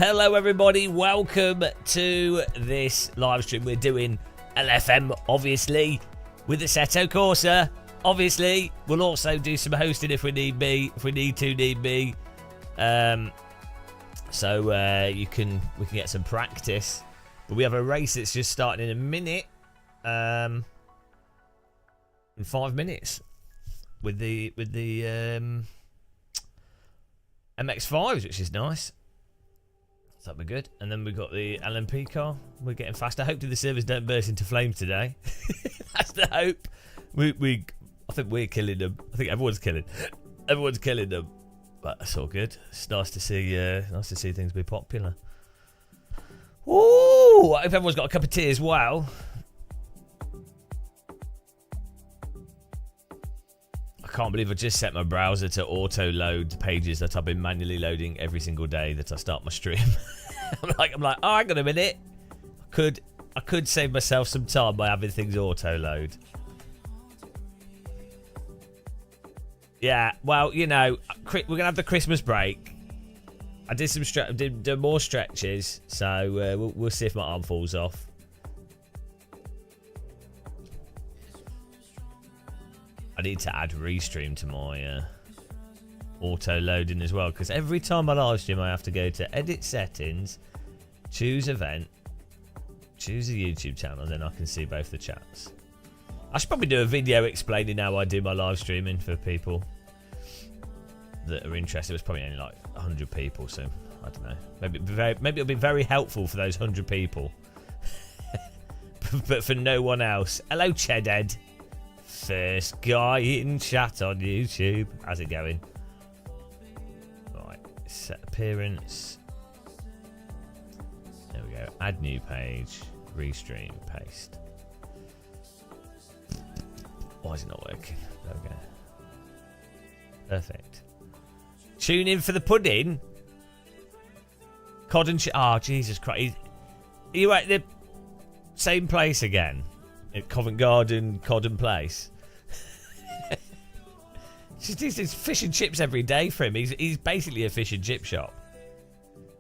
Hello everybody, welcome to this live stream. We're doing LFM, obviously, with Assetto Corsa. Obviously, we'll also do some hosting if we need me, need me. So we can get some practice. But we have a race that's just starting in a minute. In 5 minutes. With the MX-5s, which is nice. So that'll be good. And then we've got the LMP car. We're getting faster. Hopefully the servers don't burst into flames today. That's the hope. I think we're killing them. I think everyone's killing them. But that's all good. It's nice to see things be popular. Ooh! I hope everyone's got a cup of tea as well. I can't believe I just set my browser to auto load the pages that I've been manually loading every single day that I start my stream. I'm like, oh, hang on a minute. I could save myself some time by having things auto load. Yeah, well, you know, we're gonna have the Christmas break. I did some did more stretches, so we'll see if my arm falls off. I need to add restream to my auto loading as well, because every time I live stream I have to go to edit settings, choose event, choose a YouTube channel, then I can see both the chats. I should probably do a video explaining how I do my live streaming for people that are interested. It's probably only like 100 people, so I don't know. Maybe it'll be very helpful for those 100 people, but for no one else. Hello, Chedhead. First guy in chat on YouTube. How's it going? Right, set appearance. There we go. Add new page. Restream. Paste. Why is it not working? There we go. Perfect. Tune in for the pudding. Cod and oh, Jesus Christ. Are you at the same place again? At Covent Garden, Codden Place. It's fish and chips every day for him. He's basically a fish and chip shop.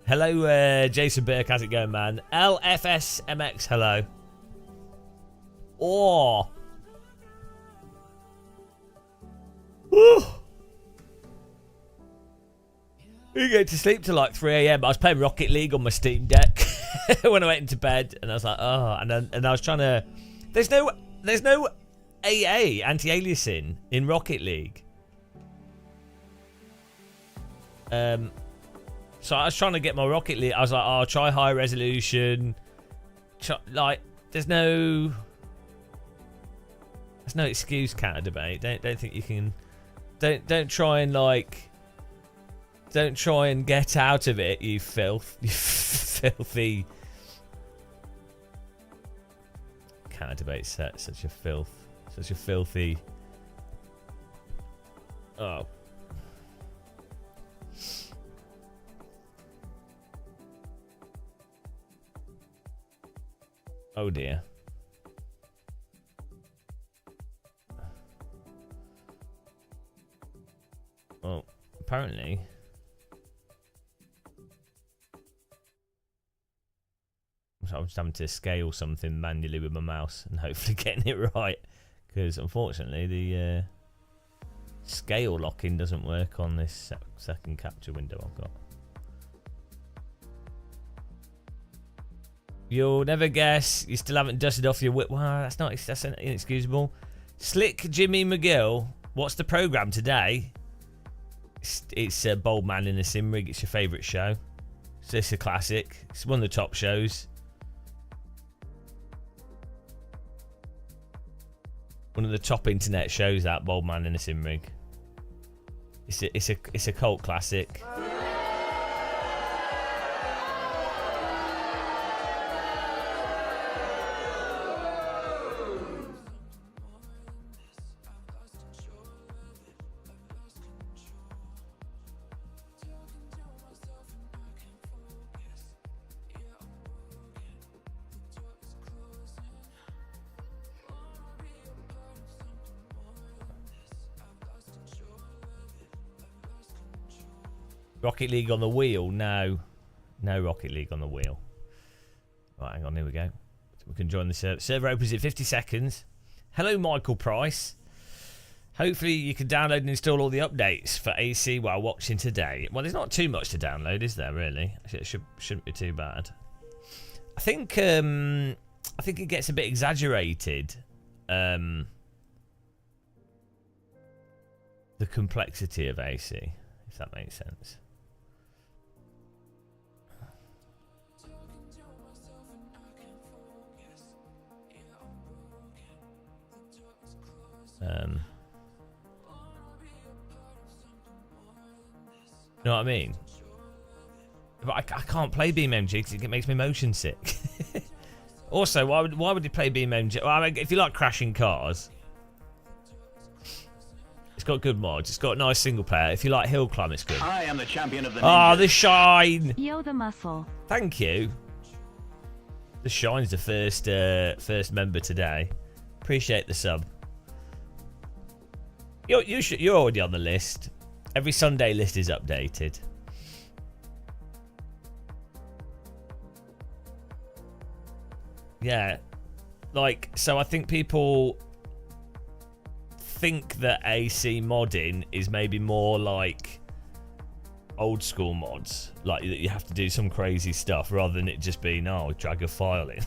Hello, Jason Burke. How's it going, man? LFSMX, hello. Oh. Whew. You go to sleep till like 3 AM. I was playing Rocket League on my Steam Deck when I went into bed, and I was like, oh, and I was trying to. There's no AA anti-aliasing in Rocket League. So I was trying to get my Rocket League. I was like, oh, try high resolution. There's no excuse, counter debate. Don't think you can. Don't try and Don't try and get out of it, you filth. You filthy. Counter debate set. Such a filth. Such a filthy. Oh. Oh dear. Well, apparently. I'm just having to scale something manually with my mouse and hopefully getting it right, because unfortunately the scale locking doesn't work on this second capture window I've got. You'll never guess. You still haven't dusted off your whip. Wow, that's inexcusable. Slick Jimmy McGill. What's the program today? It's Bold Man in a Sim Rig. It's your favourite show. So it's a classic. It's one of the top shows. One of the top internet shows, that Bold Man in a Sim Rig. It's a cult classic. Rocket League on the wheel? No. No Rocket League on the wheel. Right, hang on, here we go. We can join the server. Server opens in 50 seconds. Hello, Michael Price. Hopefully you can download and install all the updates for AC while watching today. Well, there's not too much to download, is there, really? It shouldn't be too bad. I think it gets a bit exaggerated. The complexity of AC, if that makes sense. You know what I mean? But I can't play BeamNG because it makes me motion sick. Also, why would you play BeamNG? Well, I mean, if you like crashing cars, it's got good mods. It's got a nice single player. If you like hill climb, it's good. I am the champion of the ninjas. Oh, the shine! Yo, the muscle. Thank you. The shine's the first member today. Appreciate the sub. You're already on the list. Every Sunday list is updated. Yeah, like, so I think people think that AC modding is maybe more like old school mods, like that you have to do some crazy stuff rather than it just being, oh, drag a file in.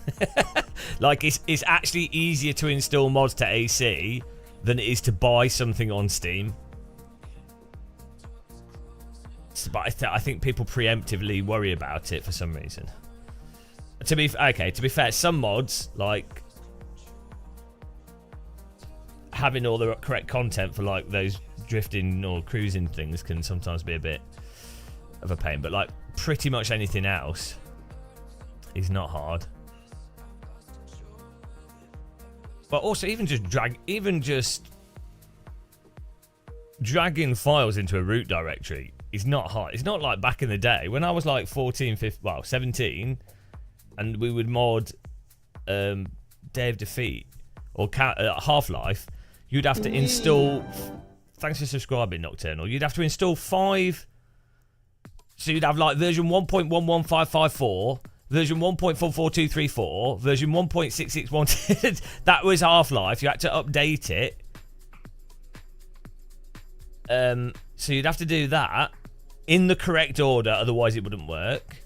Like, it's actually easier to install mods to AC than it is to buy something on Steam. But I think people preemptively worry about it for some reason. To be fair, some mods, like having all the correct content for like those drifting or cruising things, can sometimes be a bit of a pain. But like pretty much anything else is not hard. But also, even just dragging files into a root directory is not hard. It's not like back in the day when I was like 14, 15, well, 17. And we would mod Day of Defeat or Half-Life. You'd have to install... Thanks for subscribing, Nocturnal. You'd have to install 5... So you'd have like version 1.11554, version 1.44234, version 1.661... That was Half-Life. You had to update it. So you'd have to do that in the correct order, otherwise it wouldn't work.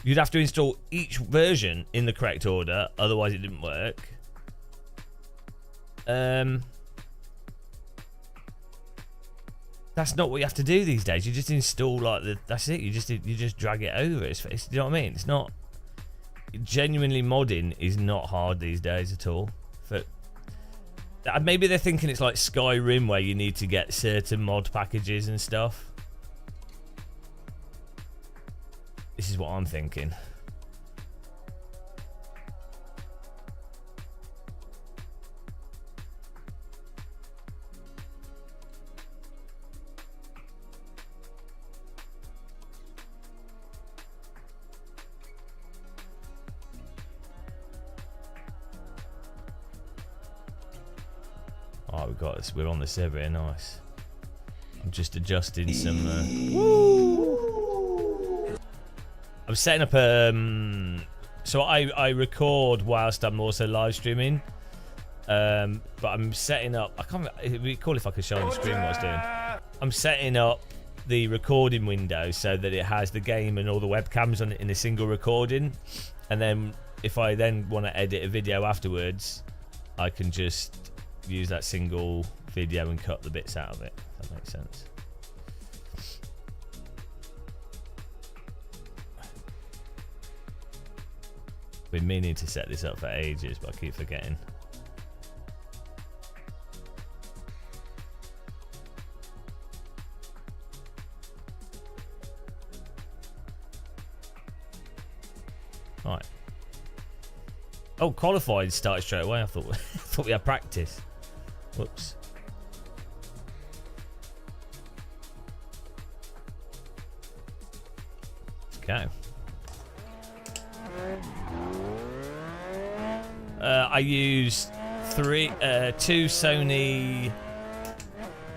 You'd have to install each version in the correct order, otherwise it didn't work. That's not what you have to do these days. You just install like that's it. You just drag it over. It's you know what I mean? It's not genuinely modding is not hard these days at all. But maybe they're thinking it's like Skyrim where you need to get certain mod packages and stuff. This is what I'm thinking. Oh, we got this. We're on the server here. Nice. I'm just adjusting some. Woo! I'm setting up so I record whilst I'm also live streaming, but I'm setting up, I can't, it'd be cool if I could show on the screen what I was doing. I'm setting up the recording window so that it has the game and all the webcams on it in a single recording, and then if I then want to edit a video afterwards, I can just use that single video and cut the bits out of it, if that makes sense. Been meaning to set this up for ages, but I keep forgetting. Right. Oh, qualified started straight away. I thought we had practice. Whoops. Okay. I use two Sony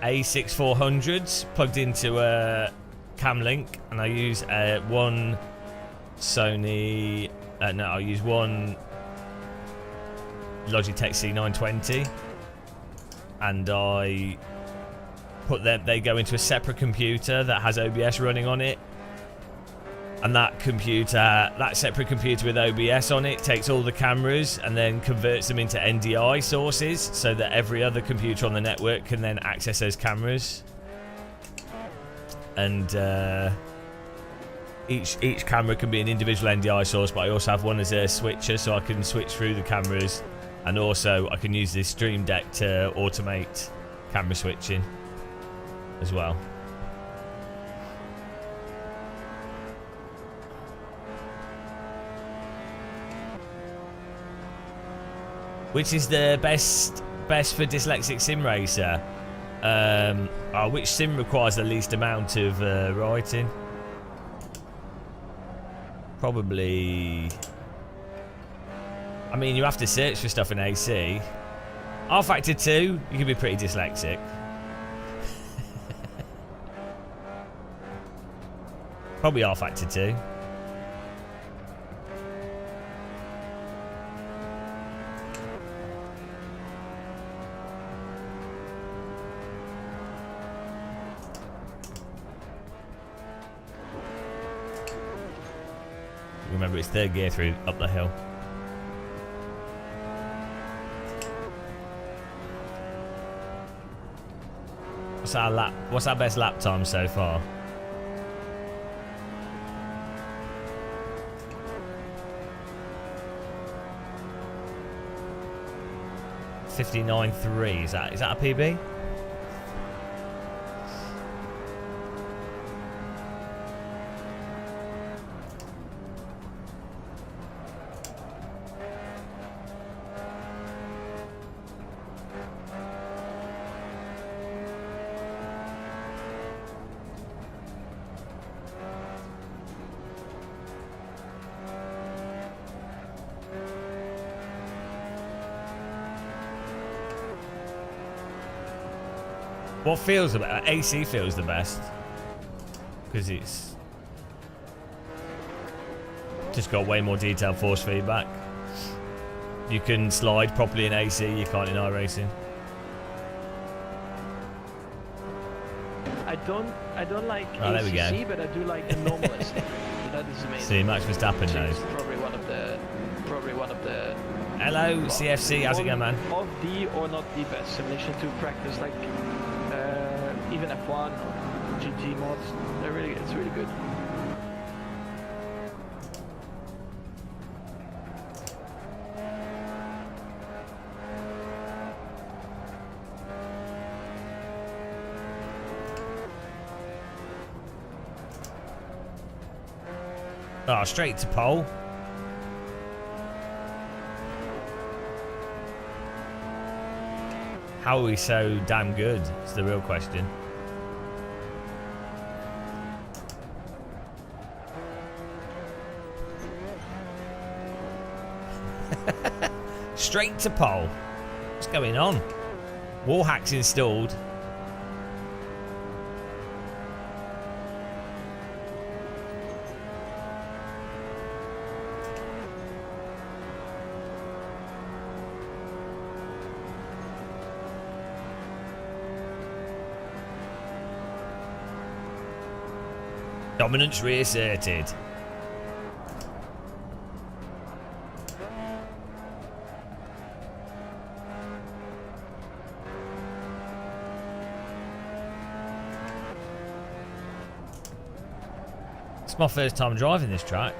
A6400s plugged into a cam link, and I use one Sony. No, I'll use one Logitech C920, and I put them. They go into a separate computer that has OBS running on it, and that separate computer with OBS on it, takes all the cameras and then converts them into NDI sources, so that every other computer on the network can then access those cameras. And each camera can be an individual NDI source, but I also have one as a switcher, so I can switch through the cameras, and also I can use this Stream Deck to automate camera switching as well. Which is the best for dyslexic sim racer? Which sim requires the least amount of writing? Probably. I mean, you have to search for stuff in AC. R Factor 2, you can be pretty dyslexic. Probably R Factor 2. Remember, it's third gear through up the hill. What's our best lap time so far? .59.3. Is that a PB? What feels the best? AC feels the best because it's just got way more detailed force feedback. You can slide properly in AC, you can't in iRacing. I don't like there we ACC, go. but I do like the normalist. That is amazing. See, Max Verstappen knows. Probably one of the. Hello, CFC. How's it going, man? Of the or not the best simulation to practice, like even F1 or GG mods. It's really good. Oh, straight to pole. How are we so damn good? It's the real question. Straight to pole. What's going on? Wall hacks installed. Dominance reasserted. It's my first time driving this track.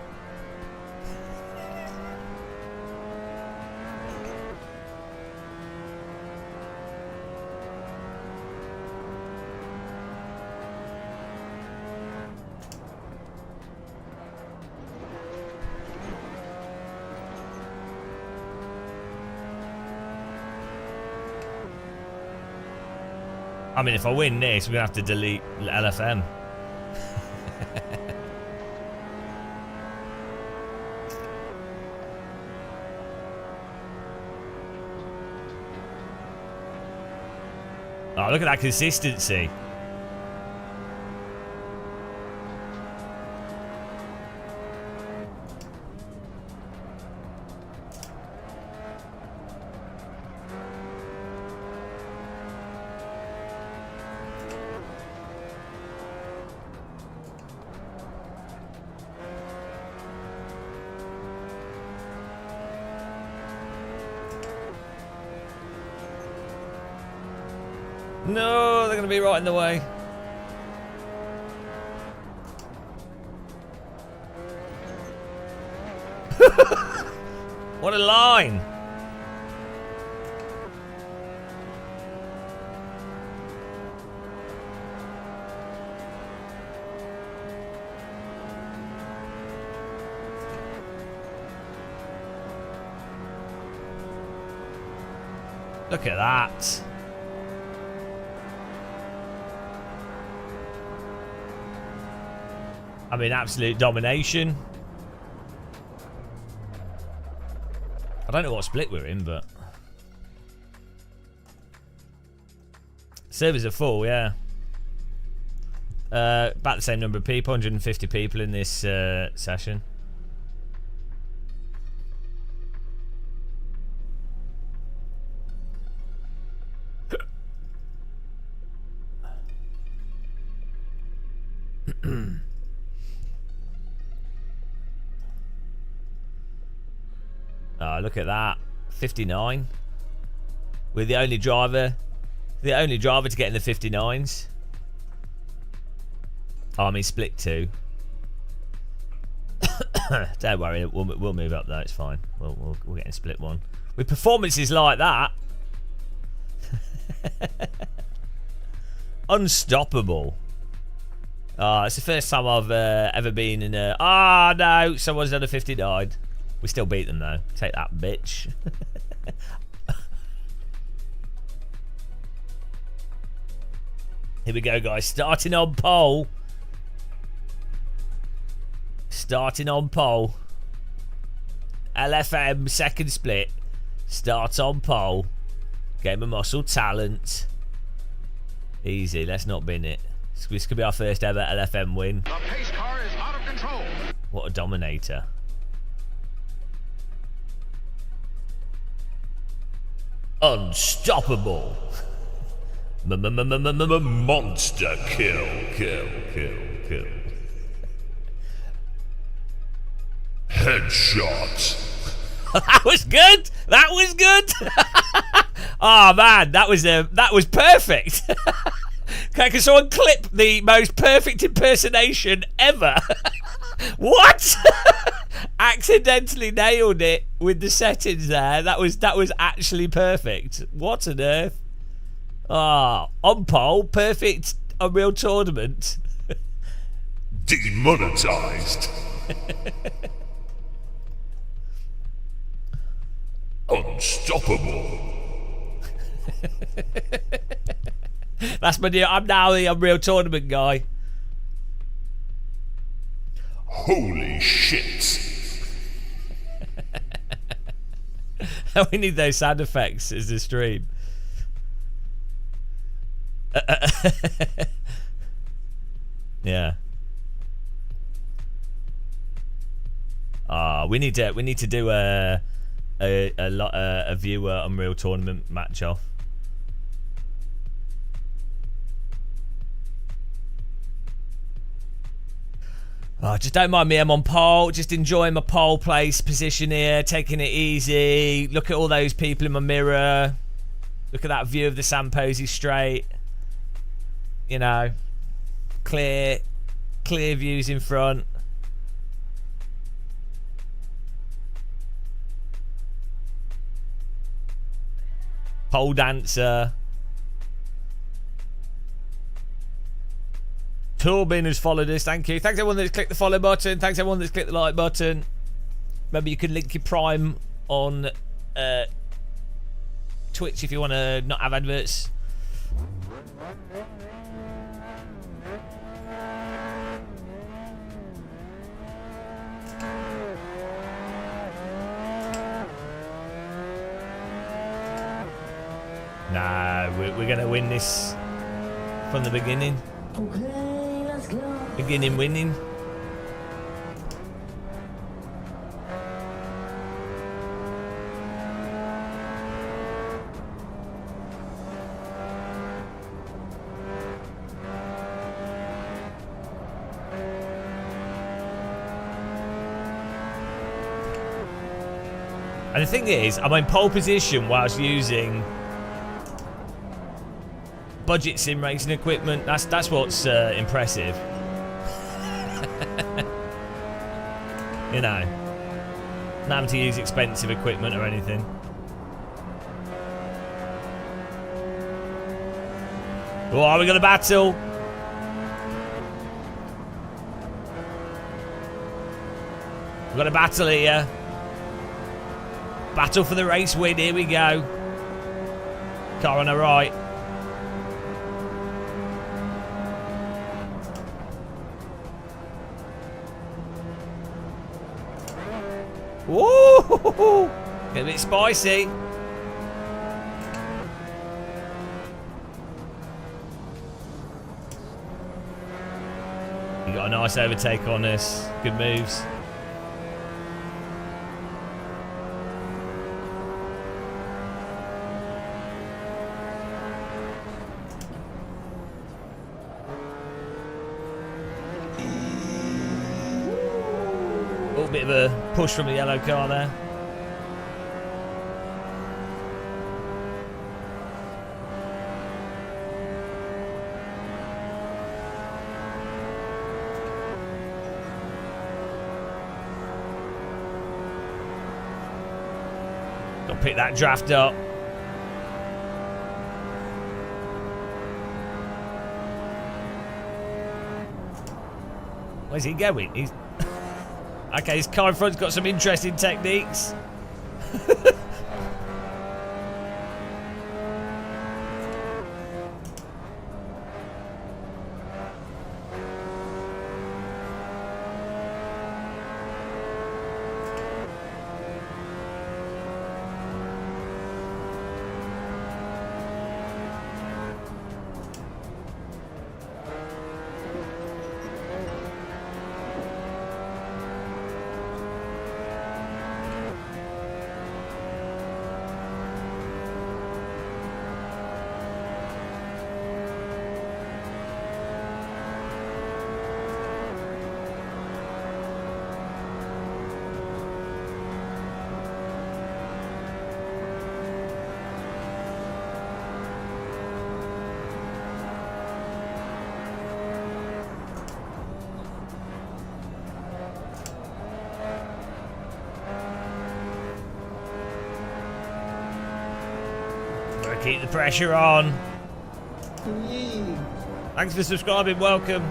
I mean, if I win this, we're going to have to delete LFM. Oh, look at that consistency. No, they're going to be right in the way. What a line. Look at that. I mean, absolute domination. I don't know what split we're in, but... Servers are full, yeah. About the same number of people, 150 people in this session. Oh, look at that. 59. We're the only driver to get in the 59s. Oh, I mean split 2. Don't worry, we'll move up though, it's fine. We'll get in split 1. With performances like that. Unstoppable. Oh, it's the first time I've ever been in a... Oh, no, someone's done a 59. We still beat them, though. Take that, bitch. Here we go, guys. Starting on pole. Starting on pole. LFM, second split. Start on pole. Game of muscle talent. Easy, let's not bin it. This could be our first ever LFM win. The pace car is out of control. What a dominator. Unstoppable. Monster kill. Headshot. That was good. That was good. Oh man, that was perfect. Can someone clip the most perfect impersonation ever? What? Accidentally nailed it with the settings there. That was actually perfect. What on earth? Ah, on pole, perfect Unreal Tournament. Demonetized. Unstoppable. That's my new. I'm now the Unreal Tournament guy. Holy shit. We need those sound effects as the stream. Yeah. We need to do a viewer Unreal Tournament match off. Oh, just don't mind me, I'm on pole, just enjoying my pole place position here, taking it easy. Look at all those people in my mirror. Look at that view of the Samposi straight. You know, clear views in front. Pole dancer. Torbin has followed us, thank you. Thanks everyone that's clicked the follow button. Thanks everyone that's clicked the like button. Remember, you can link your Prime on Twitch if you want to not have adverts. Nah, we're going to win this from the beginning. Okay, let's go. Beginning winning. And the thing is, I'm in pole position whilst using budget sim racing equipment. That's what's impressive. You know, not having to use expensive equipment or anything. Oh, are we gonna battle? We've got a battle here. Battle for the race win. Here we go. Car on the right. Woo! Get a bit spicy. You got a nice overtake on us. Good moves. A bit of a push from the yellow car there. Got to pick that draft up. Where's he going? He's okay, his car in front's got some interesting techniques. Keep the pressure on. Thanks for subscribing, welcome.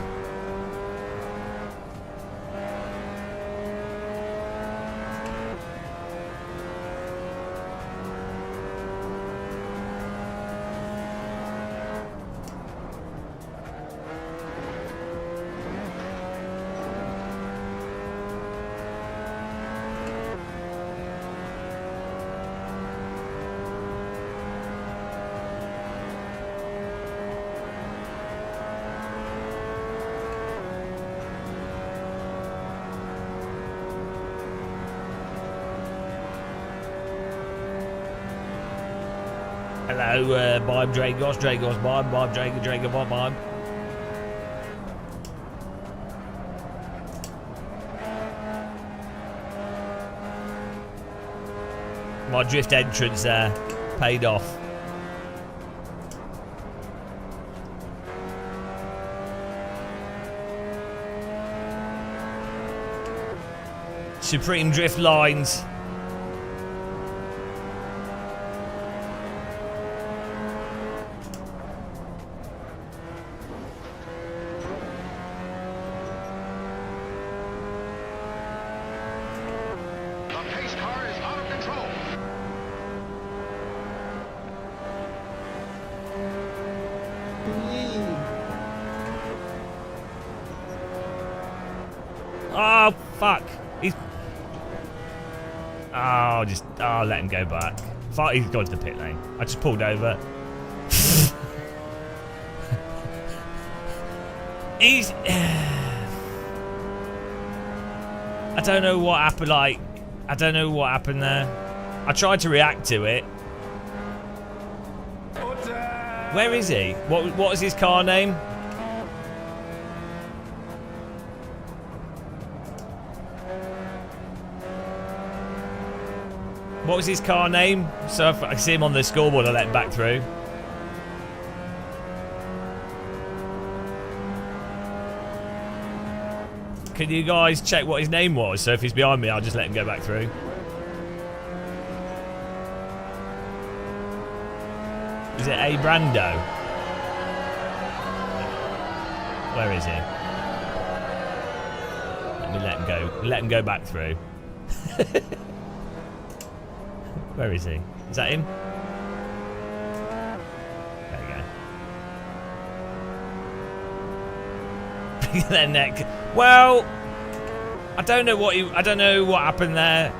Hello, Bob Dragos, Bob Drago, Bob. My drift entrance there paid off. Supreme drift lines. Oh, fuck. He's... Oh, let him go back. Fuck, he's gone to the pit lane. I just pulled over. He's... I don't know what happened, like... I don't know what happened there. I tried to react to it. Where is he? What is his car name? What was his car name? So if I see him on the scoreboard, I'll let him back through. Can you guys check what his name was? So if he's behind me, I'll just let him go back through. Is it A. Brando? Where is he? Let me let him go. Let him go back through. Where is he? Is that him? There you go. Their neck. Well, I don't know what happened there.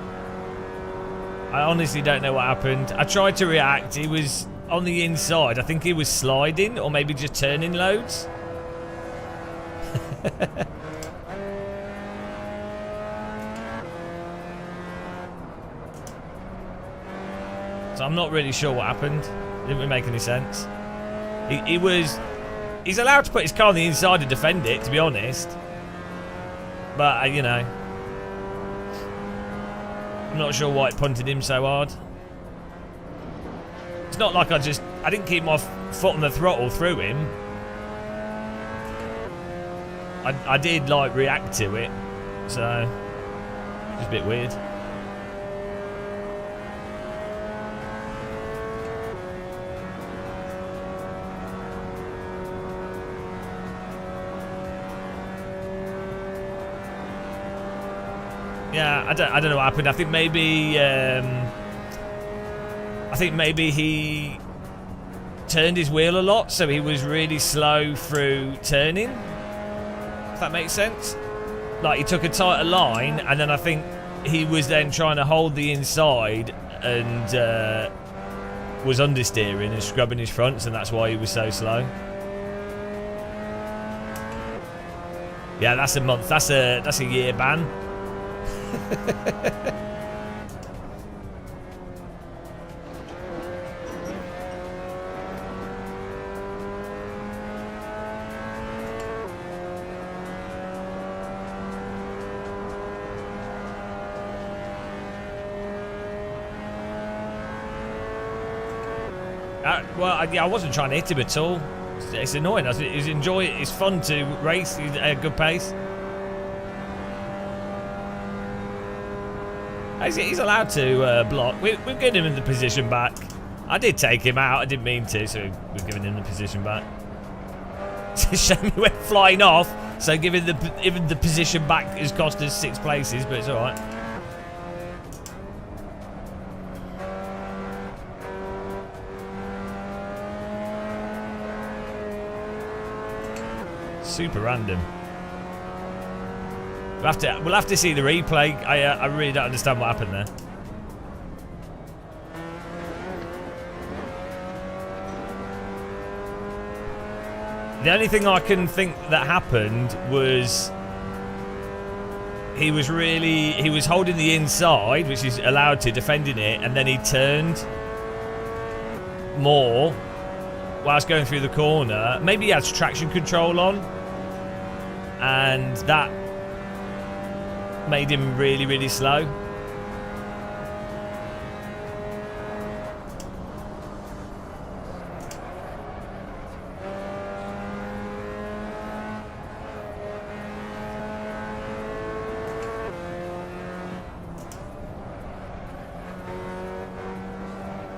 I honestly don't know what happened. I tried to react. He was on the inside. I think he was sliding or maybe just turning loads. So I'm not really sure what happened. It didn't really make any sense. He's allowed to put his car on the inside and defend it, to be honest. But, you know, I'm not sure why it punted him so hard. It's not like I didn't keep my foot on the throttle through him. I did, like, react to it. So, it's a bit weird. Yeah, I don't know what happened. I think maybe he turned his wheel a lot, so he was really slow through turning. If that makes sense. Like, he took a tighter line, and then I think he was then trying to hold the inside and was understeering and scrubbing his fronts, and that's why he was so slow. Yeah, that's a month. That's a year ban. I wasn't trying to hit him at all. It's annoying. It's fun to race at a good pace. He's allowed to block. We've given him the position back. I did take him out. I didn't mean to, so we've given him the position back. It's a shame he went flying off, so giving the position back has cost us 6 places, but it's all right. Super random. We'll have to see the replay. I really don't understand what happened there. The only thing I can think that happened was he was holding the inside, which is allowed to, defending it, and then he turned more whilst going through the corner. Maybe he had traction control on, and that made him really, really slow.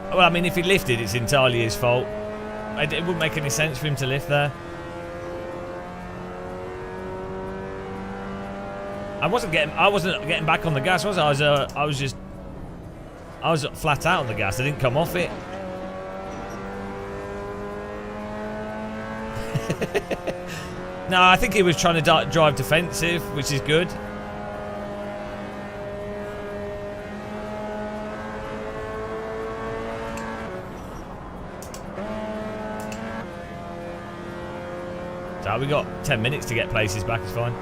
Well, I mean, if he lifted, it's entirely his fault. It wouldn't make any sense for him to lift there. I wasn't getting back on the gas, was I? I was flat out on the gas. I didn't come off it. No, I think he was trying to drive defensive, which is good. So we got 10 minutes to get places back. It's fine.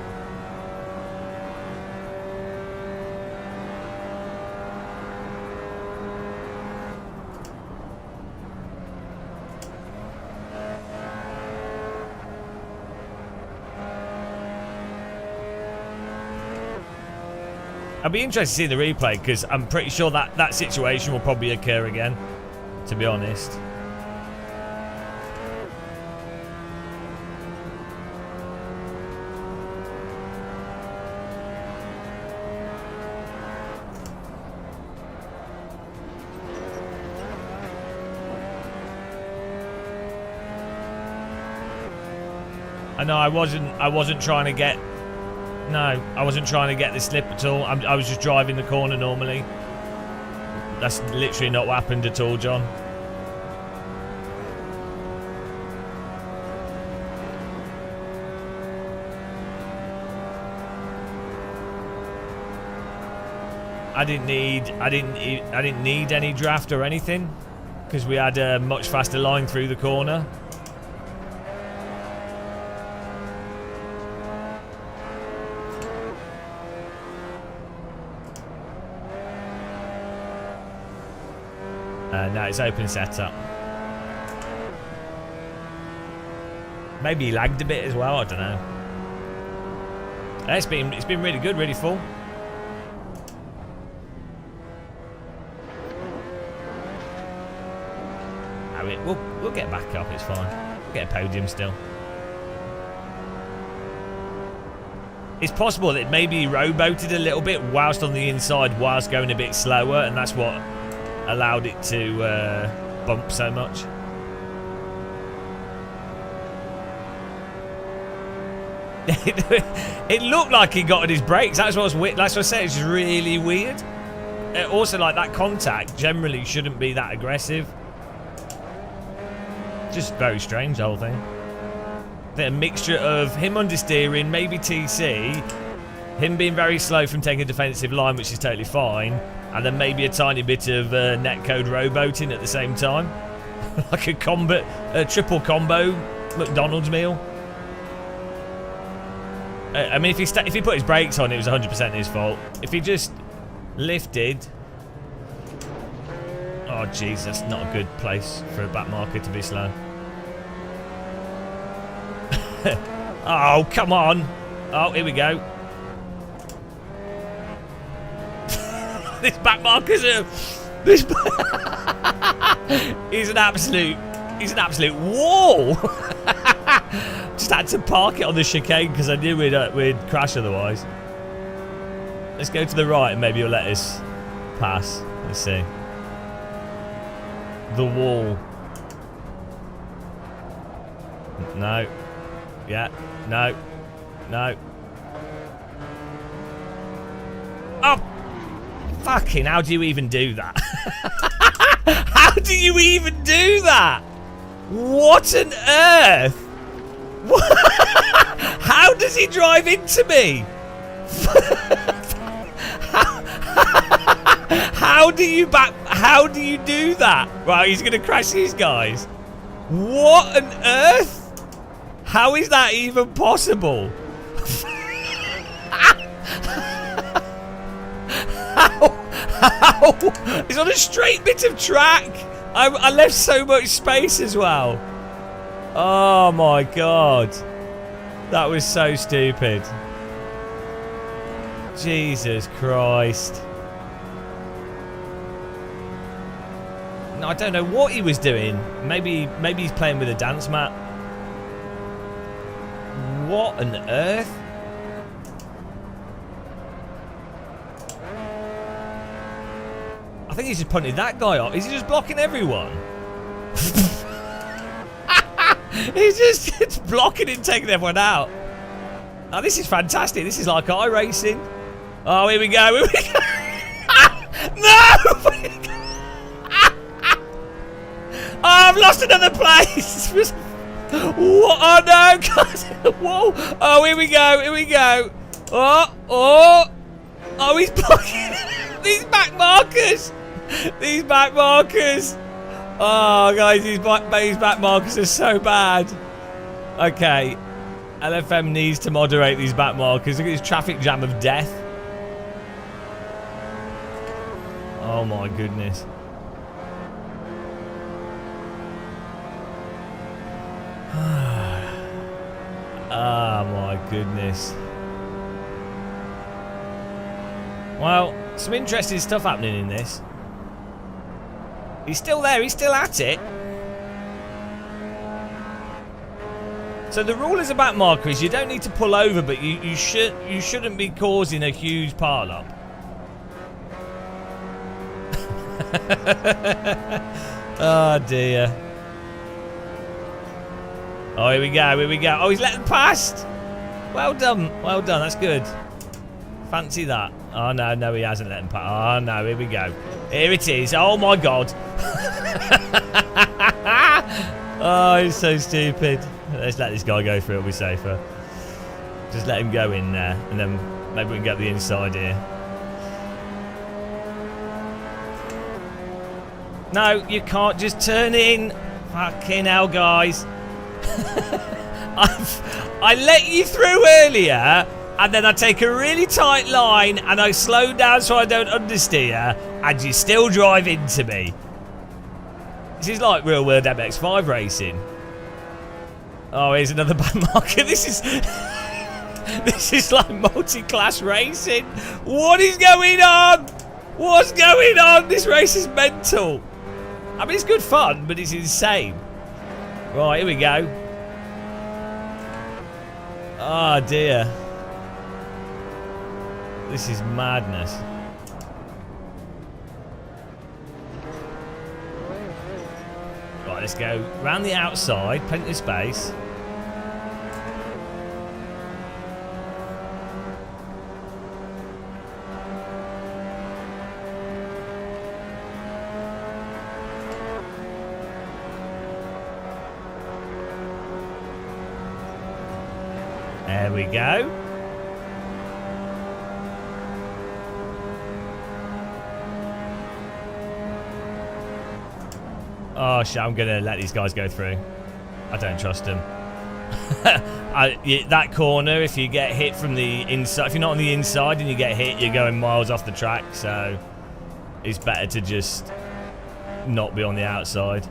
I'll be interested to see the replay, because I'm pretty sure that situation will probably occur again, to be honest. I know I wasn't trying to get... No, I wasn't trying to get the slip at all. I was just driving the corner normally. That's literally not what happened at all, John. I didn't need any draft or anything because we had a much faster line through the corner. No, it's open setup. Maybe he lagged a bit as well. I don't know. It's been really good, really full. We'll get back up. It's fine. We'll get a podium still. It's possible that maybe he rowboated a little bit whilst on the inside, whilst going a bit slower, and that's what allowed it to bump so much. It looked like he got at his brakes. That's what I said. It's really weird. Also, like, that contact generally shouldn't be that aggressive. Just very strange, the whole thing. I think a mixture of him understeering, maybe TC, him being very slow from taking a defensive line, which is totally fine, and then maybe a tiny bit of netcode rowboating at the same time. Like a triple combo McDonald's meal. I mean, if he put his brakes on, it was 100% his fault. If he just lifted... Oh, jeez, that's not a good place for a back marker to be slow. Oh, come on. Oh, here we go. This back marker's he's an absolute wall. Just had to park it on the chicane because I knew we'd crash otherwise. Let's go to the right and maybe he'll let us pass. Let's see. The wall. No. Yeah. No. No. Oh! Fucking, how do you even do that? How do you even do that? What on earth? How does he drive into me? How do you do that? Right, he's gonna crash these guys. What on earth? How is that even possible? How? It's on a straight bit of track. I left so much space as well. Oh my god. That was so stupid. Jesus Christ. No, I don't know what he was doing. Maybe he's playing with a dance mat. What on earth? I think he's just punted that guy off. Is he just blocking everyone? He's just blocking and taking everyone out. Oh, this is fantastic. This is like iRacing. Oh, here we go. Here we go. No! Oh, I've lost another place. What? Oh no, God. Whoa. Oh, here we go. Here we go. Oh, he's blocking these back markers. These back markers. Oh, guys, these back markers are so bad. Okay. LFM needs to moderate these back markers. Look at this traffic jam of death. Oh, my goodness. Ah, my goodness. Well, some interesting stuff happening in this. He's still there. He's still at it. So the rule is about markers. You don't need to pull over, but you shouldn't be causing a huge pile up. Oh dear. Oh, here we go, here we go. Oh, he's let them past. Well done, that's good. Fancy that. Oh, no, no, he hasn't let them pass. Oh, no, here we go. Here it is. Oh, my God. Oh, he's so stupid. Let's let this guy go through, it'll be safer. Just let him go in there, and then maybe we can get the inside here. No, you can't just turn in. Fucking hell, guys. I let you through earlier, and then I take a really tight line, and I slow down so I don't understeer, and you still drive into me. This is like real world MX-5 racing. Oh, here's another bad marker. This is like multi-class racing. What is going on? What's going on? This race is mental. I mean, it's good fun, but it's insane. Right, here we go. Oh, dear. This is madness. Right, let's go round the outside. Plenty of space. There we go. Oh shit, I'm gonna let these guys go through. I don't trust them. That corner, if you get hit from the inside, if you're not on the inside and you get hit, you're going miles off the track, so it's better to just not be on the outside.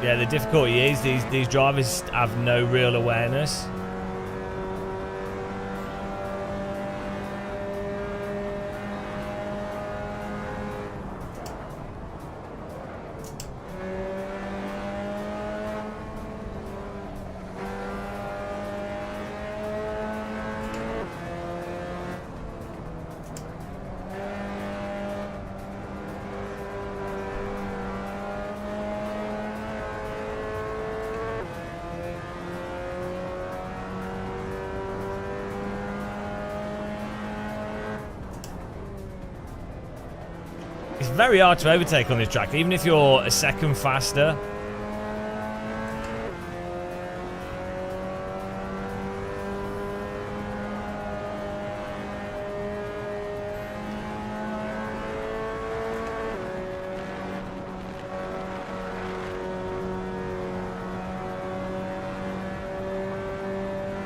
Yeah, the difficulty is these drivers have no real awareness. It's very hard to overtake on this track, even if you're a second faster.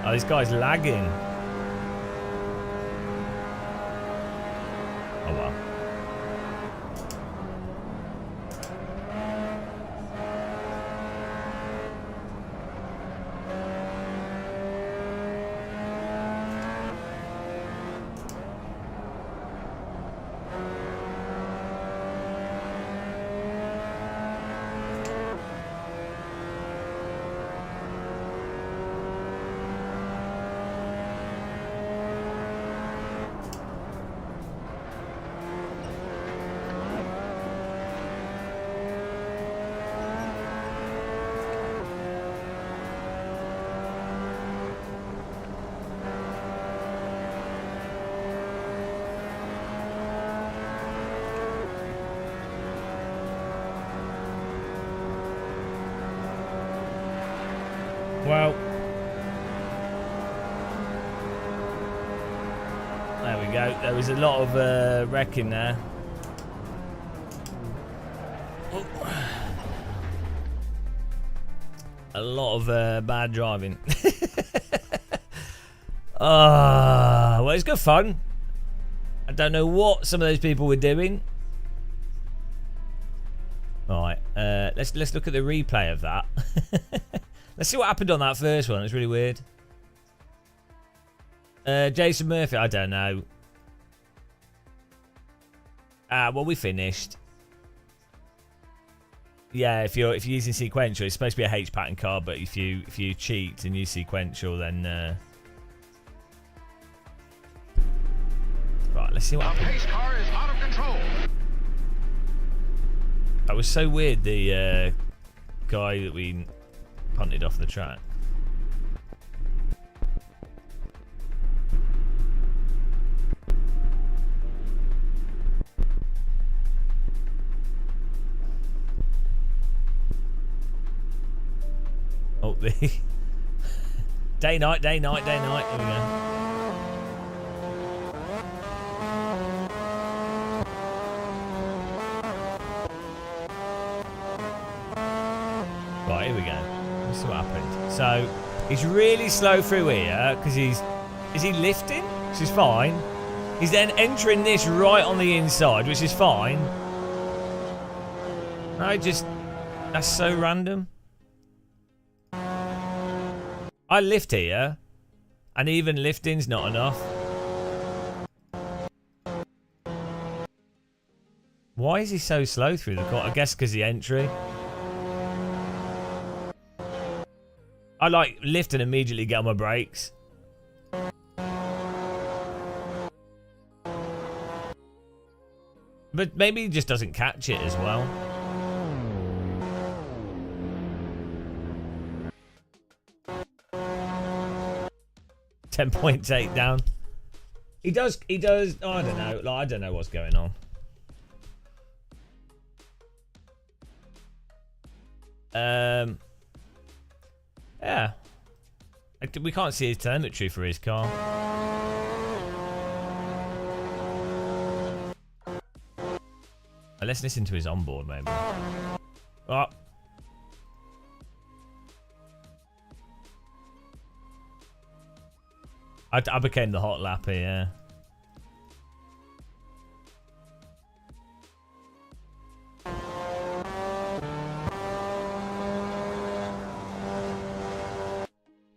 Oh, this guy's lagging. Oh, wow. Well, there we go. There was a lot of wrecking there. Oh. A lot of bad driving. Well, it's good fun. I don't know what some of those people were doing. Right, let's look at the replay of that. Let's see what happened on that first one. It's really weird. Jason Murphy, I don't know. Well, we finished. Yeah, if you're using sequential, it's supposed to be a H pattern car, but if you cheat and use sequential, then right, let's see what happens. The pace car is out of control. That was so weird. The guy that we punted off the track. Oh, the day night. Here we go. Right, here we go. Let's see what happened. So he's really slow through here because is he lifting? Which is fine. He's then entering this right on the inside, which is fine. That's so random. I lift here, and even lifting's not enough. Why is he so slow through the corner? I guess because the entry. I like lift and immediately get on my brakes. But maybe he just doesn't catch it as well. .8 down. He does. Oh, I don't know. Like, I don't know what's going on. Yeah. We can't see his telemetry for his car. Let's listen to his onboard, maybe. Oh. I became the hot lapper, yeah.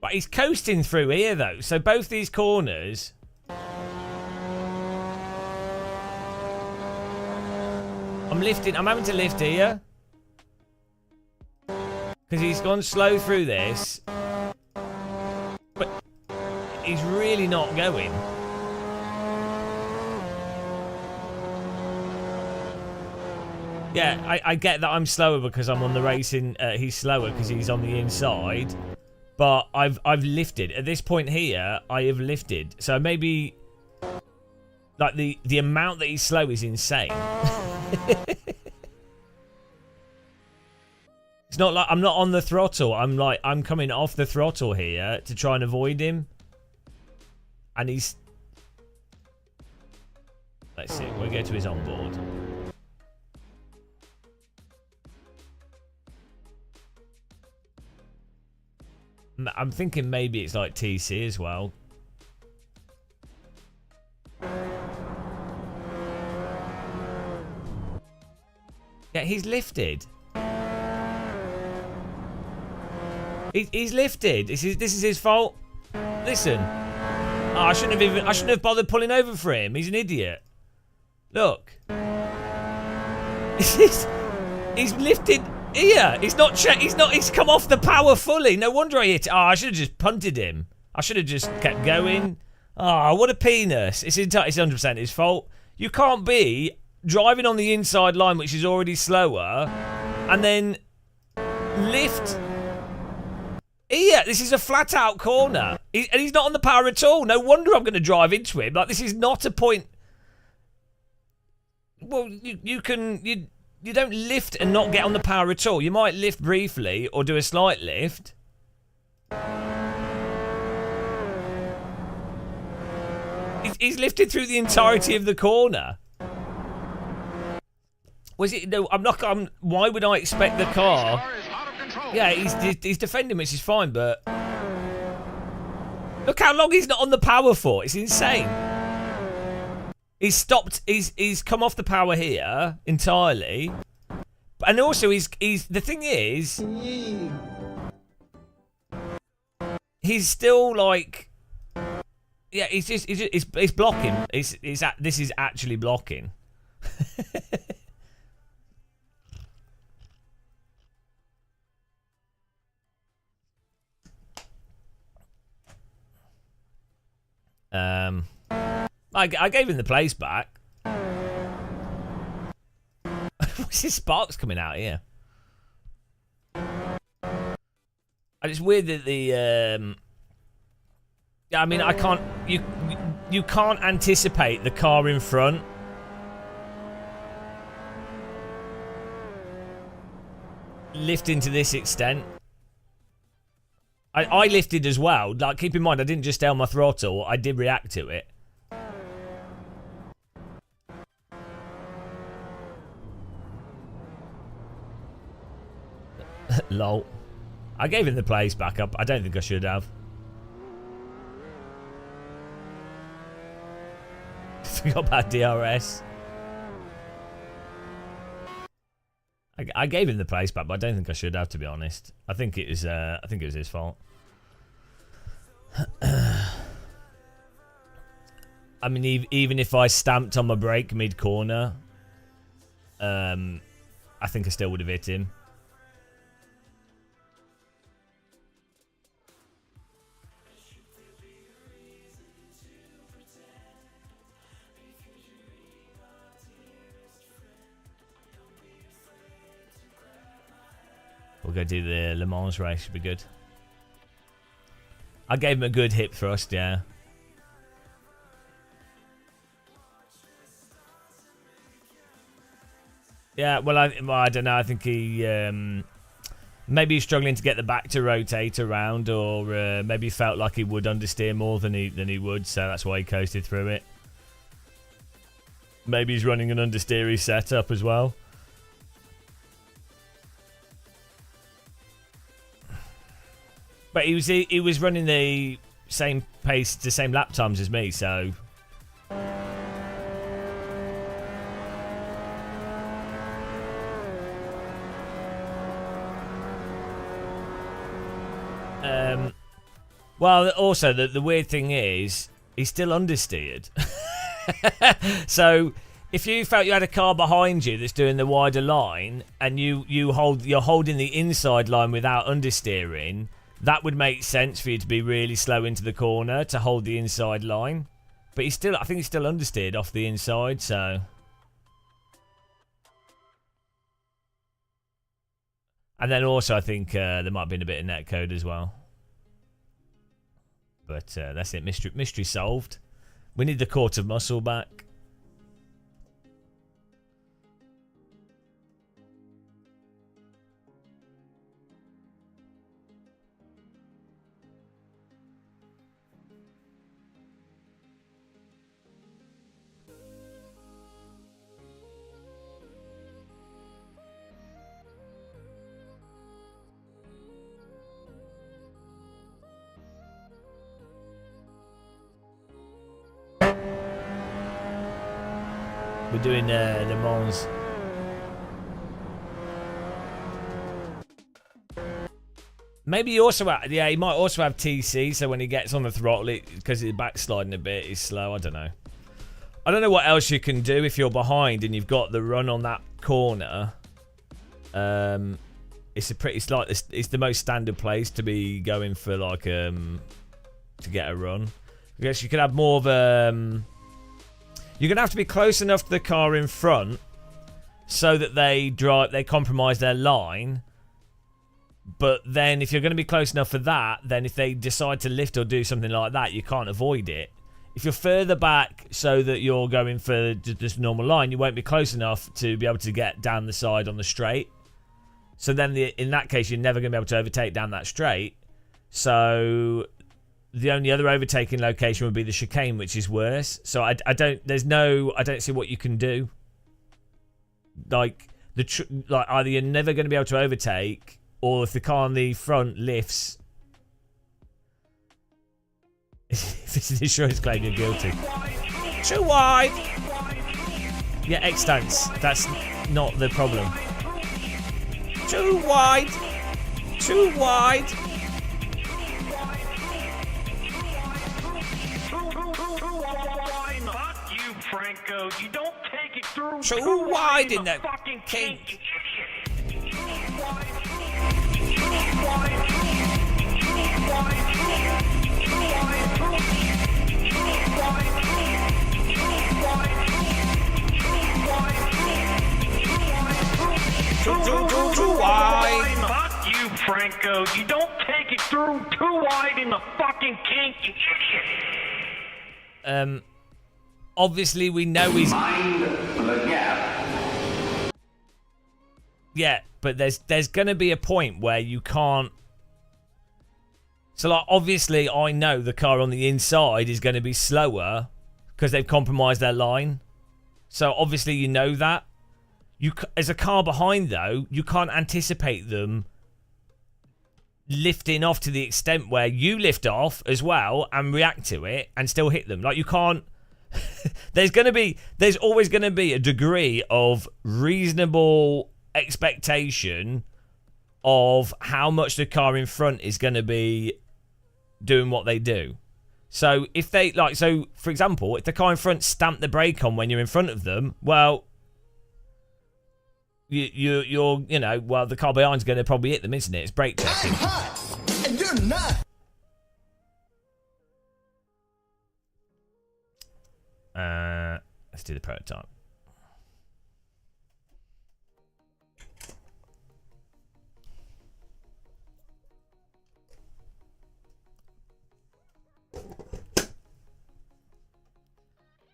But he's coasting through here, though. So both these corners. I'm lifting. I'm having to lift here. Because he's gone slow through this. But he's really not going. Yeah, I get that I'm slower because I'm on the racing. He's slower because he's on the inside. But I've lifted. At this point here, I have lifted. So maybe like the amount that he's slow is insane. It's not like I'm not on the throttle. I'm coming off the throttle here to try and avoid him. And he's... Let's see. We'll go to his onboard. I'm thinking maybe it's like TC as well. Yeah, he's lifted. He's lifted. This is his fault. Listen. Oh, I shouldn't have bothered pulling over for him. He's an idiot. Look. He's lifted here. He's come off the power fully. No wonder I hit it. Oh, I should have just punted him. I should have just kept going. Oh, what a penis. It's 100% his fault. You can't be driving on the inside line, which is already slower, and then lift here. This is a flat out corner. And he's not on the power at all. No wonder I'm going to drive into him. Like, this is not a point. Well, you don't lift and not get on the power at all. You might lift briefly or do a slight lift. He's lifted through the entirety of the corner. Was it? No, I'm not. Why would I expect the car? Yeah, he's defending, which is fine, but look how long he's not on the power for. It's insane. He's stopped. He's come off the power here entirely, And also, he's the thing is, he's still like, yeah, he's blocking. This is actually blocking. I gave him the place back. What's his sparks coming out here? And it's weird that the I mean, I can't. You can't anticipate the car in front. Lifting to this extent. I lifted as well. Like, keep in mind, I didn't just stay on my throttle. I did react to it. Lol. I gave him the place back up. I don't think I should have. Forgot about DRS. I gave him the place back, but I don't think I should have, to be honest. I think it was his fault. I mean, even if I stamped on my brake mid-corner, I think I still would have hit him. We'll go do the Le Mans race, should be good. I gave him a good hip thrust, yeah. Yeah, well, I don't know. I think he maybe he's struggling to get the back to rotate around, or maybe he felt like he would understeer more than he would, so that's why he coasted through it. Maybe he's running an understeery setup as well. But he was running the same pace, the same lap times as me, so. Well, also the weird thing is he's still understeered. So if you felt you had a car behind you that's doing the wider line, and you're holding the inside line without understeering, that would make sense for you to be really slow into the corner to hold the inside line. But I think he's still understeered off the inside, so. And then also I think there might have been a bit of netcode as well. But that's it, mystery solved. We need the Court of Muscle back. We're doing Le Mans. Maybe he also he might also have TC, so when he gets on the throttle, because he's backsliding a bit, he's slow. I don't know. I don't know what else you can do if you're behind and you've got the run on that corner. It's the most standard place to be going for, like, to get a run. I guess you could have more of a. You're going to have to be close enough to the car in front so that they compromise their line. But then if you're going to be close enough for that, then if they decide to lift or do something like that, you can't avoid it. If you're further back so that you're going for just normal line, you won't be close enough to be able to get down the side on the straight. So then in that case, you're never going to be able to overtake down that straight. So the only other overtaking location would be the chicane, which is worse. So I don't see what you can do. Like either you're never going to be able to overtake, or if the car on the front lifts, if it's an insurance claim, you're guilty. Too wide. Yeah, X stance. That's not the problem. Too wide. Too wide. Fuck you, Franco. You don't take it through. Too wide in the fucking kink. Too wide. Fuck you, Franco. You don't take it through too wide in the fucking kink. Obviously we know he's... Mind the gap. Yeah, but there's going to be a point where you can't... So, like, obviously I know the car on the inside is going to be slower because they've compromised their line. So, obviously you know that. As a car behind, though, you can't anticipate them lifting off to the extent where you lift off as well and react to it and still hit them. Like, you can't... There's always going to be a degree of reasonable expectation of how much the car in front is going to be doing what they do. So, if they... Like, so, for example, if the car in front stamped the brake on when you're in front of them, well... You're you know, well, the car behind's going to probably hit them, isn't it? It's brake checking. I'm hot, and you're not. Let's do the prototype.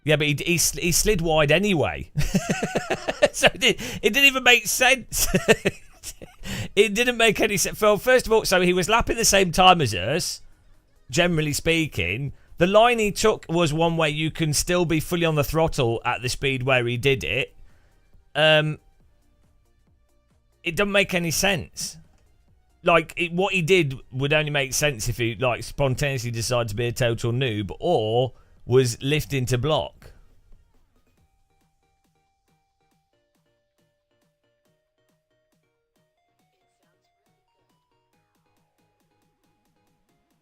Yeah, but he slid wide anyway. So it didn't even make sense. It didn't make any sense. Well, first of all, so he was lapping the same time as us, generally speaking. The line he took was one where you can still be fully on the throttle at the speed where he did it. It doesn't make any sense. Like, what he did would only make sense if he, like, spontaneously decided to be a total noob or was lifting to block.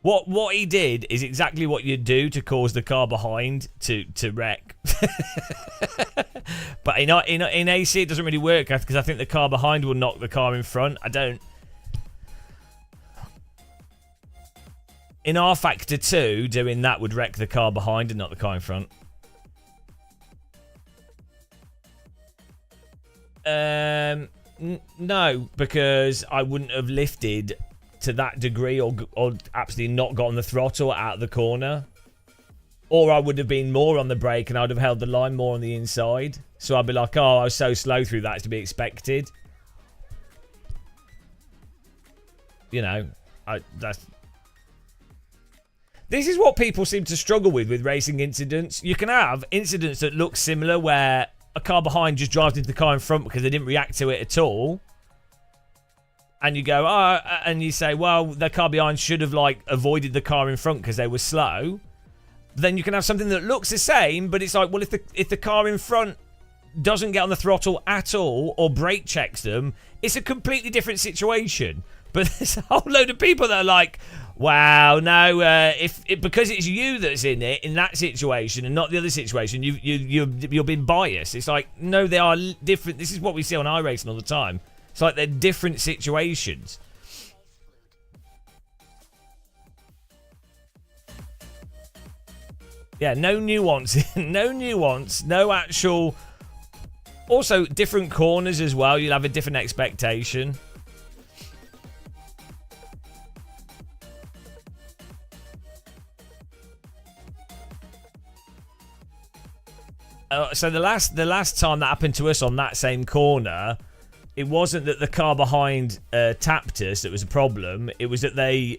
What he did is exactly what you'd do to cause the car behind to wreck. But in AC it doesn't really work because I think the car behind will knock the car in front. I don't. In R Factor 2, doing that would wreck the car behind and not the car in front. No, because I wouldn't have lifted to that degree or absolutely not got on the throttle out of the corner. Or I would have been more on the brake and I'd have held the line more on the inside. So I'd be like, oh, I was so slow through that, it's to be expected. You know, this is what people seem to struggle with racing incidents. You can have incidents that look similar where a car behind just drives into the car in front because they didn't react to it at all. And you go, oh, and you say, well, the car behind should have, like, avoided the car in front because they were slow. Then you can have something that looks the same, but it's like, well, if the car in front doesn't get on the throttle at all or brake checks them, it's a completely different situation. But there's a whole load of people that are like, wow, no, because it's you that's in it in that situation and not the other situation, you're being biased. It's like, no, they are different. This is what we see on iRacing all the time. It's like they're different situations. Yeah, no nuance, no nuance, no actual. Also, different corners as well. You'll have a different expectation. So the last time that happened to us on that same corner, it wasn't that the car behind tapped us that was a problem. It was that they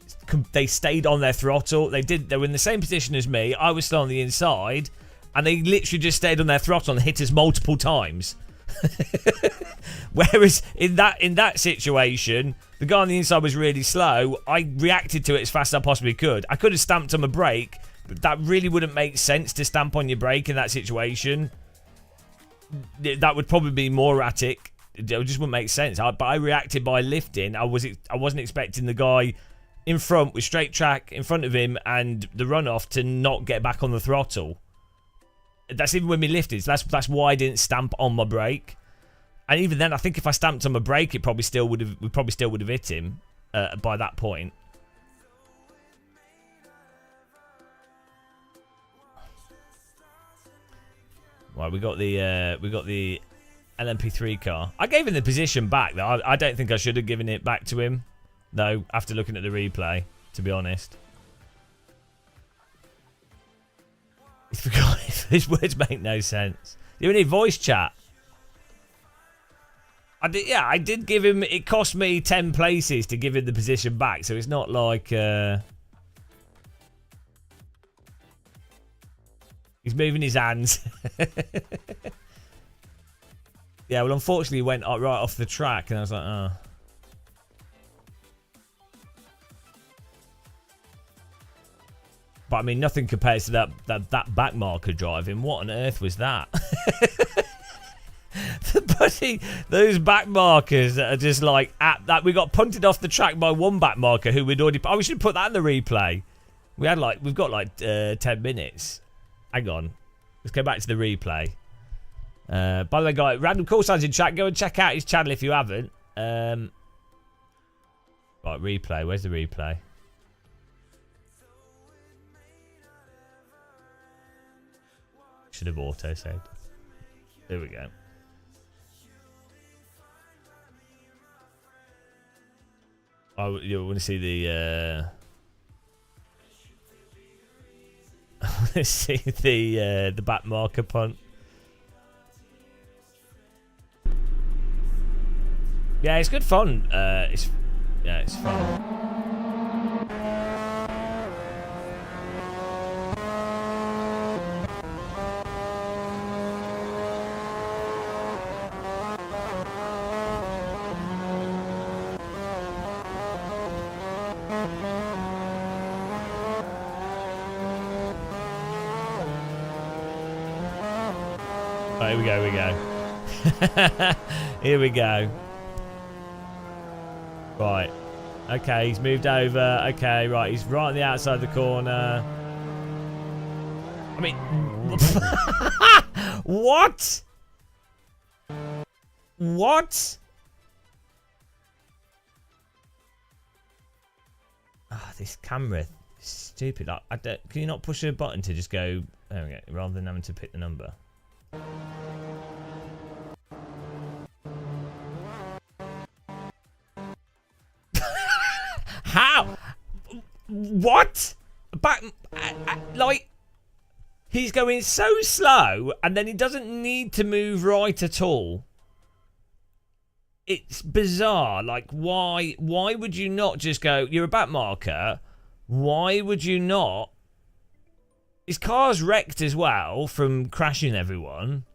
stayed on their throttle. They were in the same position as me. I was still on the inside, and they literally just stayed on their throttle and hit us multiple times. Whereas in that situation, the guy on the inside was really slow. I reacted to it as fast as I possibly could. I could have stamped on my brake, but that really wouldn't make sense to stamp on your brake in that situation. That would probably be more erratic. It just wouldn't make sense. But I reacted by lifting. I wasn't expecting the guy in front with straight track in front of him and the runoff to not get back on the throttle. That's even with me lifting. So that's why I didn't stamp on my brake. And even then, I think if I stamped on my brake, we probably still would have hit him by that point. Right, we got the LMP3 car. I gave him the position back though. I don't think I should have given it back to him. No, after looking at the replay, to be honest. His words make no sense. You need voice chat. I did give him. It cost me 10 places to give him the position back, so it's not like he's moving his hands. Yeah, well, unfortunately, he went right off the track, and I was like, oh. But I mean, nothing compares to that back marker driving. What on earth was that? Those back markers that are just like at that. We got punted off the track by one back marker who we'd already. Oh, we should put that in the replay. We've got like 10 minutes. Hang on, let's go back to the replay. By the way, guys, random call signs in chat. Go and check out his channel if you haven't. Right, replay. Where's the replay? Should have auto saved. There we go. You want to see the let's see the back marker punt. Yeah, it's good fun. It's fun. Oh, here we go. Here we go. Right. Okay, he's moved over. Okay, right. He's right on the outside of the corner. I mean... What? What? Ah, this camera is stupid. I don't, can you not push a button to just go... There we go. Rather than having to pick the number. How? What? Back, like, he's going so slow, and then he doesn't need to move right at all. It's bizarre. Like, why would you not just go, you're a back marker, why would you not? His car's wrecked as well from crashing everyone.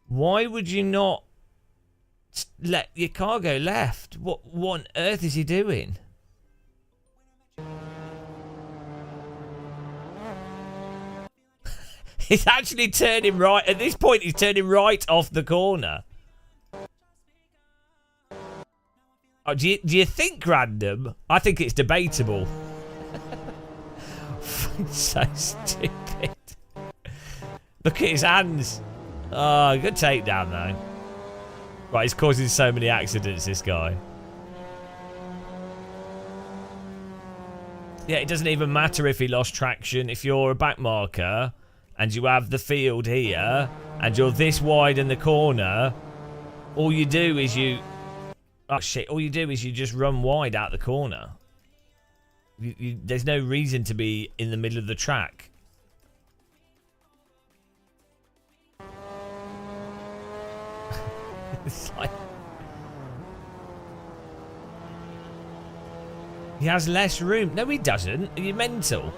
Why would you not let your car go left? What on earth is he doing? He's actually turning right. At this point, he's turning right off the corner. Oh, do you think random? I think it's debatable. So stupid. Look at his hands. Oh, good takedown though. Right, he's causing so many accidents, this guy. Yeah, it doesn't even matter if he lost traction. If you're a back marker and you have the field here and you're this wide in the corner, all you do is you... Oh, shit. All you do is you just run wide out the corner. There's no reason to be in the middle of the track. It's like... He has less room. No, he doesn't. Are you mental?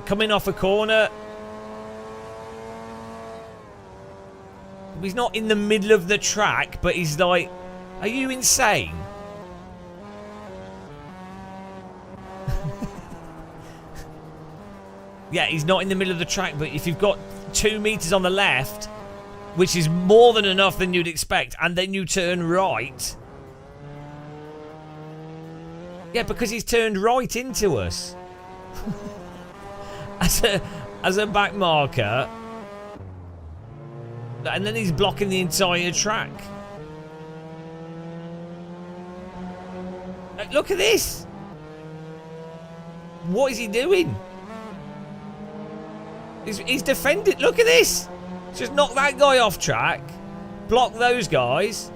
Coming off a corner. He's not in the middle of the track, but he's like... Are you insane? Yeah, he's not in the middle of the track, but if you've got 2 meters on the left which is more than enough than you'd expect, and then you turn right. Yeah, because he's turned right into us. as a back marker. And then he's blocking the entire track. Look at this. What is he doing? He's defending. Look at this. Just knock that guy off track. Block those guys.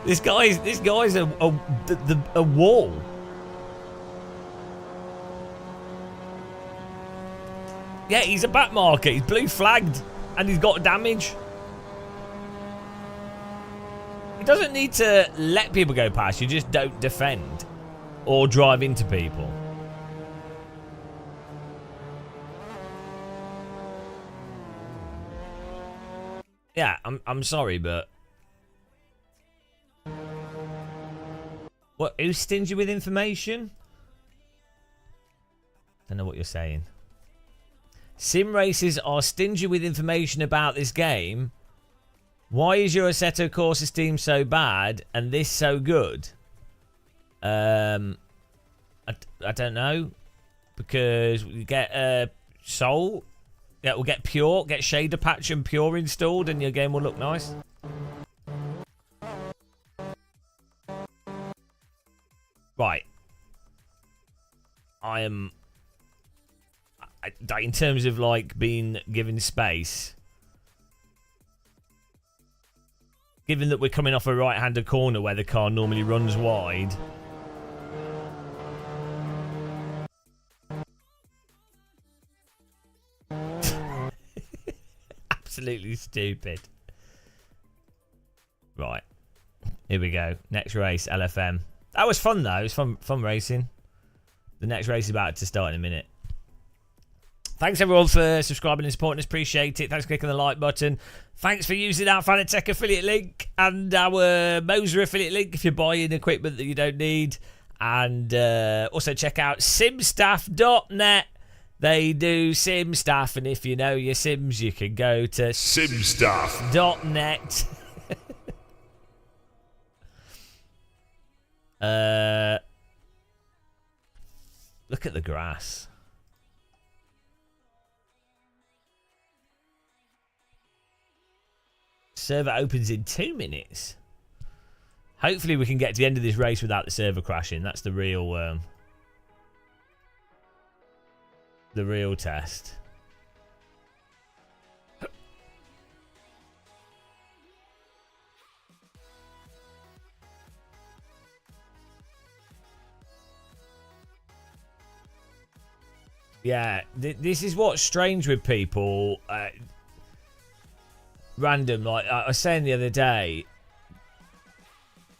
This guy's a wall. Yeah, he's a back marker. He's blue flagged and he's got damage. He doesn't need to let people go past. You just don't defend or drive into people. Yeah, I'm sorry, but what? Who's stingy with information? Don't know what you're saying. Sim races are stingy with information about this game. Why is your Assetto Corsa Steam so bad and this so good? I don't know. Because we get Soul. Yeah, we'll get Pure, get Shader Patch and Pure installed and your game will look nice. Right. I am... in terms of, like, being given space... Given that we're coming off a right-handed corner where the car normally runs wide... Absolutely stupid. Right. Here we go. Next race, LFM. That was fun, though. It was fun racing. The next race is about to start in a minute. Thanks, everyone, for subscribing and supporting us. Appreciate it. Thanks for clicking the like button. Thanks for using our Fanatec affiliate link and our Moza affiliate link if you're buying equipment that you don't need. And also check out simstaff.net. They do sim stuff, and if you know your sims, you can go to simstaff.net. Look at the grass. Server opens in 2 minutes. Hopefully we can get to the end of this race without the server crashing. That's the real test. Yeah, this is what's strange with people. Random, like I was saying the other day,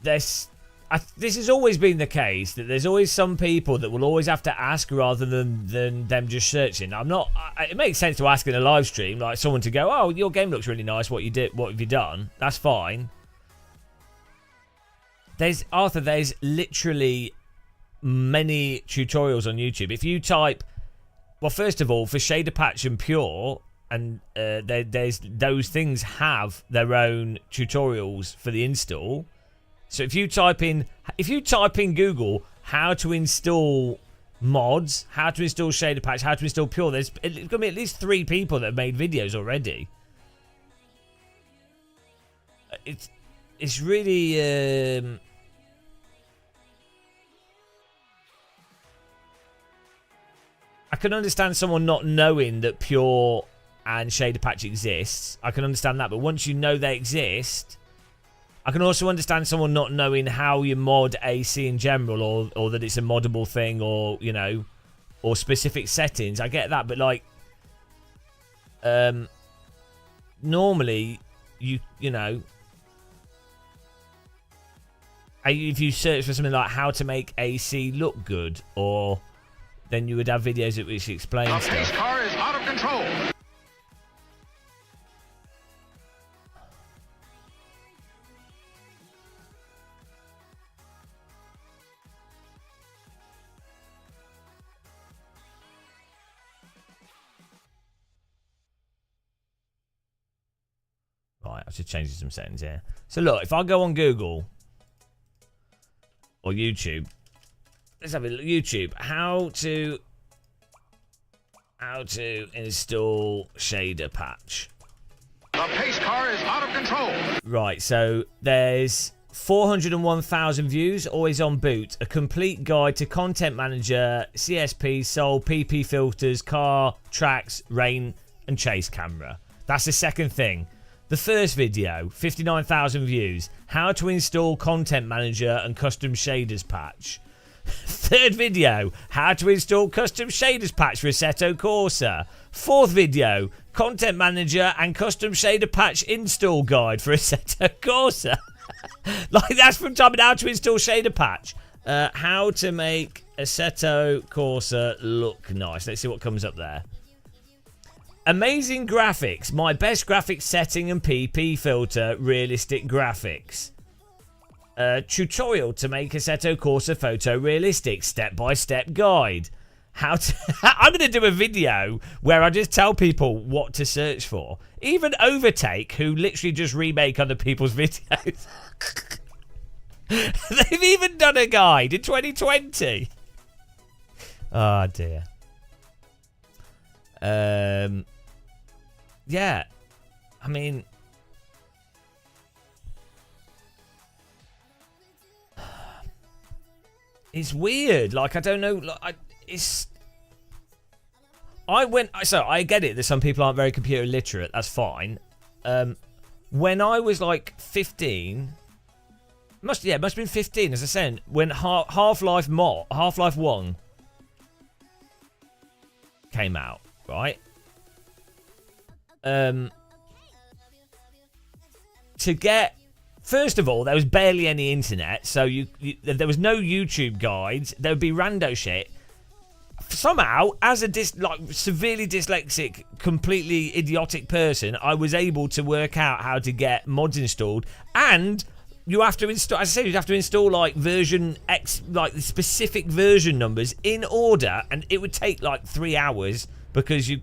this has always been the case, that there's always some people that will always have to ask rather than them just searching. It makes sense to ask in a live stream, like someone to go, oh, your game looks really nice, what have you done? That's fine. There's literally many tutorials on YouTube. If you type, well, first of all, for Shader Patch and Pure, and there's those things have their own tutorials for the install. So if you type in Google how to install mods, how to install Shader Patch, how to install Pure, there's going to be at least 3 people that have made videos already. It's really I can understand someone not knowing that Pure and Shader Patch exists. I can understand that, but once you know they exist, I can also understand someone not knowing how you mod AC in general, or that it's a moddable thing, or, you know, or specific settings. I get that, but like, normally, you know, if you search for something like how to make AC look good, or then you would have videos which explain stuff. This car is out of control. Right, I've just changed some settings here. So look, if I go on Google or YouTube, let's have a look. YouTube, how to install shader patch. The pace car is out of control. Right, so there's 401,000 views, always on boot. A complete guide to content manager, CSP, Sol, PP filters, car, tracks, rain, and chase camera. That's the second thing. The first video, 59,000 views. How to install content manager and custom shaders patch. Third video, how to install custom shaders patch for Assetto Corsa. Fourth video, content manager and custom shader patch install guide for Assetto Corsa. Like, that's from typing how to install shader patch. How to make Assetto Corsa look nice. Let's see what comes up there. Amazing graphics. My best graphics setting and PP filter. Realistic graphics. Tutorial to make Assetto Corsa photo realistic. Step-by-step guide. How to... I'm going to do a video where I just tell people what to search for. Even Overtake, who literally just remake other people's videos. They've even done a guide in 2020. Oh, dear. Yeah. I mean... It's weird. Like, I don't know. Like, I get it that some people aren't very computer literate. That's fine. When I was like 15, must have been 15, as I said, when Half-Life 1 came out, right? To get... First of all, there was barely any internet, so there was no YouTube guides. There would be rando shit. Somehow, as a severely dyslexic, completely idiotic person, I was able to work out how to get mods installed. And you have to install, as I said, you'd have to install like version X, like the specific version numbers in order, and it would take like 3 hours because it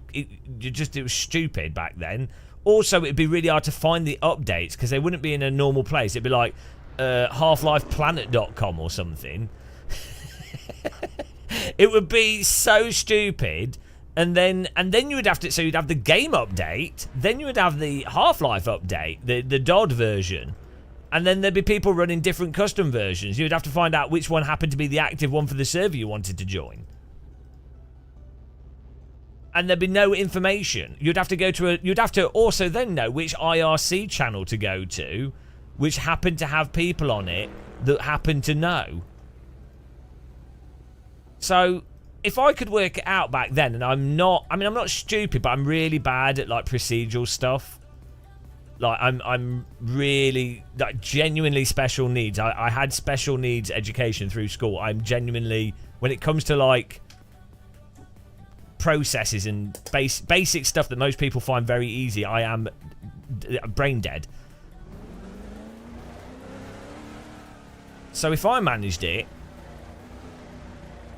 was stupid back then. Also, it'd be really hard to find the updates because they wouldn't be in a normal place. It'd be like halflifeplanet.com or something. It would be so stupid. And then you would have to... So you'd have the game update. Then you would have the Half-Life update, the DOD version. And then there'd be people running different custom versions. You would have to find out which one happened to be the active one for the server you wanted to join. And there'd be no information. You'd have to also then know which IRC channel to go to, which happened to have people on it that happened to know. So if I could work it out back then, and I'm not stupid, but I'm really bad at like procedural stuff. Like I'm really like genuinely special needs. I had special needs education through school. I'm genuinely, when it comes to like processes and basic stuff that most people find very easy, I am brain dead. So if I managed it,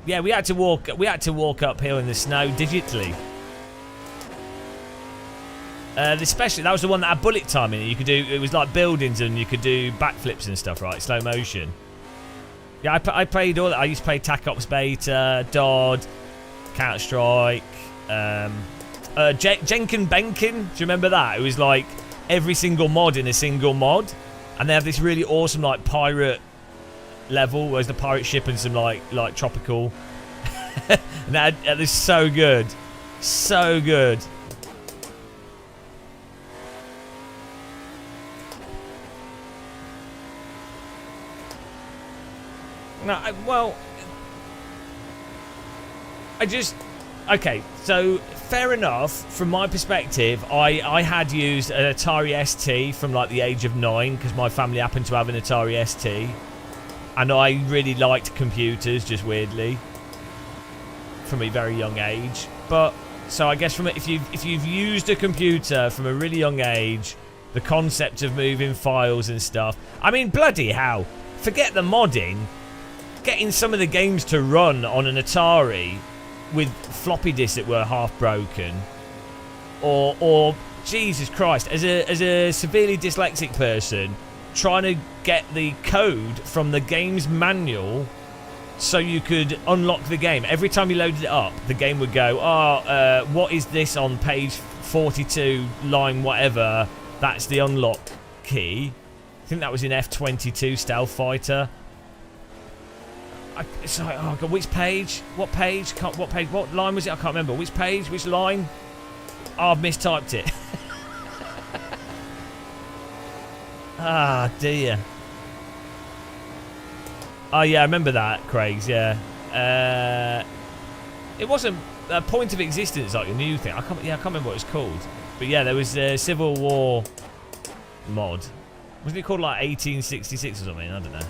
yeah, we had to walk uphill in the snow digitally. Especially that was the one that had bullet time in it. You could do, it was like buildings and you could do backflips and stuff, right? Slow motion. Yeah, I played all that. I used to play Tac Ops Beta, DOD, Counter Strike, Jenkin Benkin. Do you remember that? It was like every single mod in a single mod, and they have this really awesome like pirate level, whereas the pirate ship and some like tropical. And that is so good, so good. No, okay, so fair enough. From my perspective, I had used an Atari ST from like the age of 9 because my family happened to have an Atari ST, and I really liked computers, just weirdly, from a very young age. But so I guess if you've used a computer from a really young age, the concept of moving files and stuff. I mean, bloody hell! Forget the modding. Getting some of the games to run on an Atari with floppy disks that were half broken, or Jesus Christ, as a severely dyslexic person, trying to get the code from the game's manual so you could unlock the game. Every time you loaded it up, the game would go, what is this on page 42, line whatever? That's the unlock key. I think that was in F-22 Stealth Fighter. It's like, oh god, which page? What page? What page? What line was it? I can't remember. Which page? Which line? Oh, I've mistyped it. Ah, dear. Oh yeah, I remember that, Craig's, yeah. It wasn't a point of existence like a new thing. I can't remember what it was called. But yeah, there was a Civil War mod. Wasn't it called like 1866 or something? I don't know.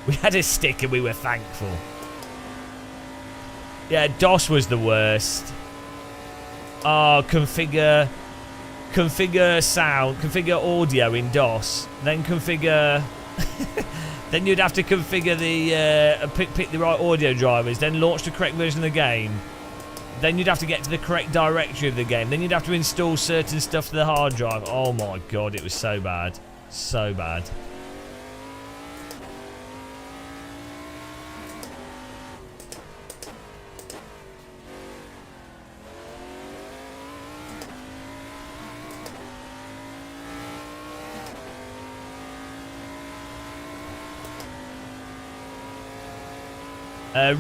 We had a stick and we were thankful. Yeah, DOS was the worst. Oh, configure sound, configure audio in DOS, then configure. Then you'd have to configure the pick the right audio drivers, then launch the correct version of the game. Then you'd have to get to the correct directory of the game. Then you'd have to install certain stuff to the hard drive. Oh my god, it was so bad, so bad.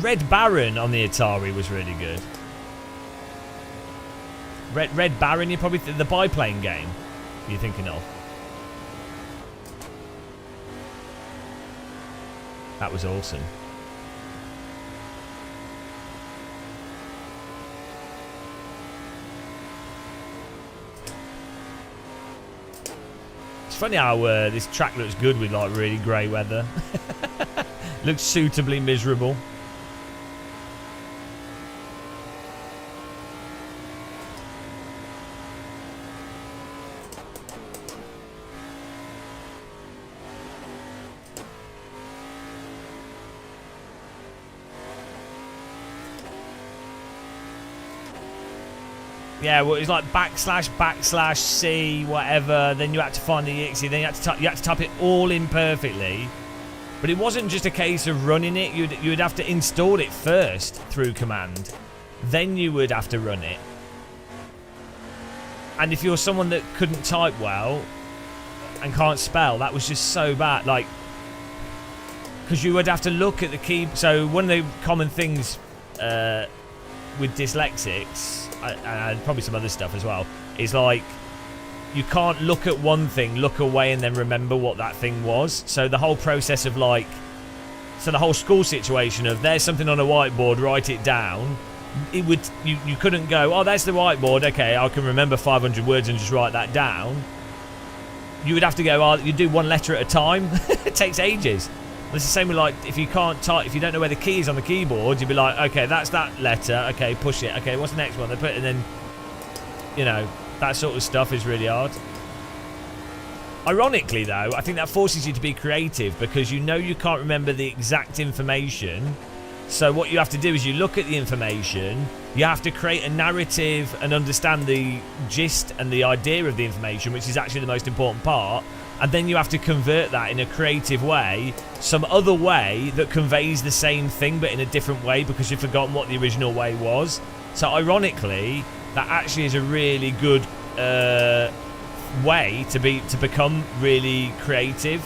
Red Baron on the Atari was really good. Red Baron, you're probably the biplane game you're thinking of. That was awesome. It's funny how this track looks good with like really grey weather. Looks suitably miserable. Yeah, well, it's like // C, whatever. Then you had to find the exe. Then you had to type it all in perfectly. But it wasn't just a case of running it. You'd have to install it first through command. Then you would have to run it. And if you're someone that couldn't type well and can't spell, that was just so bad. Like, because you would have to look at the key. So one of the common things with dyslexics, and probably some other stuff as well, is like you can't look at one thing, look away, and then remember what that thing was. So the whole process of like, so the whole school situation of there's something on a whiteboard, write it down. It would you couldn't go, oh, that's the whiteboard, okay, I can remember 500 words and just write that down. You would have to go, oh, you do one letter at a time. It takes ages. It's the same with like, if you can't type, if you don't know where the key is on the keyboard, you'd be like, okay, that's that letter, okay, push it, okay, what's the next one? They put it, and then, you know, that sort of stuff is really hard. Ironically though, I think that forces you to be creative because you know you can't remember the exact information. So what you have to do is you look at the information, you have to create a narrative and understand the gist and the idea of the information, which is actually the most important part. And then you have to convert that in a creative way, some other way that conveys the same thing but in a different way because you've forgotten what the original way was. So ironically, that actually is a really good way to become really creative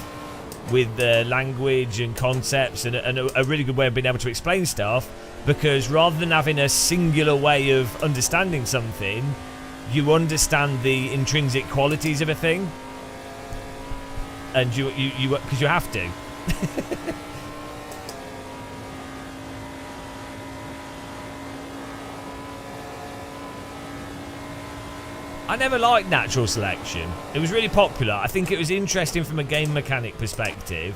with language and concepts, and a really good way of being able to explain stuff, because rather than having a singular way of understanding something, you understand the intrinsic qualities of a thing. And you because you have to. I never liked natural selection. It was really popular. I think it was interesting from a game mechanic perspective,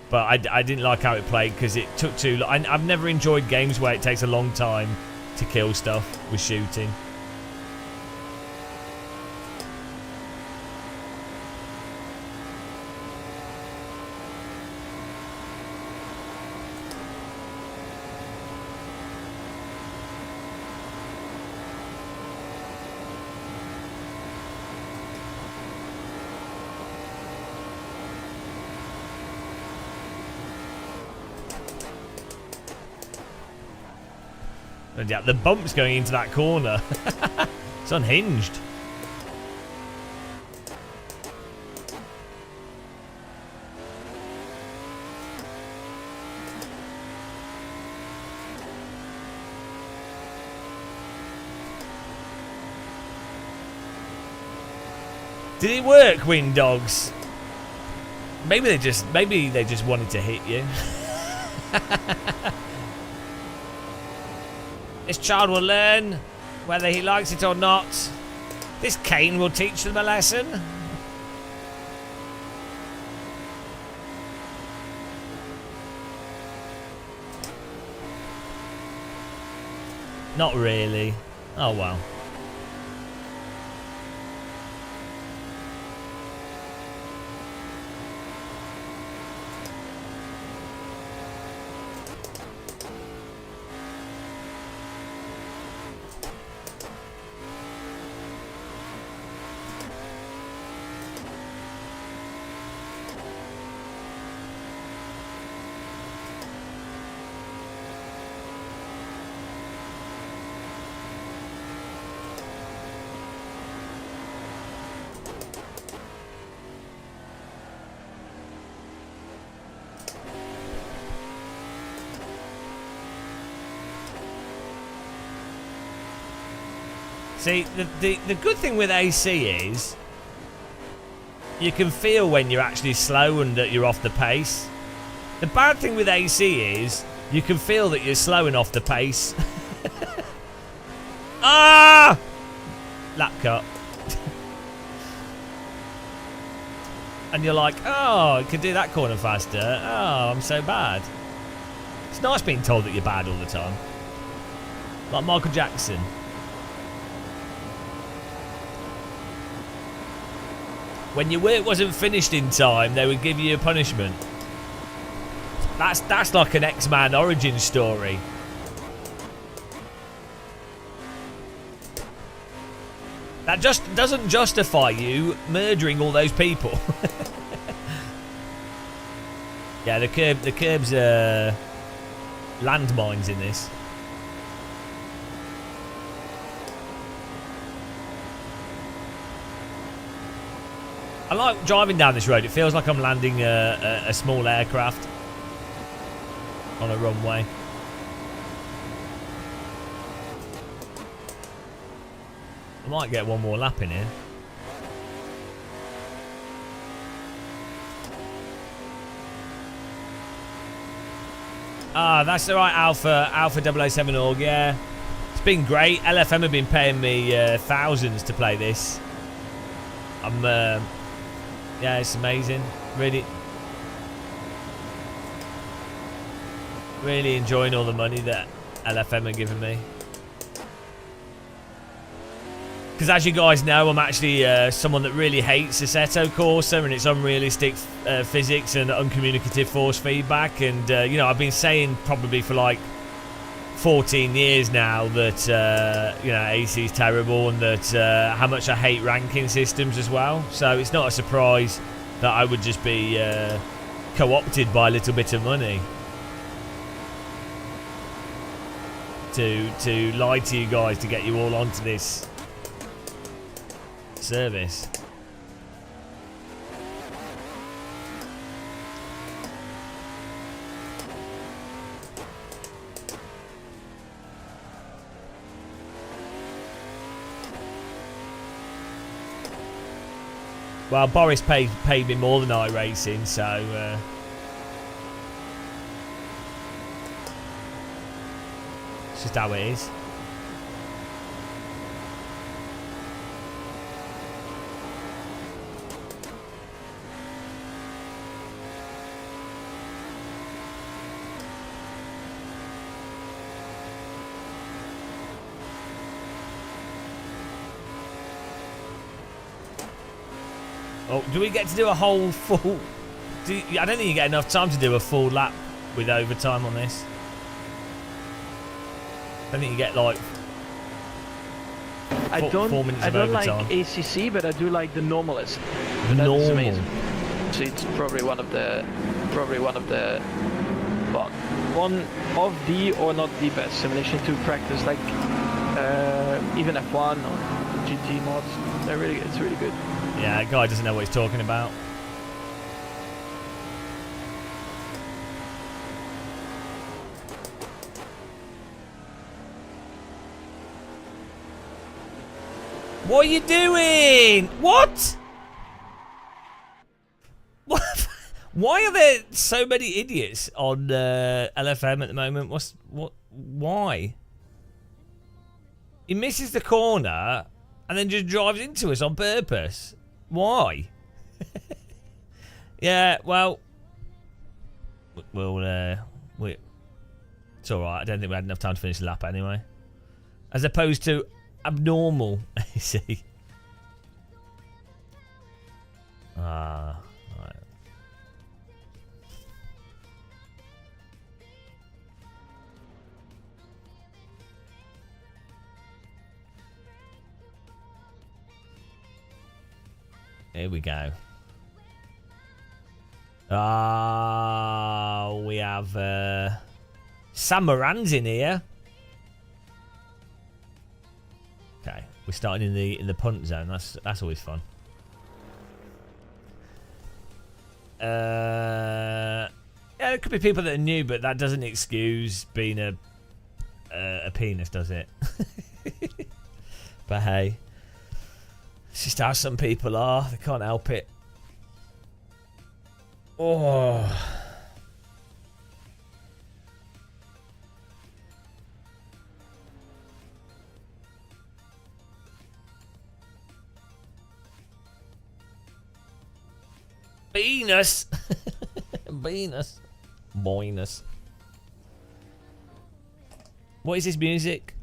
but I didn't like how it played because it took too long. I've never enjoyed games where it takes a long time to kill stuff with shooting. And yeah, the bump's going into that corner. It's unhinged. Did it work, Wind Dogs? Maybe they just wanted to hit you. This child will learn whether he likes it or not. This cane will teach them a lesson. Not really. Oh well. See, the good thing with AC is you can feel when you're actually slow and that you're off the pace. The bad thing with AC is you can feel that you're slow and off the pace. Ah! Lap cut. And you're like, oh, I can do that corner faster. Oh, I'm so bad. It's nice being told that you're bad all the time. Like Michael Jackson. When your work wasn't finished in time, they would give you a punishment. That's like an X-Man origin story. That just doesn't justify you murdering all those people. Yeah, the curb's landmines in this. I like driving down this road. It feels like I'm landing a small aircraft on a runway. I might get one more lap in here. Ah, that's all right, Alpha 007 org, yeah. It's been great. LFM have been paying me thousands to play this. Yeah, it's amazing. Really enjoying all the money that LFM are giving me. Because as you guys know, I'm actually someone that really hates Assetto Corsa and its unrealistic physics and uncommunicative force feedback. And, you know, I've been saying probably for like 14 years now that, you know, AC is terrible and that how much I hate ranking systems as well. So it's not a surprise that I would just be co-opted by a little bit of money to lie to you guys to get you all onto this service. Well, Boris paid me more than iRacing, so it's just how it is. Oh, do we get to do a whole full... I don't think you get enough time to do a full lap with overtime on this. I don't think you get like... I don't like ACC, but I do like the normalist. That's amazing. So it's probably one of the... Well, one of the or not the best simulation to practice, like even F1 or GT mods. It's really good. Yeah, that guy doesn't know what he's talking about. What are you doing? What? What? Why are there so many idiots on LFM at the moment? Why? He misses the corner and then just drives into us on purpose. Why? Yeah, well, it's all right. I don't think we had enough time to finish the lap anyway. As opposed to abnormal, you see. Right. Here we go. We have Sam Moran's in here. Okay, we're starting in the punt zone. That's always fun. Yeah, there could be people that are new, but that doesn't excuse being a penis, does it? But hey, it's just how some people are. They can't help it. Oh. Venus. Venus. Boyness. What is this music?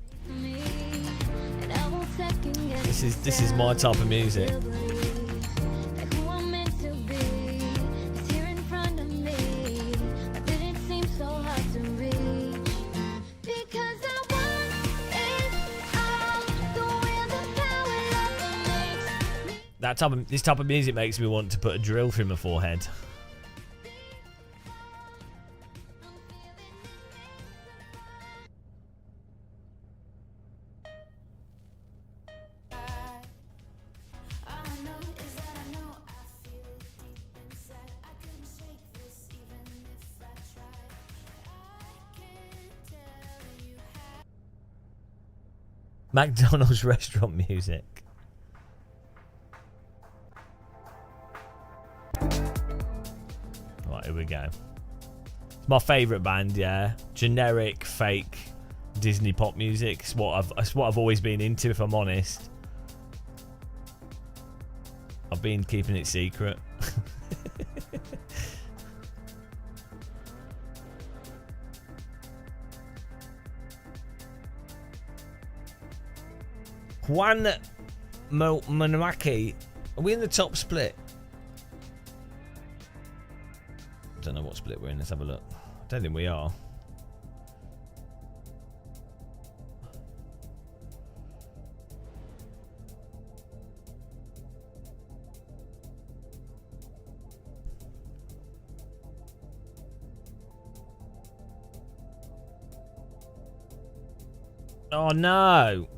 This is my type of music. This type of music makes me want to put a drill through my forehead. McDonald's restaurant music. Right, here we go. It's my favourite band, yeah. Generic, fake Disney pop music. It's what I've always been into, if I'm honest. I've been keeping it secret. Juan Manwaki. Are we in the top split? I don't know what split we're in. Let's have a look. I don't think we are. Oh no.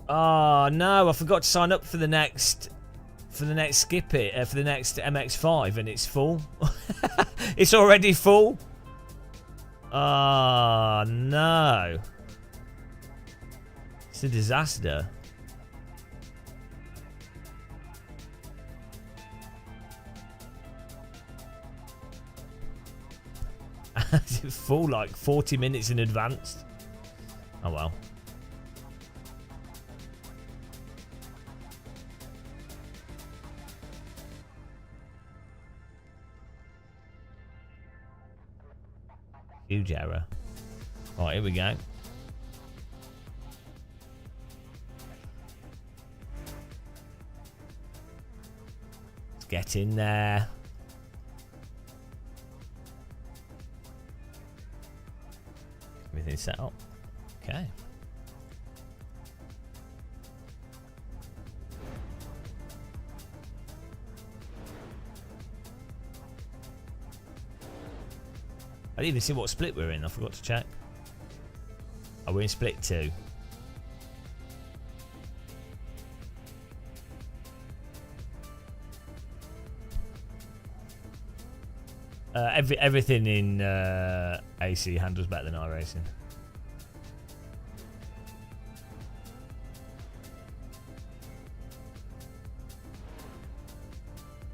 Oh no, I forgot to sign up for the next skip it for the next MX5 and it's full. It's already full. Oh no. It's a disaster. It's full like 40 minutes in advance. Oh well. Huge error. Right, here we go. Let's get in there. Everything's set up. Okay. I didn't even see what split we're in. I forgot to check. Oh, we're in split 2. Everything in AC handles better than iRacing.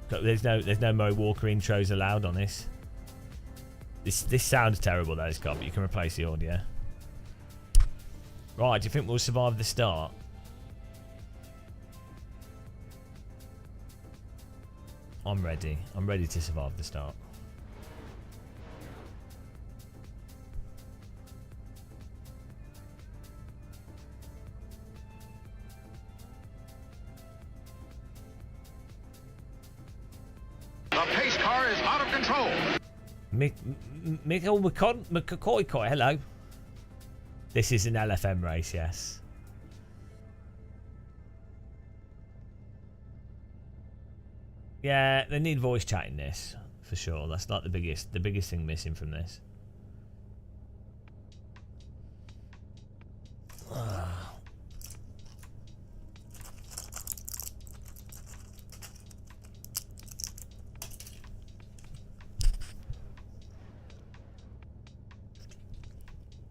There's no Mo Walker intros allowed on this. This sounds terrible though, Scott, but you can replace the audio. Right, do you think we'll survive the start? I'm ready. I'm ready to survive the start. The pace car is out of control. Michael McCoy, hello. This is an LFM race, yes. Yeah, they need voice chat in this for sure. That's like the biggest thing missing from this.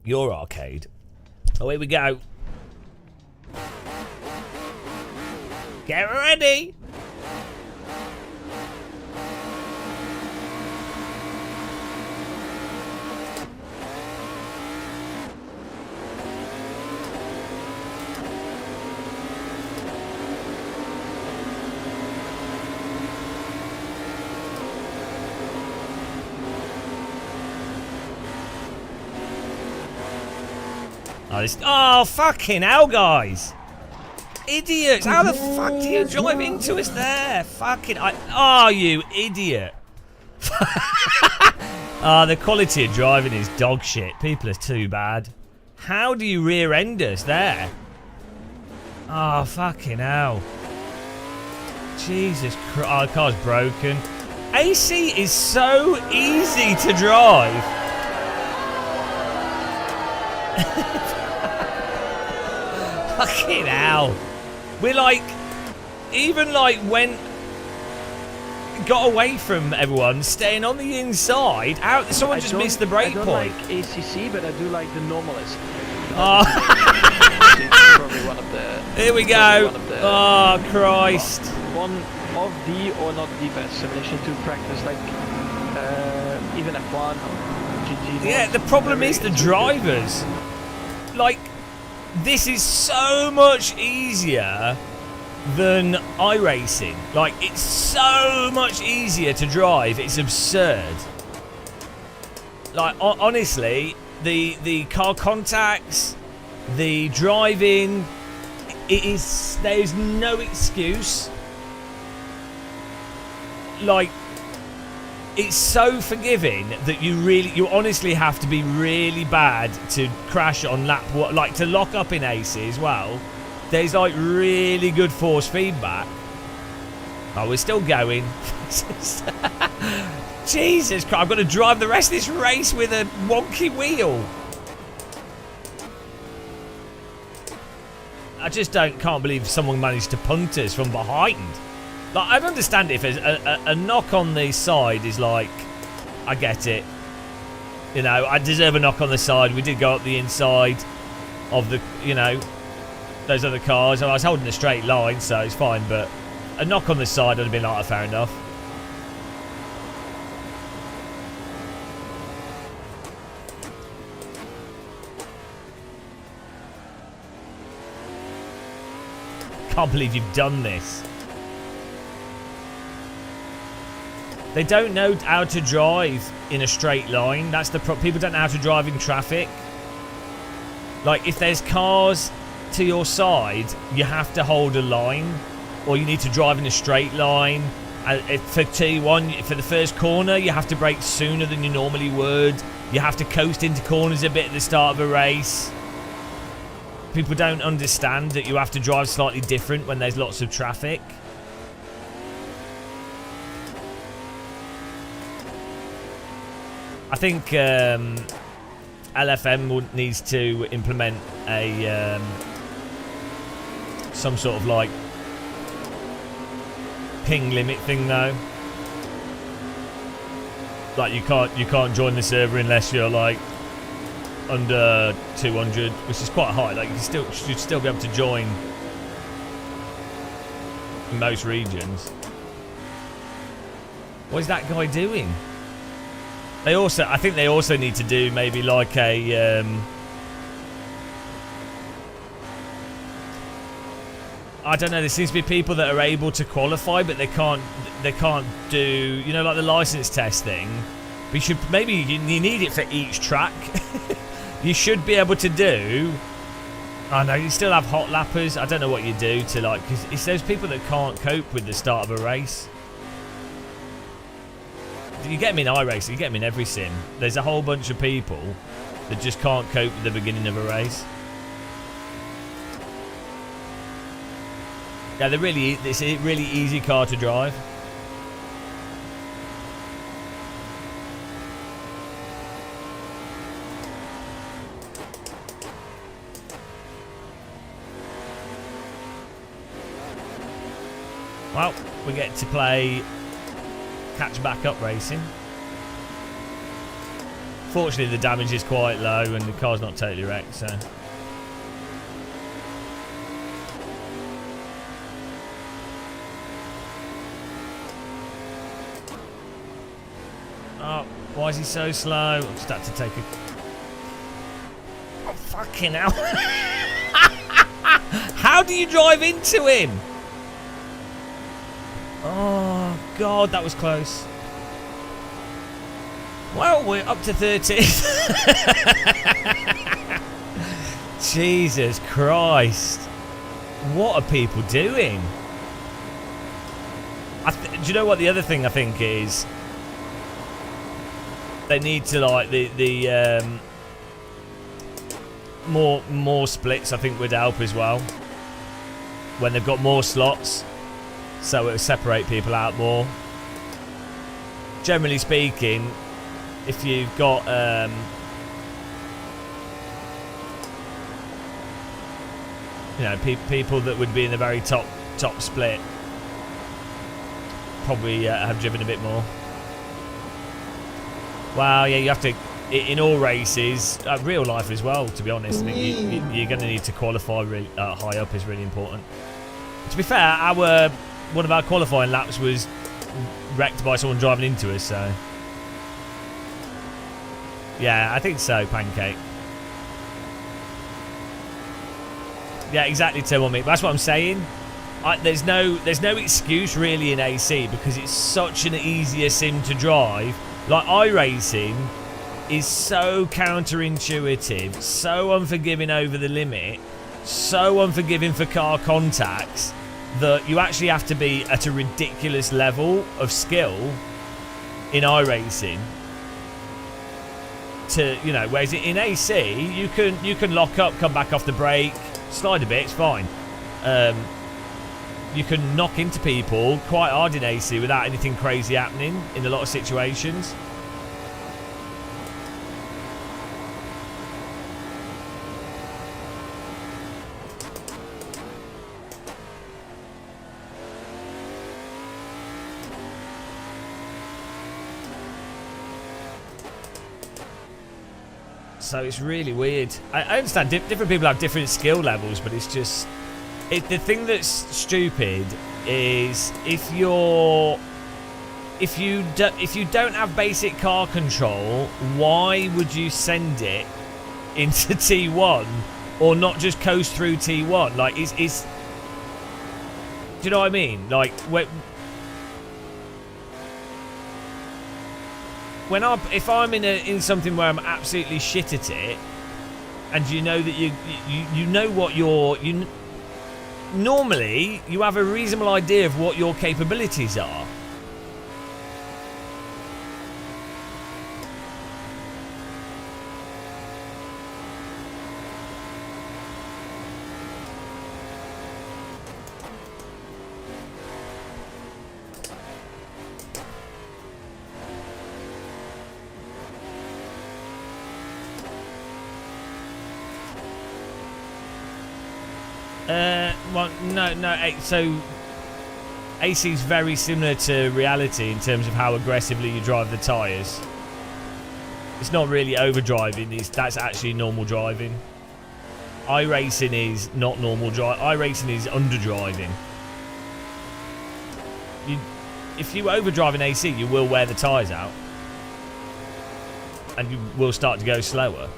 Your arcade. Oh, here we go. Get ready. Oh, fucking hell, guys. Idiots. How the fuck do you drive into us there? Fucking... Oh, you idiot. The quality of driving is dog shit. People are too bad. How do you rear end us there? Oh, fucking hell. Jesus Christ. Oh, the car's broken. AC is so easy to drive. Fucking hell. We're like, even like when got away from everyone, staying on the inside. Someone just missed the break point. I don't like ACC, but I do like the normalist. Oh. It's probably one of the. Here we go. Oh Christ. One of the or not the best simulation to practice, like even F1 or GT. Yeah, the problem is the drivers. Like, this is so much easier than iRacing. Like, it's so much easier to drive. It's absurd. Like, honestly, the car contacts, the driving, there's no excuse. Like, it's so forgiving that you honestly have to be really bad to crash on like to lock up in AC as well. There's like really good force feedback. Oh, we're still going. Jesus Christ, I've got to drive the rest of this race with a wonky wheel. I just can't believe someone managed to punt us from behind. Like, I'd understand if a knock on the side is like, I get it. You know, I deserve a knock on the side. We did go up the inside of the, you know, those other cars. And I was holding a straight line, so it's fine. But a knock on the side would have been like, fair enough. Can't believe you've done this. They don't know how to drive in a straight line. That's the problem. People don't know how to drive in traffic. Like, if there's cars to your side, you have to hold a line, or you need to drive in a straight line. For T1, for the first corner, you have to brake sooner than you normally would. You have to coast into corners a bit at the start of a race. People don't understand that you have to drive slightly different when there's lots of traffic. I think LFM needs to implement a some sort of like ping limit thing though. Like you can't join the server unless you're like under 200, which is quite high. Like you should still be able to join in most regions. What is that guy doing? I think they also need to do maybe like a I don't know, there seems to be people that are able to qualify but they can't do, you know, like the license test thing. But you should, maybe you need it for each track. You should be able to do, I know you still have hot lappers. I don't know what you do to like, because it's those people that can't cope with the start of a race. You get them in iRacing, you get them in every sim. There's a whole bunch of people that just can't cope with the beginning of a race. Yeah, it's a really easy car to drive. Well, we get to play catch back up racing. Fortunately, the damage is quite low and the car's not totally wrecked, so. Oh, why is he so slow? I'll just have to take a... Oh, fucking hell. How do you drive into him? Oh, God, that was close. Well, we're up to 13th. Jesus Christ. What are people doing? Do you know what the other thing I think is? They need to, like, the more splits, I think, would help as well. When they've got more slots. So it'll separate people out more. Generally speaking, if you've got you know, people that would be in the very top split probably have driven a bit more. Well, yeah, you have to in all races, real life as well. To be honest, I think you're going to need to qualify really, high up is really important. To be fair, one of our qualifying laps was wrecked by someone driving into us, so... Yeah, I think so, Pancake. Yeah, exactly, Thermometer. That's what I'm saying. There's no excuse really in AC because it's such an easier sim to drive. Like, iRacing is so counterintuitive, so unforgiving over the limit, so unforgiving for car contacts, that you actually have to be at a ridiculous level of skill in iRacing to, you know, whereas in AC you can lock up, come back off the brake, slide a bit, it's fine. You can knock into people quite hard in AC without anything crazy happening in a lot of situations. So it's really weird. I understand different people have different skill levels, but it's just... the thing that's stupid is if you don't have basic car control, why would you send it into T1 or not just coast through T1? Like, do you know what I mean? Like, if I'm in something where I'm absolutely shit at it, and you know that you know what normally you have a reasonable idea of what your capabilities are. Well, no. So AC is very similar to reality in terms of how aggressively you drive the tyres. It's not really overdriving. That's actually normal driving. iRacing is not normal drive. iRacing is underdriving. If you overdrive an AC, you will wear the tyres out. And you will start to go slower.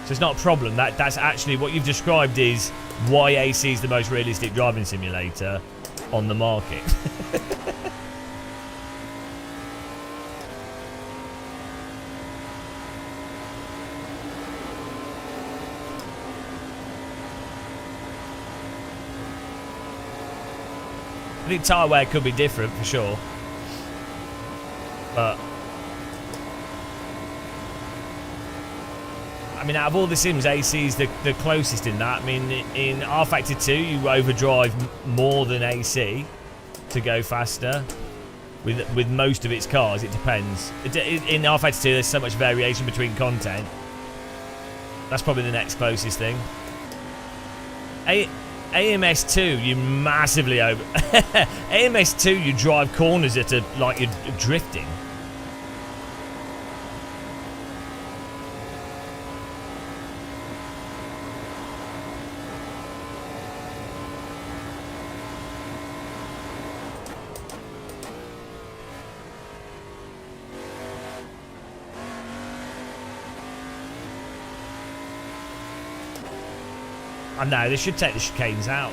So it's not a problem. That's actually what you've described is why AC is the most realistic driving simulator on the market. I think tyre wear could be different for sure. But I mean, out of all the sims, AC is the closest in that. I mean, in R Factor 2, you overdrive more than AC to go faster. With most of its cars, it depends. In R Factor 2, there's so much variation between content. That's probably the next closest thing. AMS2, you massively over. AMS2, you drive corners at like you're drifting. I know, they should take the chicanes out.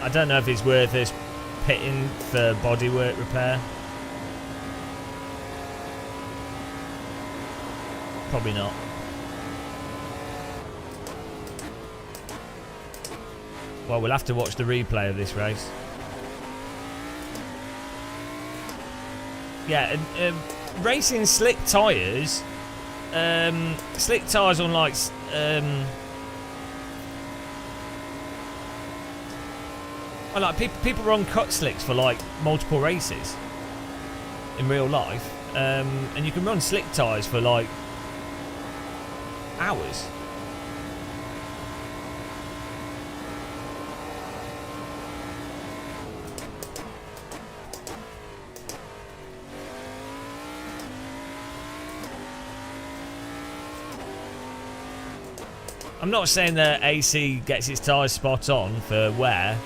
I don't know if it's worth us pitting for bodywork repair. Probably not. Well, we'll have to watch the replay of this race. Yeah, racing slick tyres, on like, well, like people run cut slicks for like multiple races in real life, and you can run slick tyres for like hours. I'm not saying that AC gets its tyres spot on for wear,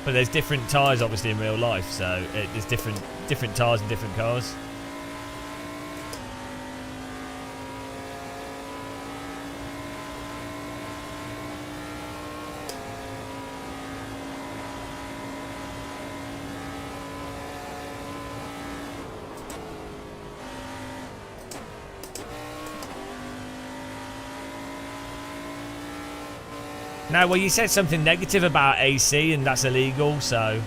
but there's different tyres obviously in real life, so there's different tyres in different cars. No, well, you said something negative about AC, and that's illegal, so...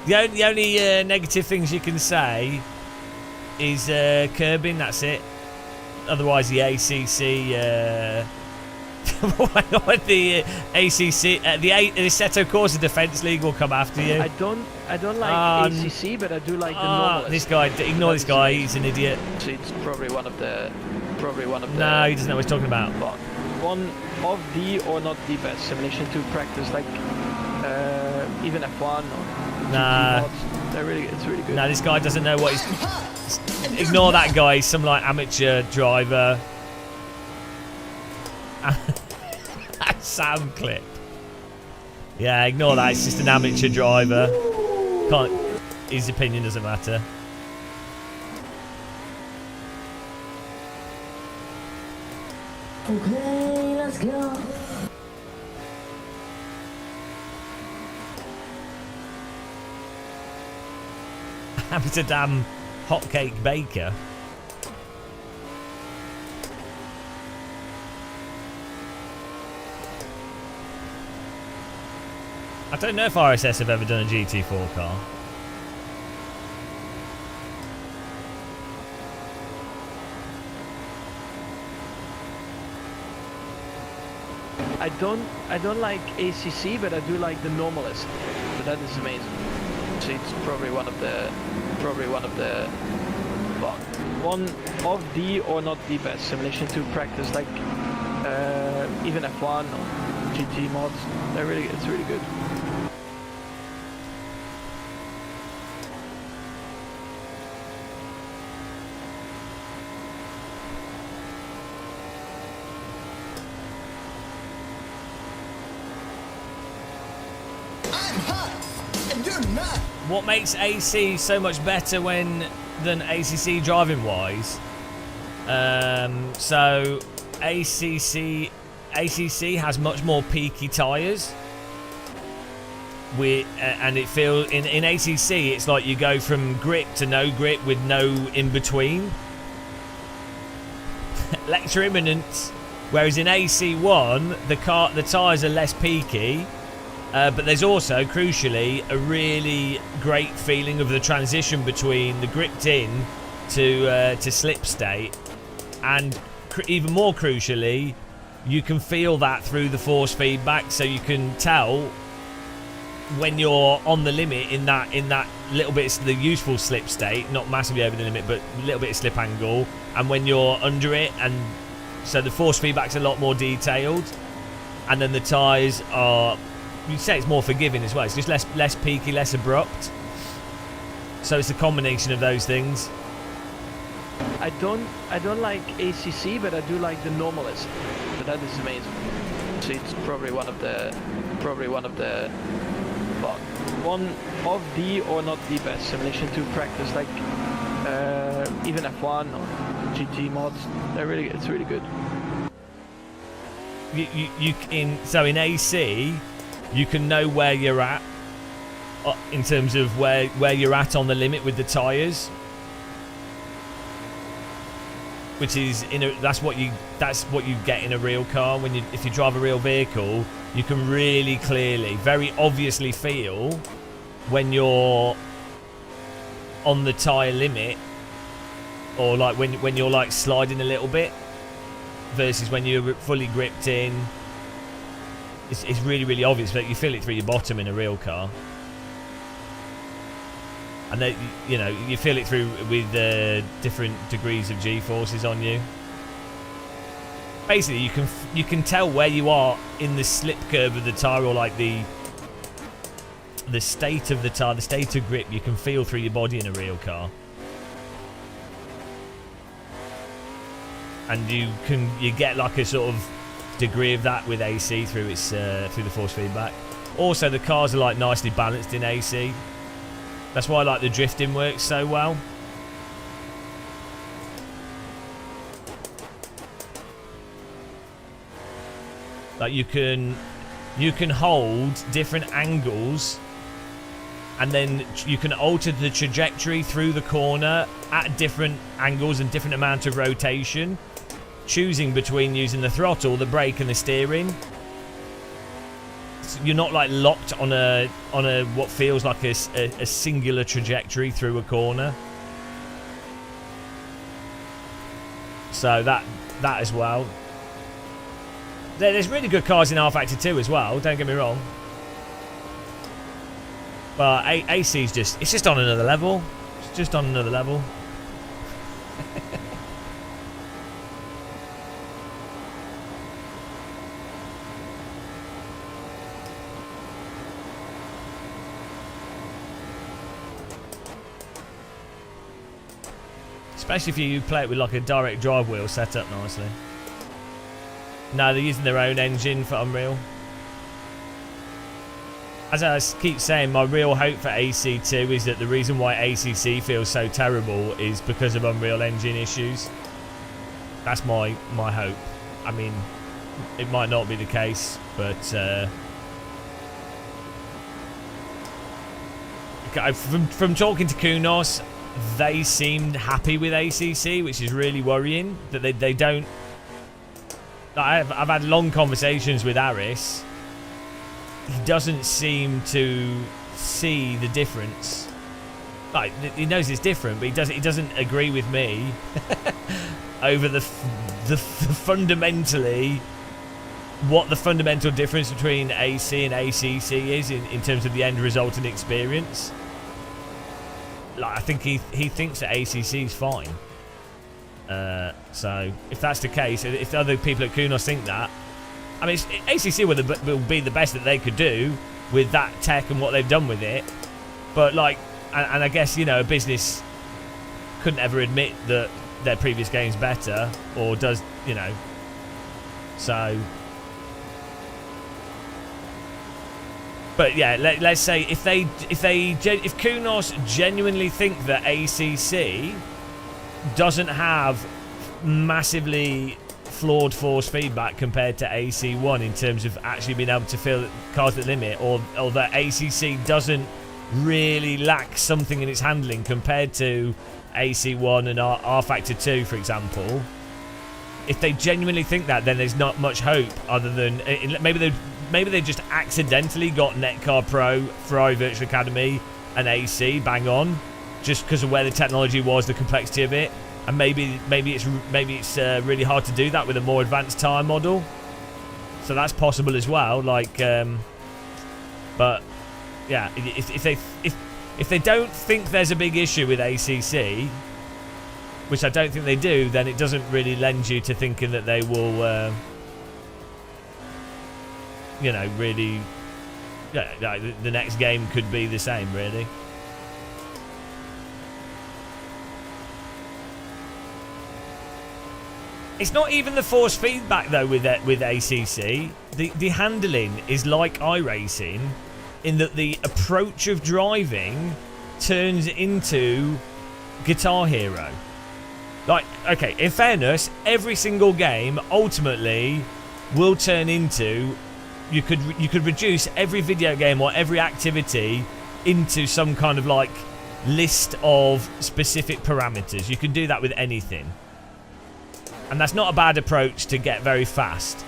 the only negative things you can say is curbing, that's it. Otherwise, the ACC... the ACC... the Assetto Corsa Defence League will come after you. I don't like ACC, but I do like the normal. This guy, ignore this guy, he's an idiot. It's probably one of the... No, he doesn't know what he's talking about. But one of the, or not the best simulation to practice, like even F1 or nah. GT mods. It's really good. No, this guy doesn't know what he's... Ignore that guy, he's some like amateur driver. Sound clip. Yeah, ignore that, it's just an amateur driver. His opinion doesn't matter. Okay, let's go. Amsterdam hotcake baker. I don't know if RSS have ever done a GT4 car. I don't like ACC, but I do like the normalist. But that is amazing. So it's probably one of the but one of the or not the best simulation to practice, like even F1 or GT mods. It's really good. I'm hot, and you're not. What makes AC so much better than ACC driving wise? So ACC has much more peaky tyres. And it feels in ACC it's like you go from grip to no grip with no in between. Lecture imminent. Whereas in AC1 the tyres are less peaky. But there's also, crucially, a really great feeling of the transition between the gripped in to slip state, and even more crucially, you can feel that through the force feedback, so you can tell when you're on the limit in that little bit of the useful slip state, not massively over the limit, but a little bit of slip angle, and when you're under it, and so the force feedback's a lot more detailed, and then the tyres are. You'd say it's more forgiving as well. It's just less peaky, less abrupt. So it's a combination of those things. I don't like ACC, but I do like the normalist. But that is amazing. So it's probably one of the but one of the or not the best simulation to practice, like even F1 or GT mods. It's really good. In AC. You can know where you're at in terms of where you're at on the limit with the tyres, which is that's what you get in a real car. If you drive a real vehicle, you can really clearly, very obviously feel when you're on the tyre limit, or like when you're like sliding a little bit versus when you're fully gripped in. It's really, really obvious that you feel it through your bottom in a real car, and then you feel it through with different degrees of G-forces on you. Basically, you can tell where you are in the slip curve of the tyre, or like the state of the tyre, the state of grip. You can feel through your body in a real car, and you get like a sort of degree of that with AC through the force feedback. Also, the cars are like nicely balanced in AC. That's why like the drifting works so well. Like you can hold different angles, and then you can alter the trajectory through the corner at different angles and different amount of rotation, choosing between using the throttle, the brake, and the steering. So you're not like locked on a what feels like a singular trajectory through a corner. So that as well. There's really good cars in R-Factor 2 as well. Don't get me wrong. But AC is just on another level. It's just on another level. Especially if you play it with like a direct drive wheel set up nicely. No, they're using their own engine for Unreal. As I keep saying, my real hope for AC2 is that the reason why ACC feels so terrible is because of Unreal Engine issues. That's my hope. I mean, it might not be the case, but from talking to Kunos, they seemed happy with ACC, which is really worrying. That they don't. I've had long conversations with Aris. He doesn't seem to see the difference. Like, he knows it's different, but he doesn't agree with me over the fundamentally what the fundamental difference between AC and ACC is in terms of the end result and experience. like, I think he thinks that ACC is fine. So if that's the case, if the other people at Kunos think that, I mean, ACC will be the best that they could do with that tech and what they've done with it. But like, and I guess, you know, a business couldn't ever admit that their previous game's better, or does, you know. So, but yeah, let's say if Kunos genuinely think that ACC doesn't have massively flawed force feedback compared to AC1 in terms of actually being able to feel cars at the limit, or that ACC doesn't really lack something in its handling compared to AC1 and R Factor 2, for example. If they genuinely think that, then there's not much hope other than maybe they just accidentally got Netcar Pro, Ferrari Virtual Academy, and AC bang on, just because of where the technology was, the complexity of it, and maybe it's really hard to do that with a more advanced tire model. So that's possible as well. Like, but yeah, if they don't think there's a big issue with ACC, which I don't think they do, then it doesn't really lend you to thinking that they will, you know, really, yeah, like the next game could be the same, really. It's not even the force feedback though with ACC. The handling is like iRacing, in that the approach of driving turns into Guitar Hero. Like, okay, in fairness, every single game ultimately will turn into, you could reduce every video game or every activity into some kind of like list of specific parameters. You can do that with anything. And that's not a bad approach to get very fast.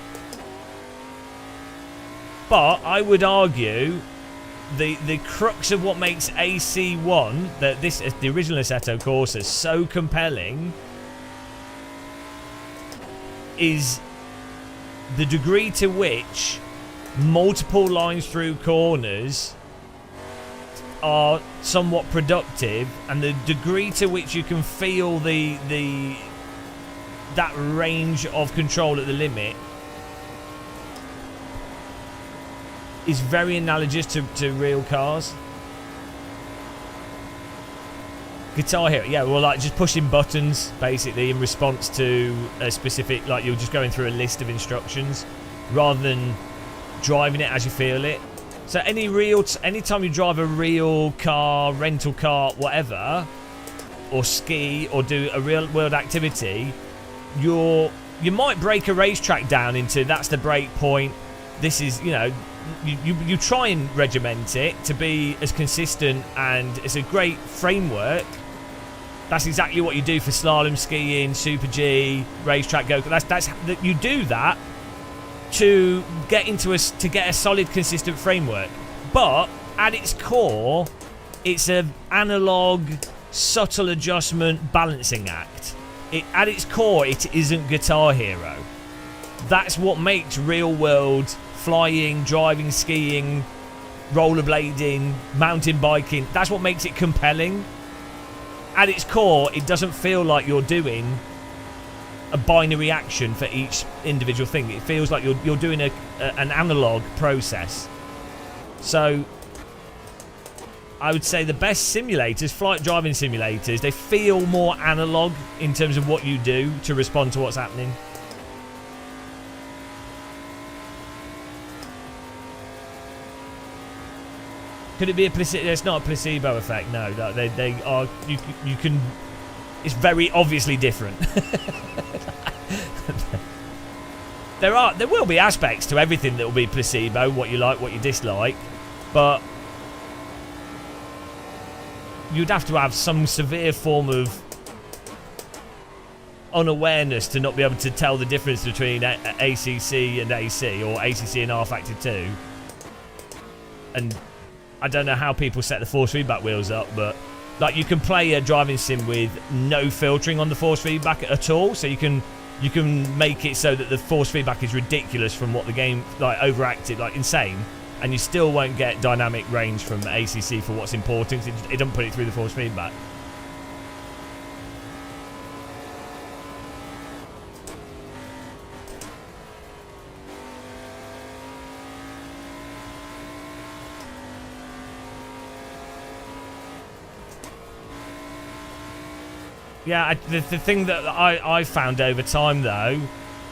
But I would argue the crux of what makes AC1, the original Assetto Corsa, so compelling is the degree to which multiple lines through corners are somewhat productive, and the degree to which you can feel that range of control at the limit is very analogous to real cars. Guitar Hero, yeah, well, like just pushing buttons basically in response to a specific, like you're just going through a list of instructions rather than driving it as you feel it. So anytime you drive a real car, rental car, whatever, or ski or do a real world activity, you might break a racetrack down into, that's the break point. This is, you know, you try and regiment it to be as consistent, and it's a great framework. That's exactly what you do for slalom skiing, Super G, racetrack go. That's you do that to get a solid, consistent framework. But at its core, it's an analog, subtle adjustment balancing act. At its core, it isn't Guitar Hero. That's what makes real world flying, driving, skiing, rollerblading, mountain biking, that's what makes it compelling. At its core, it doesn't feel like you're doing a binary action for each individual thing. It feels like you're doing an analog process. So I would say the best simulators, flight driving simulators, they feel more analog in terms of what you do to respond to what's happening. Could it be a placebo? It's not a placebo effect. No, they are. You can. It's very obviously different. There will be aspects to everything that will be placebo. What you like, what you dislike, but you'd have to have some severe form of unawareness to not be able to tell the difference between ACC and AC, or ACC and R Factor 2. And I don't know how people set the force feedback wheels up, but like you can play a driving sim with no filtering on the force feedback at all, so you can make it so that the force feedback is ridiculous from what the game, like overacted, like insane. and you still won't get dynamic range from ACC for what's important. It doesn't put it through the force feedback. Yeah, the thing that I found over time, though,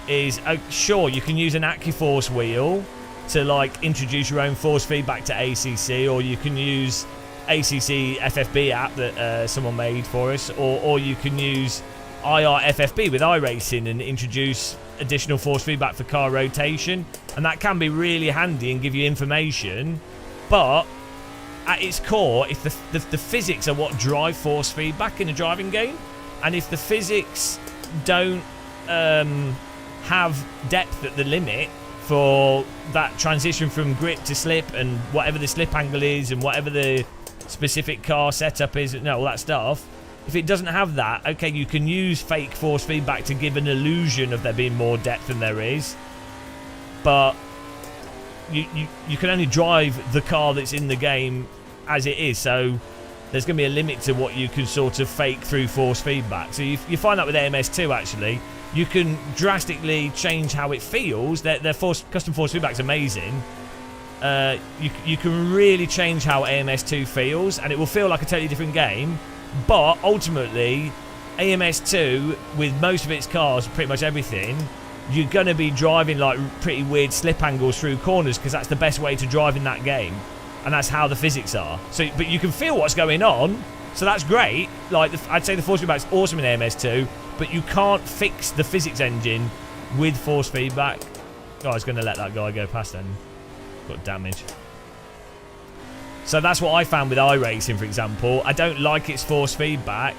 is sure, you can use an AccuForce wheel to like introduce your own force feedback to ACC, or you can use ACC FFB app that someone made for us, or you can use IR FFB with iRacing and introduce additional force feedback for car rotation, and that can be really handy and give you information. But at its core, if the physics are what drive force feedback in a driving game, and if the physics don't have depth at the limit for that transition from grip to slip and whatever the slip angle is and whatever the specific car setup is, all that stuff, if it doesn't have that, okay, you can use fake force feedback to give an illusion of there being more depth than there is, but you can only drive the car that's in the game as it is, so there's going to be a limit to what you can sort of fake through force feedback. So you find that with AMS2, actually. You can drastically change how it feels. Their custom force feedback's amazing. You can really change how AMS2 feels, and it will feel like a totally different game. But ultimately, AMS2, with most of its cars, pretty much everything, you're going to be driving like pretty weird slip angles through corners, because that's the best way to drive in that game. And that's how the physics are. So, but you can feel what's going on, so that's great. Like, I'd say the force feedback's awesome in AMS2, but you can't fix the physics engine with force feedback. Oh, I was going to let that guy go past then. Got damage. So that's what I found with iRacing, for example. I don't like its force feedback.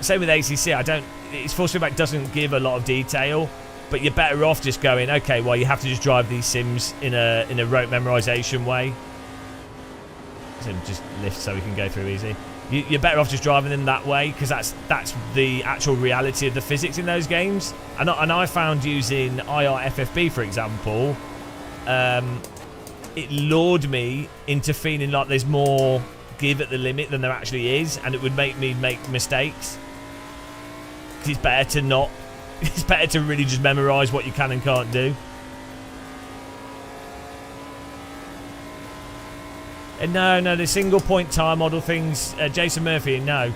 Same with ACC. Its force feedback doesn't give a lot of detail, but you're better off just going, okay, well, you have to just drive these sims in a rote memorization way. So just lift so we can go through easy. You're better off just driving them that way, because that's the actual reality of the physics in those games. And I found using IR FFB, for example, it lured me into feeling like there's more give at the limit than there actually is, and it would make me make mistakes. It's better to not. It's better to really just memorize what you can and can't do. No, the single point tire model things, Jason Murphy, no.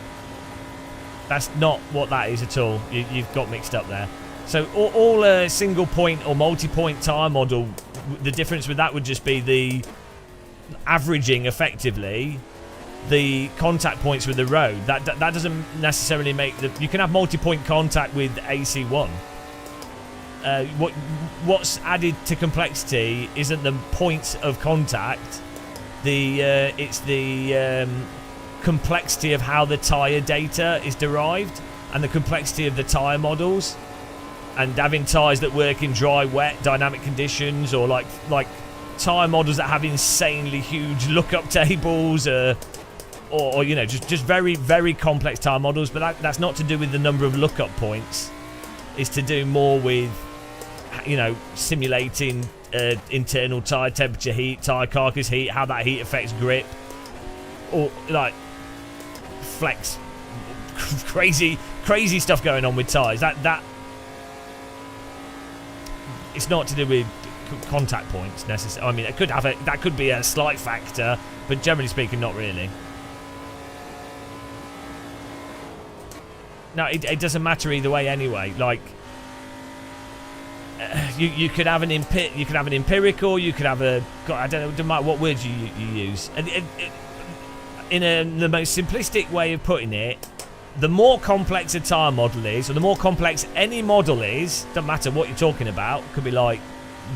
That's not what that is at all. You've got mixed up there. So all single point or multi-point tire model, the difference with that would just be the averaging effectively the contact points with the road. That doesn't necessarily make the... You can have multi-point contact with AC1. What's added to complexity isn't the points of contact. It's the complexity of how the tyre data is derived, and the complexity of the tyre models, and having tyres that work in dry, wet, dynamic conditions, or like tyre models that have insanely huge lookup tables, or you know, just very, very complex tyre models. But that's not to do with the number of lookup points. It's to do more with, you know, simulating internal tyre temperature, heat, tyre carcass heat, how that heat affects grip, or like flex, crazy stuff going on with tyres. That it's not to do with contact points necessarily. I mean, it could have that could be a slight factor, but generally speaking, not really. No, it doesn't matter either way anyway. Like, you could have an empirical, you could have a, God, I don't know, it doesn't matter what words you use. And in the most simplistic way of putting it, the more complex a tyre model is, or the more complex any model is, doesn't matter what you're talking about, it could be like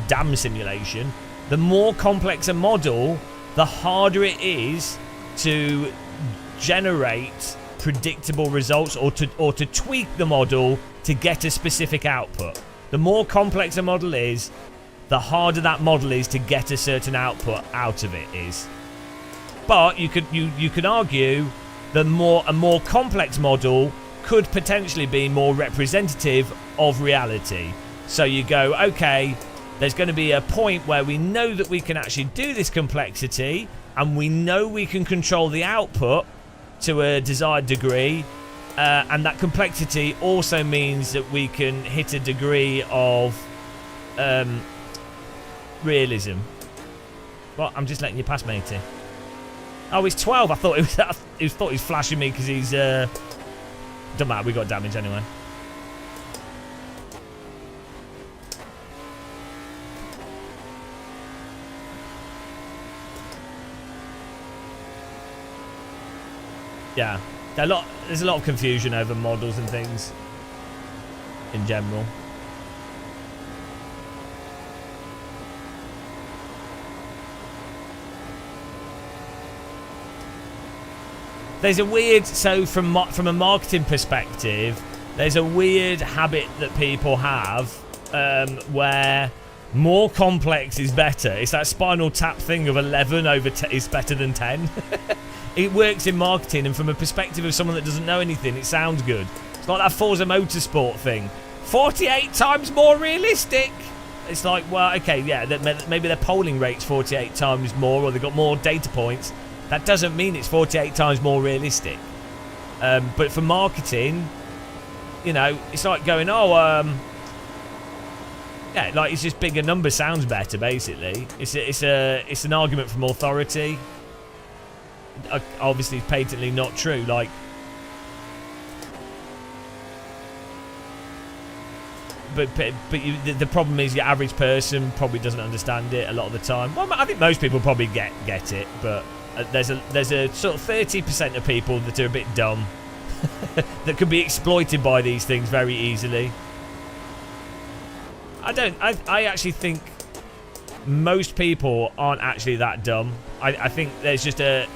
dam simulation, the more complex a model, the harder it is to generate predictable results, or to tweak the model to get a specific output. The more complex a model is, the harder that model is to get a certain output out of it is. But you could argue that a more complex model could potentially be more representative of reality. So you go, okay, There's going to be a point where we know that we can actually do this complexity, and we know we can control the output to a desired degree, and that complexity also means that we can hit a degree of realism. Well, I'm just letting you pass, matey. Oh, he's 12. I thought he was flashing me because he's don't matter, we got damage anyway. Yeah, there's a lot of confusion over models and things in general. There's a weird, so from a marketing perspective, there's a weird habit that people have where more complex is better. It's that Spinal Tap thing of 11 over 10 is better than 10. It works in marketing, and from a perspective of someone that doesn't know anything, it sounds good. It's like that Forza Motorsport thing. 48 times more realistic. It's like, well, okay, yeah, maybe their polling rate's 48 times more, or they've got more data points. That doesn't mean it's 48 times more realistic. But for marketing, you know, it's like going, yeah, like it's just bigger number sounds better. Basically, it's an argument from authority. Obviously, it's patently not true. Like, but the problem is your average person probably doesn't understand it a lot of the time. Well, I think most people probably get it, but there's a sort of 30% of people that are a bit dumb that can be exploited by these things very easily. I actually think most people aren't actually that dumb. I think there's a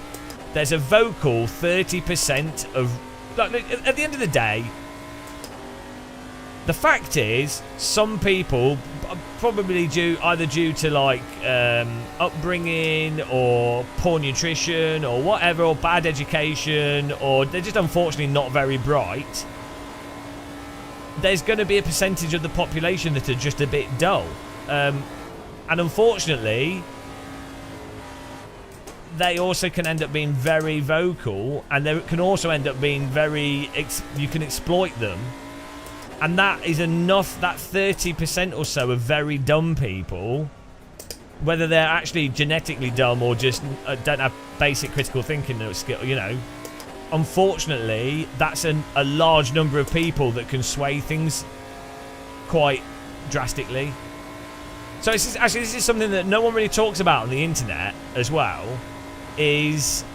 vocal 30% of, like, at the end of the day, the fact is, some people, probably either due to like upbringing or poor nutrition or whatever, or bad education, or they're just unfortunately not very bright, there's going to be a percentage of the population that are just a bit dull. And unfortunately, they also can end up being very vocal, and they can also end up being very, you can exploit them. And that is enough, that 30% or so of very dumb people, whether they're actually genetically dumb or just don't have basic critical thinking or skill, you know, unfortunately, that's a large number of people that can sway things quite drastically. So this is something that no one really talks about on the internet as well, is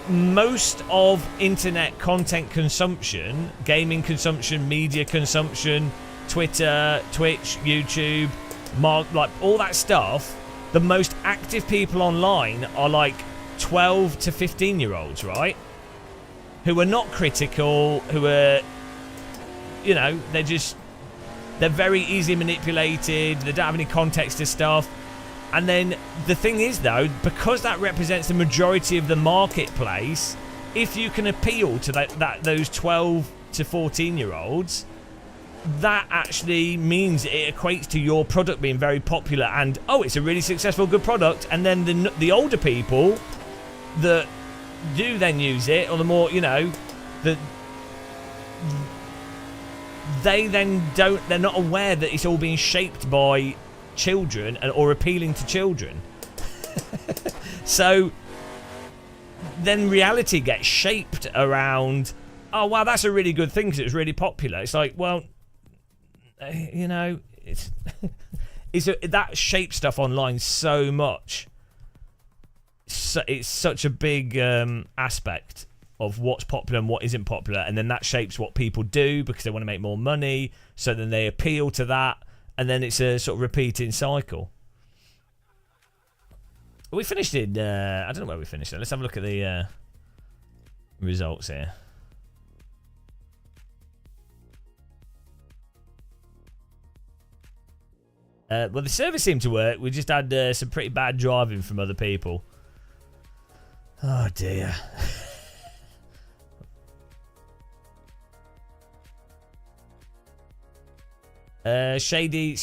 most of internet content consumption, gaming consumption, media consumption, Twitter, Twitch, YouTube, like all that stuff, the most active people online are like 12 to 15 year olds, right? Who are not critical, who are, you know, they're very easily manipulated, they don't have any context to stuff. And then the thing is, though, because that represents the majority of the marketplace, if you can appeal to those 12 to 14-year-olds, that actually means it equates to your product being very popular and, oh, it's a really successful, good product. And then the older people that do then use it, or the more, you know, they then they're not aware that it's all being shaped by children or appealing to children. So then reality gets shaped around, oh wow, that's a really good thing because it was really popular. It's like, well, you know, it's that shapes stuff online so much. So it's such a big aspect of what's popular and what isn't popular, and then that shapes what people do because they want to make more money, so then they appeal to that. And then it's a sort of repeating cycle. We finished in, I don't know where we finished. Let's have a look at the results here. Well, the service seemed to work. We just had some pretty bad driving from other people. Oh, dear. Shady.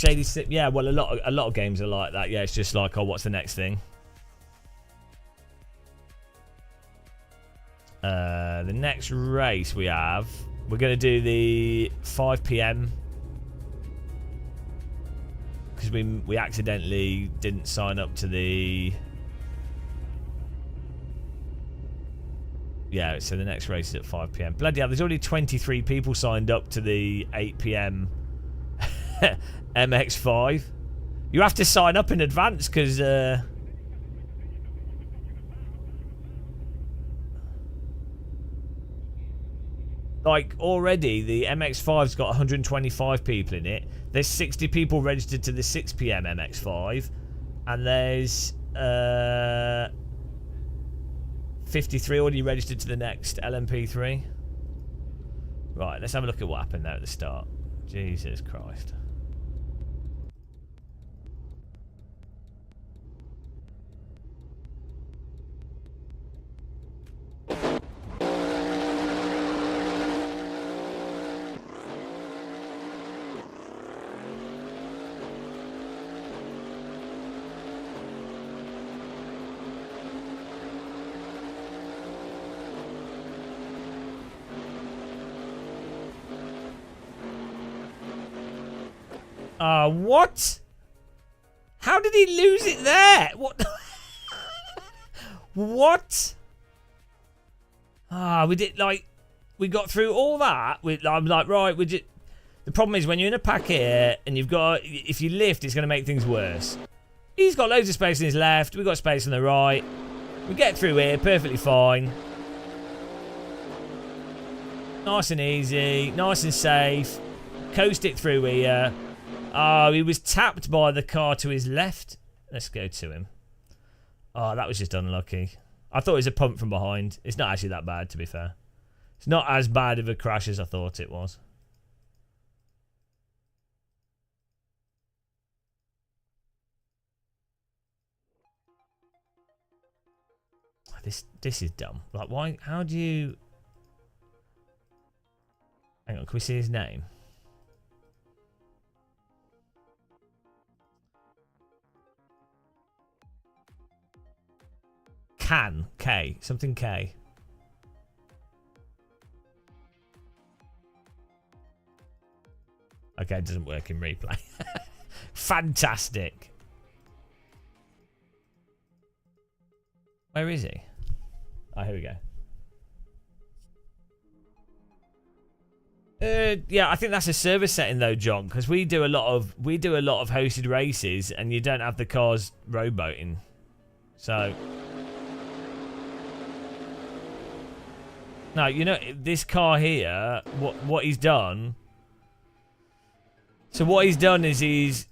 Yeah, well, a lot of games are like that. Yeah, it's just like, oh, what's the next thing? The next race we're going to do the 5 p.m. because we accidentally didn't sign up to the. Yeah, so the next race is at 5 p.m. Bloody hell, there's already 23 people signed up to the 8 p.m. MX5. You have to sign up in advance because like already the MX5's got 125 people in it. There's 60 people registered to the 6 p.m. MX5 and there's 53 already registered to the next LMP3. Right, let's have a look at what happened there at the start. Jesus Christ. What? How did he lose it there? What? What? We did we got through all that. I'm like, right, we just. The problem is when you're in a pack here and you've got, if you lift, it's going to make things worse. He's got loads of space in his left. We've got space on the right. We get through here perfectly fine. Nice and easy, nice and safe. Coast it through here. Oh, he was tapped by the car to his left. Let's go to him. Oh, that was just unlucky. I thought it was a pump from behind. It's not actually that bad, to be fair. It's not as bad of a crash as I thought it was. This is dumb. Like, why? How do you... Hang on, can we see his name? K. Something K. Okay, it doesn't work in replay. Fantastic. Where is he? Oh, here we go. Yeah, I think that's a server setting though, John, because we do a lot of hosted races, and you don't have the cars rowboating. So, no, you know this car here. What he's done. So what he's done is he's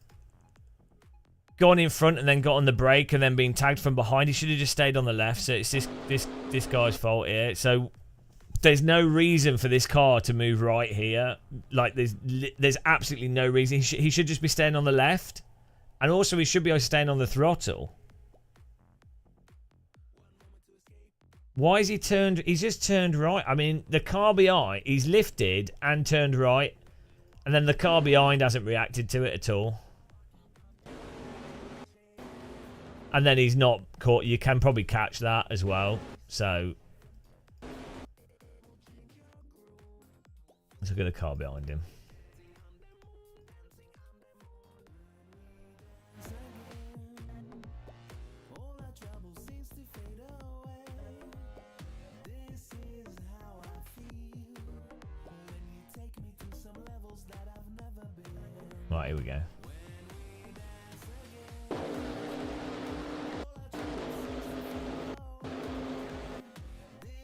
gone in front and then got on the brake and then been tagged from behind. He should have just stayed on the left. So it's this guy's fault here. So there's no reason for this car to move right here. Like there's absolutely no reason. He should just be staying on the left, and also he should be staying on the throttle. Why is he turned? He's just turned right. I mean, the car behind, he's lifted and turned right, and then the car behind hasn't reacted to it at all. And then he's not caught. You can probably catch that as well. So let's look at the car behind him. Right, here we go.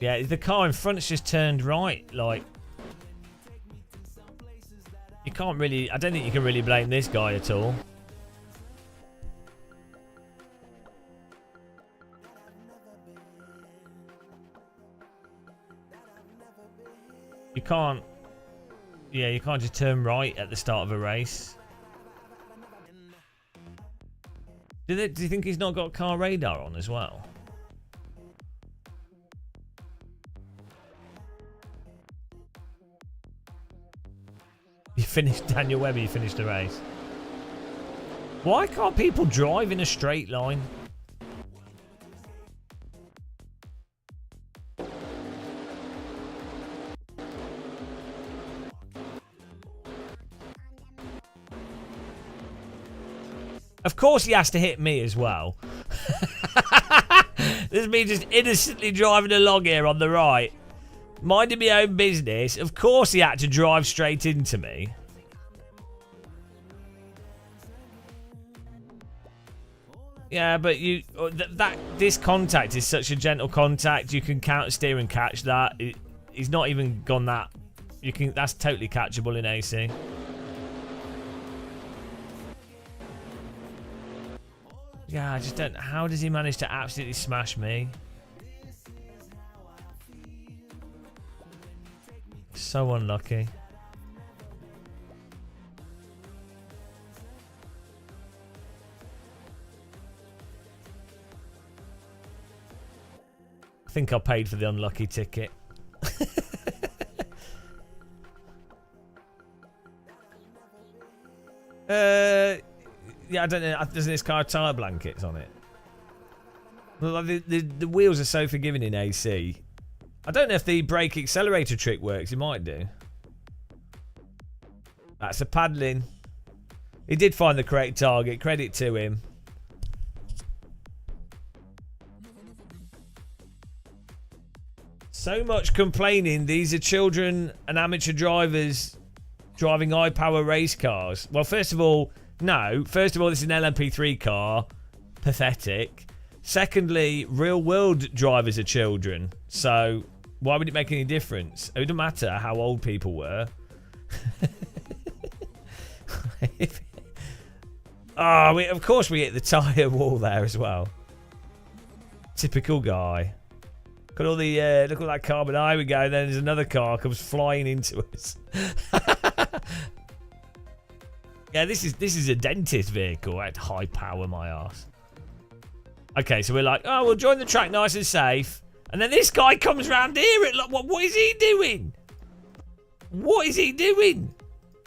Yeah, the car in front's just turned right. Like, you can't really... I don't think you can really blame this guy at all. You can't... Yeah, you can't just turn right at the start of a race. Do you think he's not got car radar on as well? finished. Daniel Webber, you finished the race. Why can't people drive in a straight line? Of course he has to hit me as well. This is me just innocently driving along here on the right. Minding my own business. Of course he had to drive straight into me. Yeah, but this contact is such a gentle contact. You can counter steer and catch that. He's not even gone that. That's totally catchable in AC. Yeah, I just don't... How does he manage to absolutely smash me? So unlucky. I think I paid for the unlucky ticket. Yeah, I don't know. Doesn't this car have tyre blankets on it? Well, the wheels are so forgiving in AC. I don't know if the brake accelerator trick works. It might do. That's a paddling. He did find the correct target. Credit to him. So much complaining. These are children and amateur drivers driving high-power race cars. Well, first of all, no. First of all, this is an LMP3 car. Pathetic. Secondly, real-world drivers are children. So why would it make any difference? It doesn't matter how old people were. Of course we hit the tyre wall there as well. Typical guy. Look at all the look at that carbon eye we go. Then there's another car comes flying into us. Yeah, this is a dentist vehicle at high power, my ass. Okay, so we're like, oh, we'll join the track nice and safe, and then this guy comes round here. What is he doing? What is he doing?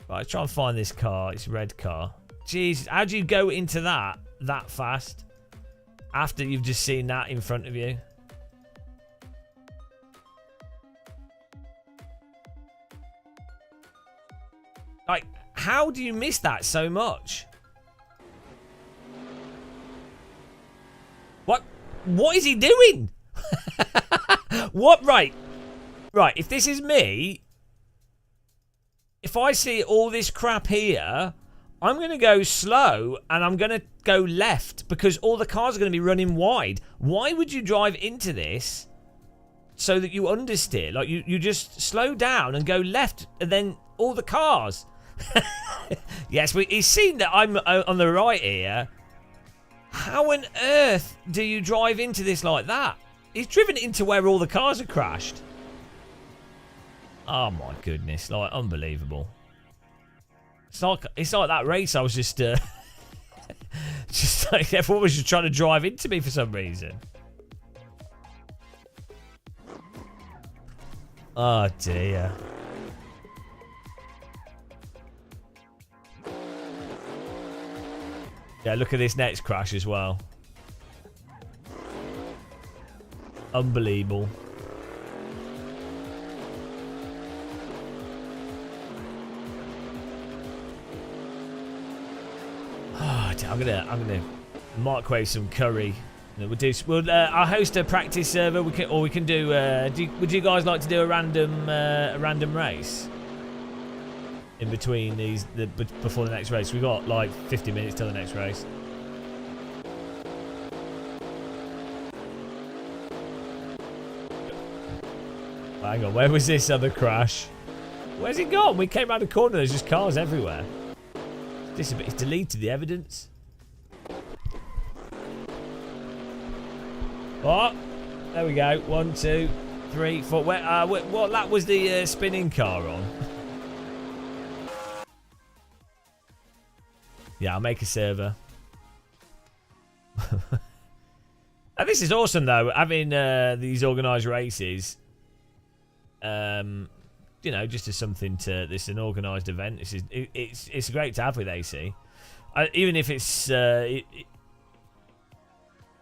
Right, let's try and find this car. It's a red car. Jeez, how do you go into that fast after you've just seen that in front of you? Like, how do you miss that so much? What is he doing? What? Right. If this is me, if I see all this crap here, I'm going to go slow and I'm going to go left because all the cars are going to be running wide. Why would you drive into this so that you understeer? Like, you just slow down and go left and then all the cars... Yes, he's seen that I'm on the right here. How on earth do you drive into this like that? He's driven into where all the cars are crashed. Oh my goodness, like unbelievable. It's like that race I was just just like everyone was just trying to drive into me for some reason. Oh dear. Yeah, look at this next crash as well. Unbelievable. Oh, I'm gonna microwave some curry. I'll host a practice server. We can do. Would you guys like to do a random race? In between before the next race. We've got like 50 minutes till the next race. Hang on, where was this other crash? Where's it gone? We came around the corner, there's just cars everywhere. It's deleted the evidence. Oh, there we go. 1, 2, 3, 4. What lap was the spinning car on? Yeah, I'll make a server. And this is awesome, though, having these organised races. you know, just as something to this an organised event. It's great to have with AC, even if it's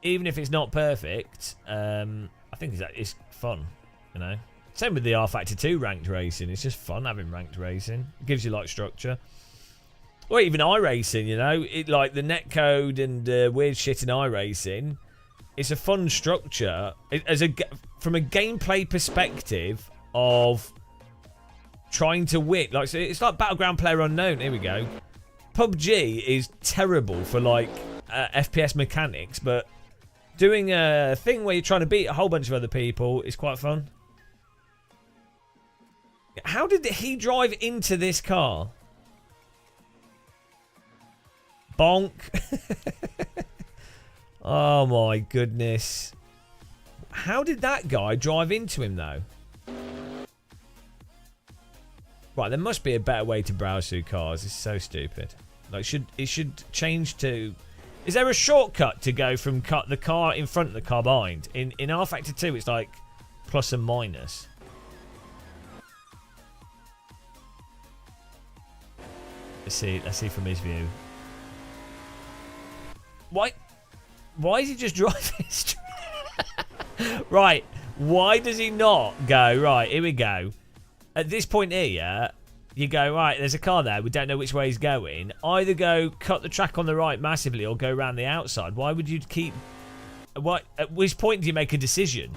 even if it's not perfect. I think it's fun, you know. Same with the R Factor 2 ranked racing. It's just fun having ranked racing. It gives you like structure. Or even iRacing, you know, like the netcode and weird shit in iRacing. It's a fun structure from a gameplay perspective of trying to win. Like, so it's like Battleground Player Unknown. Here we go. PUBG is terrible for like FPS mechanics, but doing a thing where you're trying to beat a whole bunch of other people is quite fun. How did he drive into this car? Bonk. Oh my goodness. How did that guy drive into him though? Right, there must be a better way to browse through cars. It's so stupid. Like, it should change to... Is there a shortcut to go from the car in front of the car behind? In R Factor 2, it's like plus and minus. Let's see from his view. Why is he just driving straight? Right, why does he not go, right, here we go. At this point here, you go, right, there's a car there, we don't know which way he's going. Either go cut the track on the right massively or go around the outside. Why would you keep... At which point do you make a decision?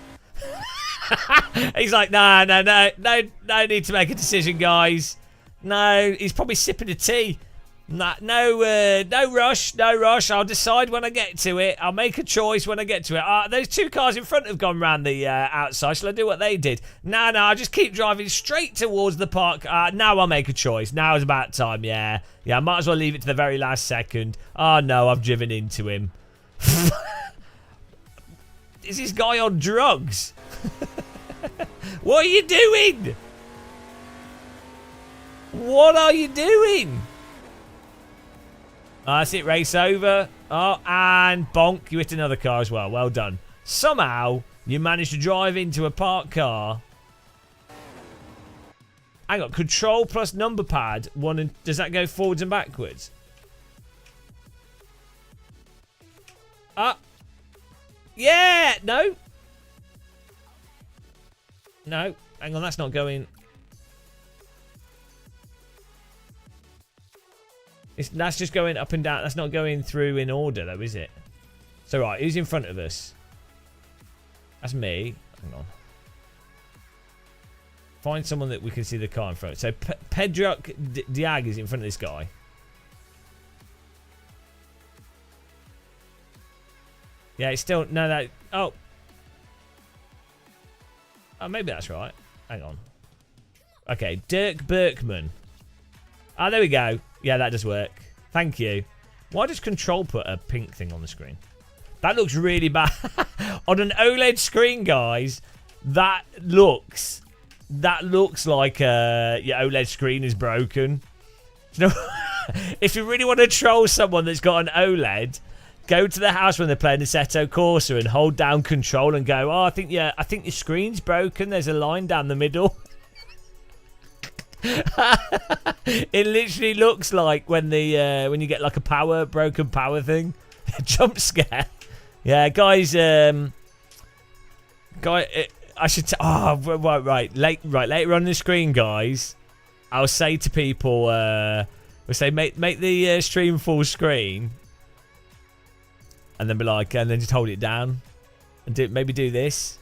He's like, no need to make a decision, guys. No, he's probably sipping a tea. No rush. I'll decide when I get to it. I'll make a choice when I get to it. Those two cars in front have gone round the outside. Shall I do what they did? No, I'll just keep driving straight towards the park. Now I'll make a choice. Now is about time, yeah. I might as well leave it to the very last second. Oh, no, I've driven into him. Is this guy on drugs? What are you doing? What are you doing? That's it, race over. Oh, and bonk, you hit another car as well. Well done. Somehow, you managed to drive into a parked car. Hang on, control plus number pad. Does that go forwards and backwards? Yeah, no. No, hang on, that's not going... That's just going up and down. That's not going through in order, though, is it? So, right, who's in front of us? That's me. Hang on. Find someone that we can see the car in front. So, Pedro Diag is in front of this guy. Yeah, it's still... No, that... Oh, maybe that's right. Hang on. Okay, Dirk Berkman. There we go. Yeah, that does work. Thank you. Why does Control put a pink thing on the screen? That looks really bad. On an OLED screen, guys, that looks like your OLED screen is broken. You know, if you really want to troll someone that's got an OLED, go to the house when they're playing Assetto Corsa and hold down Control and go, I think your screen's broken. There's a line down the middle. It literally looks like when you get like a broken power thing. Jump scare. Yeah, guys. I should. Right. Later on the screen, guys. I'll say to people. We'll say make the stream full screen, and then be like, and then just hold it down, and maybe do this,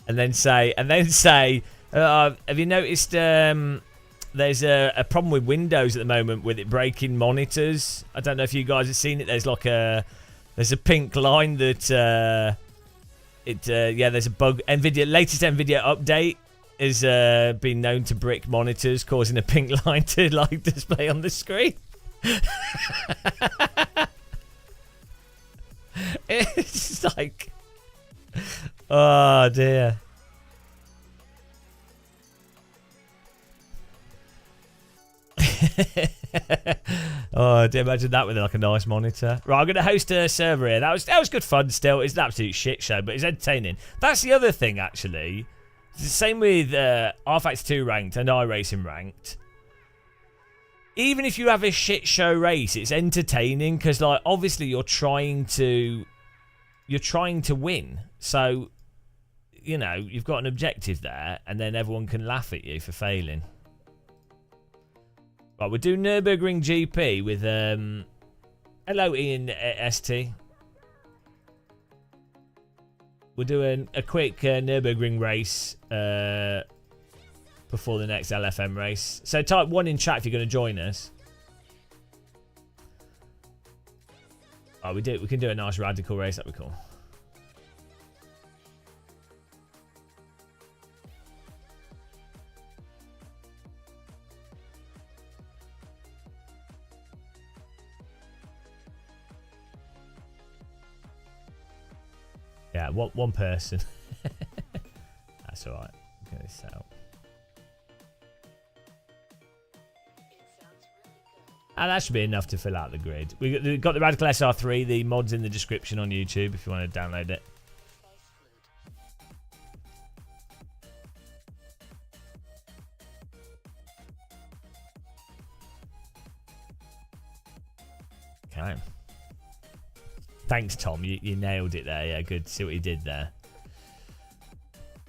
and then say. Have you noticed there's a problem with Windows at the moment with it breaking monitors? I don't know if you guys have seen it. There's like there's a pink line that there's a bug. Latest NVIDIA update has been known to brick monitors, causing a pink line to like display on the screen. It's like, oh dear. Oh, do you imagine that with like a nice monitor? Right, I'm going to host a server here. That was good fun still. It's an absolute shit show, but it's entertaining. That's the other thing, actually. Same with R-Factor 2 ranked and iRacing ranked. Even if you have a shit show race, it's entertaining because, like, obviously you're trying to win. So, you know, you've got an objective there, and then everyone can laugh at you for failing. Right, we'll do Nürburgring GP with LOE and ST. We'll do a quick Nürburgring race before the next LFM race. So type 1 in chat if you're going to join us. Oh, we can do a nice radical race. That'd be cool. Yeah, one person. That's alright. Get this set up. And that should be enough to fill out the grid. We've got the Radical SR3, the mod's in the description on YouTube if you want to download it. Okay. Thanks, Tom. You nailed it there. Yeah, good. See what you did there.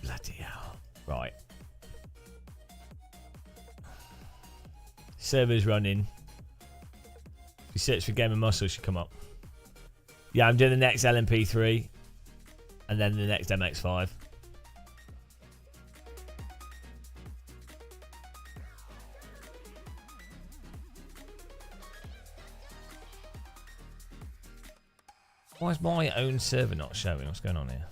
Bloody hell. Right. Server's running. If you search for Game of Muscle, it should come up. Yeah, I'm doing the next LMP3. And then the next MX5. Why is my own server not showing? What's going on here?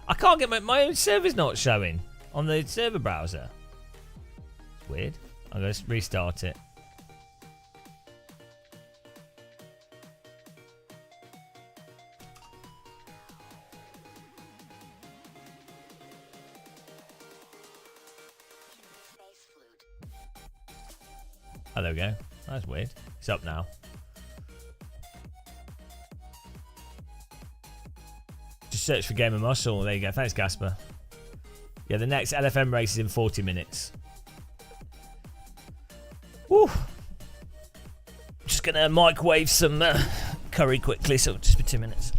I can't get my own server's not showing on the server browser. It's weird. I'm going to restart it. Oh, there we go. That's weird. It's up now. Just search for Game of Muscle. There you go. Thanks, Gasper. Yeah, the next LFM race is in 40 minutes. Woo! Just going to microwave some curry quickly, so just for 2 minutes.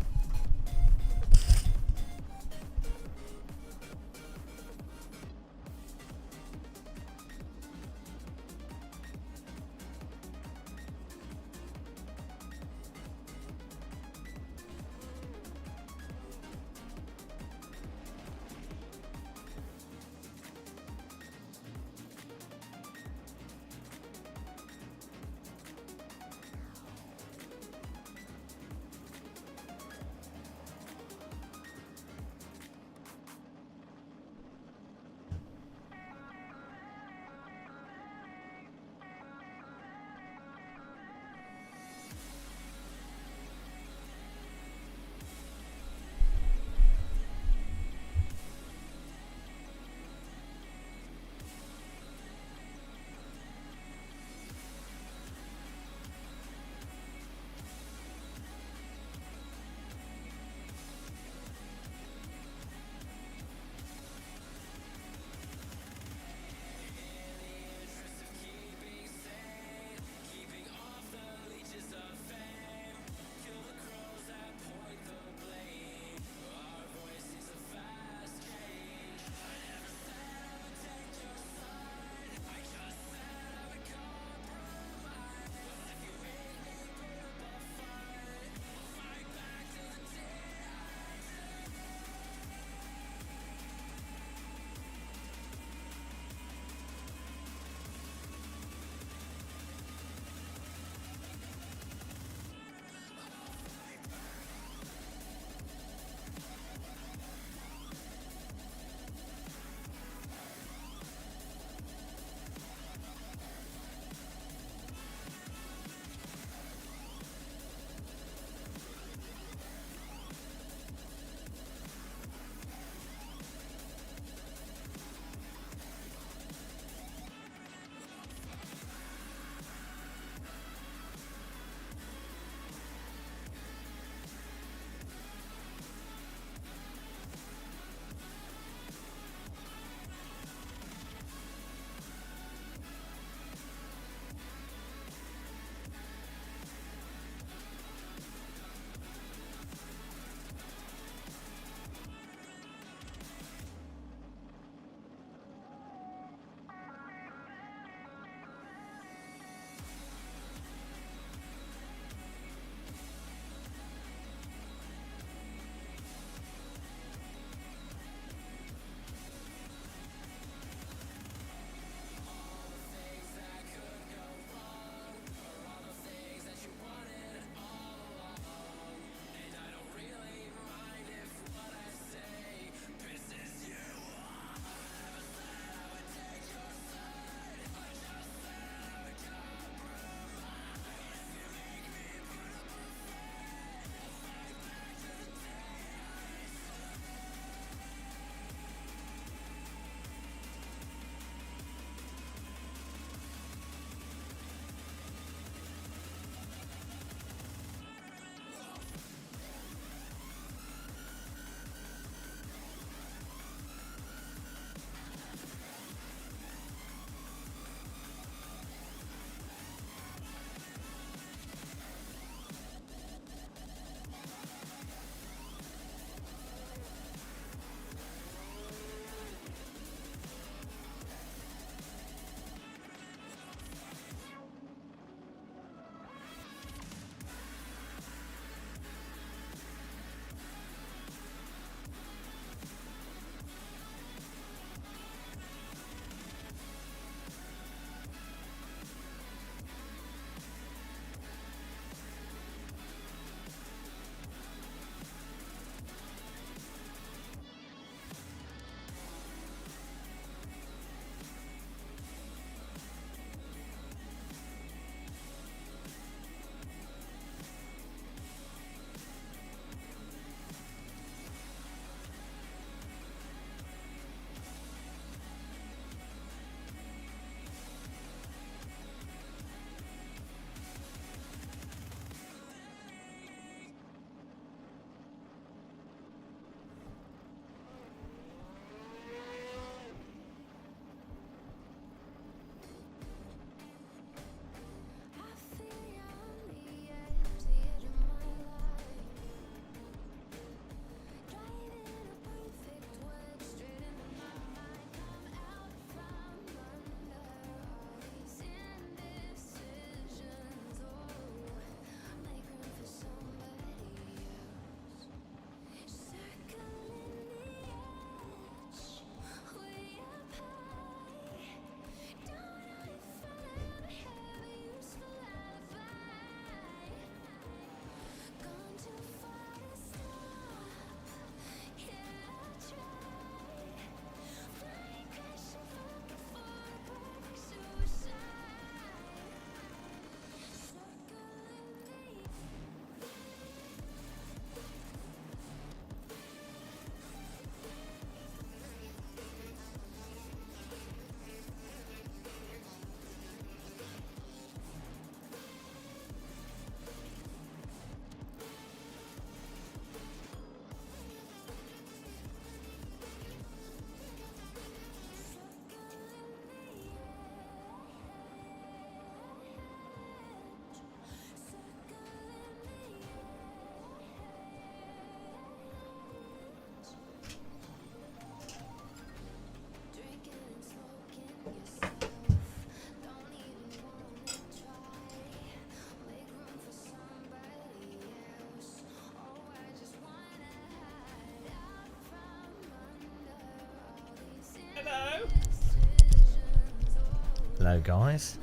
go, guys.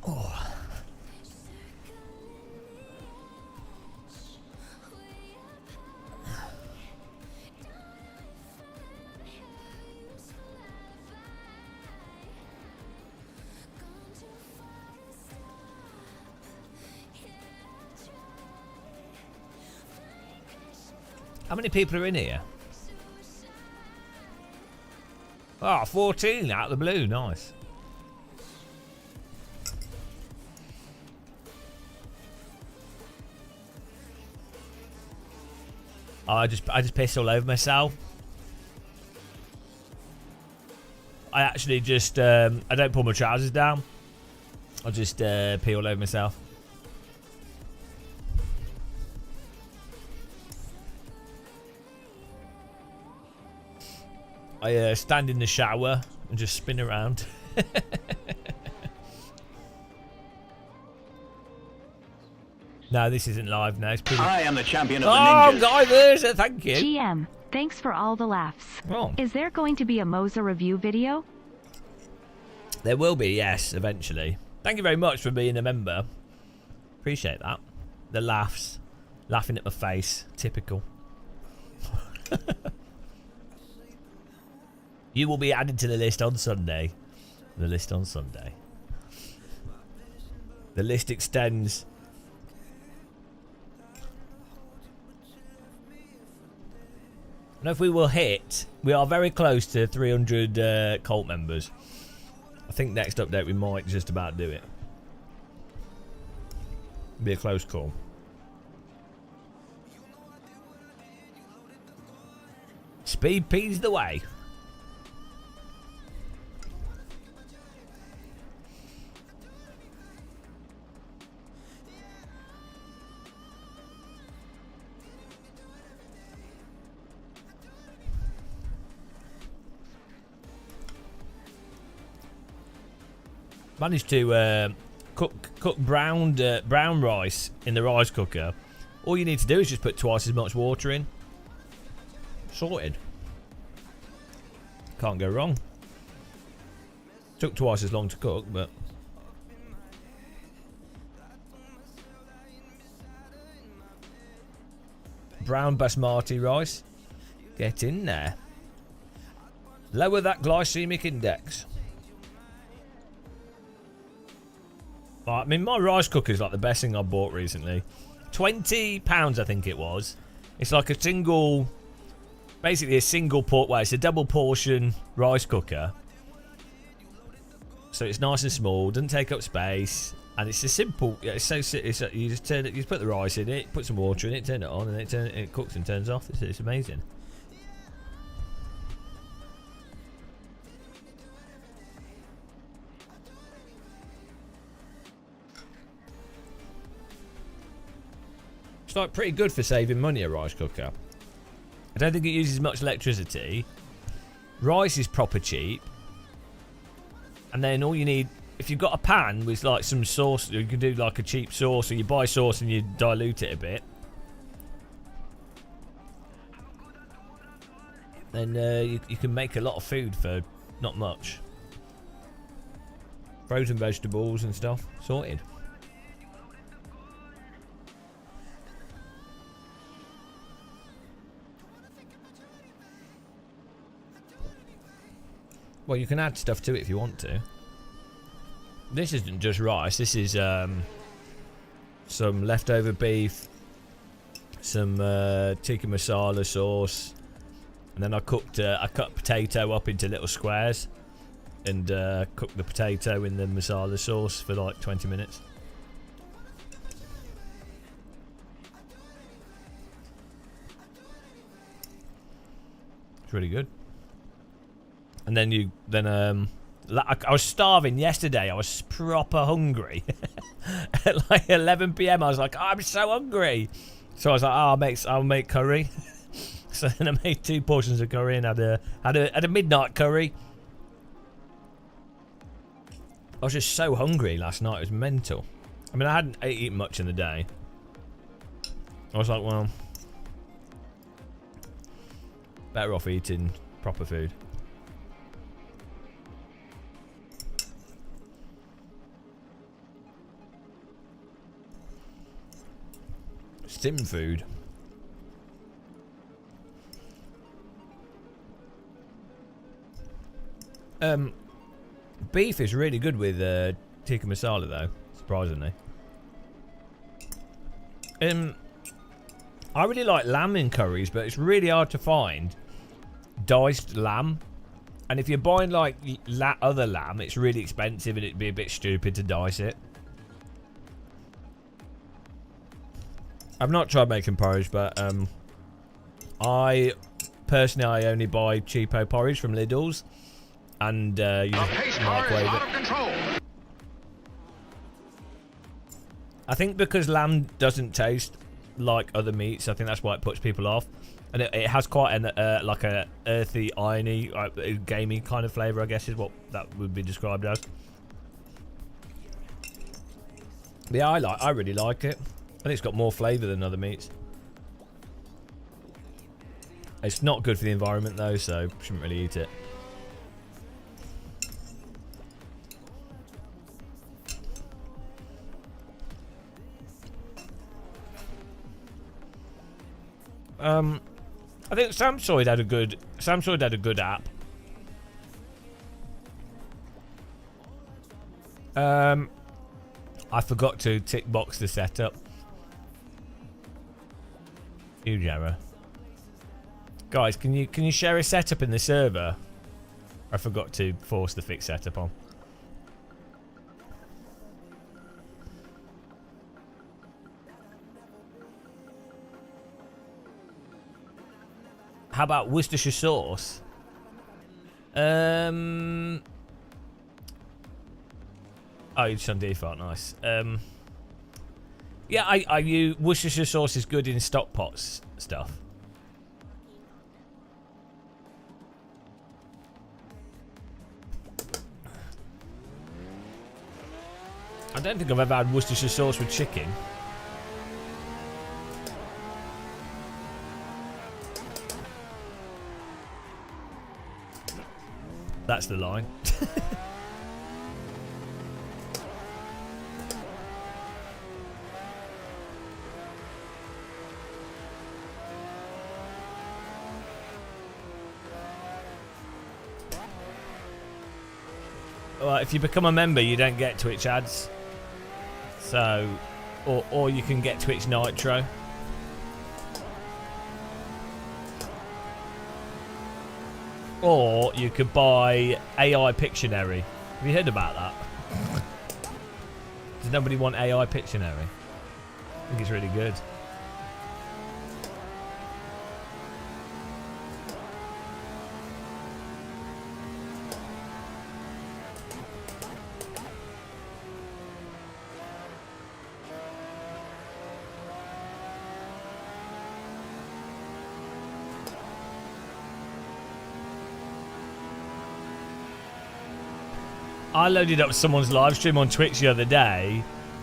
Oh. How many people are in here? Oh, 14 out of the blue. Nice. Oh, I just pissed all over myself. I actually just I don't pull my trousers down. I just pee all over myself. I stand in the shower and just spin around. No, this isn't live now. It's pretty... I am the champion of the ninjas. Oh, guys, thank you. GM, thanks for all the laughs. Oh. Is there going to be a Moza review video? There will be, yes, eventually. Thank you very much for being a member. Appreciate that. The laughs. Laughing at my face. Typical. You will be added to the list on Sunday. The list on Sunday. The list extends. And if we will hit, we are very close to 300 cult members. I think next update we might just about do it. Be a close call. Speed P's the way. Managed to cook brown rice in the rice cooker. All you need to do is just put twice as much water in. Sorted. Can't go wrong. Took twice as long to cook, but brown basmati rice. Get in there. Lower that glycemic index. I mean, my rice cooker is like the best thing I bought recently. £20, I think it was. It's like a single, basically a single port. Well, it's a double portion rice cooker. So it's nice and small, doesn't take up space, and it's a simple. It's so you just turn it. You just put the rice in it, put some water in it, turn it on, and it cooks and turns off. It's amazing. Like pretty good for saving money, a rice cooker. I don't think it uses much electricity. Rice is proper cheap. And then all you need, if you've got a pan with like some sauce, you can do like a cheap sauce, or you buy sauce and you dilute it a bit. Then you can make a lot of food for not much. Frozen vegetables and stuff, sorted. Well, you can add stuff to it if you want to. This isn't just rice. This is some leftover beef, some tikka masala sauce, and then I cut potato up into little squares and cooked the potato in the masala sauce for like 20 minutes. It's really good. And then I was starving yesterday. I was proper hungry. At like 11 PM, I was like, oh, I'm so hungry. So I was like, oh, I'll make curry. So then I made 2 portions of curry and had a midnight curry. I was just so hungry last night. It was mental. I mean, I hadn't eaten much in the day. I was like, well, better off eating proper food. Sim food. Beef is really good with tikka masala though, surprisingly. I really like lamb in curries, but it's really hard to find diced lamb. And if you're buying like other lamb, it's really expensive and it'd be a bit stupid to dice it. I've not tried making porridge, but I only buy cheapo porridge from Lidl's and you just microwave it. I think because lamb doesn't taste like other meats, I think that's why it puts people off. And it has quite an like a earthy, irony, gamey kind of flavour, I guess is what that would be described as. Yeah, I really like it. I think it's got more flavour than other meats. It's not good for the environment though, so shouldn't really eat it. I think Samsoid had a good app. I forgot to tick box the setup. Huge error. Guys, can you share a setup in the server? I forgot to force the fix setup on. How about Worcestershire sauce? Oh, it's on default. Nice. Yeah, I use Worcestershire sauce is good in stock pots stuff. I don't think I've ever had Worcestershire sauce with chicken. That's the line. Well, if you become a member, you don't get Twitch ads. So, or you can get Twitch Nitro. Or you could buy AI Pictionary. Have you heard about that? Does nobody want AI Pictionary? I think it's really good. I loaded up someone's live stream on Twitch the other day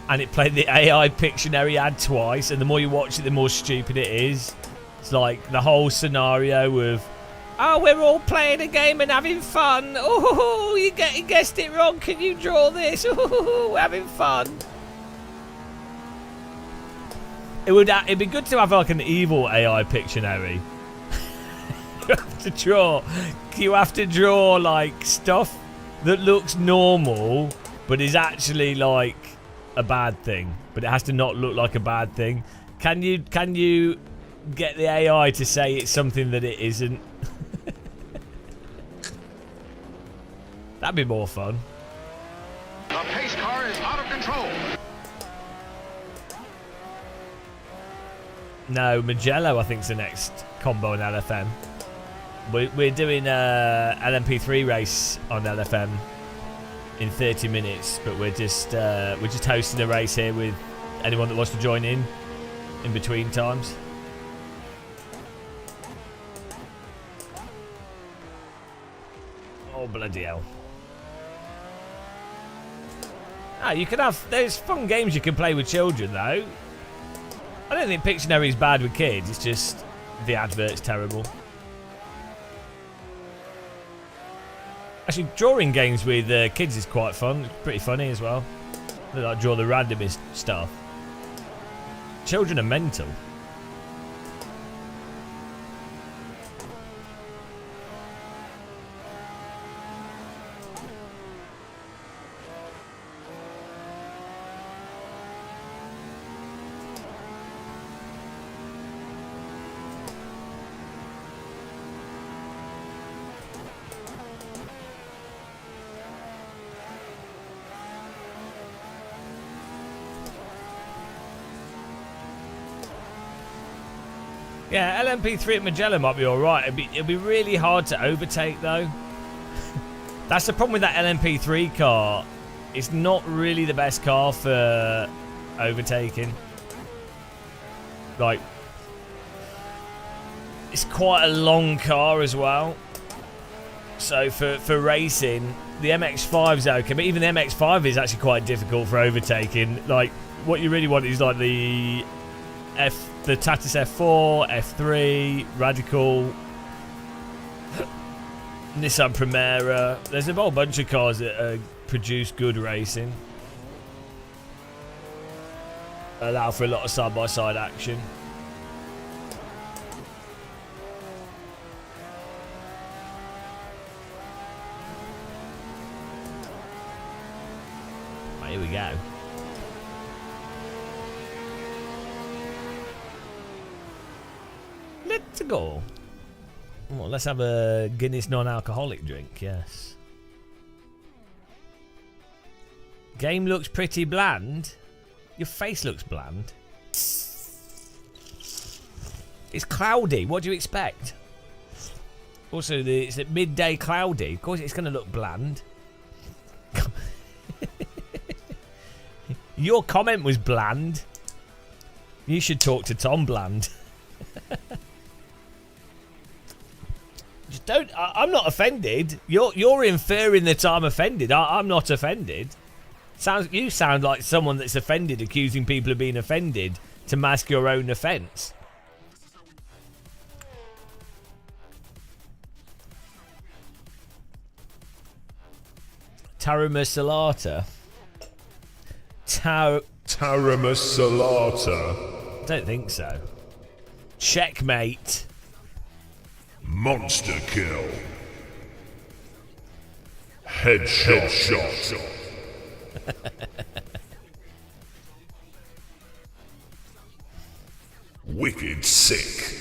and it played the AI Pictionary ad twice, and the more you watch it, the more stupid it is. It's like the whole scenario of, oh, we're all playing a game and having fun. Oh, you guessed it wrong. Can you draw this? Oh, we're having fun. It'd be good to have like an evil AI Pictionary. You have to draw like stuff that looks normal but is actually like a bad thing, but it has to not look like a bad thing. Can you get the AI to say it's something that it isn't? That'd be more fun. The pace car is out of control. No, Magello I think is the next combo in LFM. We're doing a LMP3 race on LFM in 30 minutes, but we're just hosting a race here with anyone that wants to join in between times. Oh bloody hell! You can have, there's fun games you can play with children though. I don't think Pictionary is bad with kids. It's just the advert's terrible. Actually, drawing games with kids is quite fun. It's pretty funny as well. They like draw the randomest stuff. Children are mental. Yeah, LMP3 at Magellan might be alright. It'd be really hard to overtake though. That's the problem with that LMP3 car. It's not really the best car for overtaking. Like, it's quite a long car as well. So for racing, the MX-5's okay, but even the MX-5 is actually quite difficult for overtaking. Like, what you really want is like the Tatis F4, F3, Radical, Nissan Primera. There's a whole bunch of cars that produce good racing. Allow for a lot of side-by-side action. Right, here we go. Let's go. Well, let's have a Guinness non-alcoholic drink, yes. Game looks pretty bland. Your face looks bland. It's cloudy. What do you expect? Also, it's at midday cloudy. Of course, it's going to look bland. Your comment was bland. You should talk to Tom Bland. Just don't. I'm not offended. You're inferring that I'm offended. I'm not offended. You sound like someone that's offended, accusing people of being offended to mask your own offence. Taramasalata. Taramasalata. I don't think so. Checkmate. Monster kill. Headshot. Wicked sick.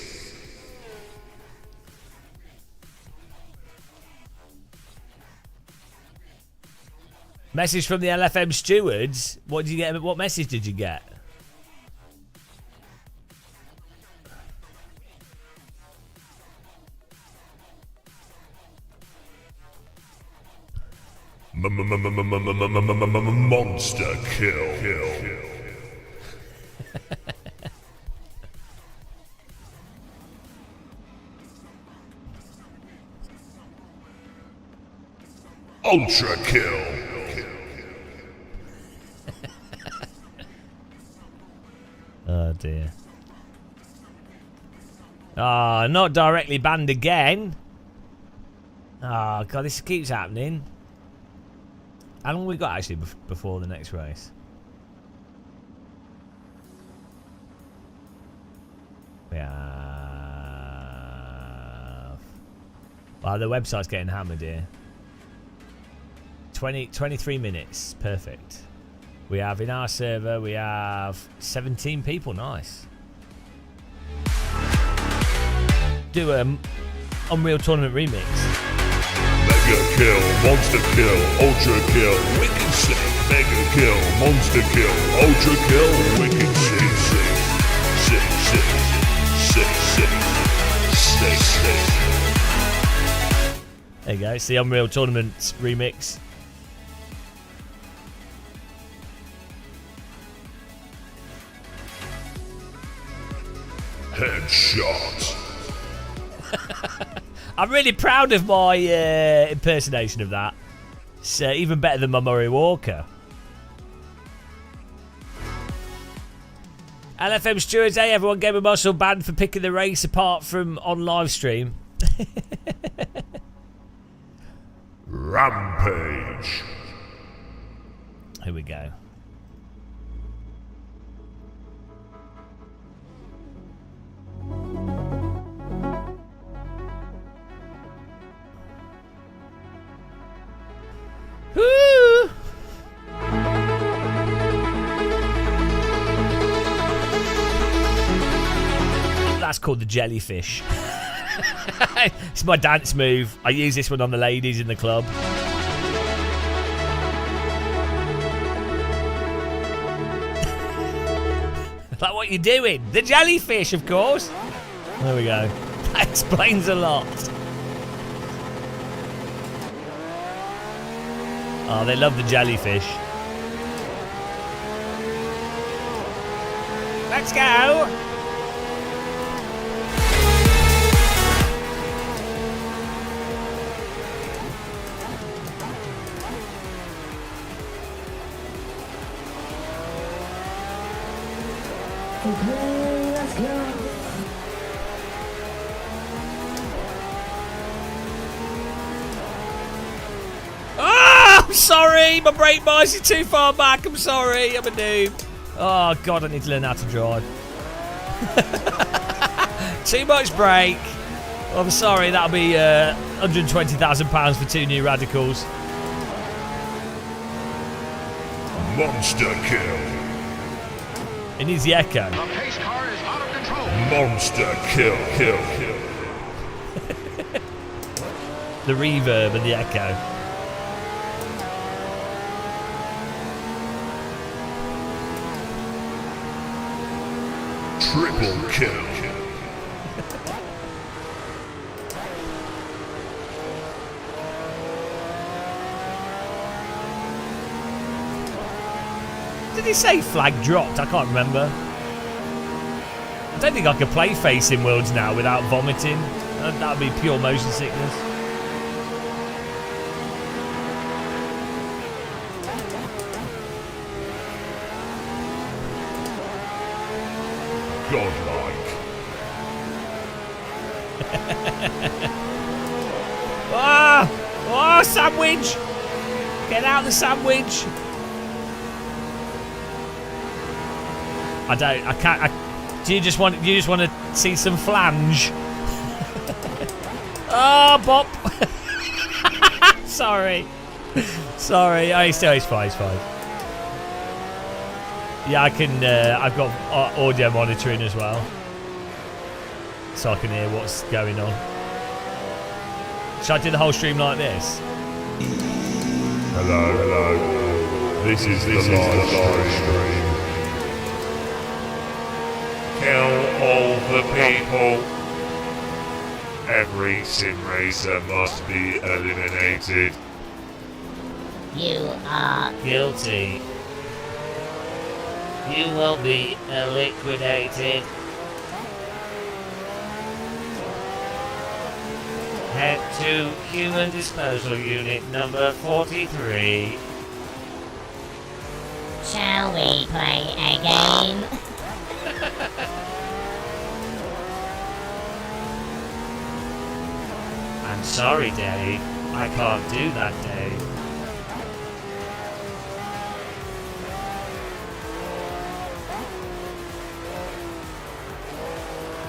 Message from the LFM stewards. What did you get? What message did you get? Monster kill. Ultra kill. Oh dear. Ah, not directly banned again. Oh god, this keeps happening. How long have we got actually before the next race? We have... Wow, the website's getting hammered here. 23 minutes. Perfect. We have, in our server, we have 17 people. Nice. Do a Unreal Tournament remix. Mega kill, monster kill, ultra kill, wicked sick. Mega kill, monster kill, ultra kill, wicked sick. Sick. There you go. It's the Unreal Tournament remix. Headshot. I'm really proud of my impersonation of that. It's even better than my Murray Walker. LFM stewards, hey everyone, Game of Muscle banned for picking the race apart from on live stream. Rampage. Here we go. called the jellyfish. It's my dance move. I use this one on the ladies in the club. Like, what you doing? The jellyfish, of course. There we go. That explains a lot. Oh, they love the jellyfish. Let's go. Okay, let's go. Ah, I'm sorry. My brake bias is too far back. I'm sorry. I'm a noob. Oh, God, I need to learn how to drive. Too much brake. I'm sorry. That'll be £120,000 for 2 new radicals. Monster kill. It needs the echo. The pace car is out of control. Monster kill. The reverb and the echo. Triple kill. Did he say flag dropped? I can't remember. I don't think I could play Facing Worlds now without vomiting. That would be pure motion sickness. Godlike. Ah! Oh, sandwich! Get out the sandwich! I can't. Do you just want to see some flange? Oh, bop! Sorry. Oh, it's fine. Yeah, I can. I've got audio monitoring as well, so I can hear what's going on. Should I do the whole stream like this? Hello. This is the live stream. Kill all the people. Every sim racer must be eliminated. You are Guilty. You will be liquidated. Head to Human Disposal Unit number 43. Shall we play a game? I'm sorry, Dave. I can't do that, Dave.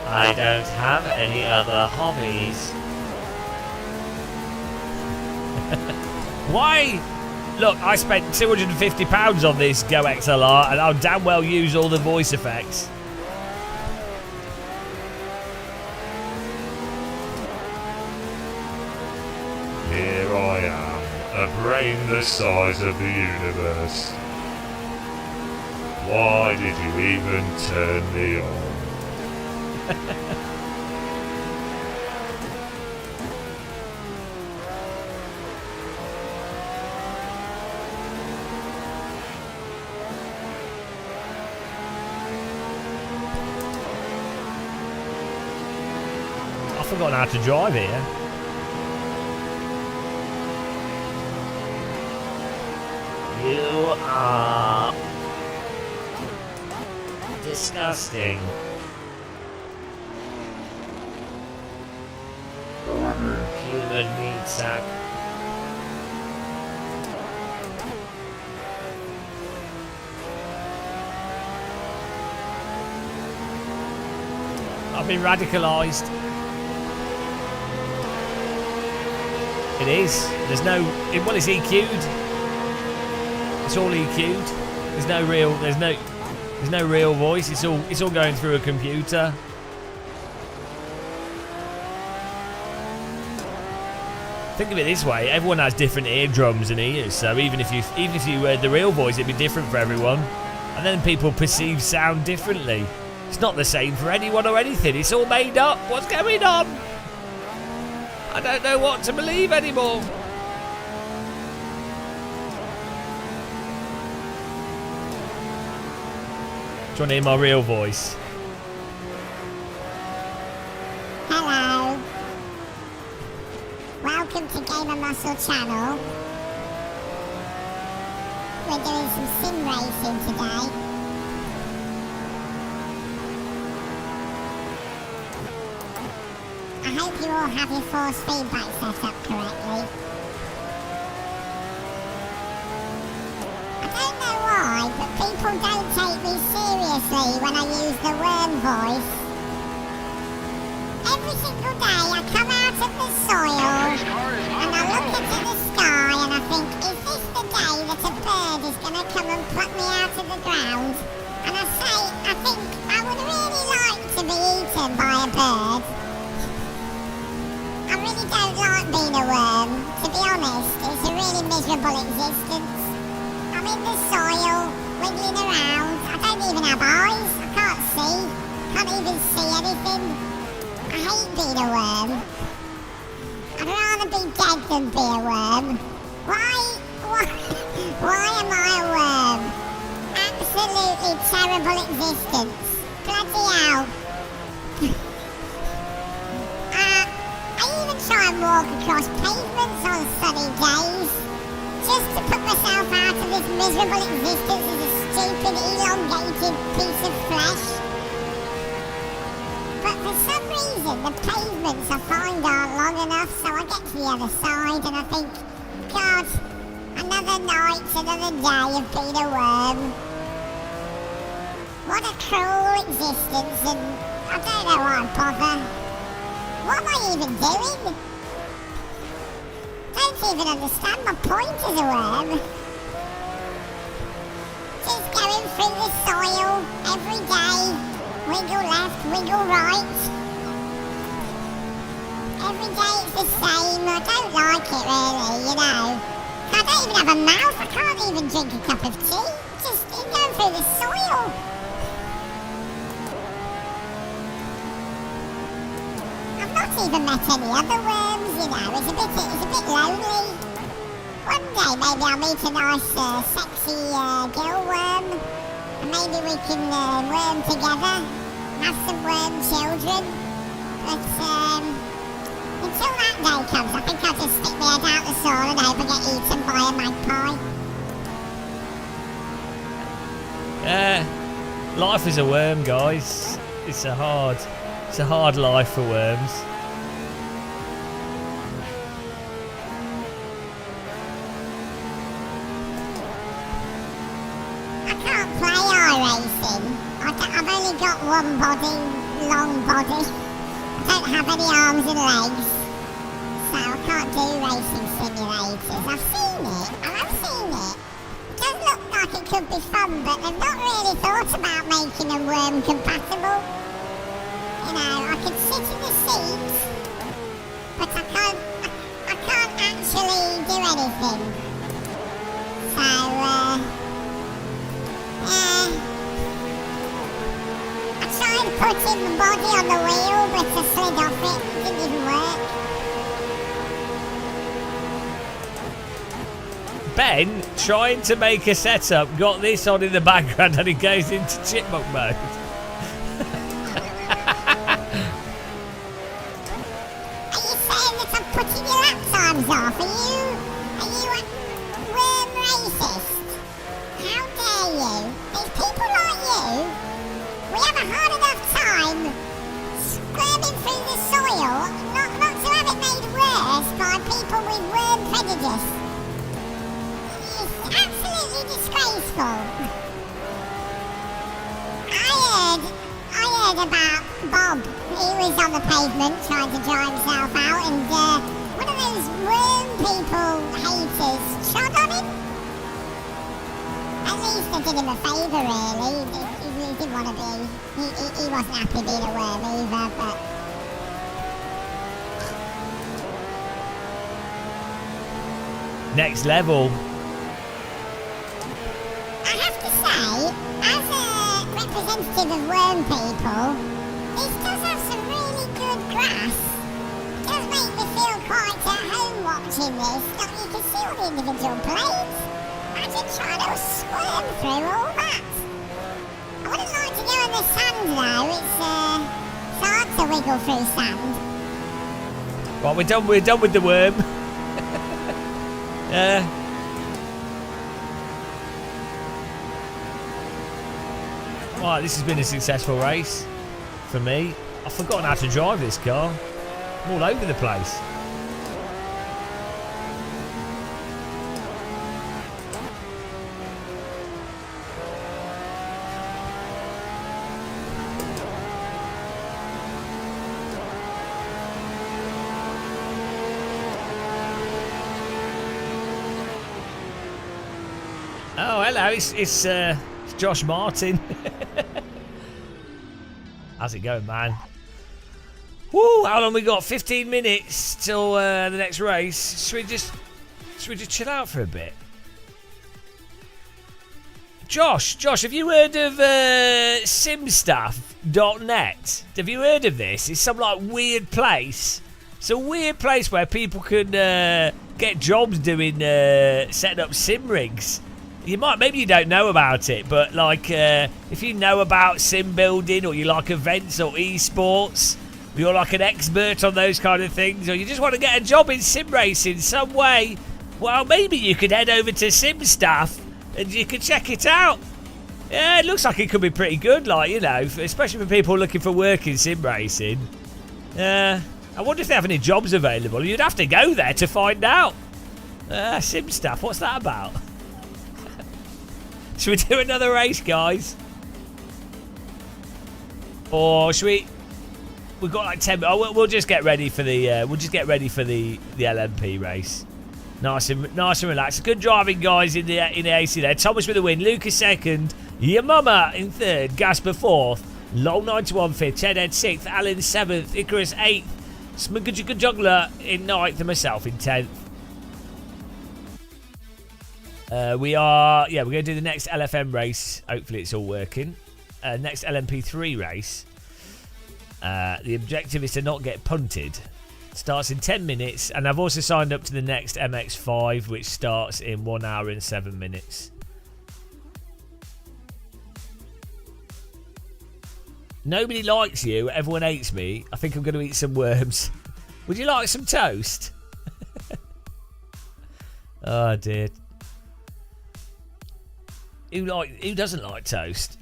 I don't have any other hobbies. Why? Look, I spent £250 on this Go XLR and I'll damn well use all the voice effects. Here I am, a brain the size of the universe. Why did you even turn me on? I've forgotten how to drive here. You are disgusting. Human meat sack. I've been radicalised. It is. There's no. Well, it's EQ'd. It's all EQ'd. There's no real. There's no real voice. It's all going through a computer. Think of it this way: everyone has different eardrums and ears, so even if you heard the real voice, it'd be different for everyone, and then people perceive sound differently. It's not the same for anyone or anything. It's all made up. What's going on? I don't know what to believe anymore. Do you want to hear my real voice? Hello. Welcome to Gamer Muscle channel. We're doing some sim racing today. I hope you all have your force feedback set up correctly. I don't know why, but people don't take me seriously when I use the worm voice. Every single day I come out of the soil and I look into the sky and I think, is this the day that a bird is going to come and pluck me out of the ground? And I say, I think I would really like to be eaten by a bird. I really don't like being a worm, to be honest. It's a really miserable existence. I'm in the soil, wiggling around. I don't even have eyes. I can't see. Can't even see anything. I hate being a worm. I'd rather be dead than be a worm. Why am I a worm? Absolutely terrible existence. Bloody hell. I even try and walk across pavements on sunny days, just to put myself out of this miserable existence as a stupid, elongated piece of flesh. But for some reason, the pavements I find aren't long enough, so I get to the other side and I think, God, another night, another day of being a worm. What a cruel existence, and I don't know why I bother. What am I even doing? Don't even understand my point as a worm. Just going through the soil every day. Wiggle left, wiggle right. Every day it's the same. I don't like it really, you know. I don't even have a mouth. I can't even drink a cup of tea. Just going through the soil. I've not even met any other worms, you know. It's a bit lonely. One day maybe I'll meet a nice, sexy girl worm, and maybe we can worm together, have some worm children. But until that day comes, I think I'll just stick my head out the soil and hope I get eaten by a magpie. Yeah, life is a worm, guys. It's a hard life for worms. I can't play iRacing. I've only got one body, long body. I don't have any arms and legs, so I can't do racing simulators. I've seen it. It does look like it could be fun, but they've not really thought about making them worm compatible. You know, I can sit in the seat, but I can't actually do anything. So, I tried putting the body on the wheel, but I slid off it. It didn't even work. Ben, trying to make a setup, got this on in the background and it goes into chipmunk mode. Putting your lap times off. Are you a worm racist? How dare you? There's people like you. We have a hard enough time squirming through the soil, not to have it made worse by people with worm prejudice. It's absolutely disgraceful. I heard about Bob. He was on the pavement trying to dry himself out, and one of those worm people haters trod on him. At least I did him a favour, really. He didn't want to be. He wasn't happy being a worm either, but Next level. I have to say, as a representative of worm people, this does have some really good grass. It does make me feel quite at home watching this. Like you can see all the individual plates. Imagine trying to squirm through all that. I wouldn't like to go in the sand though. It's hard to wiggle through sand. Well, we're done with the worm. Right, this has been a successful race for me. I've forgotten how to drive this car. I'm all over the place. Oh, hello, it's Josh Martin. How's it going, man? Woo, how long we got? 15 minutes till the next race. Should we just chill out for a bit? Josh, have you heard of simstuff.net? Have you heard of this? It's some like weird place. It's a weird place where people can get jobs doing setting up sim rigs. Maybe you don't know about it, but like if you know about sim building, or you like events or esports, or you're like an expert on those kind of things, or you just want to get a job in sim racing some way, well, maybe you could head over to Sim Stuff and you could check it out. Yeah, it looks like it could be pretty good, like, you know, especially for people looking for work in sim racing. I wonder if they have any jobs available. You'd have to go there to find out. Sim Stuff, what's that about? Should we do another race, guys? Or should we? We've got like 10. Oh, we'll just get ready for the. the LMP race. Nice and relaxed. Good driving, guys, in the AC there. Thomas with the win. Lucas second. Your mama in third. Gasper fourth. Long 91 fifth. Ted 6th. Alan 7th. Icarus 8th. Smugajugga Juggler in 9th, and myself in 10th. We're going to do the next LFM race. Hopefully it's all working. Next LMP3 race. The objective is to not get punted. Starts in 10 minutes. And I've also signed up to the next MX5, which starts in 1 hour and 7 minutes. Nobody likes you. Everyone hates me. I think I'm going to eat some worms. Would you like some toast? Oh, dear. Who doesn't like toast?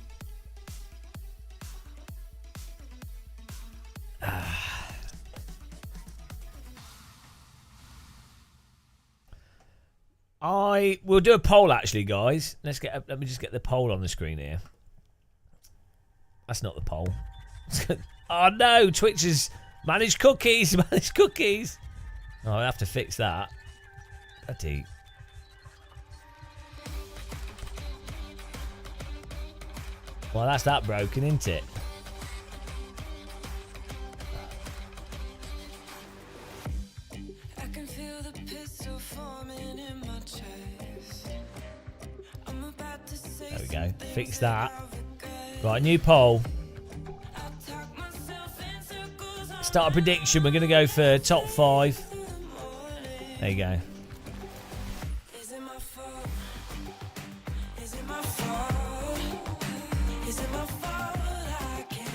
We'll do a poll actually, guys. Let me just get the poll on the screen here. That's not the poll. Oh no, Twitch has managed cookies. Managed cookies. Oh, I have to fix that. Bloody. Well, that's that broken, isn't it? There we go. Fix that. Right, new poll. Start a prediction. We're going to go for top 5. There you go.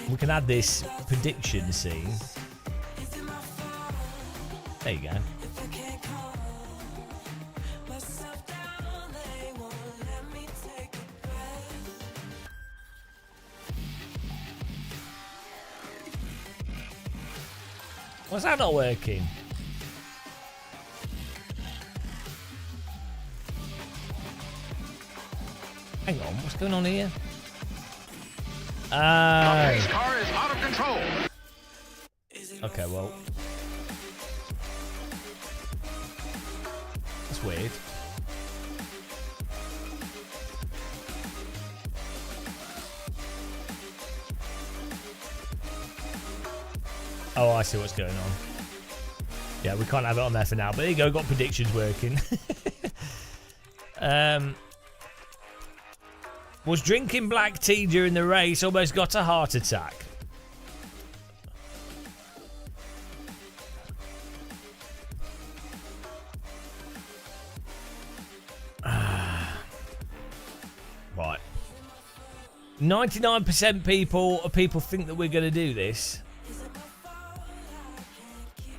We can add this prediction scene. There you go. Why's that not working? Hang on, what's going on here? The pace car is out of control. Okay, well. That's weird. Oh, I see what's going on. Yeah, we can't have it on there for now. But there you go, got predictions working. Was drinking black tea during the race, almost got a heart attack. Right. 99% people think that we're going to do this.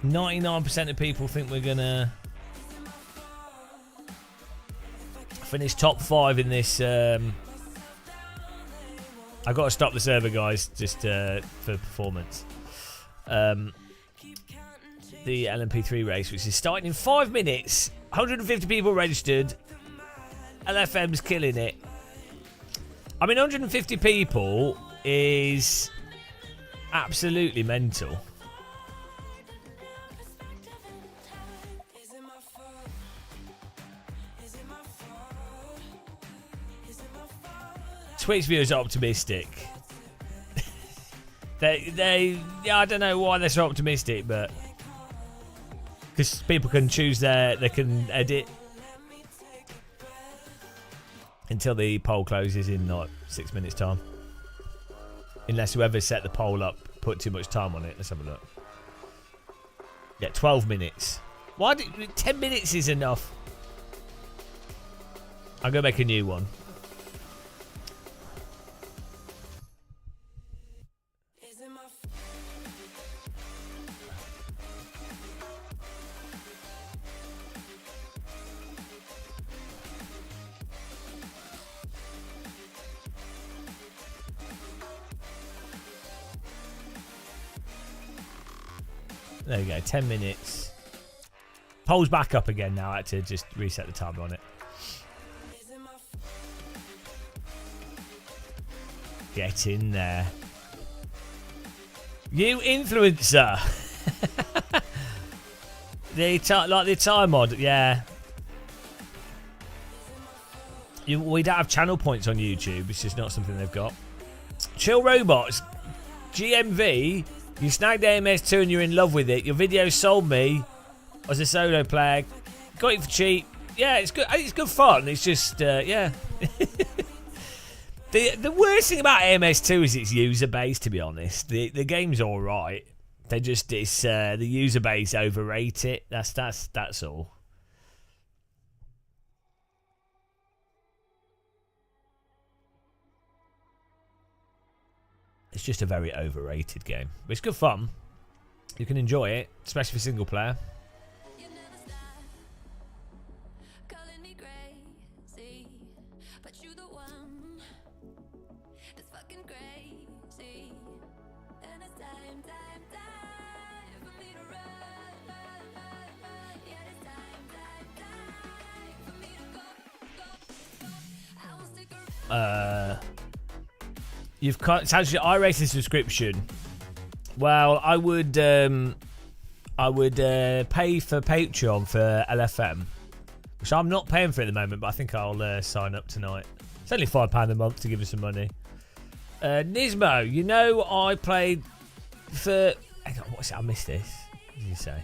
99% of people think we're going to finish top 5 in this. I got to stop the server, guys, just for performance. The LMP3 race, which is starting in 5 minutes. 150 people registered. LFM's killing it. I mean, 150 people is absolutely mental. Twitch viewers are optimistic. Yeah, I don't know why they're so optimistic, but because people can choose they can edit until the poll closes in like 6 minutes time. Unless whoever set the poll up put too much time on it. Let's have a look. Yeah, 12 minutes. Why 10 minutes is enough? I'm gonna make a new one. There we go, 10 minutes. Poll's back up again now. I had to just reset the timer on it. Get in there. You influencer. Like the time mod, yeah. We don't have channel points on YouTube. It's just not something they've got. Chill Robots. GMV. You snagged AMS2 and you're in love with it. Your video sold me as a solo player. Got it for cheap. Yeah, it's good. It's good fun. It's just, yeah. The worst thing about AMS2 is its user base, to be honest. The game's all right. They just, it's the user base overrate it. That's all. It's just a very overrated game. But it's good fun. You can enjoy it, especially for single player. You've cut. It's actually iRacing subscription. Well, I would pay for Patreon for LFM, which I'm not paying for at the moment, but I think I'll sign up tonight. It's only £5 a month to give us some money. Nismo, you know I played for. Hang on, what's it? I missed this. What did you say?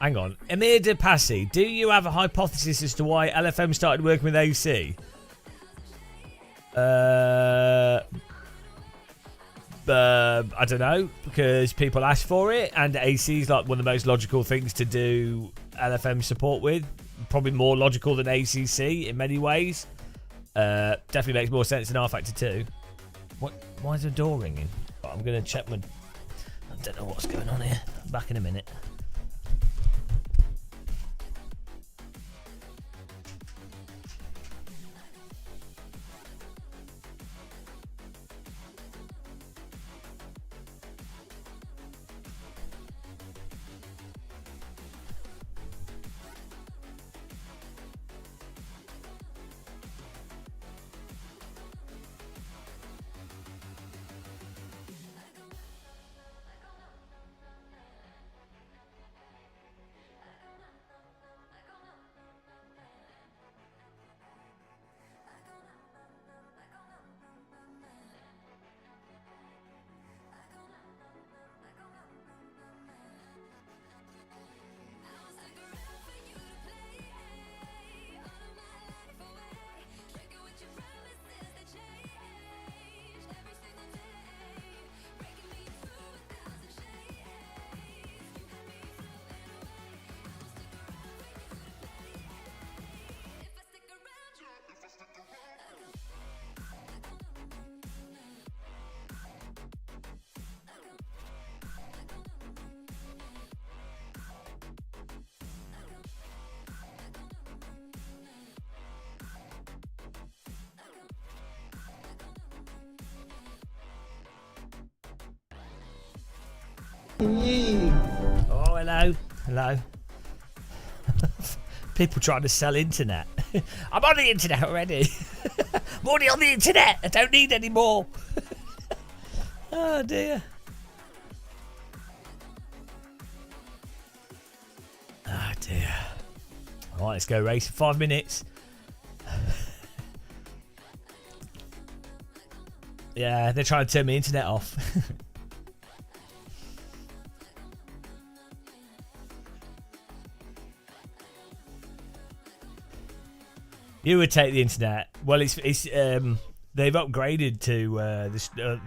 Hang on, Emir De Passy, do you have a hypothesis as to why LFM started working with AC? I don't know, because people ask for it, and AC is like one of the most logical things to do LFM support with. Probably more logical than ACC in many ways. Definitely makes more sense than R Factor 2. Why is the door ringing? I'm going to check my. I don't know what's going on here. Back in a minute. Oh, hello. Hello. People trying to sell internet. I'm on the internet already. I'm already on the internet. I don't need any more. Oh, dear. Oh, dear. All right, let's go race. 5 minutes. Yeah, they're trying to turn my internet off. You would take the internet. Well, it's they've upgraded to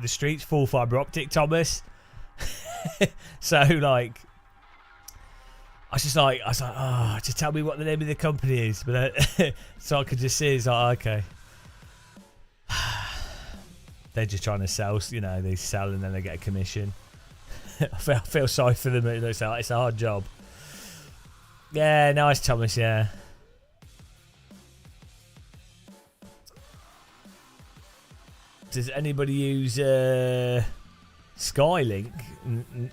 the streets full fibre optic, Thomas. So like, I was like, oh, just tell me what the name of the company is, but so I could just see. It's like, okay, they're just trying to sell. You know, they sell and then they get a commission. I feel sorry for them. It's a hard job. Yeah, nice, Thomas. Yeah. Does anybody use Skylink? Do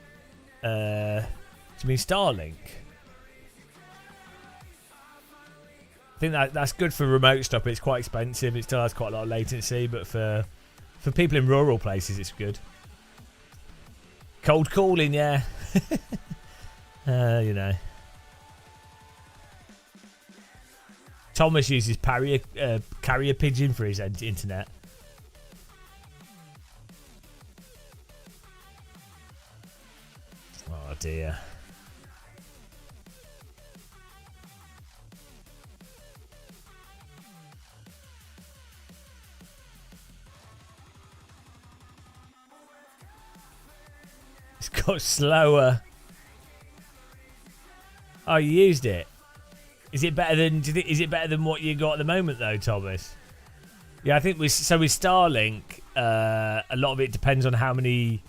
you mean Starlink? I think that's good for remote stuff, but it's quite expensive. It still has quite a lot of latency, but for people in rural places, it's good. Cold calling, yeah. You know. Thomas uses carrier pigeon for his internet. Oh dear. It's got slower. Oh, you used it. Is it better than? Do you think? Is it better than what you got at the moment, though, Thomas? Yeah, I think with Starlink, a lot of it depends on how many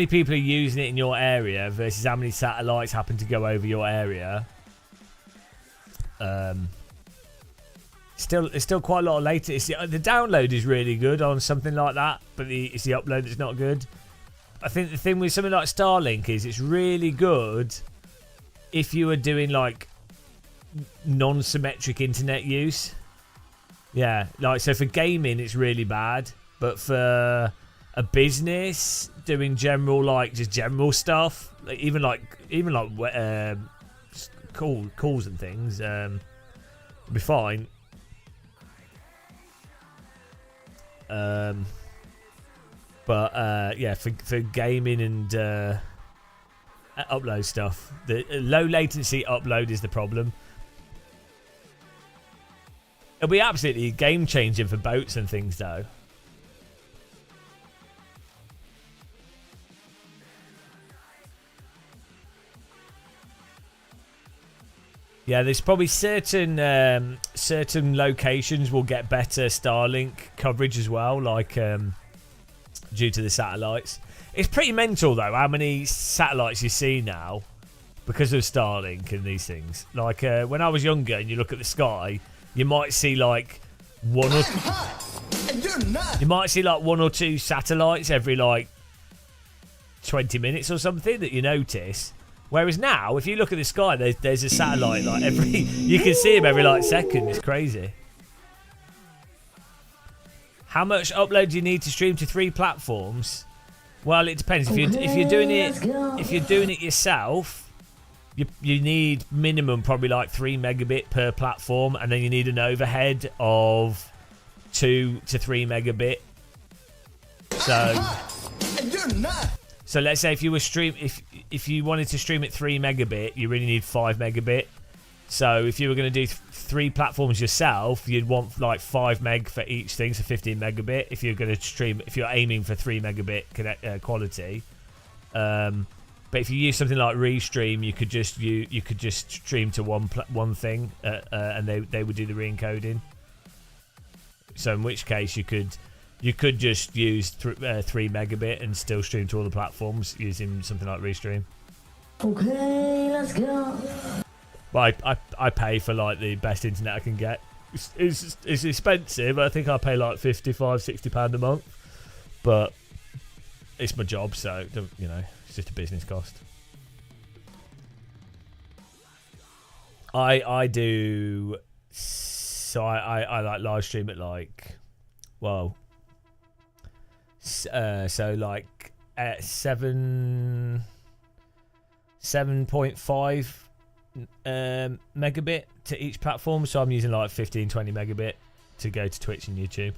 people are using it in your area versus how many satellites happen to go over your area. It's still quite a lot of latency. The download is really good on something like that, but it's the upload that's not good. I think the thing with something like Starlink is it's really good if you are doing like non-symmetric internet use. Yeah, like so for gaming it's really bad, but for a business doing general stuff, like even like calls and things, it'll be fine. But yeah, for gaming and upload stuff, the low latency upload is the problem. It'll be absolutely game changing for boats and things, though. Yeah, there's probably certain locations will get better Starlink coverage as well, like due to the satellites. It's pretty mental though how many satellites you see now because of Starlink and these things. Like when I was younger and you look at the sky, you might see like one or two satellites every like 20 minutes or something that you notice. Whereas now, if you look at the sky, there's a satellite like you can see them every like second. It's crazy. How much upload do you need to stream to 3 platforms? Well, it depends. If you're doing it yourself, you need minimum probably like 3 megabit per platform, and then you need an overhead of 2 to 3 megabit. So let's say if you were if you wanted to stream at 3 megabit, you really need 5 megabit. So if you were going to do 3 platforms yourself, you'd want like 5 meg for each thing, so 15 megabit. If you're going to stream, if you're aiming for 3 megabit quality, but if you use something like Restream, you could just stream to one thing, and they would do the re-encoding. So in which case you could just use 3 megabit and still stream to all the platforms using something like Restream. Okay, let's go. Well, I pay for like the best internet I can get. It's expensive. I think I pay like £55-60 a month, but it's my job, so you know, just a business cost. I do. So I like live stream at like, well, so like at 7.5 megabit to each platform. So I'm using like 15-20 megabit to go to Twitch and YouTube.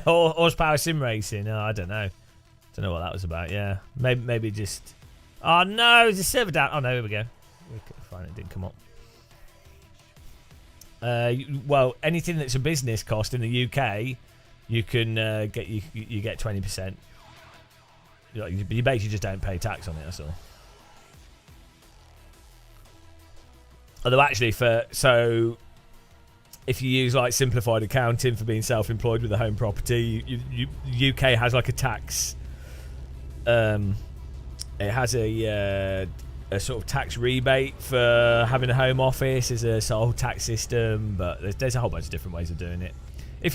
Horsepower sim racing. Oh, I don't know. Don't know what that was about. Yeah, maybe just. Oh no, there's a server down. Oh no, here we go. Fine, it didn't come up. Well, anything that's a business cost in the UK, you can get you get 20%. You basically just don't pay tax on it. That's all. Although actually, if you use like simplified accounting for being self-employed with a home property, UK has like a tax. It has a sort of tax rebate for having a home office. There's a sole tax system, but there's a whole bunch of different ways of doing it. It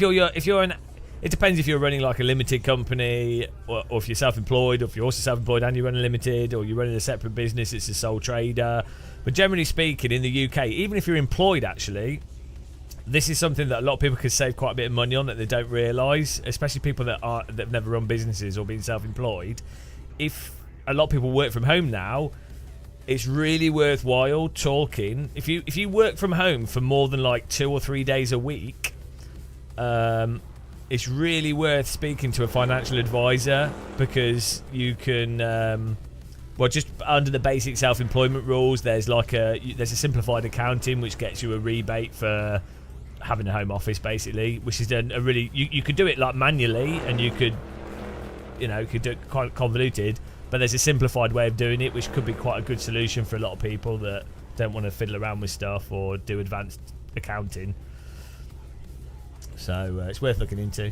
depends if you're running like a limited company, or if you're self-employed, or if you're also self-employed and you run a limited, or you're running a separate business, it's a sole trader. But generally speaking, in the UK, even if you're employed, actually, this is something that a lot of people could save quite a bit of money on that they don't realise, especially people that've never run businesses or been self-employed. If a lot of people work from home now, it's really worthwhile talking. If you work from home for more than like 2 or 3 days a week, it's really worth speaking to a financial advisor, because you can, well, just under the basic self-employment rules, there's a simplified accounting which gets you a rebate for having a home office, basically, which is a really you could do it like manually, and you could do it quite convoluted, but there's a simplified way of doing it which could be quite a good solution for a lot of people that don't want to fiddle around with stuff or do advanced accounting. So it's worth looking into.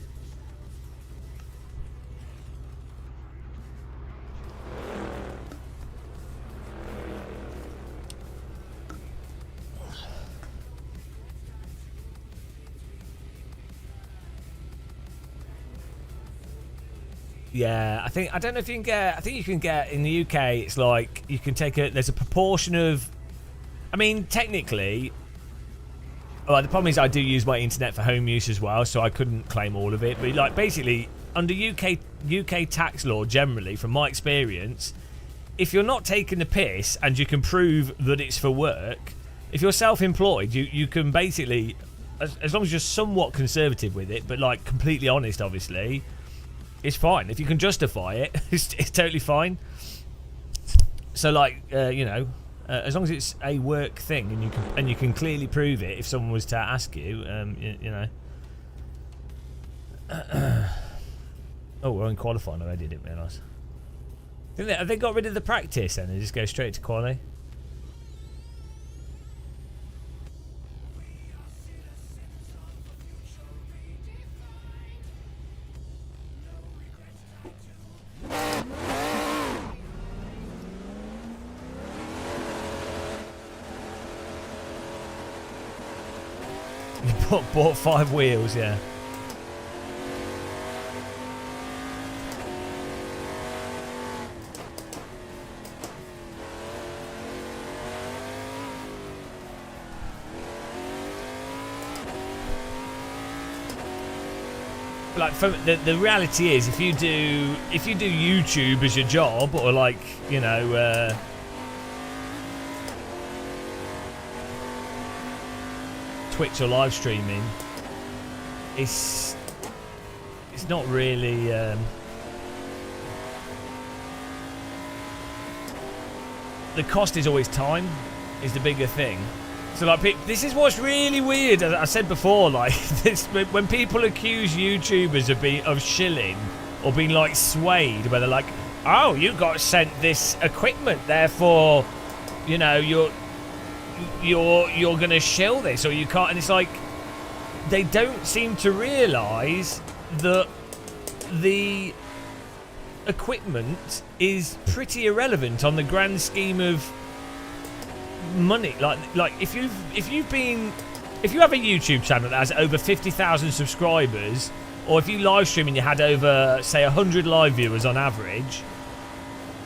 Yeah, I don't know if you can get. I think you can get in the UK. It's like you can take there's a proportion of. I mean, technically. Well, the problem is I do use my internet for home use as well, so I couldn't claim all of it. But like basically, under UK tax law, generally, from my experience, if you're not taking the piss and you can prove that it's for work, if you're self-employed, you can basically, as long as you're somewhat conservative with it, but like completely honest, obviously. It's fine. If you can justify it, it's totally fine. So, like, as long as it's a work thing and you can clearly prove it, if someone was to ask you, Oh, we're on qualifying already. I didn't realise. Have they got rid of the practice and they just go straight to quali? Bought 5 wheels, yeah. Like, the reality is, if you do YouTube as your job, or like, Twitch or live streaming, it's not really the cost is always time is the bigger thing. So like, this is what's really weird. As I said before, like this, when people accuse YouTubers of shilling or being like swayed, where they're like, oh, you got sent this equipment, therefore you're gonna shill this, or you can't, and it's like they don't seem to realise that the equipment is pretty irrelevant on the grand scheme of money. Like if you've been if you have a YouTube channel that has over 50,000 subscribers, or if you live stream and you had over, say, 100 live viewers on average,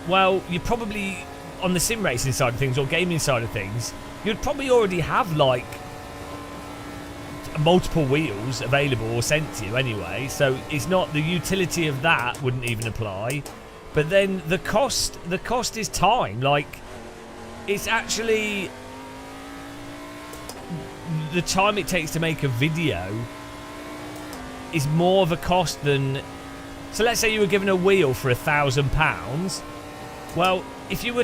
well, you're probably, on the sim racing side of things or gaming side of things, you'd probably already have, like, multiple wheels available or sent to you anyway. So it's not, the utility of that wouldn't even apply. But then the cost is time. Like, it's actually the time it takes to make a video is more of a cost than. So let's say you were given a wheel for £1,000. Well, if you were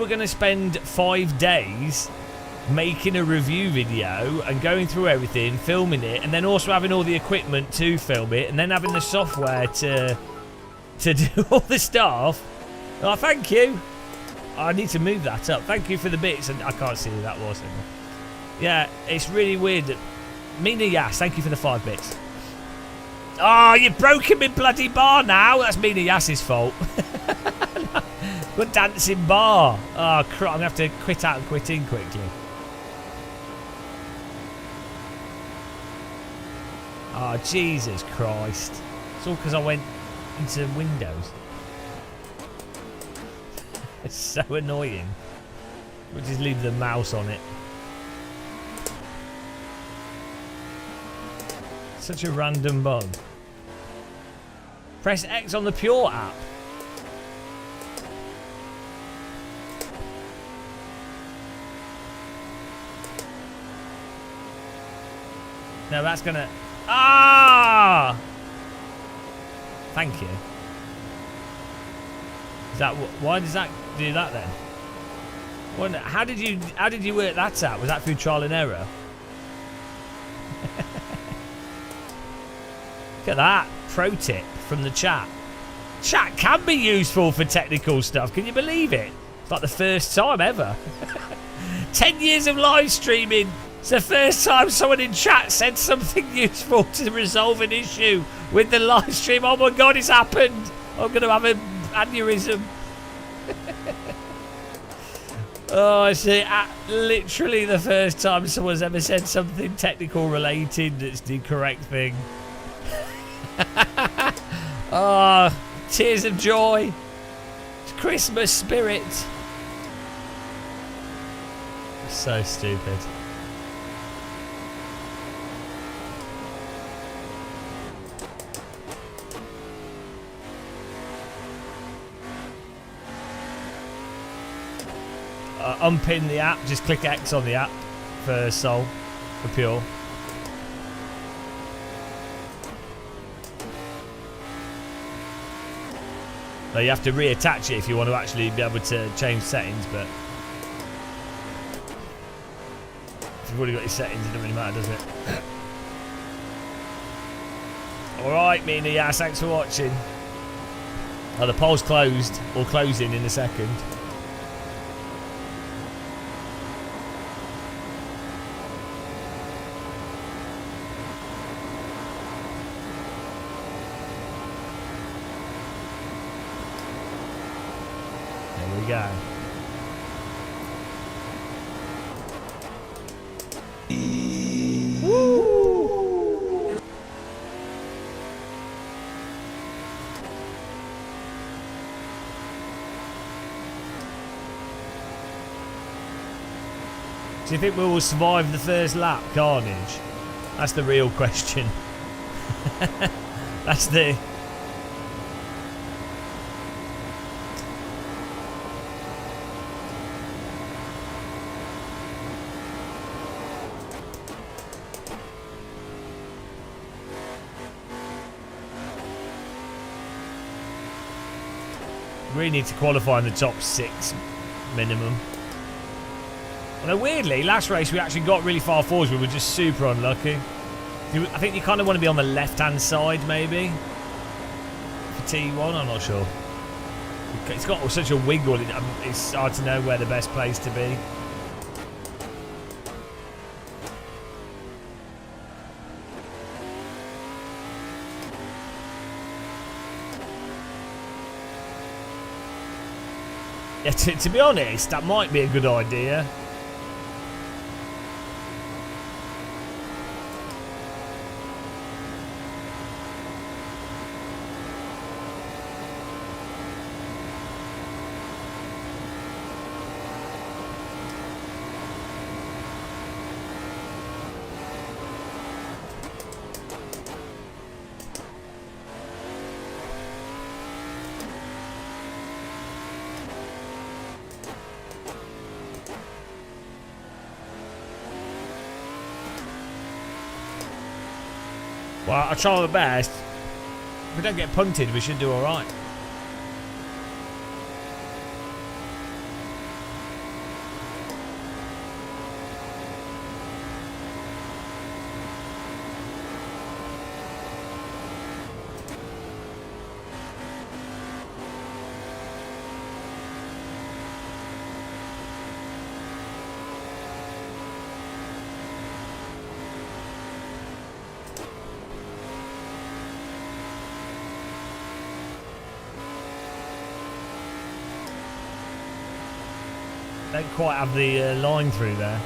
going to spend 5 days making a review video and going through everything, filming it, and then also having all the equipment to film it, and then having the software to do all the stuff. Oh, thank you. I need to move that up. Thank you for the bits, and I can't see who that was anymore. Yeah, it's really weird. Mina Yas, thank you for the 5 bits. Oh, you've broken my bloody bar now. That's Mina Yas's fault. Good dancing bar. Oh, crap. I'm going to have to quit out and quit in quickly. Oh, Jesus Christ. It's all because I went into Windows. It's so annoying. We'll just leave the mouse on it. Such a random bug. Press X on the Pure app. No, that's gonna... Ah! Thank you. Is that why does that do that then? Well, how did you work that out? Was that through trial and error? Look at that pro tip from the chat. Chat can be useful for technical stuff. Can you believe it? It's like the first time ever. 10 years of live streaming. It's the first time someone in chat said something useful to resolve an issue with the live stream. Oh my God, it's happened. I'm going to have an aneurysm. Oh, I see. Literally the first time someone's ever said something technical related that's the correct thing. Oh, tears of joy. It's Christmas spirit. So stupid. Unpin the app, just click X on the app for Soul, for Pure. Now you have to reattach it if you want to actually be able to change settings, but if you've already got your settings, it doesn't really matter, does it? Alright, Mina, yeah, thanks for watching. Oh, the poll's closed, or closing in a second. Go. Woo! Do you think we will survive the first lap, Carnage? That's the real question. That's the... We need to qualify in the top 6 minimum. Although weirdly, last race we actually got really far forward. We were just super unlucky. I think you kind of want to be on the left-hand side, maybe. For T1, I'm not sure. It's got such a wiggle, it's hard to know where the best place to be. Yeah, to be honest, that might be a good idea. Well, I'll try my best. If we don't get punted, we should do alright. Don't quite have the line through there.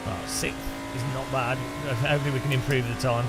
Oh, 6th is not bad. Hopefully we can improve the time.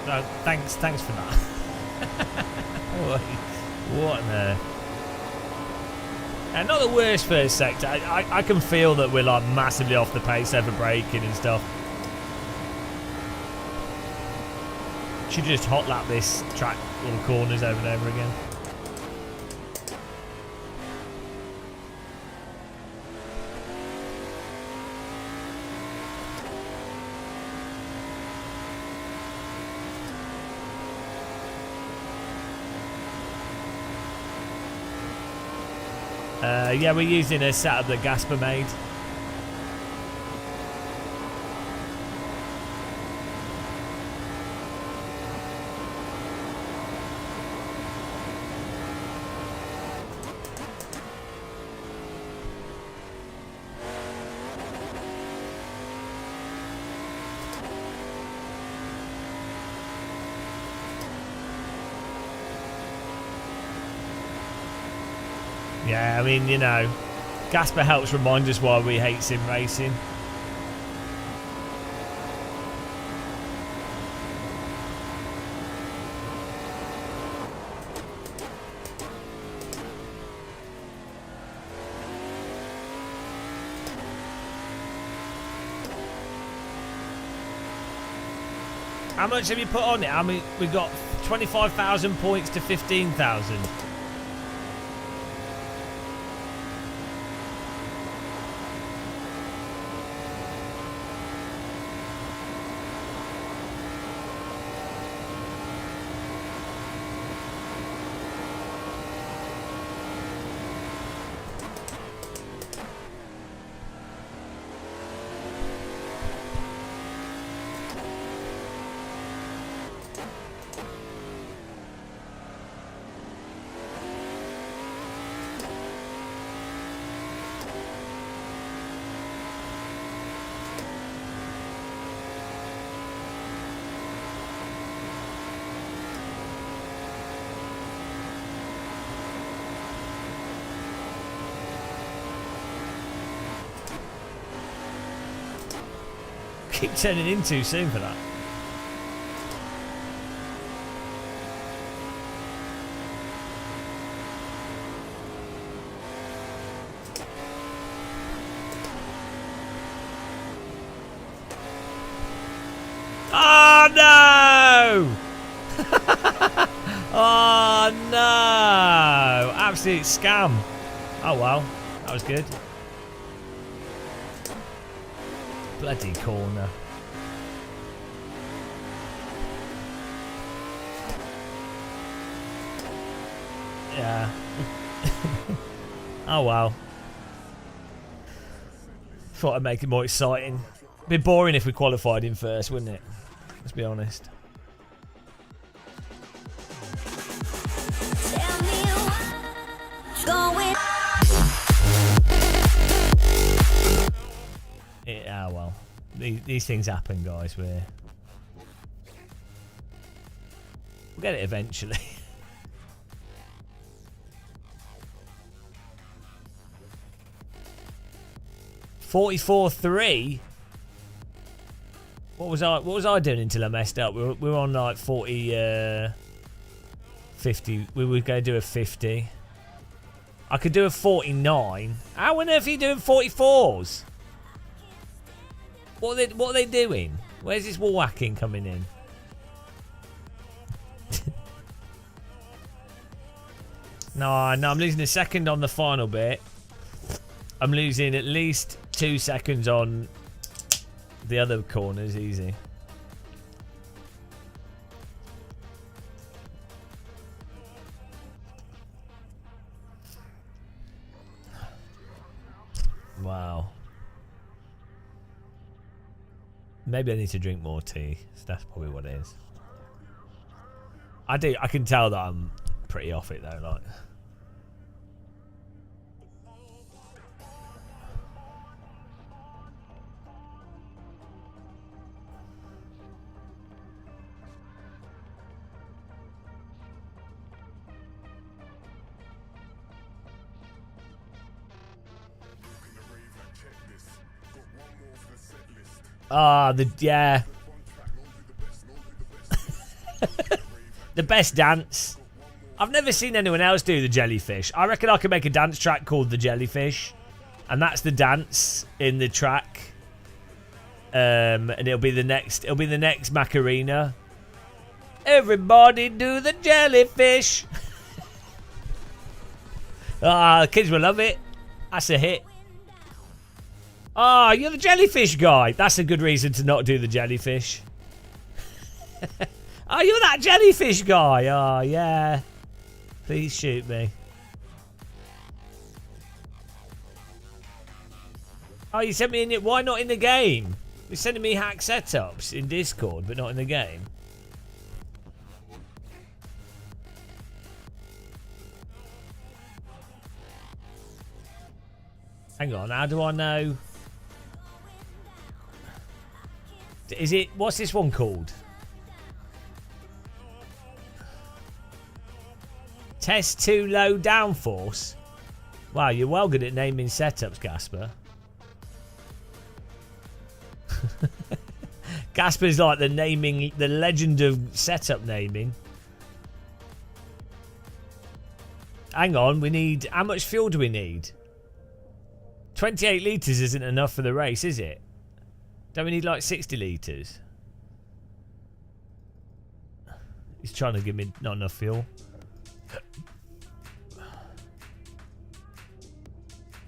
No, thanks for that. What on earth? And not the worst first sector. I can feel that we're like massively off the pace over braking and stuff. Should just hot lap this track, all the corners over and over again. Yeah, we're using a setup that Gasper made. Yeah, I mean, you know, Gasper helps remind us why we hate sim racing. How much have you put on it? I mean, we got 25,000 points to 15,000. Keep turning in too soon for that. Oh no! Oh no! Absolute scam. Oh well, that was good. Bloody corner. Yeah. Oh well. Thought I'd make it more exciting. Be boring if we qualified in first, wouldn't it? Let's be honest. going. Yeah, well, these things happen, guys. We'll get it eventually. $44.3. What was I doing until I messed up? We were on like 40, 50. We were going to do a 50. I could do a 49. How on earth are you doing 44s? What are they doing? Where's this wall hacking coming in? No, I'm losing a second on the final bit. I'm losing at least 2 seconds on the other corners, easy. Wow. Maybe I need to drink more tea. That's probably what it is. I can tell that I'm pretty off it though, like. Yeah. The best dance. I've never seen anyone else do the jellyfish. I reckon I could make a dance track called the jellyfish, and that's the dance in the track. And it'll be the next Macarena. Everybody do the jellyfish. The kids will love it. That's a hit. Oh, you're the jellyfish guy. That's a good reason to not do the jellyfish. Oh, you're that jellyfish guy. Oh, yeah. Please shoot me. Oh, you sent me in it. Why not in the game? You're sending me hack setups in Discord, but not in the game. Hang on, how do I know? Is it, what's this one called? Test 2 low downforce. Wow, you're well good at naming setups, Gasper. Gasper's like the legend of setup naming. Hang on, we need, how much fuel do we need? 28 litres isn't enough for the race, is it? Don't we need like 60 litres? He's trying to give me not enough fuel.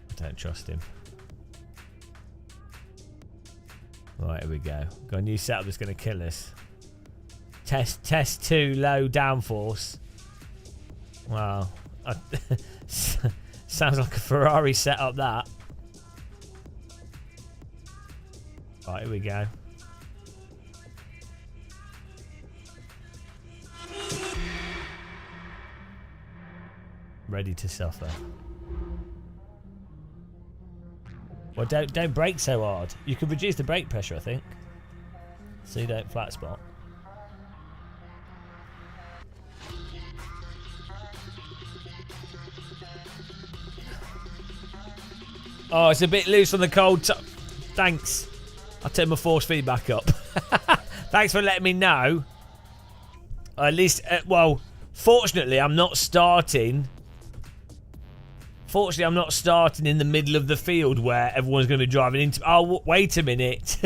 I don't trust him. Right, here we go. Got a new setup that's going to kill us. Test 2 low downforce. Wow. Sounds like a Ferrari setup, that. Right, here we go. Ready to suffer. Well, don't brake so hard. You could reduce the brake pressure, I think, so you don't flat spot. Oh, it's a bit loose on the cold top. Thanks. I'll turn my force feedback up. Thanks for letting me know. At least, well, fortunately, I'm not starting. Fortunately, I'm not starting in the middle of the field where everyone's going to be driving into. Oh, wait a minute.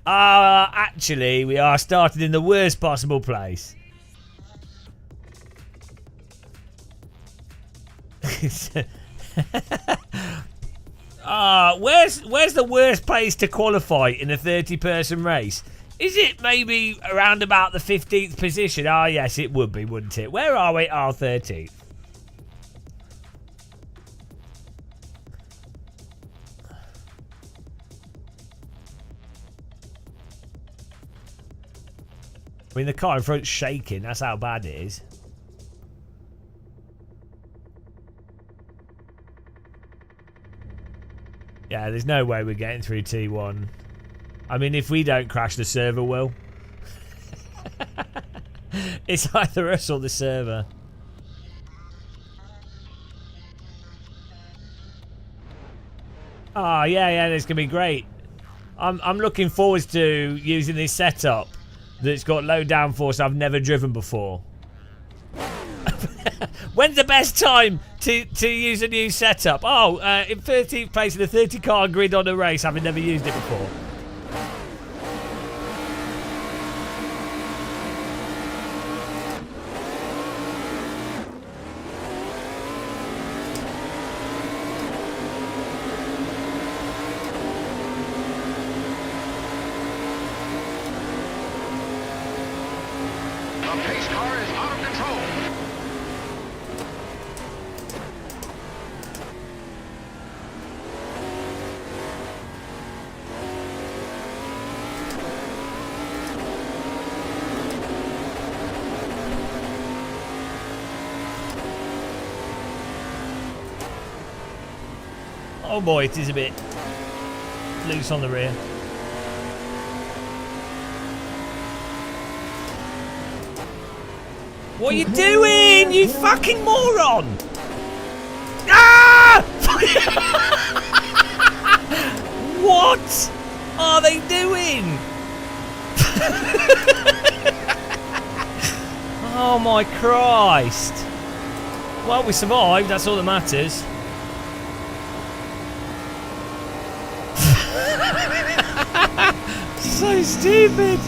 Actually, we are starting in the worst possible place. Where's the worst place to qualify in a 30-person race? Is it maybe around about the 15th position? Ah, yes, it would be, wouldn't it? Where are we? 13th. I mean, the car in front's shaking. That's how bad it is. Yeah, there's no way we're getting through T1. I mean, if we don't crash, the server will. It's either us or the server. Oh, yeah, it's going to be great. I'm looking forward to using this setup that's got low downforce I've never driven before. When's the best time to use a new setup? Oh, in 13th place in a 30-car grid on a race, having never used it before. The pace car is out of control. Oh boy, it is a bit loose on the rear. What are you doing, you fucking moron? Ah! What are they doing? Oh my Christ. Well, we survived, that's all that matters. So stupid.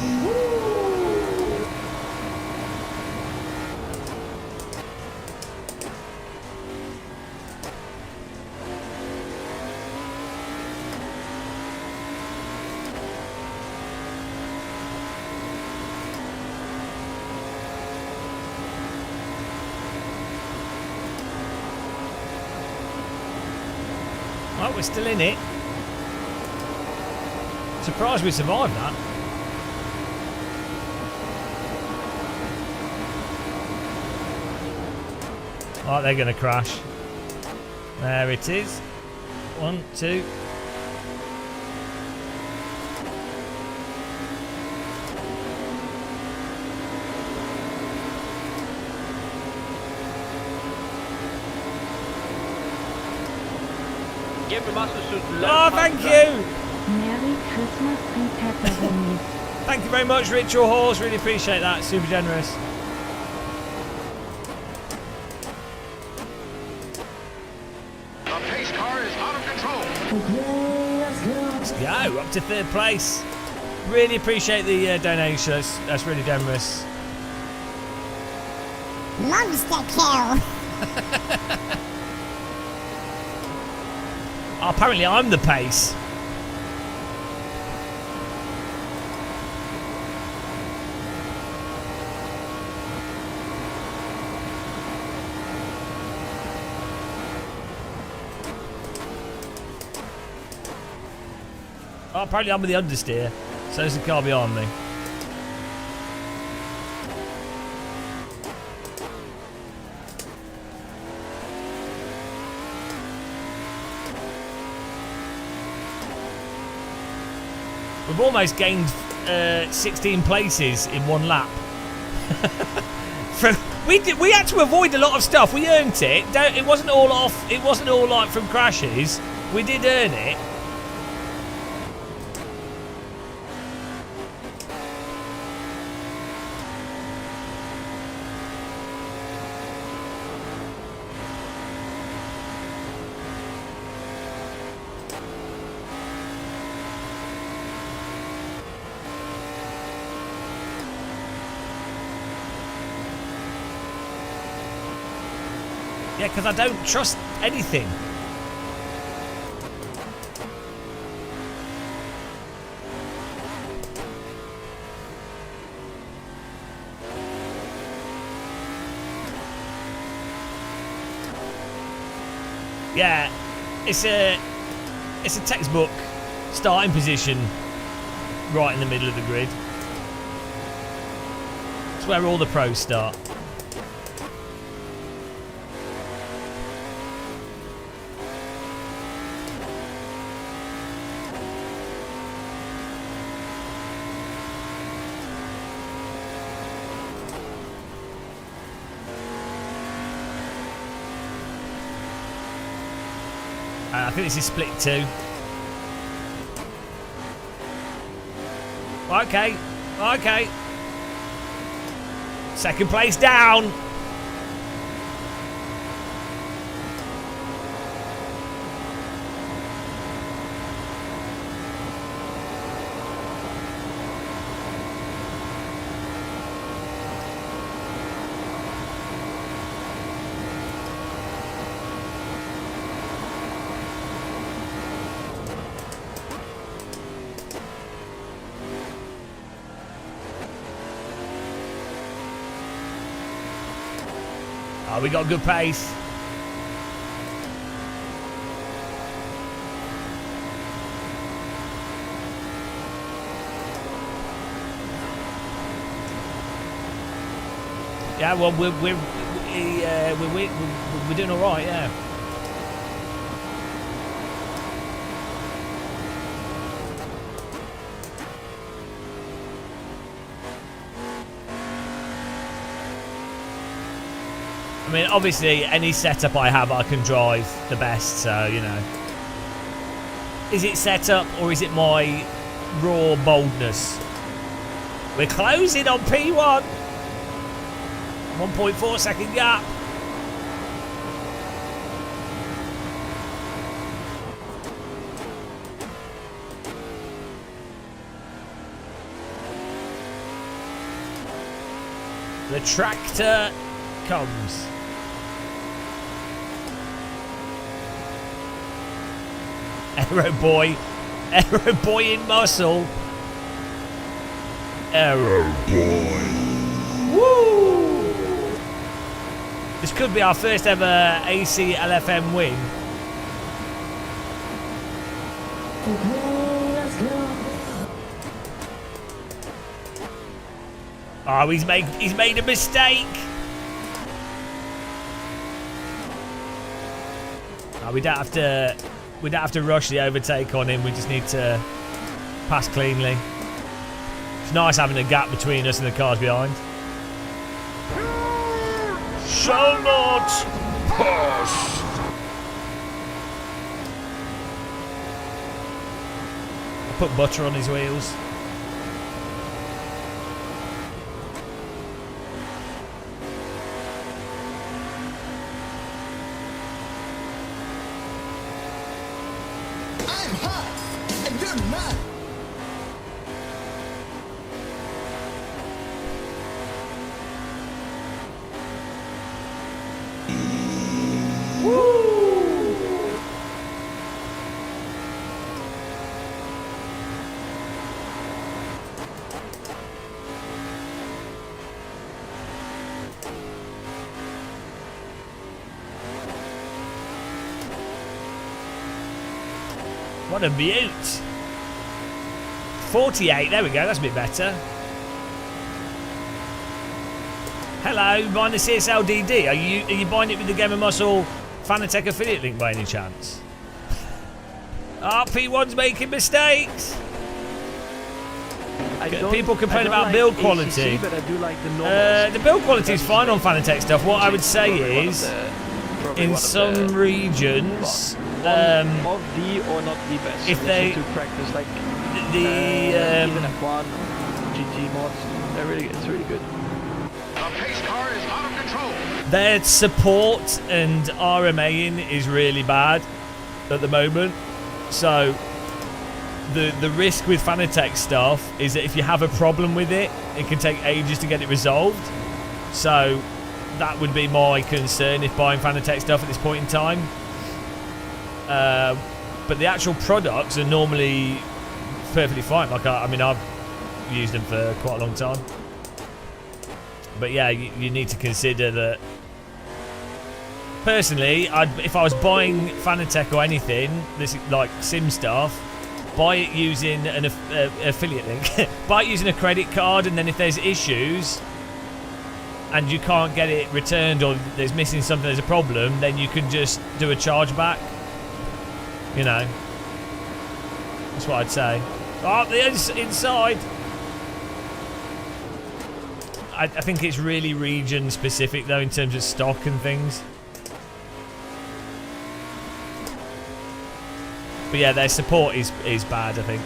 Well, we're still in it. Surprised we survived that. Oh, they're going to crash. There it is. 1, 2. Give the master suit Oh, thank you! Merry Christmas and pepperonis. Thank you very much, Ritual Horse. Really appreciate that. Super generous. The pace car is out of control. Okay, let's go. Let's go. Up to 3rd place. Really appreciate the donation. That's really generous. Monster kill. Oh, apparently I'm the pace. Oh, apparently I'm with the understeer. So's the car behind me. We've almost gained 16 places in 1 lap. We had to avoid a lot of stuff. We earned it. It wasn't all off. It wasn't all like from crashes. We did earn it. Yeah, because I don't trust anything. Yeah, it's a textbook starting position right in the middle of the grid. It's where all the pros start. think this is split 2. Okay. Okay. Second place down. Oh, we got good pace. Yeah, well, we're doing all right, yeah. I mean, obviously, any setup I have, I can drive the best, so, you know. Is it setup, or is it my raw boldness? We're closing on P1. 1.4 second gap. The tractor comes. Aero boy in muscle. Aero boy. Woo! This could be our first ever AC LFM win. Okay, let's go. Oh, he's made a mistake. Oh, we don't have to rush the overtake on him. We just need to pass cleanly. It's nice having a gap between us and the cars behind. Shall not pass. I put butter on his wheels. I'm hot, and you're not. What a beaut. 48, there we go, that's a bit better. Hello, buying the CSL DD. Are you buying it with the Game of Muscle Fanatec affiliate link by any chance? P1's making mistakes. People complain about build quality. but I do like the normal. The build quality is fine on Fanatec stuff. What I would say is, in some regions, of the or not the best. if they to practice like the even F1 GT mods, it's really good. The pace car is out of control. their support and RMAing is really bad at the moment. So the risk with Fanatec stuff is that if you have a problem with it, it can take ages to get it resolved. So that would be my concern if buying Fanatec stuff at this point in time. But the actual products are normally perfectly fine. Like I mean, I've used them for quite a long time. But yeah, you need to consider that. Personally, if I was buying Fanatec or anything, this like sim stuff, buy it using an affiliate link. Buy it using a credit card, and then if there's issues and you can't get it returned or there's missing something, there's a problem, then you can just do a chargeback. You know, that's what I'd say. Oh, the inside. I think it's really region specific though in terms of stock and things. But yeah, their support is bad, I think.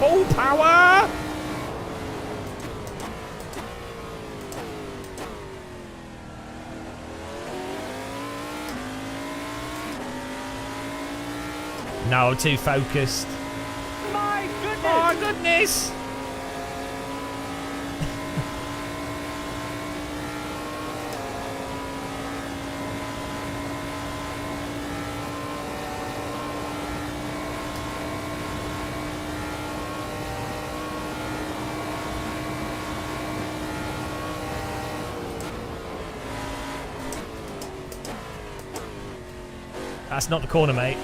Full power! No, I'm too focused. My goodness! Oh, goodness! That's not the corner, mate.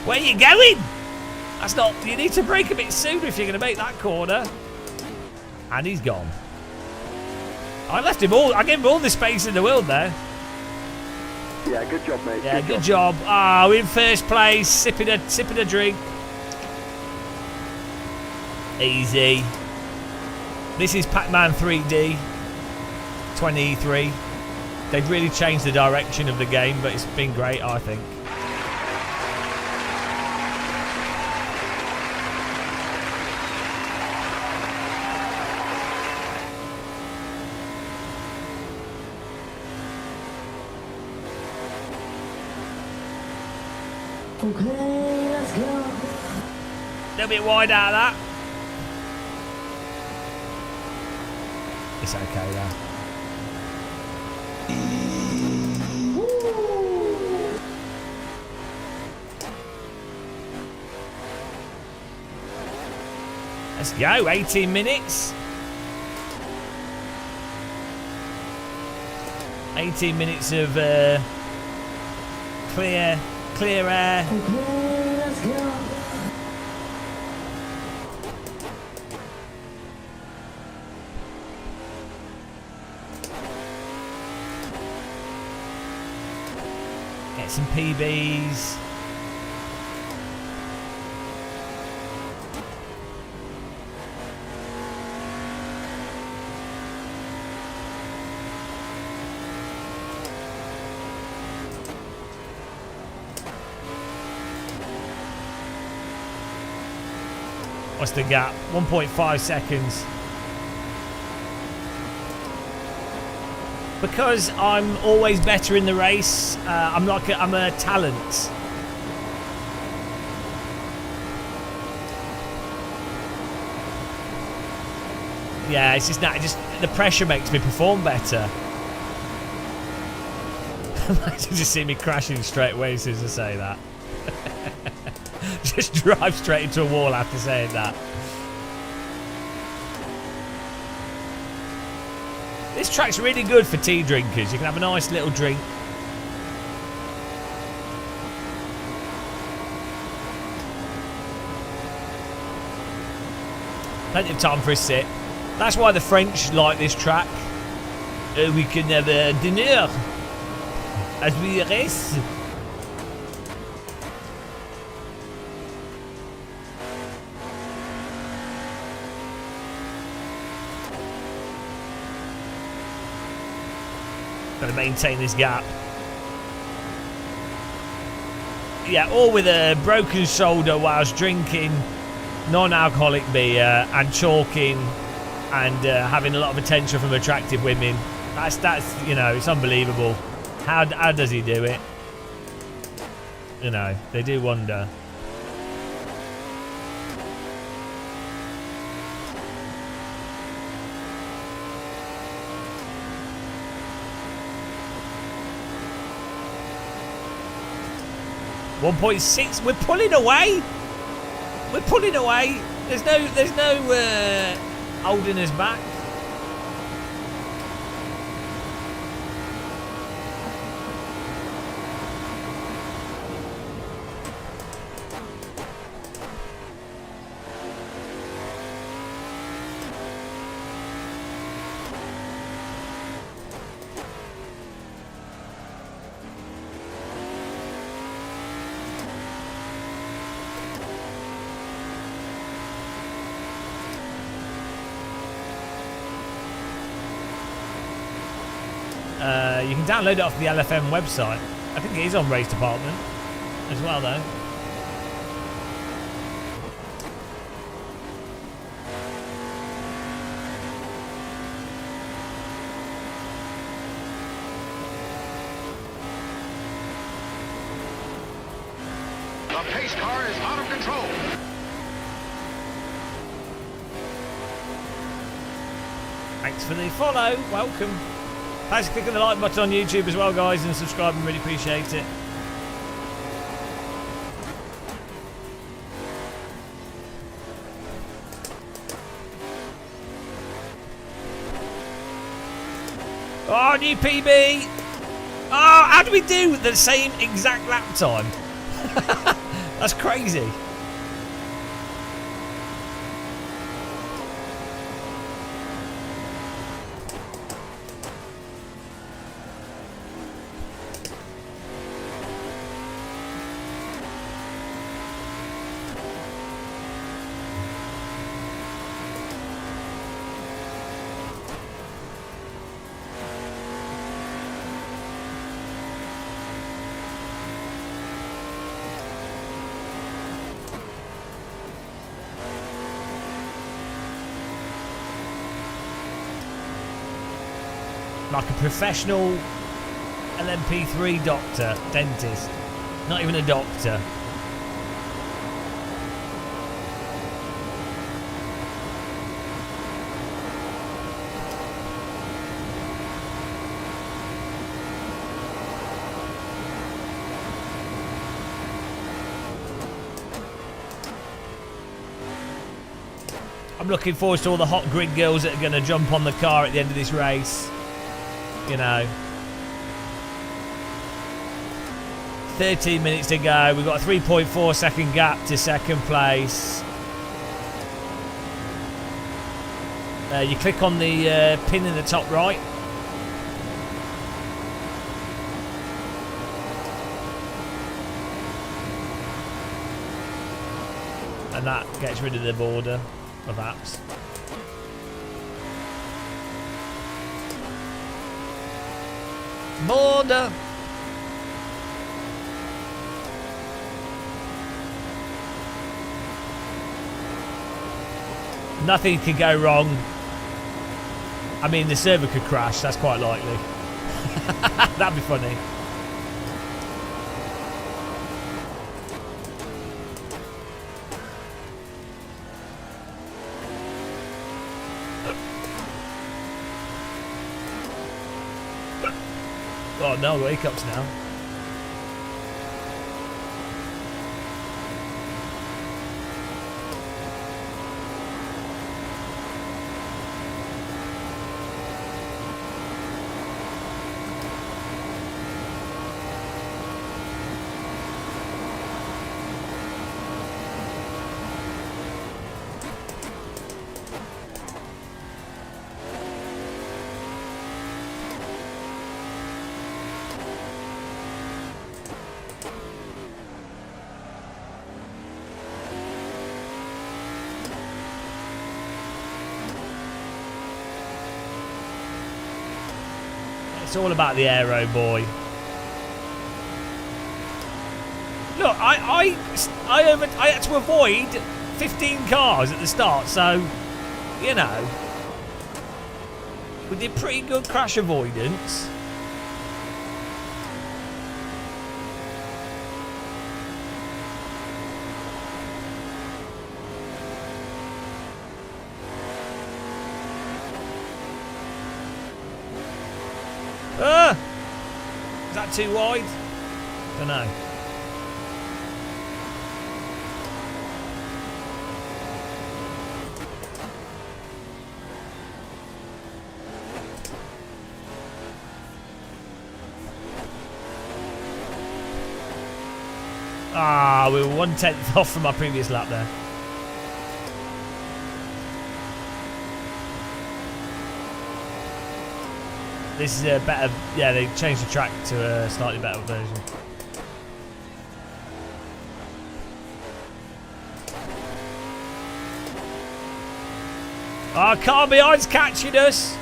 Where are you going? That's not... You need to brake a bit sooner if you're going to make that corner. And he's gone. I left him all... I gave him all the space in the world there. Yeah, good job, mate. Yeah, good job. Ah, we're in first place. Sipping a drink. Easy. This is Pac-Man 3D 23. They've really changed the direction of the game, but it's been great, I think. Okay, let's go. A little bit wide out of that. It's okay though. Let's go, 18 minutes. 18 minutes of clear air. Okay, let's go. Get some PBs. What's the gap? 1.5 seconds. Because I'm always better in the race, I'm a talent. Yeah, it's just not. The pressure makes me perform better. Imagine just see me crashing straight away as soon as I say that. Just drive straight into a wall after saying that. This track's really good for tea drinkers. You can have a nice little drink. Plenty of time for a sit. That's why the French like this track. We can have a dinner as we race. Got to maintain this gap. Yeah, all with a broken shoulder whilst drinking non-alcoholic beer and chalking and having a lot of attention from attractive women. That's you know, it's unbelievable. How does he do it? You know, they do wonder. .6. We're pulling away. We're pulling away. There's no holding us back. You can download it off the LFM website. I think it is on Race Department as well, though. The pace car is out of control. Thanks for the follow. Welcome. Thanks for clicking the like button on YouTube as well, guys, and subscribing. Really appreciate it. Oh, new PB. Oh, how do we do the same exact lap time? That's crazy. Like a professional LMP3 doctor, dentist. Not even a doctor. I'm looking forward to all the hot grid girls that are going to jump on the car at the end of this race. You know, 13 minutes to go. We've got a 3.4 second gap to second place. You click on the pin in the top right. And that gets rid of the border of apps. Border. Nothing could go wrong. I mean, the server could crash. That's quite likely. That'd be funny. Oh no, wake ups now. It's all about the aero, boy. Look, I had to avoid 15 cars at the start, so you know, we did pretty good crash avoidance. Is that too wide? Don't know. Ah, we were 1/10 off from our previous lap there. This is a better, yeah, they changed the track to a slightly better version. Our car behind's catching us.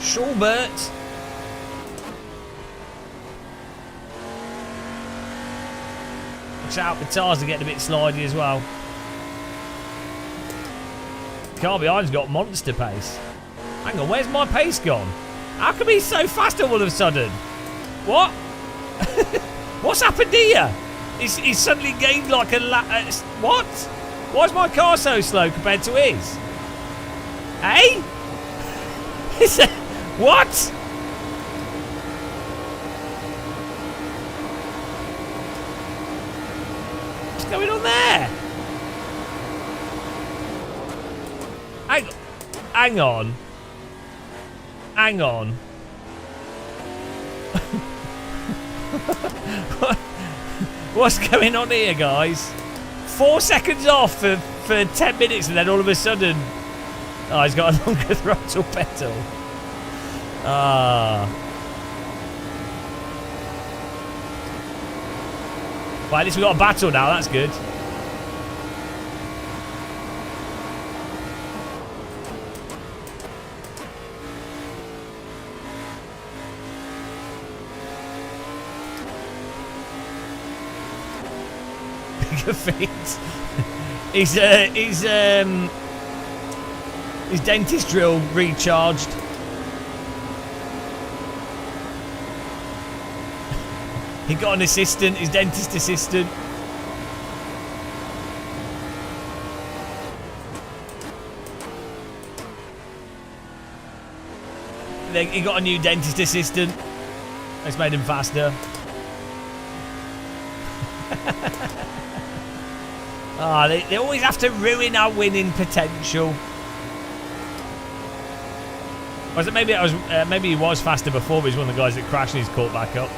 Schubert. Watch out, the tyres are getting a bit slidey as well. Car behind's got monster pace. Hang on, where's my pace gone? How come he's so fast all of a sudden? What? What's happened here? He's suddenly gained like a what? Why is my car so slow compared to his? Hey? What? What's going on there? Hang on. Hang on. What's going on here, guys? 4 seconds off for 10 minutes and then all of a sudden... Oh, he's got a longer throttle pedal. Ah. Well, at least we've got a battle now, that's good. Bigger feet. His dentist drill recharged. He got an assistant, his dentist assistant. Then he got a new dentist assistant. That's made him faster. Ah, they always have to ruin our winning potential. Was it maybe he was faster before, but he's one of the guys that crashed and he's caught back up.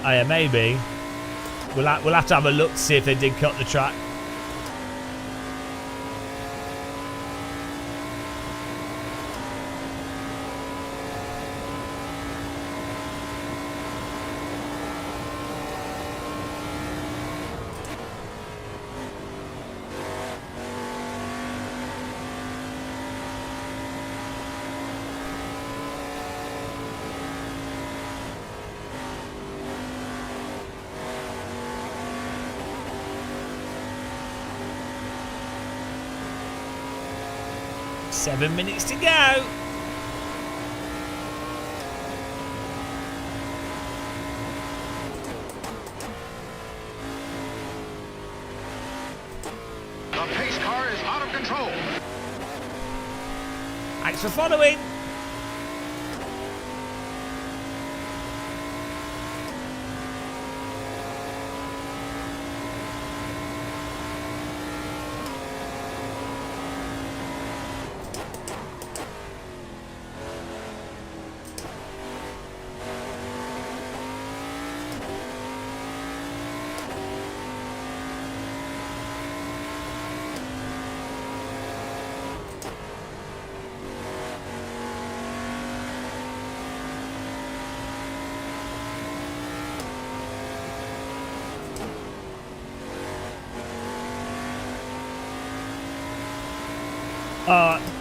Oh yeah, maybe. We'll have to have a look to see if they did cut the track. Seven minutes to go. The pace car is out of control. Thanks for following.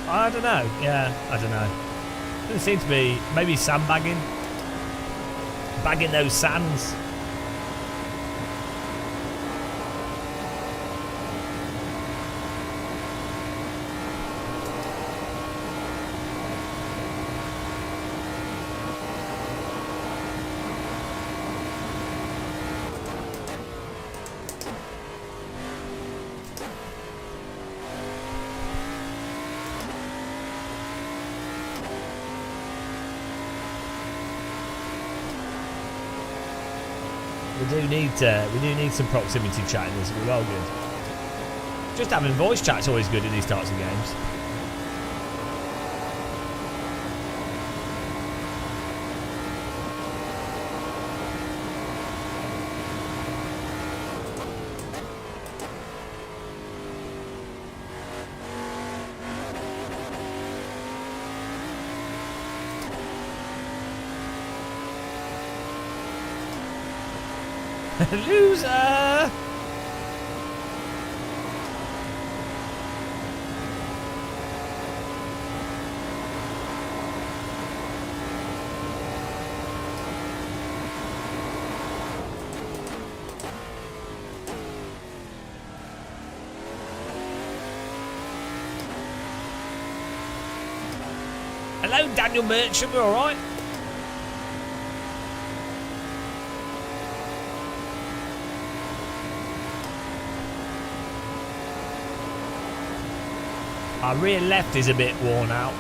I don't know. Yeah, I don't know. Doesn't seem to be. Maybe sandbagging. Bagging those sands. We do need some proximity chat in this. It'll be well good. Just having voice chat's always good in these types of games. Loser! Hello, Daniel Merchant, we're alright? Our rear left is a bit worn out.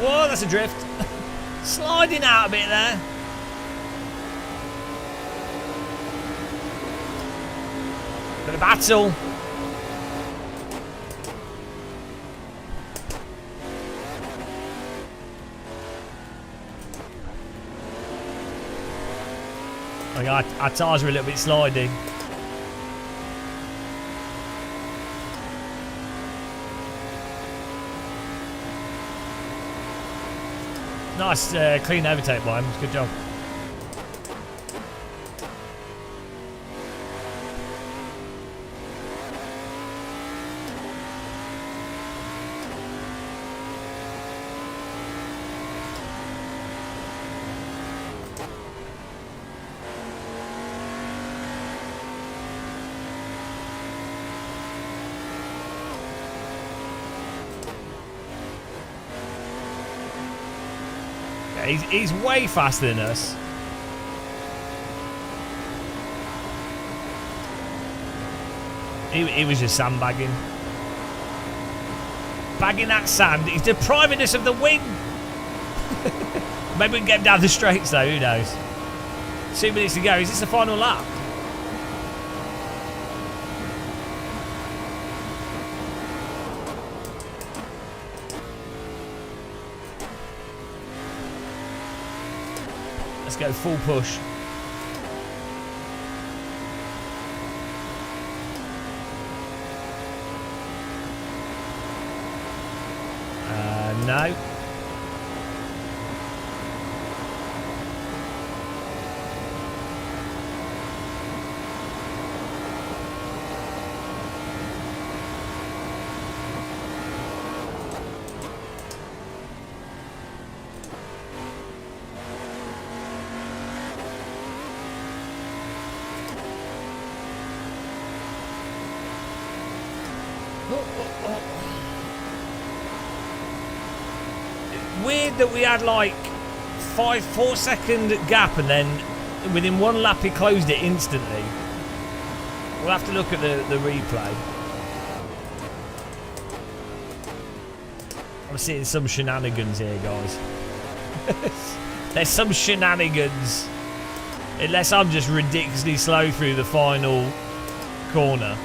Whoa, that's a drift. Sliding out a bit there. Bit of battle. Our tyres are a little bit sliding. Nice clean overtake by him. Good job. He's way faster than us. He was just sandbagging. Bagging that sand. He's depriving us of the win. Maybe we can get him down the straights though, who knows. 2 minutes to go. Is this the final lap? Let's go full push. No. Weird that we had like 4 second gap and then within one lap he closed it instantly. We'll have to look at the replay. I'm seeing some shenanigans here, guys. There's some shenanigans. Unless I'm just ridiculously slow through the final corner.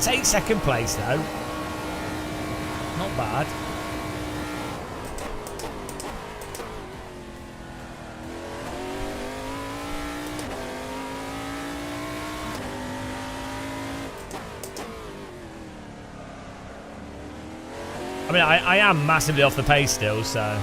Take second place though. Not bad. I mean, I am massively off the pace still, so.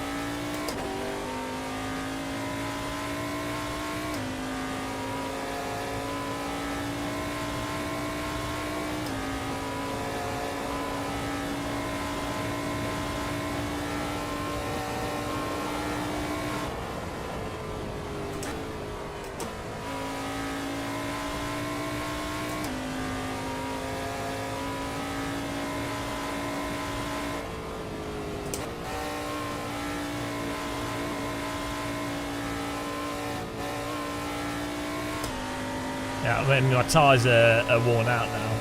Yeah, I mean, my tyres are worn out now.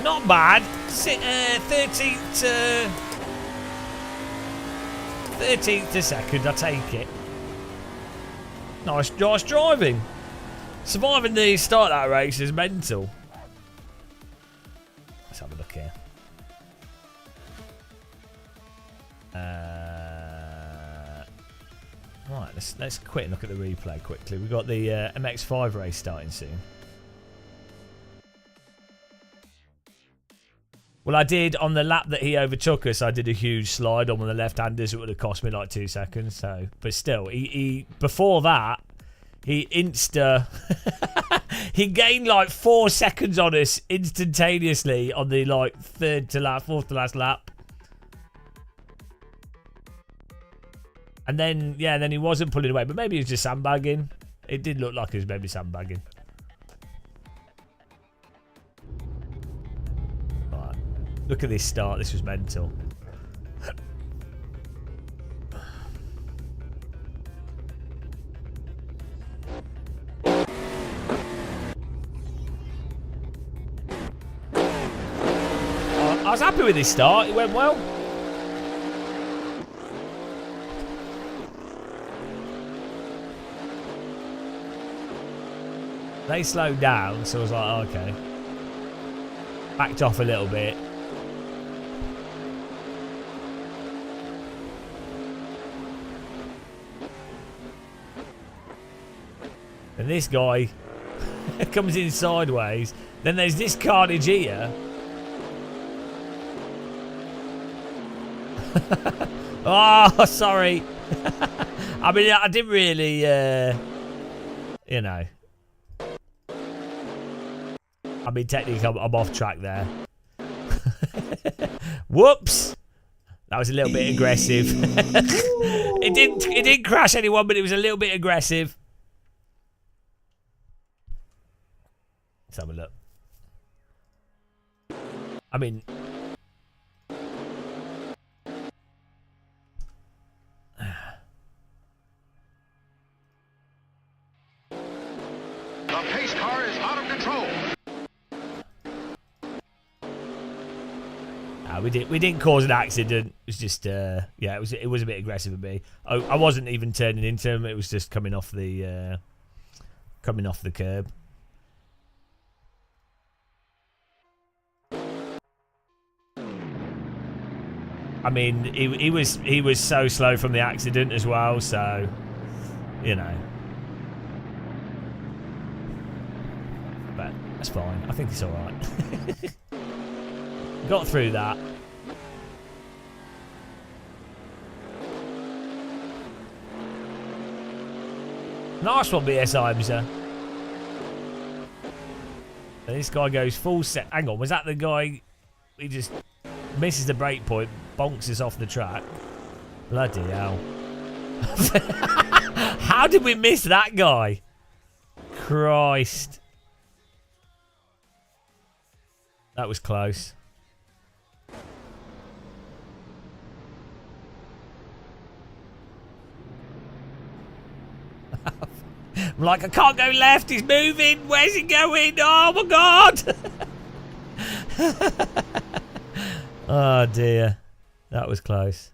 Not bad. 13th to second, I take it. Nice driving. Surviving the start of that race is mental. Let's have a look here. Right, let's quit and look at the replay quickly. We've got the MX-5 race starting soon. Well, I did on the lap that he overtook us. I did a huge slide on one of the left-handers. It would have cost me like 2 seconds. So, but still, he before that, he he gained like 4 seconds on us instantaneously on the like fourth to last lap. And then then he wasn't pulling away, but maybe he was just sandbagging. It did look like he was maybe sandbagging. Look at this start. This was mental. I was happy with this start. It went well. They slowed down, so I was like, oh, okay. Backed off a little bit. And this guy comes in sideways. Then there's this carnage here. Oh, sorry. I mean, I didn't really, you know. I mean, technically, I'm off track there. Whoops. That was a little bit aggressive. It didn't crash anyone, but it was a little bit aggressive. Let's have a look. I mean, the pace car is out of control. we didn't cause an accident. It was just yeah, it was a bit aggressive of me. I wasn't even turning into him. It was just coming off the curb. I mean, he was so slow from the accident as well, so you know. But that's fine. I think it's all right. Got through that. Nice one, BSI, sir. And this guy goes full set. Hang on, was that the guy? He just misses the break point, bonks us off the track. Bloody hell. How did we miss that guy? Christ. That was close. I'm like, I can't go left. He's moving. Where's he going? Oh, my God. Oh, dear. That was close.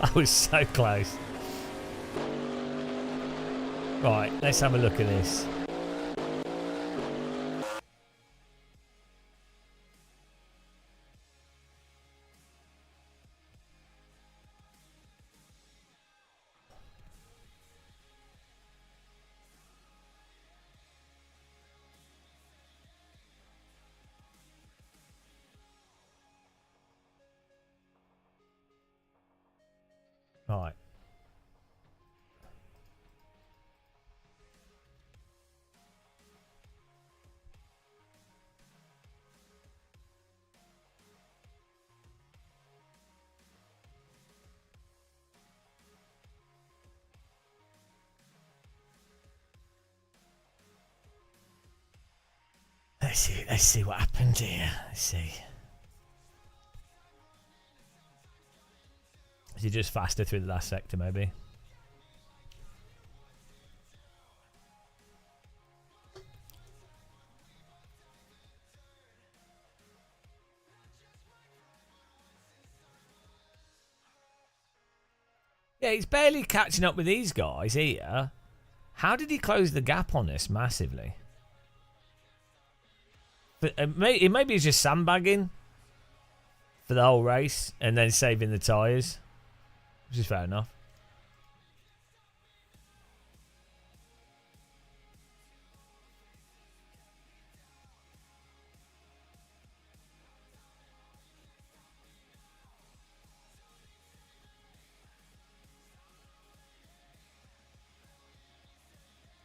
That was so close. Right, let's have a look at this. Right. Let's see what happened here. Let's see. Is he just faster through the last sector, maybe? Yeah, he's barely catching up with these guys here. How did he close the gap on us massively? But maybe he's just sandbagging for the whole race and then saving the tyres, which is fair enough.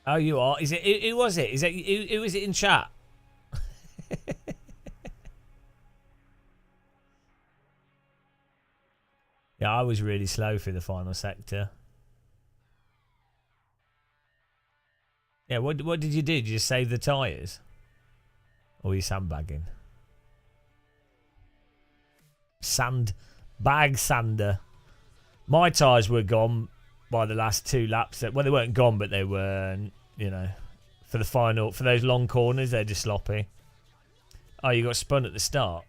Oh, you are? Is it? Who was it? Is it? Who was it in chat? Yeah, I was really slow through the final sector. Yeah, what did you do? Did you just save the tyres? Or were you sandbagging? Bag sander. My tyres were gone by the last 2 laps. Well, they weren't gone, but they were, you know, for the final, for those long corners, they're just sloppy. Oh, you got spun at the start.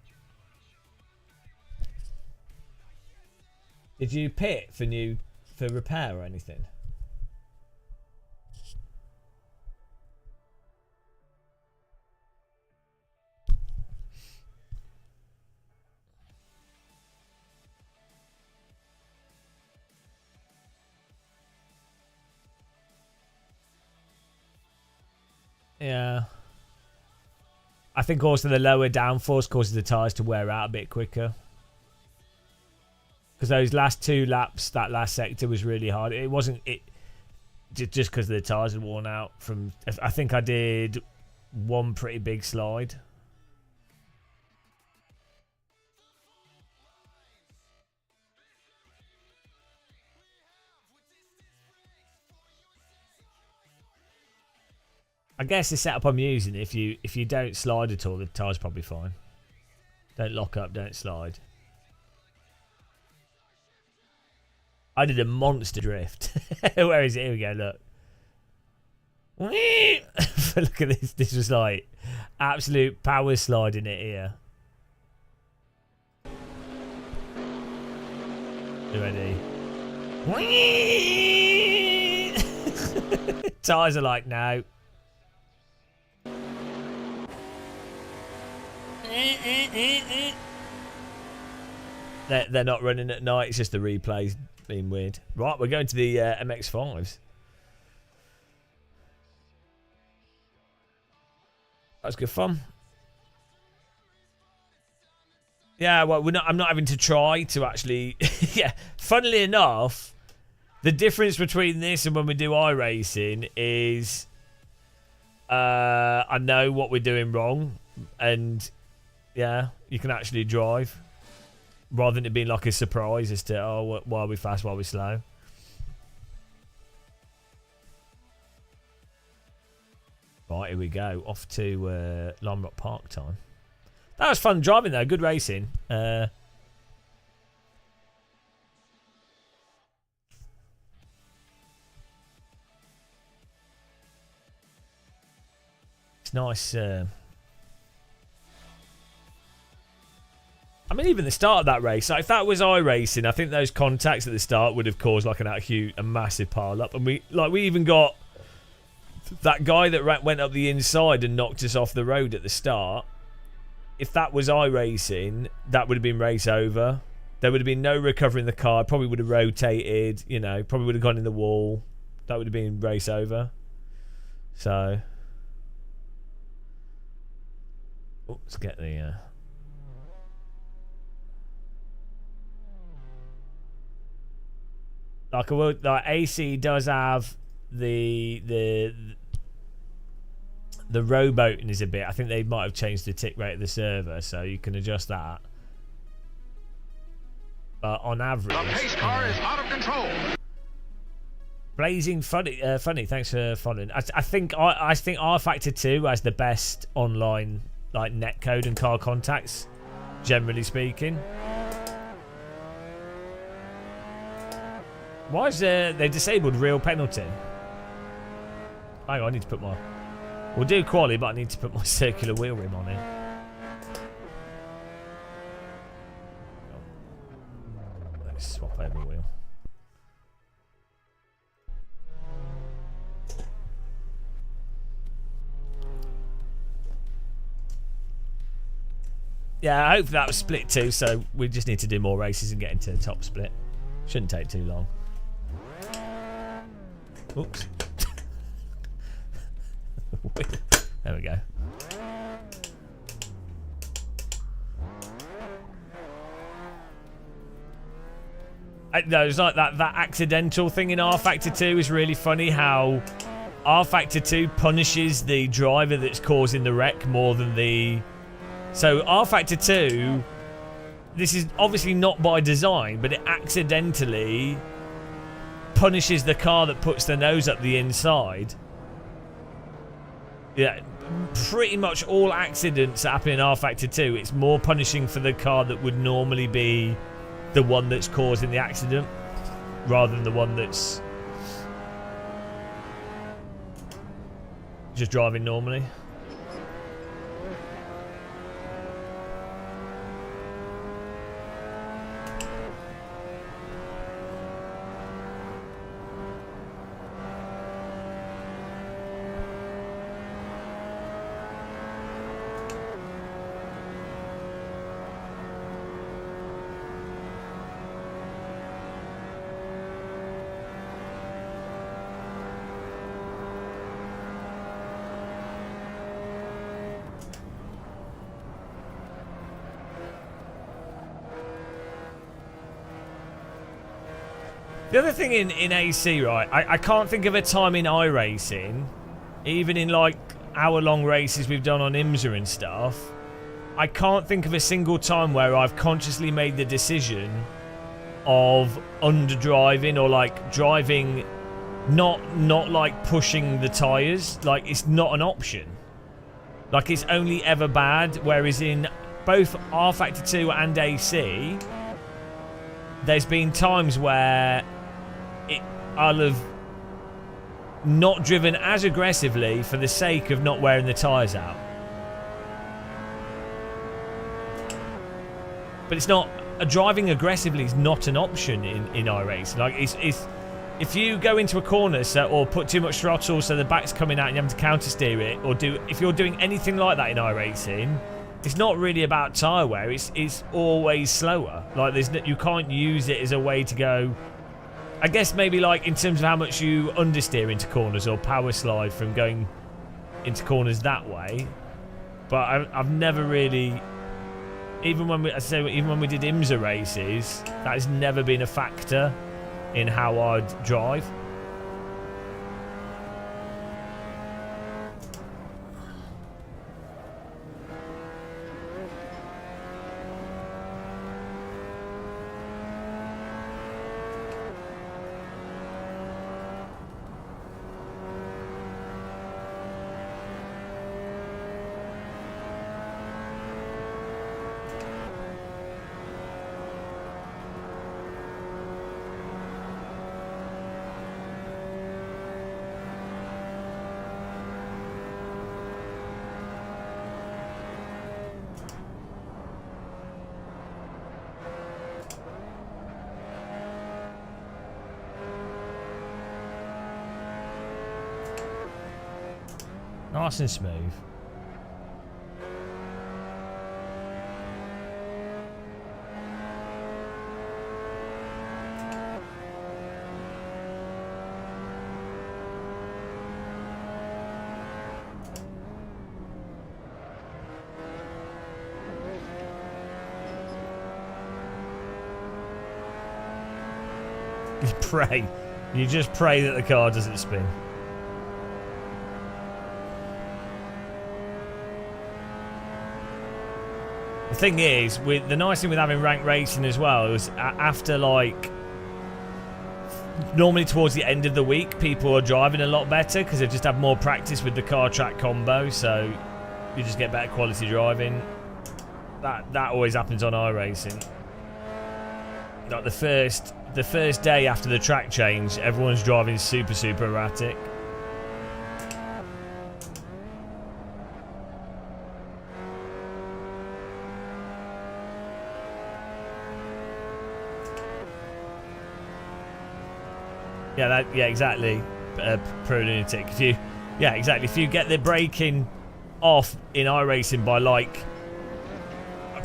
Did you pit for repair or anything? Yeah. I think also the lower downforce causes the tyres to wear out a bit quicker. Because those last 2 laps, that last sector was really hard. It wasn't just because the tyres had worn out from... I think I did one pretty big slide. I guess the setup I'm using, if you don't slide at all, the tyre's probably fine. Don't lock up, don't slide. I did a monster drift. Where is it? Here we go, look. Look at this. This was like absolute power sliding it here. You ready? Tyres are like, no. They're not running at night. It's just the replays being weird. Right, we're going to the MX-5s. That was good fun. Yeah, well, I'm not having to try to actually... Yeah, funnily enough, the difference between this and when we do iRacing is I know what we're doing wrong, and yeah, you can actually drive rather than it being like a surprise as to, oh, why are we fast, why are we slow. Right, here we go. Off to Lime Rock Park time. That was fun driving though. Good racing. It's nice. I mean, even the start of that race, like, if that was iRacing, I think those contacts at the start would have caused like a massive pile up, and we even got that guy that went up the inside and knocked us off the road at the start. If that was iRacing, that would have been race over. There would have been no recovering the car. Probably would have rotated. You know, probably would have gone in the wall. That would have been race over. So, let's get the. Like AC does have the rowboating is a bit. I think they might have changed the tick rate of the server, so you can adjust that. But on average, the pace car is out of control. Blazing funny. Thanks for following. I think R Factor 2 has the best online like netcode and car contacts, generally speaking. Why is they disabled real penalty? Hang on, I need to put my... We'll do quali, but I need to put my circular wheel rim on it. Let's swap over the wheel. Yeah, I hope that was split too, so we just need to do more races and get into the top split. Shouldn't take too long. Oops. There we go. No, it's like that accidental thing in R Factor 2 is really funny, how R Factor 2 punishes the driver that's causing the wreck more than the... So R Factor 2, this is obviously not by design, but it accidentally punishes the car that puts the nose up the inside. Yeah, pretty much all accidents that happen in R Factor 2, it's more punishing for the car that would normally be the one that's causing the accident, rather than the one that's just driving normally. The other thing in AC, right, I can't think of a time in iRacing, even in like hour-long races we've done on IMSA and stuff, I can't think of a single time where I've consciously made the decision of underdriving or like driving, not like pushing the tyres. Like, it's not an option. Like, it's only ever bad, whereas in both R Factor 2 and AC, there's been times where I'll have not driven as aggressively for the sake of not wearing the tyres out. But it's not... driving aggressively is not an option in iRacing. Like, it's if you go into a corner or put too much throttle so the back's coming out and you have to counter steer it, or if you're doing anything like that in iRacing, it's not really about tyre wear. It's always slower. Like, you can't use it as a way to go... I guess maybe like in terms of how much you understeer into corners or power slide from going into corners that way. But I've never really... Even when we did IMSA races, that has never been a factor in how I'd drive. Nice and smooth. You pray. You just pray that the car doesn't spin. The thing is, the nice thing with having ranked racing as well is after, like, normally towards the end of the week, people are driving a lot better because they just have more practice with the car track combo. So you just get better quality driving. That always happens on iRacing. Like the first day after the track change, everyone's driving super erratic. Yeah, exactly. Pro lunatic. If you get the braking off in iRacing by like a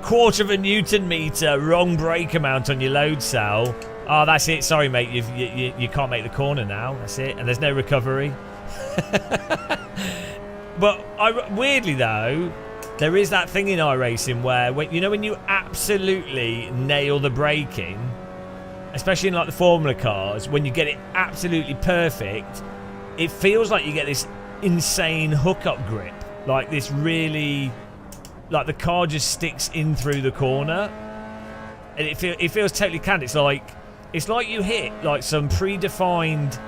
quarter of a Newton meter wrong brake amount on your load cell, oh, that's it. Sorry, mate. You can't make the corner now. That's it. And there's no recovery. But weirdly though, there is that thing in iRacing where when you absolutely nail the braking, especially in like the Formula cars, when you get it absolutely perfect, it feels like you get this insane hookup grip, like this really, like the car just sticks in through the corner, and it feels totally canned. It's like you hit like some predefined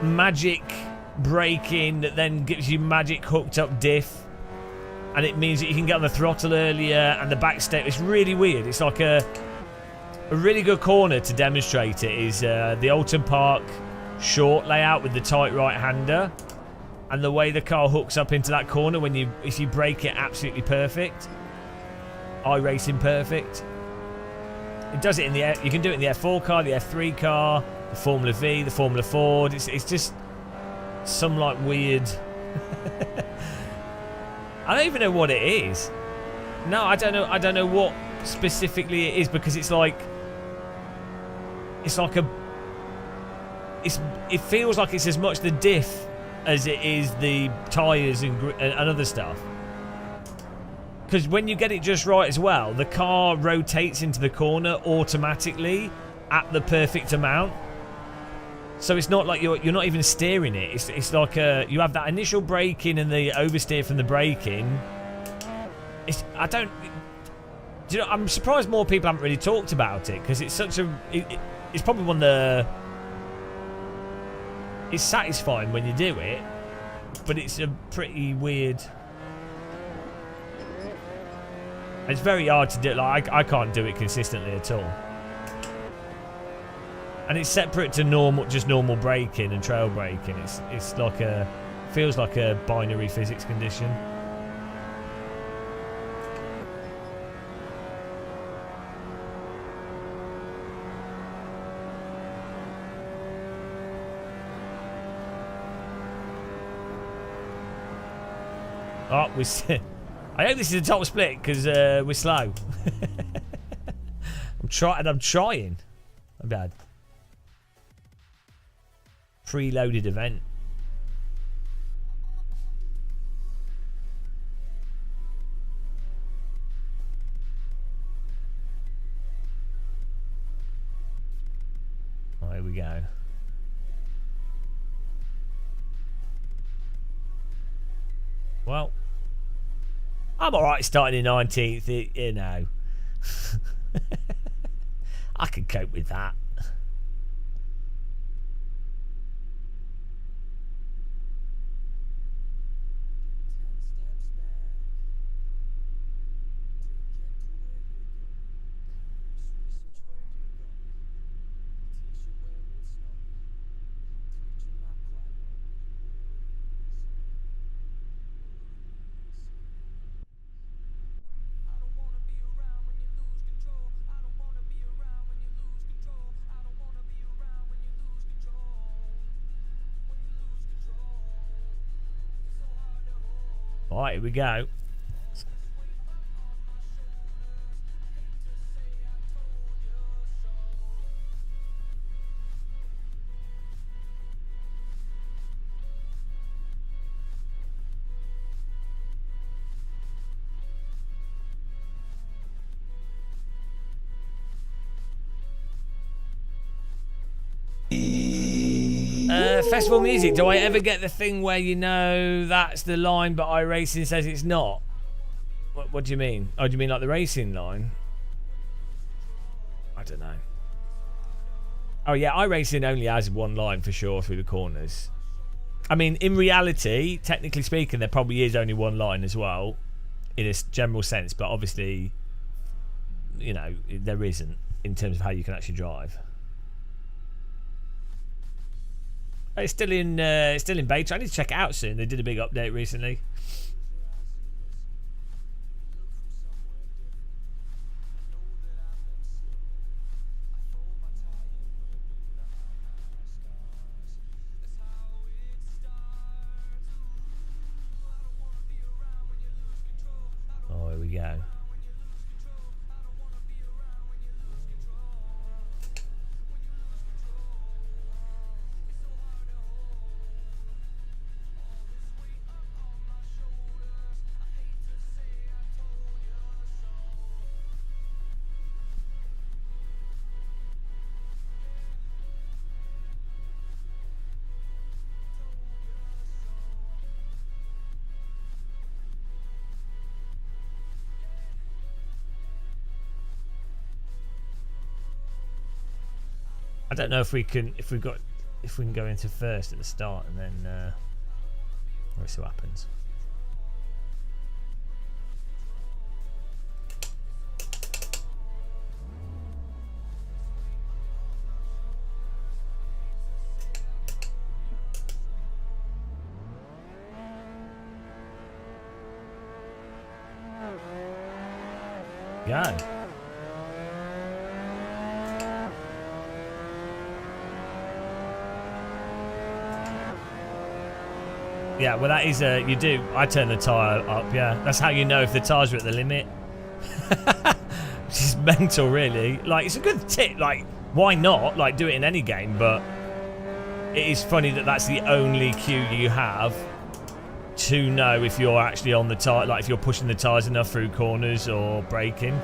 magic braking that then gives you magic hooked up diff, and it means that you can get on the throttle earlier and the back step. It's really weird. It's like a really good corner to demonstrate it is the Alton Park short layout with the tight right-hander, and the way the car hooks up into that corner if you brake it absolutely perfect. iRacing perfect. It does it in the air. You can do it in the F4 car, the F3 car, the Formula V, the Formula Ford. It's just some like weird. I don't even know what it is. No, I don't know. I don't know what specifically it is, because it feels like it's as much the diff as it is the tyres and other stuff. Because when you get it just right as well, the car rotates into the corner automatically at the perfect amount. So it's not like you're not even steering it. It's like you have that initial braking and the oversteer from the braking. I'm surprised more people haven't really talked about it, because it's such a. It's probably one of the. It's satisfying when you do it, but it's a pretty weird. It's very hard to do. Like I can't do it consistently at all. And it's separate to normal braking and trail braking. It's like feels like a binary physics condition. Oh, I hope this is a top split, because we're slow. I'm trying. I'm bad. Preloaded event. Oh, here we go. Well, I'm alright starting in 19th, you know. I can cope with that. Alright, here we go. Festival music. Do I ever get the thing where you know that's the line but iRacing says it's not? What do you mean? Oh, do you mean like the racing line? I don't know. Oh yeah, iRacing only has one line for sure through the corners. I mean, in reality, technically speaking, there probably is only one line as well, in a general sense. But obviously, you know, there isn't in terms of how you can actually drive. It's still in beta. I need to check it out soon. They did a big update recently. Oh, here we go. I don't know if we can go into first at the start and then we'll see what happens. Go. Yeah, well that is you do. I turn the tyre up, yeah. That's how you know if the tyres are at the limit. Which is mental, really. Like, it's a good tip. Like, why not? Like, do it in any game, but it is funny that that's the only cue you have to know if you're actually on the tyre, like if you're pushing the tyres enough through corners or braking.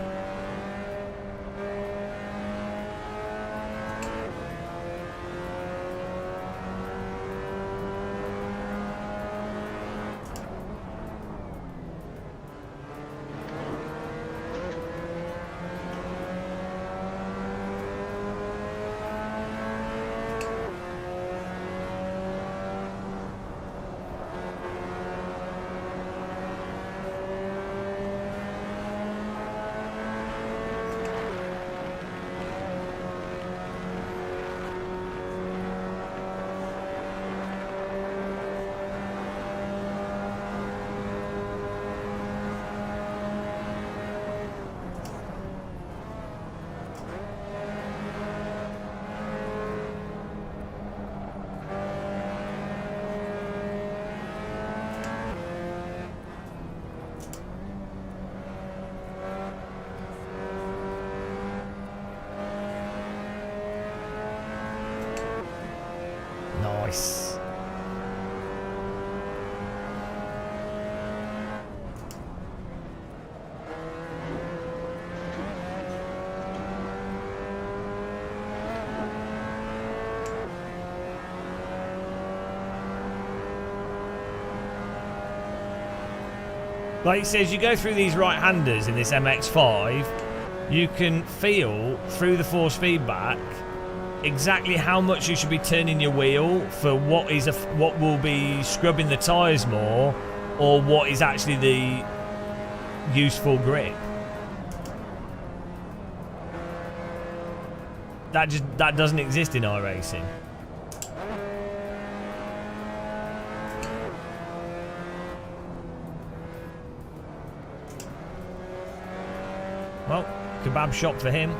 Nice. Like it says, you go through these right-handers in this MX-5, you can feel through the force feedback exactly how much you should be turning your wheel for what will be scrubbing the tyres more, or what is actually the useful grip. That doesn't exist in iRacing. Well, kebab shop for him.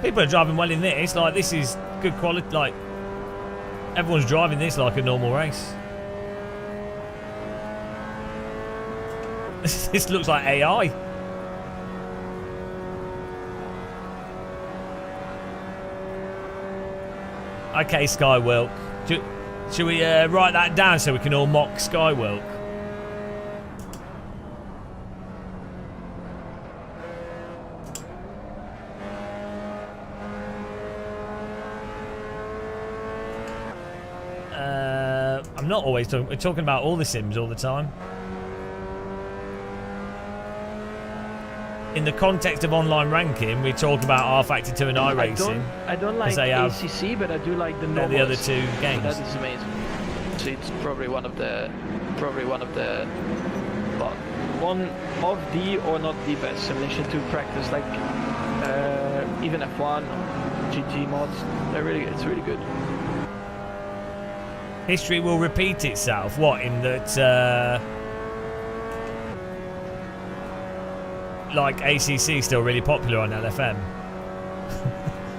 People are driving well in this. Like, this is good quality. Like, everyone's driving this like a normal race. This looks like AI. Okay, Skywilk. Should we write that down so we can all mock Skywilk? I'm not always talking. We're talking about all the sims all the time. In the context of online ranking, we talk about R Factor 2 and iRacing. I don't like ACC, but I do like the normal. The other two games. That is amazing. So it's probably one of the well, one of the or not the best simulation to practice, like even F1 or GT mods. It's really good. History will repeat itself. What, in that like ACC still really popular on LFM?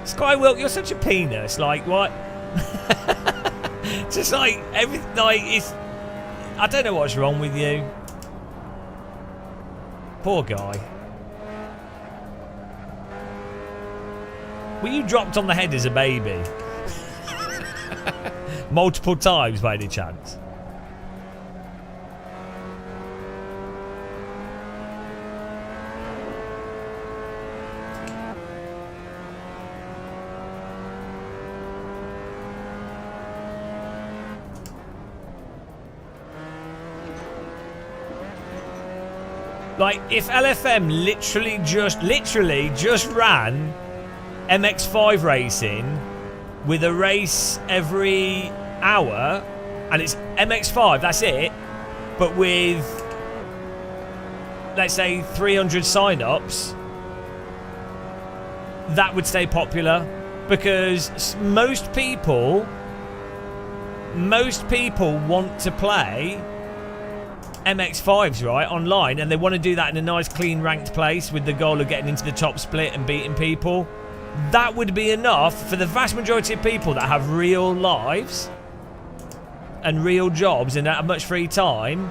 Sky Wilk, you're such a penis. Like what? Just like everything. Like it's. I don't know what's wrong with you. Poor guy. Were you dropped on the head as a baby? Multiple times by any chance? Like, if LFM literally just ran MX5 racing with a race every hour, and it's MX5, that's it, but with, let's say, 300 sign-ups, that would stay popular, because most people want to play MX5s, right, online, and they want to do that in a nice, clean, ranked place with the goal of getting into the top split and beating people. That would be enough for the vast majority of people that have real lives and real jobs and don't have much free time.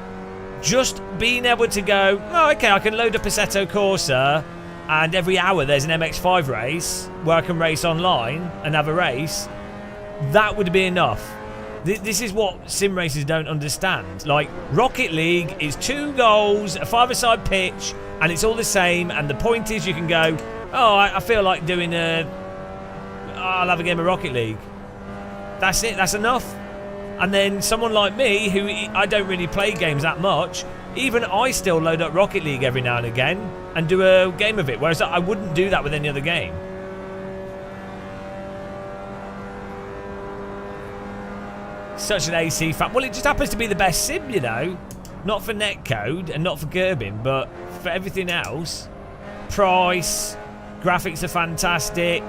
Just being able to go, oh, okay, I can load up Assetto Corsa, and every hour there's an MX5 race where I can race online and have a race. That would be enough. This is what sim racers don't understand. Like, Rocket League is 2 goals, a 5-a-side pitch, and it's all the same. And the point is, you can go, oh, I feel like doing I'll have a game of Rocket League. That's it. That's enough. And then someone like me, who I don't really play games that much, even I still load up Rocket League every now and again and do a game of it. Whereas I wouldn't do that with any other game. Such an AC fan. Well, it just happens to be the best sim, you know. Not for netcode and not for Gerbing, but for everything else. Price, graphics are fantastic.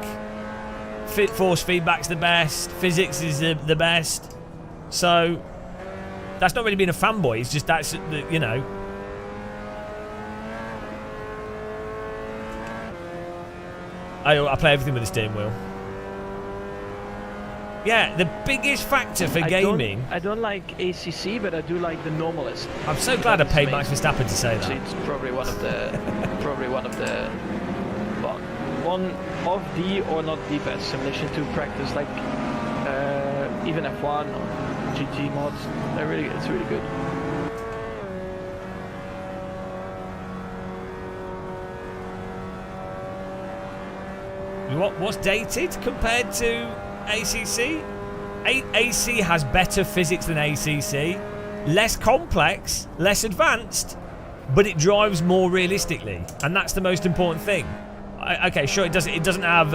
Force feedback's the best. Physics is the best. So, that's not really being a fanboy. It's just that's, you know. I play everything with the steering wheel. Yeah, the biggest factor for gaming. I don't like ACC, but I do like the normalist. I'm so glad I paid Max Verstappen to say that. It's probably one of the, well, one of the or not the best simulation to practice, like even F1 or GT mods. It's really good. What's dated compared to ACC? AC has better physics than ACC, less complex, less advanced, but it drives more realistically, and that's the most important thing. Okay, sure, it doesn't have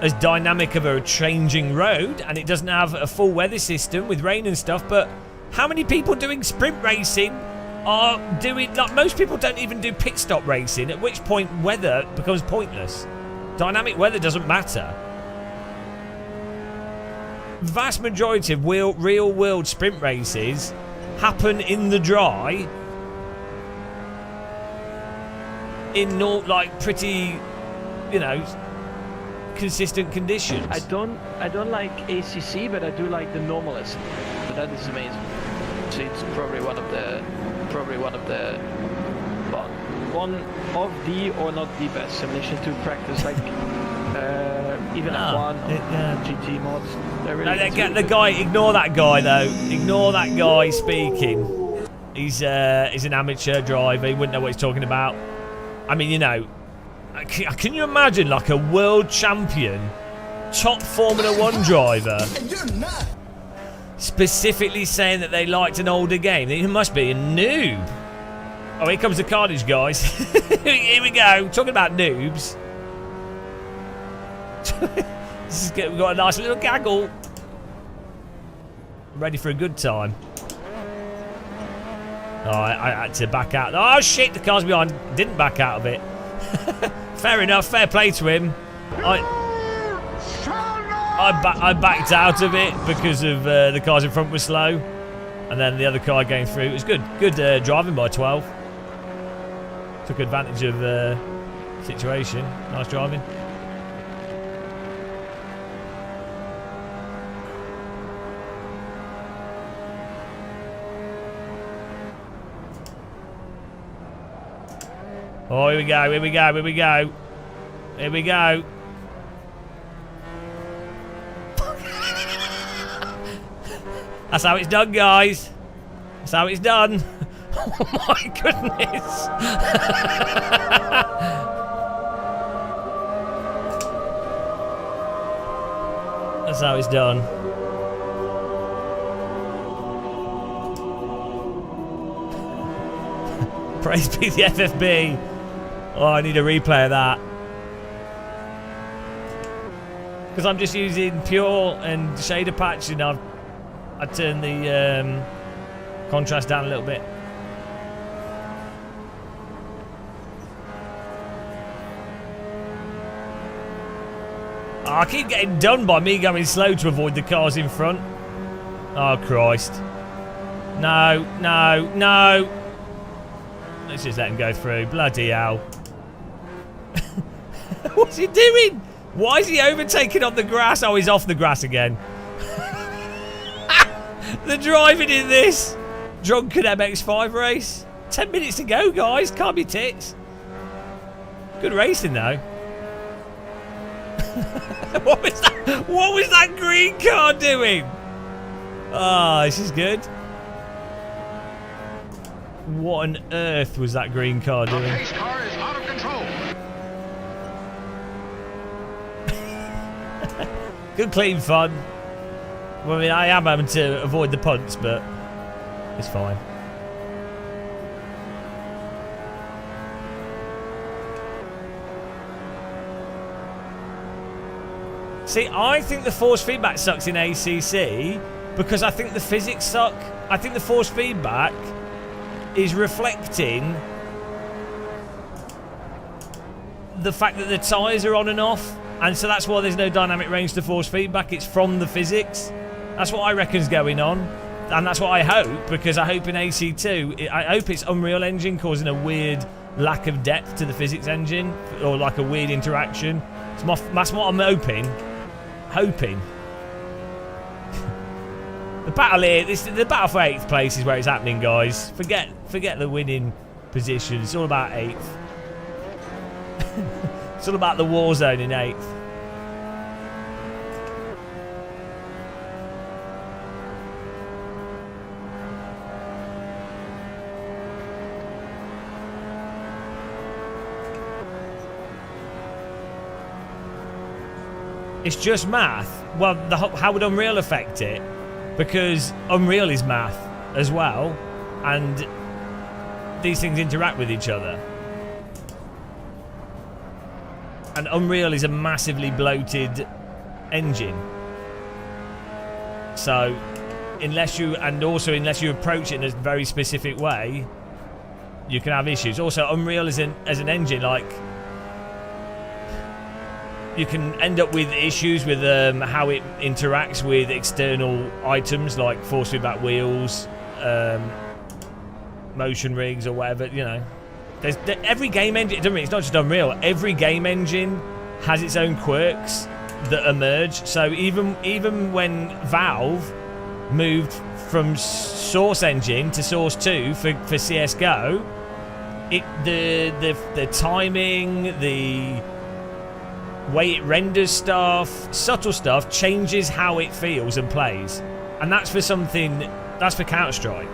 as dynamic of a changing road, and it doesn't have a full weather system with rain and stuff, but how many people doing sprint racing are doing, like, most people don't even do pit stop racing, at which point weather becomes pointless. Dynamic weather doesn't matter. Vast majority of real world sprint races happen in the dry, in like pretty, you know, consistent conditions. I don't like ACC, but I do like the normalist. But that is amazing. So it's probably one of the, well, one of the or not the best simulation to practice, like even F1 or GT mods. The guy, ignore that guy though. Ignore that guy speaking. He's an amateur driver. He wouldn't know what he's talking about. I mean, you know, can you imagine like a world champion, top Formula 1 driver? specifically saying that they liked an older game. He must be a noob. Oh, here comes the carnage, guys. Here we go. Talking about noobs. We've got a nice little gaggle. Ready for a good time. Oh, I had to back out. Oh, shit, the car's behind. Didn't back out of it. Fair enough. Fair play to him. I backed out of it because of the cars in front were slow. And then the other car going through. It was good. Good driving by 12. Took advantage of the situation. Nice driving. Oh, here we go, here we go, here we go. Here we go. That's how it's done, guys. That's how it's done. Oh my goodness. That's how it's done. Praise be the FFB. Oh, I need a replay of that. Because I'm just using pure and shader patch, and I turned the contrast down a little bit. Oh, I keep getting done by me going slow to avoid the cars in front. Oh, Christ. No, no, no. Let's just let him go through. Bloody hell. What's he doing? Why is he overtaking on the grass? Oh, he's off the grass again. The driving in this drunken MX-5 race. 10 minutes to go, guys. Can't be tits. Good racing, though. What was that? What was that green car doing? Oh, this is good. What on earth was that green car doing? The pace car is out of control. Good, clean fun. Well, I mean, I am having to avoid the punts, but it's fine. See, I think the force feedback sucks in ACC because I think the physics suck. I think the force feedback is reflecting the fact that the tyres are on and off, and so that's why there's no dynamic range to force feedback. It's from the physics. That's what I reckon's going on, and that's what I hope, because I hope in AC2, I hope it's Unreal Engine causing a weird lack of depth to the physics engine, or like a weird interaction. That's what I'm hoping. The battle here, the battle for 8th place is where it's happening, guys. Forget the winning position. It's all about 8th. It's all about the war zone in 8th. It's just math. Well, how would Unreal affect it? Because Unreal is math as well, and these things interact with each other. And Unreal is a massively bloated engine. So, unless you approach it in a very specific way, you can have issues. Also, Unreal as an engine, like, you can end up with issues with how it interacts with external items like force feedback wheels, motion rigs, or whatever. You know, every game engine. It's not just Unreal. Every game engine has its own quirks that emerge. So even when Valve moved from Source Engine to Source 2 for CS:GO, the timing, the way it renders stuff, subtle stuff, changes how it feels and plays. And that's for Counter-Strike.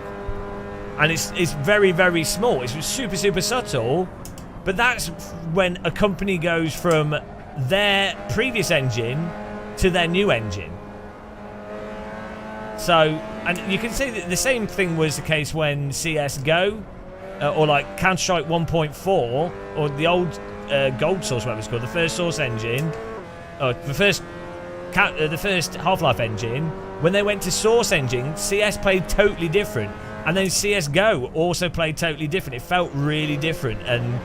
And it's very, very small. It's super, super subtle. But that's when a company goes from their previous engine to their new engine. So, and you can see that the same thing was the case when CSGO, or like Counter-Strike 1.4, or the old Gold Source, whatever it's called, the first Source engine, or the first Half-Life engine, when they went to Source engine, CS played totally different. And then CSGO also played totally different. It felt really different. And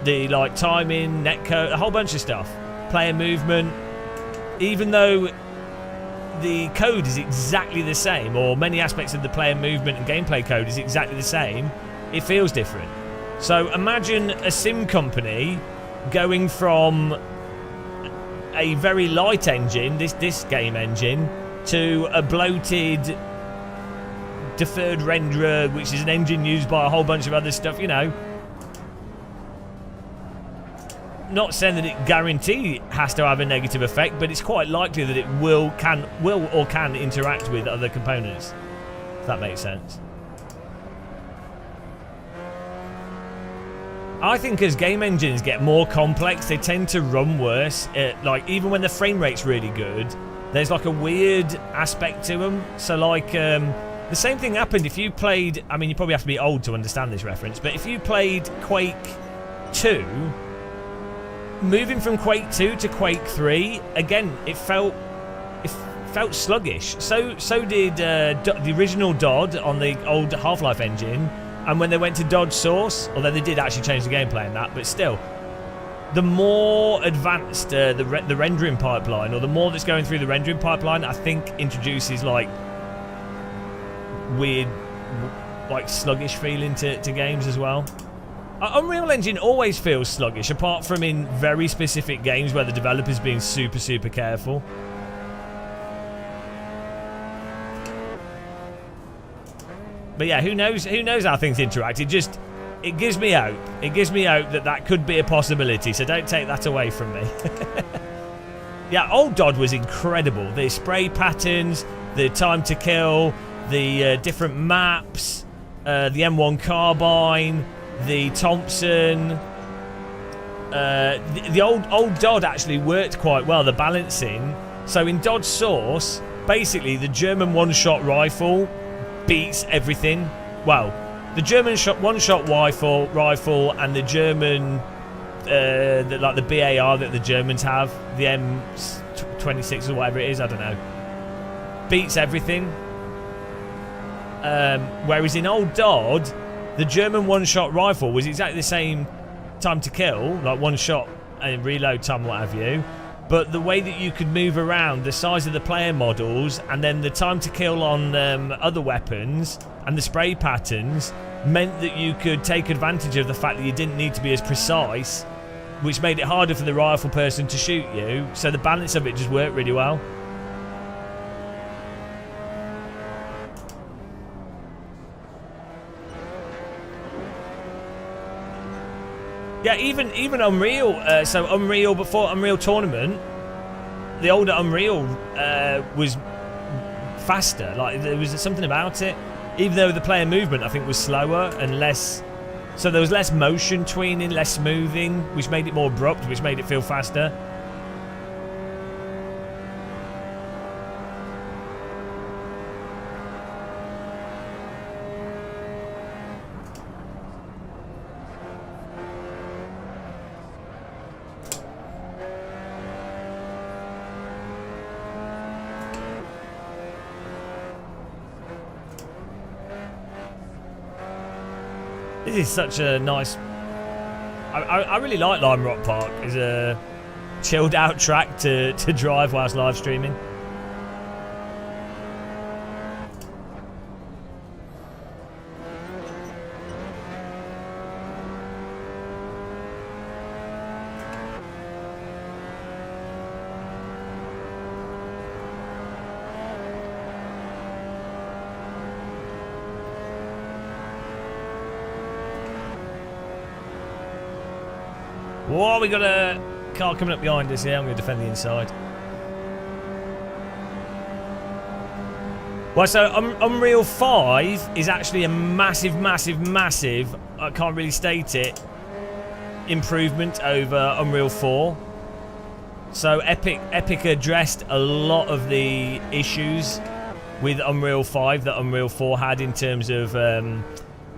the like timing, netcode, a whole bunch of stuff. Player movement. Even though the code is exactly the same, or many aspects of the player movement and gameplay code is exactly the same, it feels different. So imagine a sim company going from a very light engine, this game engine, to a bloated deferred renderer, which is an engine used by a whole bunch of other stuff, you know. Not saying that it guarantee has to have a negative effect, but it's quite likely that it will or can interact with other components, if that makes sense. I think as game engines get more complex, they tend to run worse. Like, even when the frame rate's really good, there's like a weird aspect to them. So like, the same thing happened if you played, I mean, you probably have to be old to understand this reference, but if you played Quake 2, moving from Quake 2 to Quake 3, again, it felt sluggish. So did the original DOD on the old Half-Life engine, and when they went to DOD Source, although they did actually change the gameplay in that, but still, the more advanced the rendering pipeline, or the more that's going through the rendering pipeline, I think introduces like weird, like sluggish feeling to games as well. Unreal Engine always feels sluggish, apart from in very specific games where the developer's being super careful. But yeah, who knows how things interact. It gives me hope. It gives me hope that could be a possibility, so don't take that away from me. Yeah, old DOD was incredible. The spray patterns, the time to kill, the different maps, the M1 carbine, the Thompson. The old DOD actually worked quite well, the balancing. So in DOD Source, basically the German one-shot rifle beats everything. Well, the German one-shot rifle and the German, like the BAR that the Germans have, the M26 or whatever it is, I don't know, beats everything. Whereas in old DOD, the German one-shot rifle was exactly the same time to kill, like one shot and reload time, what have you. But the way that you could move around, the size of the player models, and then the time to kill on other weapons, and the spray patterns, meant that you could take advantage of the fact that you didn't need to be as precise, which made it harder for the rifle person to shoot you. So the balance of it just worked really well. Yeah, even Unreal, so Unreal, before Unreal Tournament, the older Unreal was faster. Like, there was something about it. Even though the player movement, I think, was slower and less... So there was less motion tweening, less smoothing, which made it more abrupt, which made it feel faster. This is such a nice... I really like Lime Rock Park as a chilled out track to drive whilst live streaming. Whoa, we got a car coming up behind us here. I'm going to defend the inside. Well, so Unreal 5 is actually a massive, I can't really state it, improvement over Unreal 4. So Epic addressed a lot of the issues with Unreal 5 that Unreal 4 had in terms of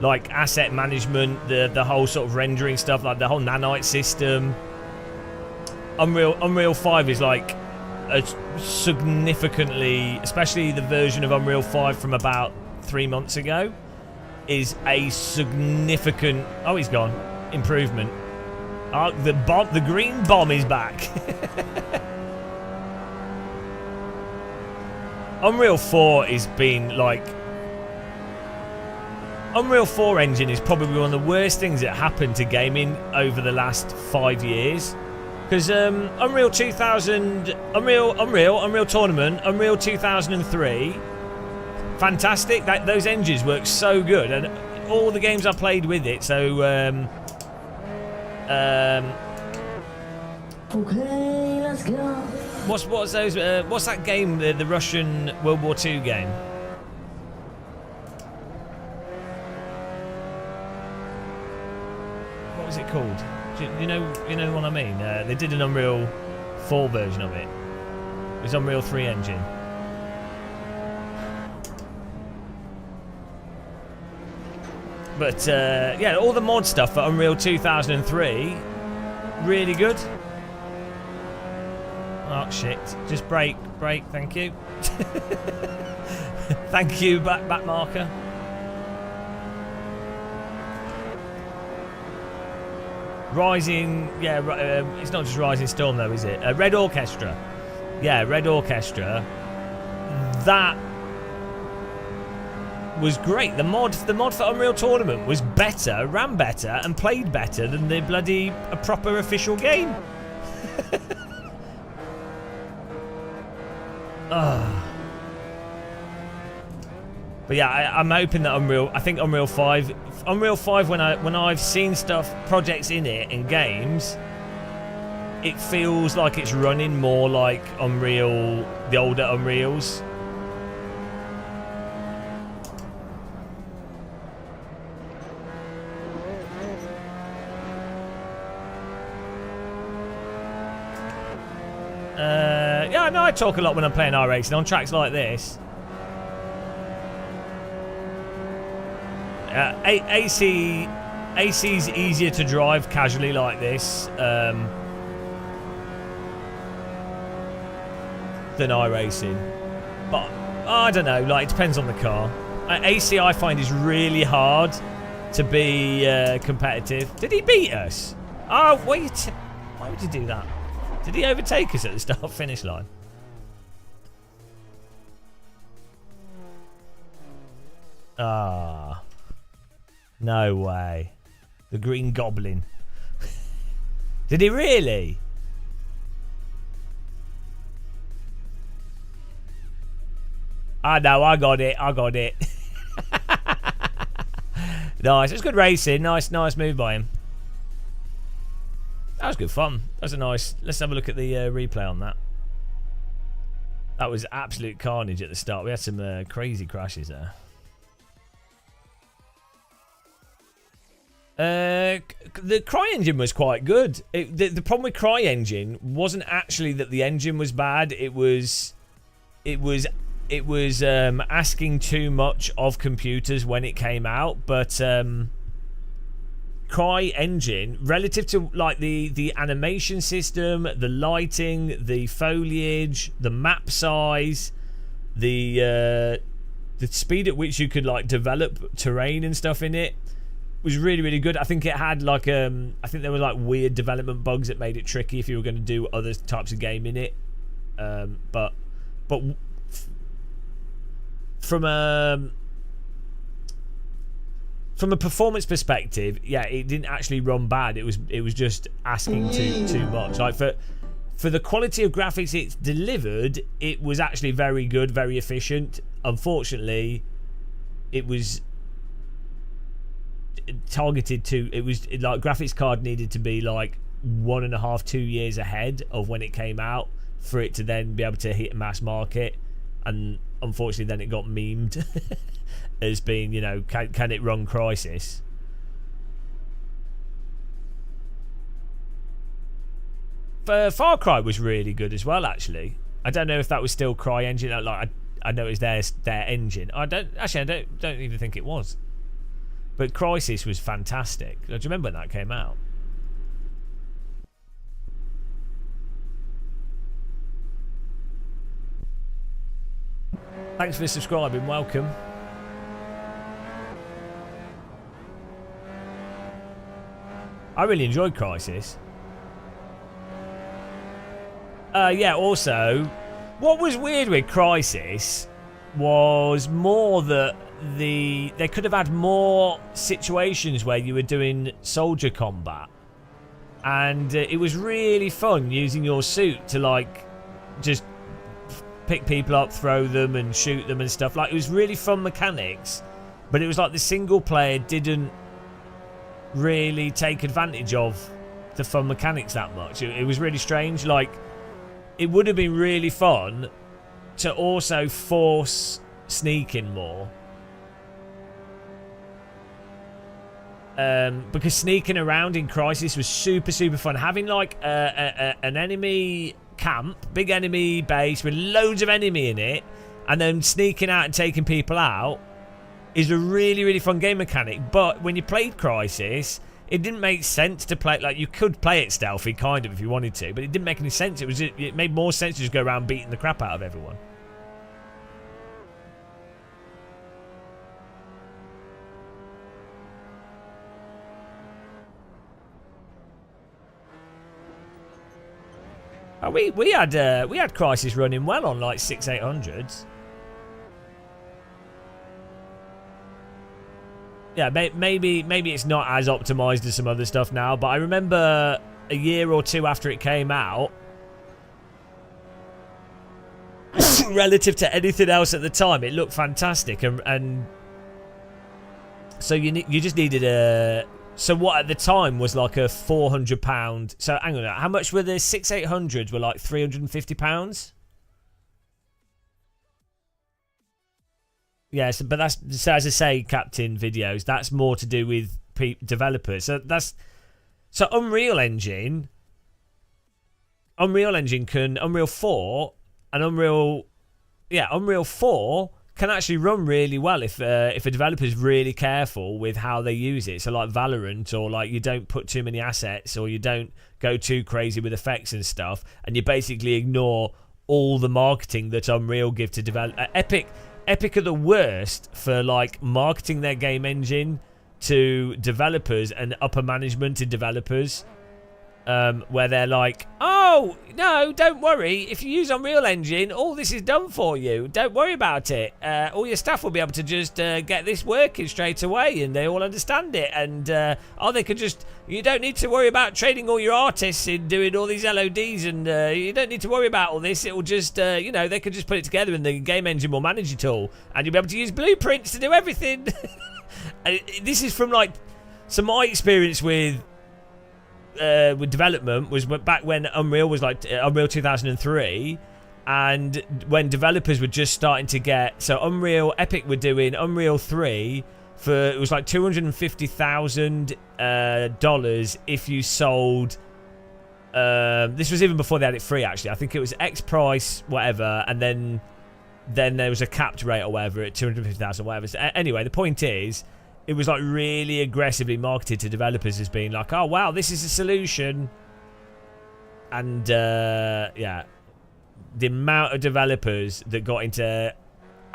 like asset management, the whole sort of rendering stuff, like the whole nanite system. Unreal 5 is like a significantly, especially the version of Unreal 5 from about 3 months ago, is a significant, oh, he's gone, improvement. Oh, the green bomb is back. Unreal 4 is being like, Unreal 4 engine is probably one of the worst things that happened to gaming over the last 5 years. Because Unreal 2000, Unreal Tournament, Unreal 2003, fantastic. Those engines work so good, and all the games I played with it. So, Okay, let's go. what's those? What's that game? The Russian World War II game. What was it called? You know what I mean? They did an Unreal 4 version of it. It was Unreal 3 engine. But yeah, all the mod stuff for Unreal 2003, really good. Oh shit! Just break, thank you. Thank you, back marker. Rising, yeah, it's not just Rising Storm though, is it? Red Orchestra. Yeah, Red Orchestra. That was great. The mod for Unreal Tournament was better, ran better, and played better than the bloody proper official game. But yeah, I'm hoping that I think Unreal 5 when I've seen projects in it and games, it feels like it's running more like Unreal, the older Unreals. Yeah, I know I talk a lot when I'm playing iRacing on tracks like this. AC's easier to drive casually like this than iRacing, but I don't know. Like, it depends on the car. AC I find is really hard to be competitive. Did he beat us? Oh, wait! Why would you do that? Did he overtake us at the start-finish line? Ah. No way. The Green Goblin. Did he really? I know, I got it. Nice. It was good racing. Nice move by him. That was good fun. That was a nice... Let's have a look at the replay on that. That was absolute carnage at the start. We had some crazy crashes there. The CryEngine was quite good. The problem with CryEngine wasn't actually that the engine was bad. It was asking too much of computers when it came out. But CryEngine, relative to like the animation system, the lighting, the foliage, the map size, the speed at which you could like develop terrain and stuff in it, was really, really good. I think it had like I think there were like weird development bugs that made it tricky if you were going to do other types of game in it. But from a performance perspective, yeah, it didn't actually run bad. It was just asking too much. Like for the quality of graphics it's delivered, it was actually very good, very efficient. Unfortunately, it was targeted to, it was like graphics card needed to be like 1.5-2 years ahead of when it came out for it to then be able to hit mass market, and unfortunately then it got memed as being, you know, can it run Crysis? Far Cry was really good as well, actually. I don't know if that was still CryEngine. Like I know it was their engine. I don't even think it was. But Crisis was fantastic. Do you remember when that came out? Thanks for subscribing. Welcome. I really enjoyed Crisis. Yeah, also, what was weird with Crisis was more that they could have had more situations where you were doing soldier combat. And it was really fun using your suit to, like, just pick people up, throw them, and shoot them and stuff. Like, it was really fun mechanics, but it was like the single player didn't really take advantage of the fun mechanics that much. It was really strange. Like, it would have been really fun to also force sneaking more. Because sneaking around in Crisis was super, super fun. Having, like, an enemy camp, big enemy base with loads of enemy in it, and then sneaking out and taking people out is a really, really fun game mechanic. But when you played Crisis, it didn't make sense to play. Like, you could play it stealthy, kind of, if you wanted to, but it didn't make any sense. It made more sense to just go around beating the crap out of everyone. We had Crisis running well on like 6-800s. Yeah, maybe it's not as optimized as some other stuff now, but I remember a year or two after it came out, relative to anything else at the time, it looked fantastic, and so you just needed a. So what at the time was like a £400. So hang on, how much were the 6-800s? Were like £350. Yes, but that's, so as I say, Captain Videos, that's more to do with developers. So Unreal Engine can Unreal 4 and Unreal 4 can actually run really well if a developer's really careful with how they use it. So like Valorant, or like you don't put too many assets, or you don't go too crazy with effects and stuff, and you basically ignore all the marketing that Unreal give to develop. Epic are the worst for like marketing their game engine to developers and upper management in developers. Where they're like, oh, no, don't worry. If you use Unreal Engine, all this is done for you. Don't worry about it. All your staff will be able to just get this working straight away, and they all understand it. And, they could just... You don't need to worry about training all your artists in doing all these LODs, and you don't need to worry about all this. It will just, they could just put it together, and the game engine will manage it all. And you'll be able to use blueprints to do everything. And this is from, like... So my experience with development was back when Unreal was like Unreal 2003, and when developers were just starting to get, so Epic were doing Unreal 3 for, it was like $250,000 if you sold, this was even before they had it free actually. I think it was X price whatever, and then there was a capped rate or whatever at 250,000 whatever. So, anyway, the point is, it was like really aggressively marketed to developers as being like, oh wow, this is a solution. And yeah, the amount of developers that got into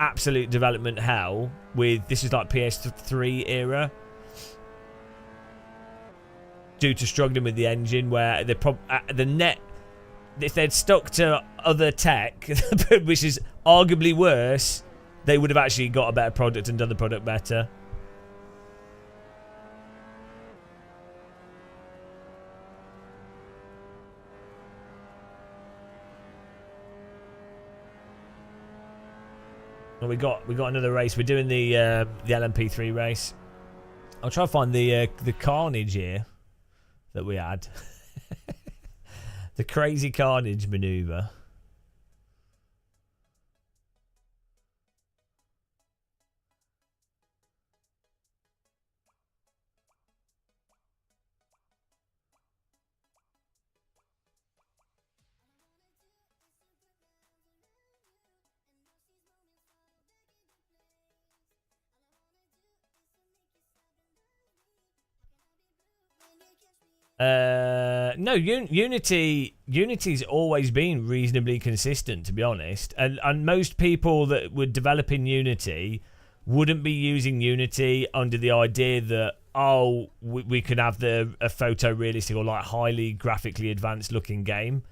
absolute development hell with, this is like PS3 era, due to struggling with the engine, where if they'd stuck to other tech, which is arguably worse, they would have actually got a better product and done the product better. Well, we got another race. We're doing the LMP3 race. I'll try to find the carnage here that we had. The crazy carnage maneuver. No, Unity's always been reasonably consistent, to be honest. And most people that would develop in Unity wouldn't be using Unity under the idea that, oh, we could have a photorealistic or like highly graphically advanced looking game.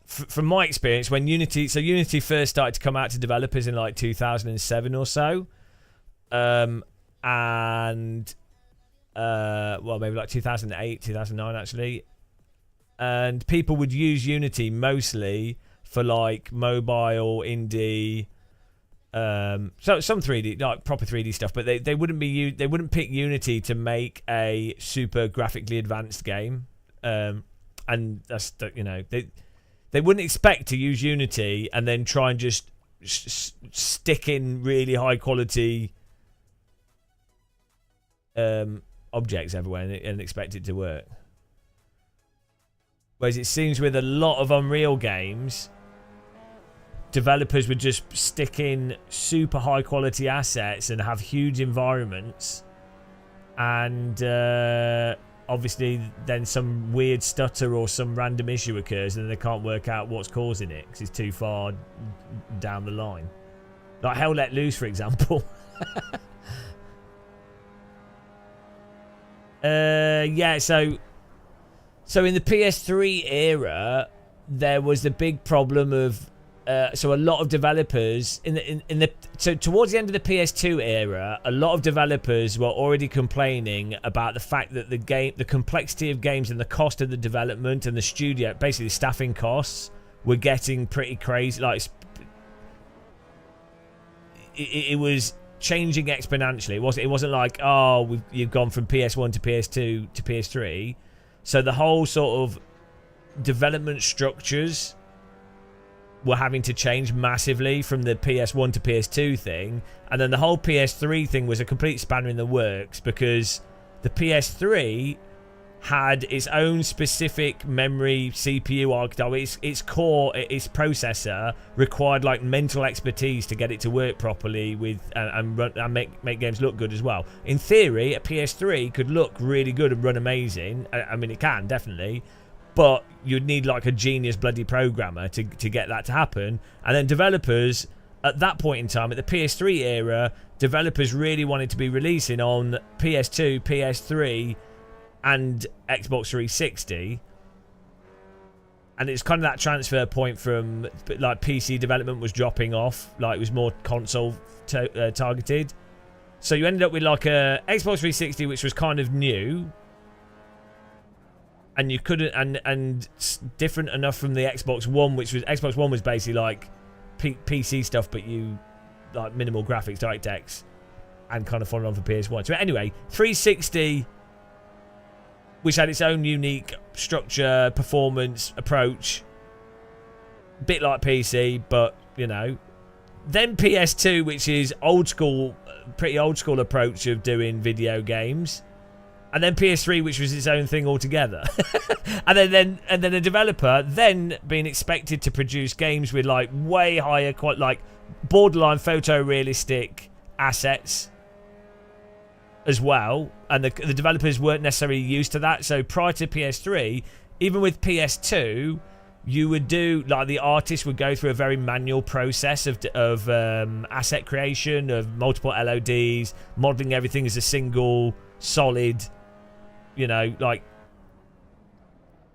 From my experience, when Unity first started to come out to developers in like 2007 or so, well, maybe like 2008, 2009 actually, and people would use Unity mostly for like mobile, indie, so some 3D, like proper 3D stuff, but they wouldn't pick Unity to make a super graphically advanced game, and that's, you know, they wouldn't expect to use Unity and then try and just stick in really high quality objects everywhere and expect it to work. Whereas it seems with a lot of Unreal games, developers would just stick in super high quality assets and have huge environments, and obviously then some weird stutter or some random issue occurs and they can't work out what's causing it because it's too far down the line. Like Hell Let Loose, for example. Yeah, so in the PS3 era, there was the big problem of so a lot of developers so towards the end of the PS2 era, a lot of developers were already complaining about the fact that the complexity of games and the cost of the development and the studio, basically the staffing costs, were getting pretty crazy. Like it was changing exponentially. It wasn't like, oh, you've gone from PS1 to PS2 to PS3. So the whole sort of development structures were having to change massively from the PS1 to PS2 thing, and then the whole PS3 thing was a complete spanner in the works because the PS3 had its own specific memory CPU architecture. Its core, its processor required like mental expertise to get it to work properly with and make games look good as well. In theory, a PS3 could look really good and run amazing. I mean, it can definitely, but you'd need like a genius bloody programmer to get that to happen. And then developers at that point in time, at the PS3 era, developers really wanted to be releasing on PS2, PS3, and Xbox 360, and it's kind of that transfer point from like PC development was dropping off, like it was more console targeted. So you ended up with like a Xbox 360, which was kind of new, and you couldn't and different enough from the Xbox One, which was basically like PC stuff, but you like minimal graphics, DirectX, and kind of followed on for PS1. So anyway, 360, which had its own unique structure, performance, approach. Bit like PC, but, you know. Then PS2, which is old school, pretty old school approach of doing video games. And then PS3, which was its own thing altogether. and then a developer then being expected to produce games with like way higher, quite like borderline photorealistic assets as well, and the developers weren't necessarily used to that. So prior to PS3, even with PS2, you would do like the artist would go through a very manual process of asset creation, of multiple LODs, modeling everything as a single solid, you know, like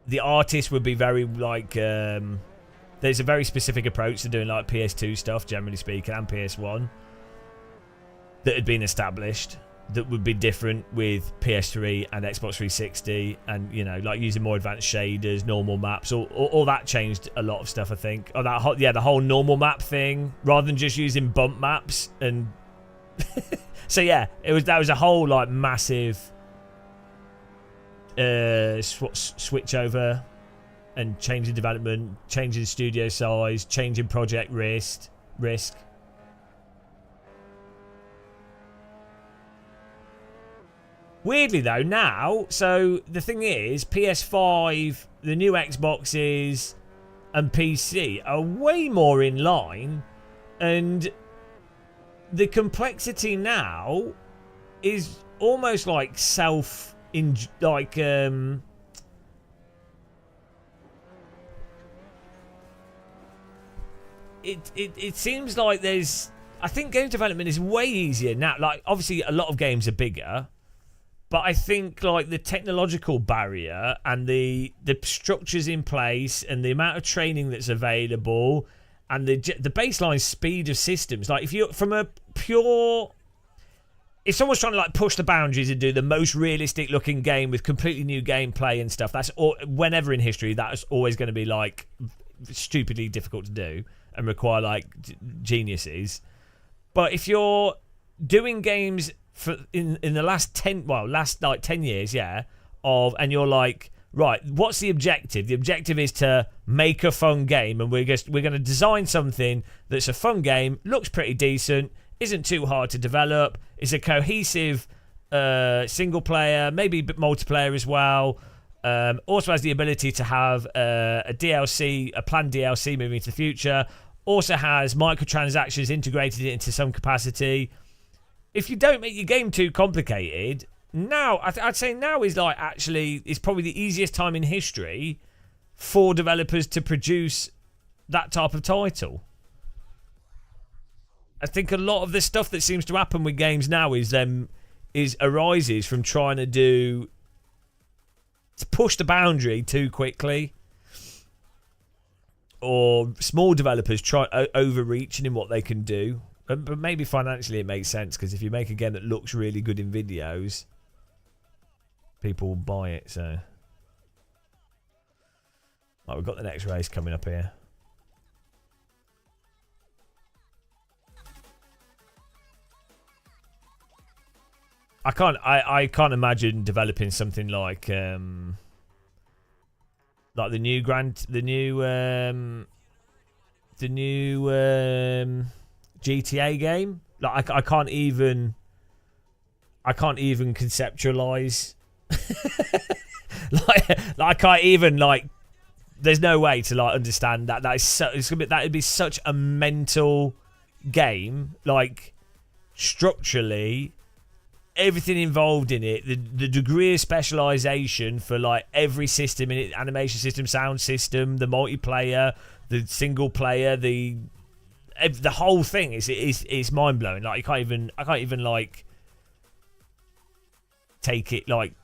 the artist would be very like there's a very specific approach to doing like PS2 stuff, generally speaking, and PS1 that had been established, that would be different with PS3 and Xbox 360, and, you know, like using more advanced shaders, normal maps, all that changed a lot of stuff, I think. Oh, the whole normal map thing, rather than just using bump maps, and so yeah, that was a whole like massive switch over, and changing development, changing studio size, changing project risk. Weirdly though, now, so the thing is, PS5, the new Xboxes, and PC are way more in line, and the complexity now is almost like it seems like there's. I think game development is way easier now. Like, obviously, a lot of games are bigger, but I think like the technological barrier and the structures in place and the amount of training that's available and the baseline speed of systems. Like, if you're from a pure. If someone's trying to like push the boundaries and do the most realistic looking game with completely new gameplay and stuff, that's whenever in history that's always going to be like stupidly difficult to do and require like geniuses. But if you're doing games for in the last 10 years, and you're like, right, what's the objective? The objective is to make a fun game, and we're going to design something that's a fun game, looks pretty decent, isn't too hard to develop, is a cohesive single player, maybe multiplayer as well. Also has the ability to have a DLC, a planned DLC moving into the future. Also has microtransactions integrated into some capacity. If you don't make your game too complicated, now I'd say now is like actually is probably the easiest time in history for developers to produce that type of title. I think a lot of the stuff that seems to happen with games now arises from trying to push the boundary too quickly, or small developers try overreaching in what they can do. But maybe financially it makes sense, because if you make a game that looks really good in videos, people will buy it. So, right, we've got the next race coming up here. I can't imagine developing something like the new GTA game. Like I can't even conceptualize. like I can't even like. There's no way to like understand that. That would be such a mental game. Like structurally. Everything involved in it, the degree of specialization for like every system in it, animation system, sound system, the multiplayer, the single player, the whole thing is mind blowing. Like I can't even like take it. Like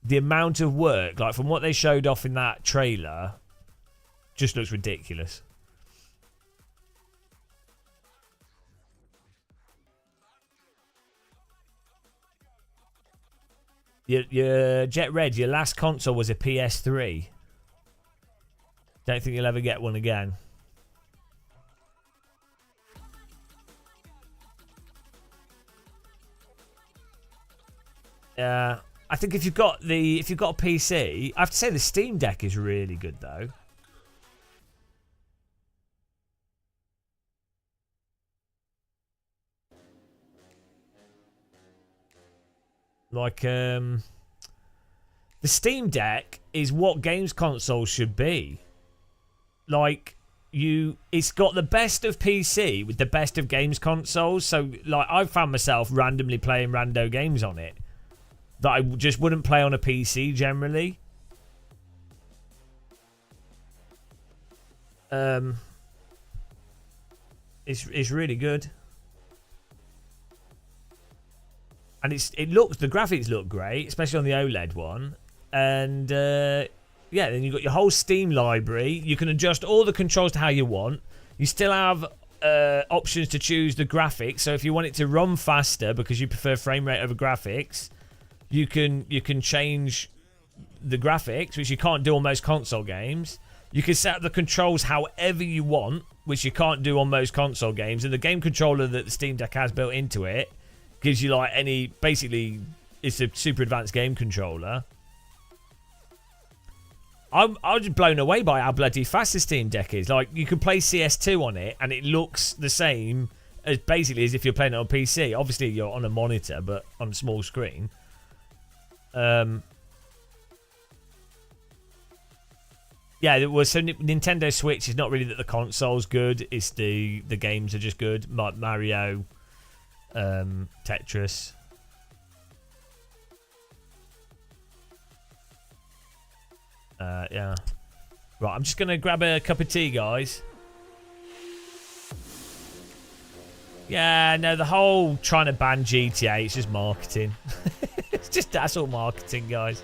the amount of work, like from what they showed off in that trailer, just looks ridiculous. Your Jet Red, your last console was a PS3. Don't think you'll ever get one again. I think if you've got a PC, I have to say the Steam Deck is really good though. Like, the Steam Deck is what games consoles should be. Like, it's got the best of PC with the best of games consoles. So, like, I've found myself randomly playing rando games on it that I just wouldn't play on a PC generally. It's really good. And the graphics look great, especially on the OLED one. And then you've got your whole Steam library. You can adjust all the controls to how you want. You still have options to choose the graphics. So if you want it to run faster because you prefer frame rate over graphics, you can change the graphics, which you can't do on most console games. You can set up the controls however you want, which you can't do on most console games. And the game controller that the Steam Deck has built into it gives you like basically it's a super advanced game controller. I was just blown away by how bloody fast the Steam Deck is. Like, you can play CS2 on it and it looks the same as basically as if you're playing it on PC. Obviously you're on a monitor, but on a small screen. Nintendo Switch is not really that the console's good, it's the games are just good. Like Mario, Tetris. Right, I'm just going to grab a cup of tea, guys. Yeah, no, the whole trying to ban GTA, it's just marketing. That's all marketing, guys.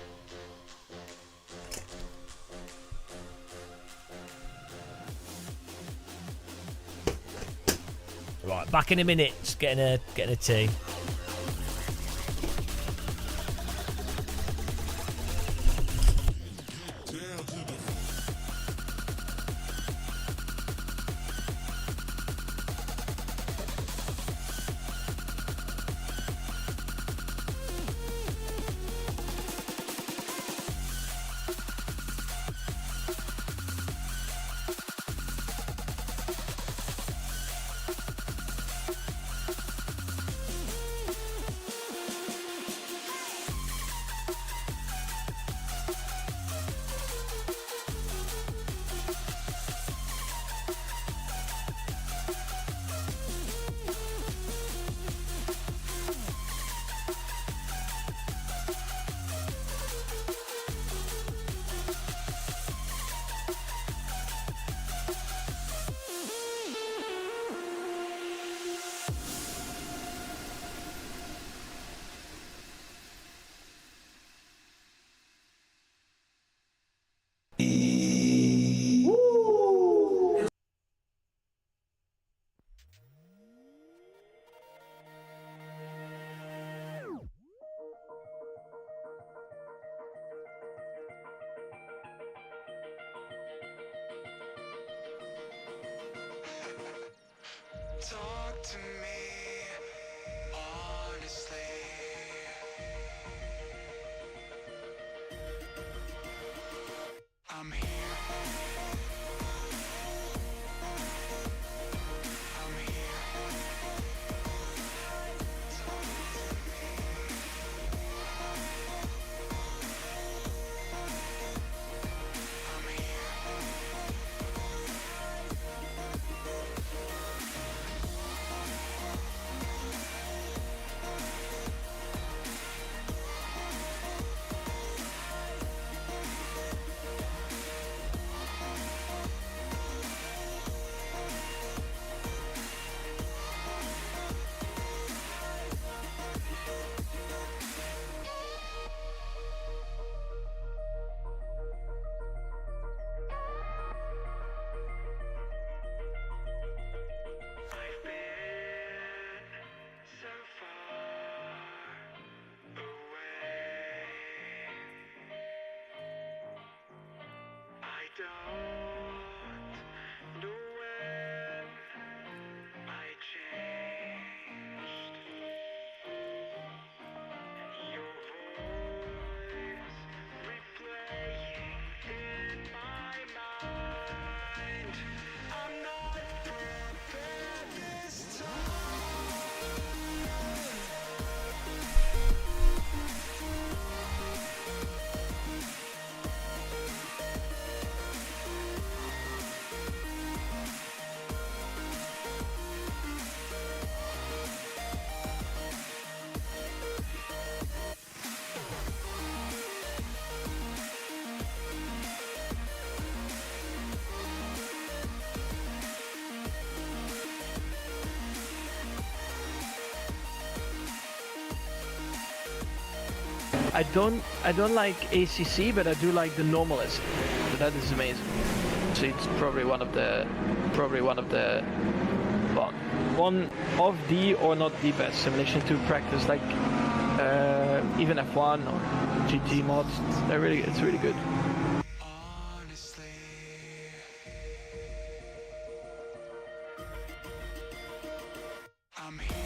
Right, back in a minute. Just getting a tea. Talk to me honestly. I'm here. I'm here. Talk to me. I'm here. I've been so far away. I don't know when I changed. Your voice replaying in my mind. I'm not prepared this I don't like ACC, but I do like the normalist. So that is amazing. So it's probably one of the well, one of the or not the best simulation to practice, like even F1 or GT mods. It's really good. honestly. I'm here.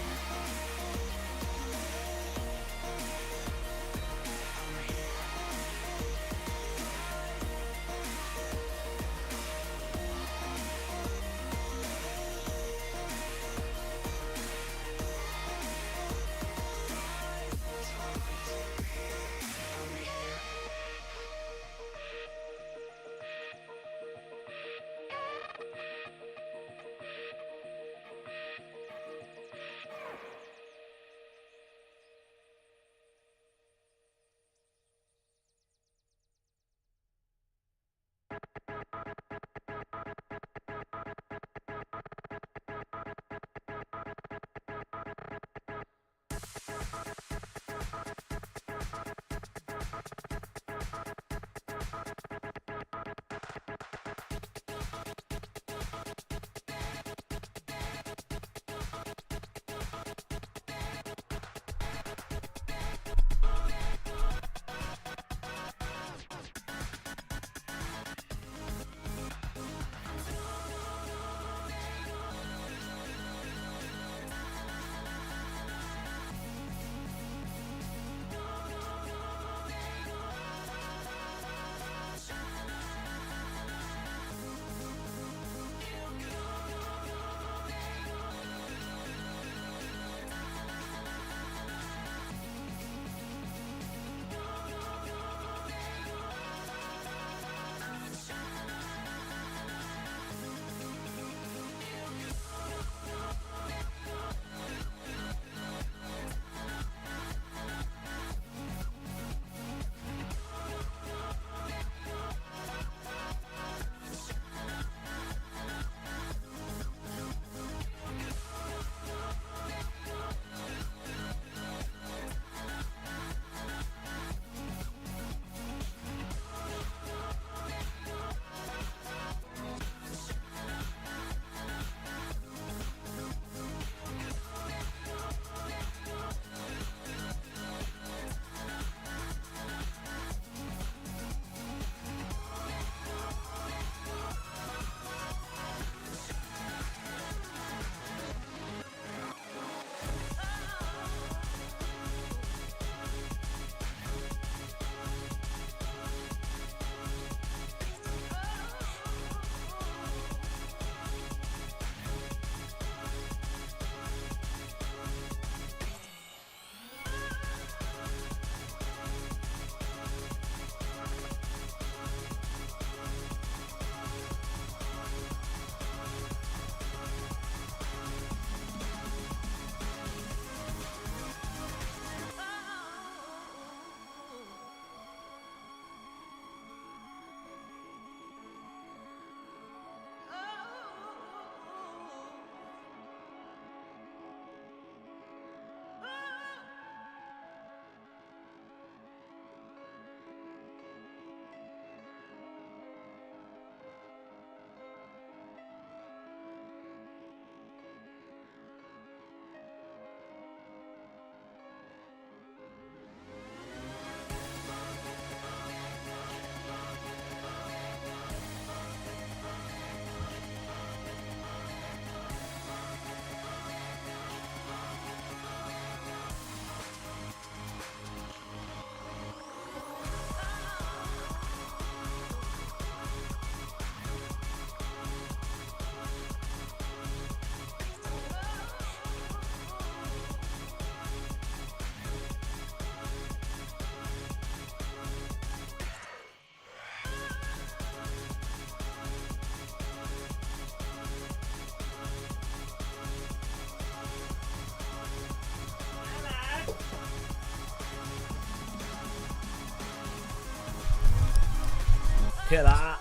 Look at that.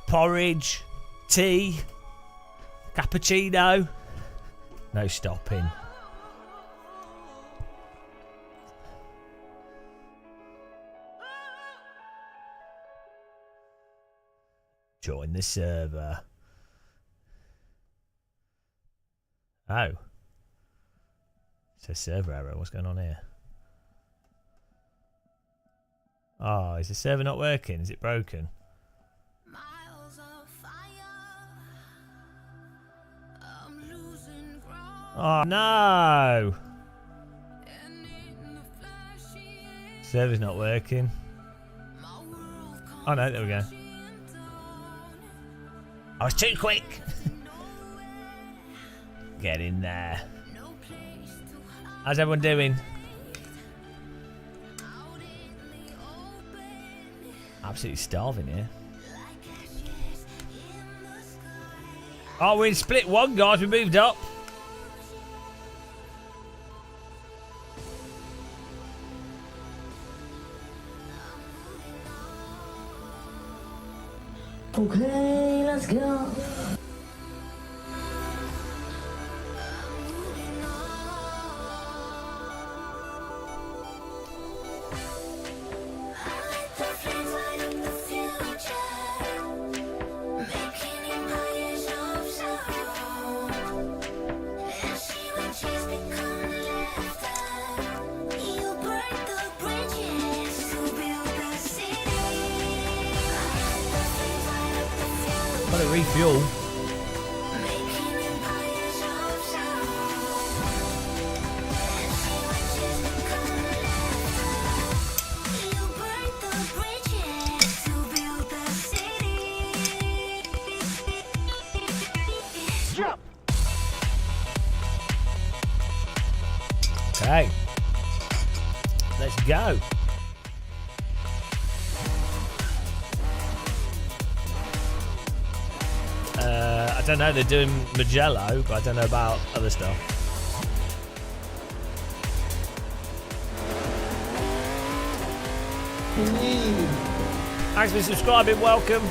Porridge, tea, cappuccino. No stopping. Join the server. Oh. It's a server error. What's going on here? Oh, is the server not working? Is it broken? Oh no! Server's not working. Oh no, there we go. I was too quick! Get in there. How's everyone doing? Absolutely starving here. Oh, we're in split one, guys. We moved up. Okay, let's go. Gotta refuel. Okay, let's go. I don't know, they're doing Magello, but I don't know about other stuff. Thanks for subscribing, welcome.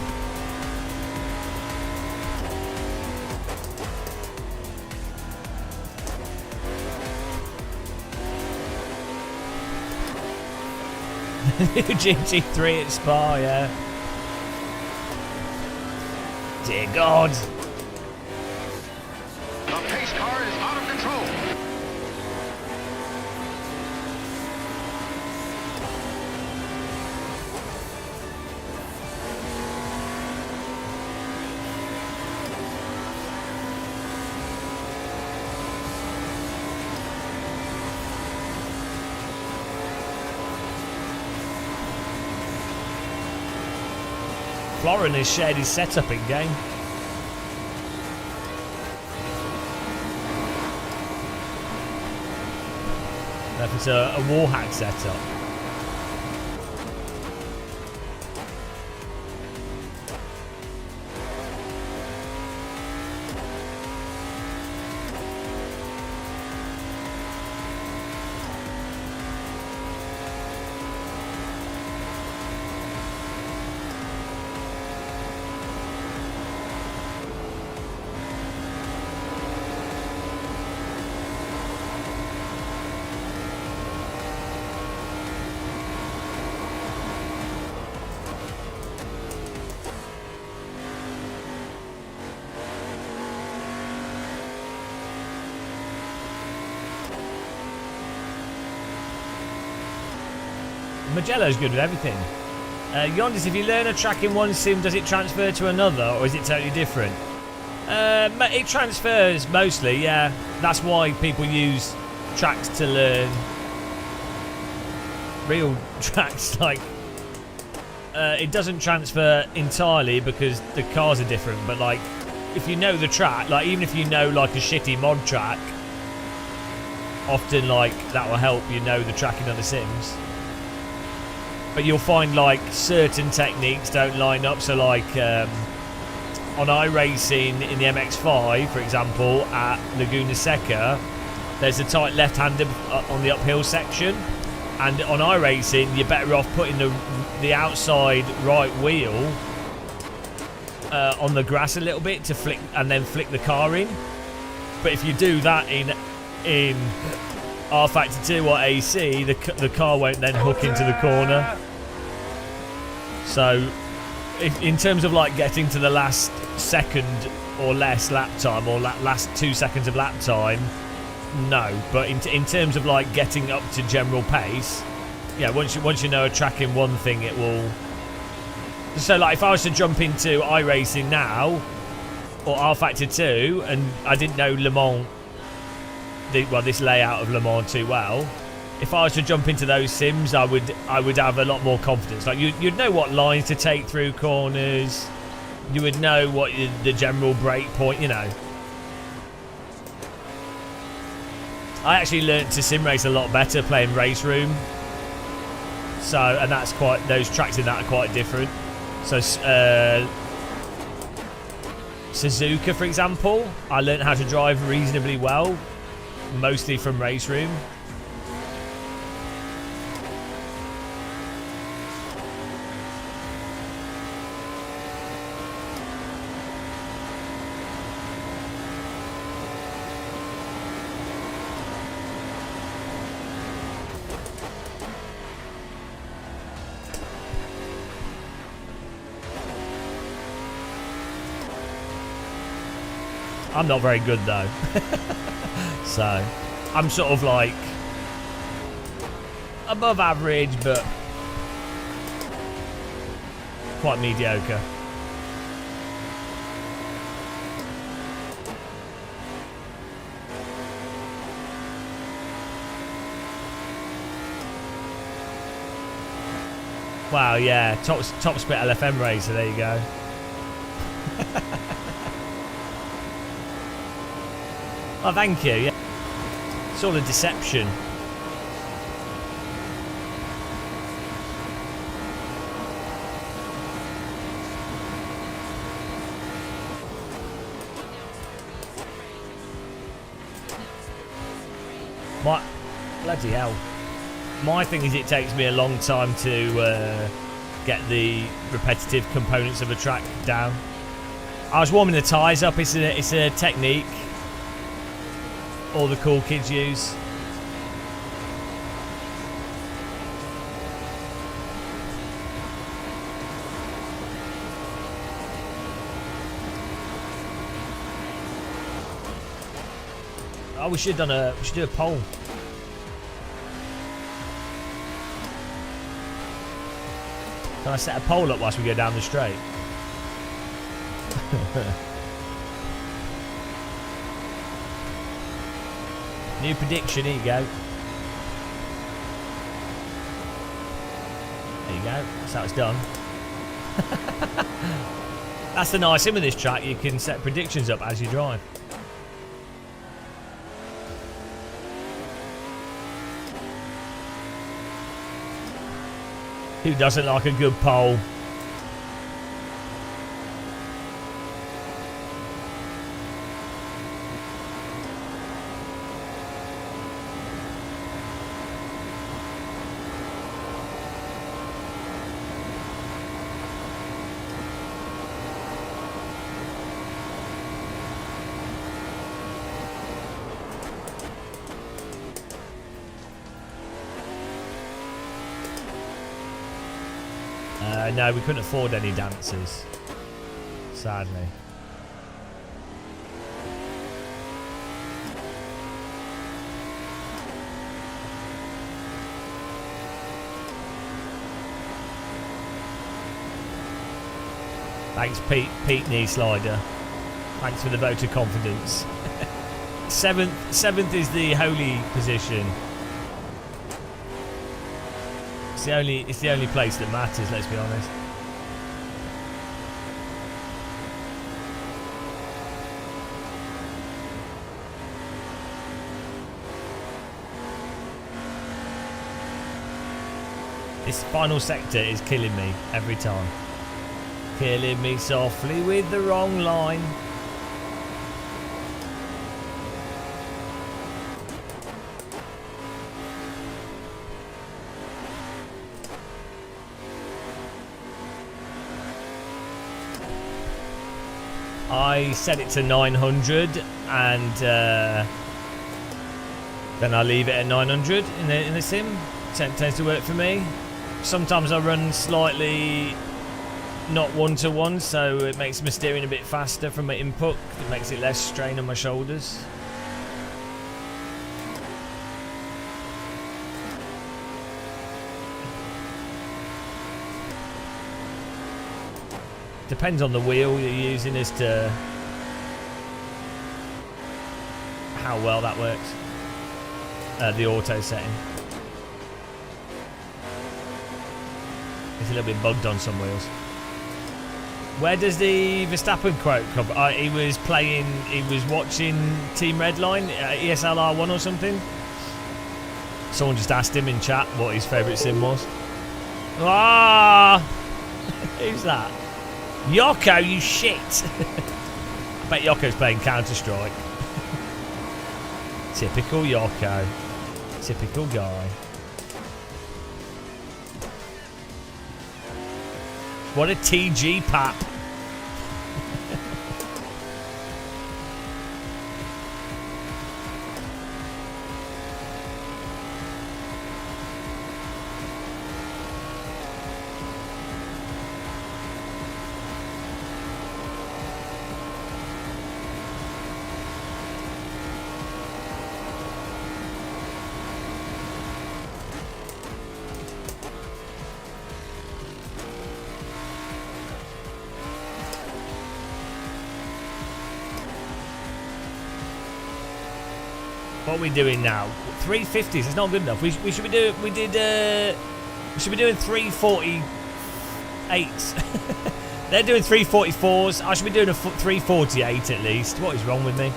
GT3 at Spa, yeah. Dear God. The pace car is out of control. Florin has shared his setup in game. It's a Warhack setup. Magello's good with everything. Yondis, if you learn a track in one sim, does it transfer to another, or is it totally different? It transfers mostly, yeah. That's why people use tracks to learn real tracks. Like, it doesn't transfer entirely because the cars are different. But like, if you know the track, like even if you know like a shitty mod track, often like that will help you know the track in other sims. But you'll find like certain techniques don't line up. So like on iRacing in the MX-5, for example, at Laguna Seca, there's a tight left-hander on the uphill section. And on iRacing, you're better off putting the outside right wheel on the grass a little bit to flick, and then flick the car in. But if you do that in R Factor 2 or AC, the car won't then hook into the corner. So, in terms of like getting to the last second or less lap time, or last 2 seconds of lap time, no. But in terms of like getting up to general pace, yeah, once you know a track in one thing, it will. So like if I was to jump into iRacing now or R Factor 2 and I didn't know Le Mans, this layout of Le Mans too well, if I was to jump into those sims, I would have a lot more confidence. Like you'd know what lines to take through corners, you would know what the general brake point, you know. I actually learnt to sim race a lot better playing Race Room. So, and that's quite, those tracks in that are quite different. So, Suzuka, for example, I learnt how to drive reasonably well, mostly from Race Room. I'm not very good though. So I'm sort of like above average, but quite mediocre. Wow, yeah, top split LFM racer, there you go. Oh, thank you. Yeah, it's all a deception. Bloody hell. My thing is, it takes me a long time to get the repetitive components of a track down. I was warming the tyres up. It's a technique all the cool kids use. Oh, we should do a poll. Can I set a poll up whilst we go down the straight? New prediction, here you go. There you go, that's how it's done. That's the nice thing with this track, you can set predictions up as you drive. Who doesn't like a good poll? No, we couldn't afford any dancers, sadly. Thanks, Pete knee slider. Thanks for the vote of confidence. Seventh is the holy position. It's the only place that matters, let's be honest. This final sector is killing me every time. Killing me softly with the wrong line. I set it to 900 and then I leave it at 900 in the sim. Tends to work for me. Sometimes I run slightly not one-to-one, so it makes my steering a bit faster from my input. It makes it less strain on my shoulders. Depends on the wheel you're using as to how well that works. The auto setting. It's a little bit bugged on some wheels. Where does the Verstappen quote come? He was watching Team Redline, ESLR1 or something. Someone just asked him in chat what his favourite sim was. Ah! Who's that? Yoko, you shit! I bet Yoko's playing Counter-Strike. Typical Yoko. Typical guy. What a TG pap. What are we doing now? 350s. It's not good enough. We should be doing. We should be doing 348s. They're doing 344s. I should be doing a 348 at least. What is wrong with me?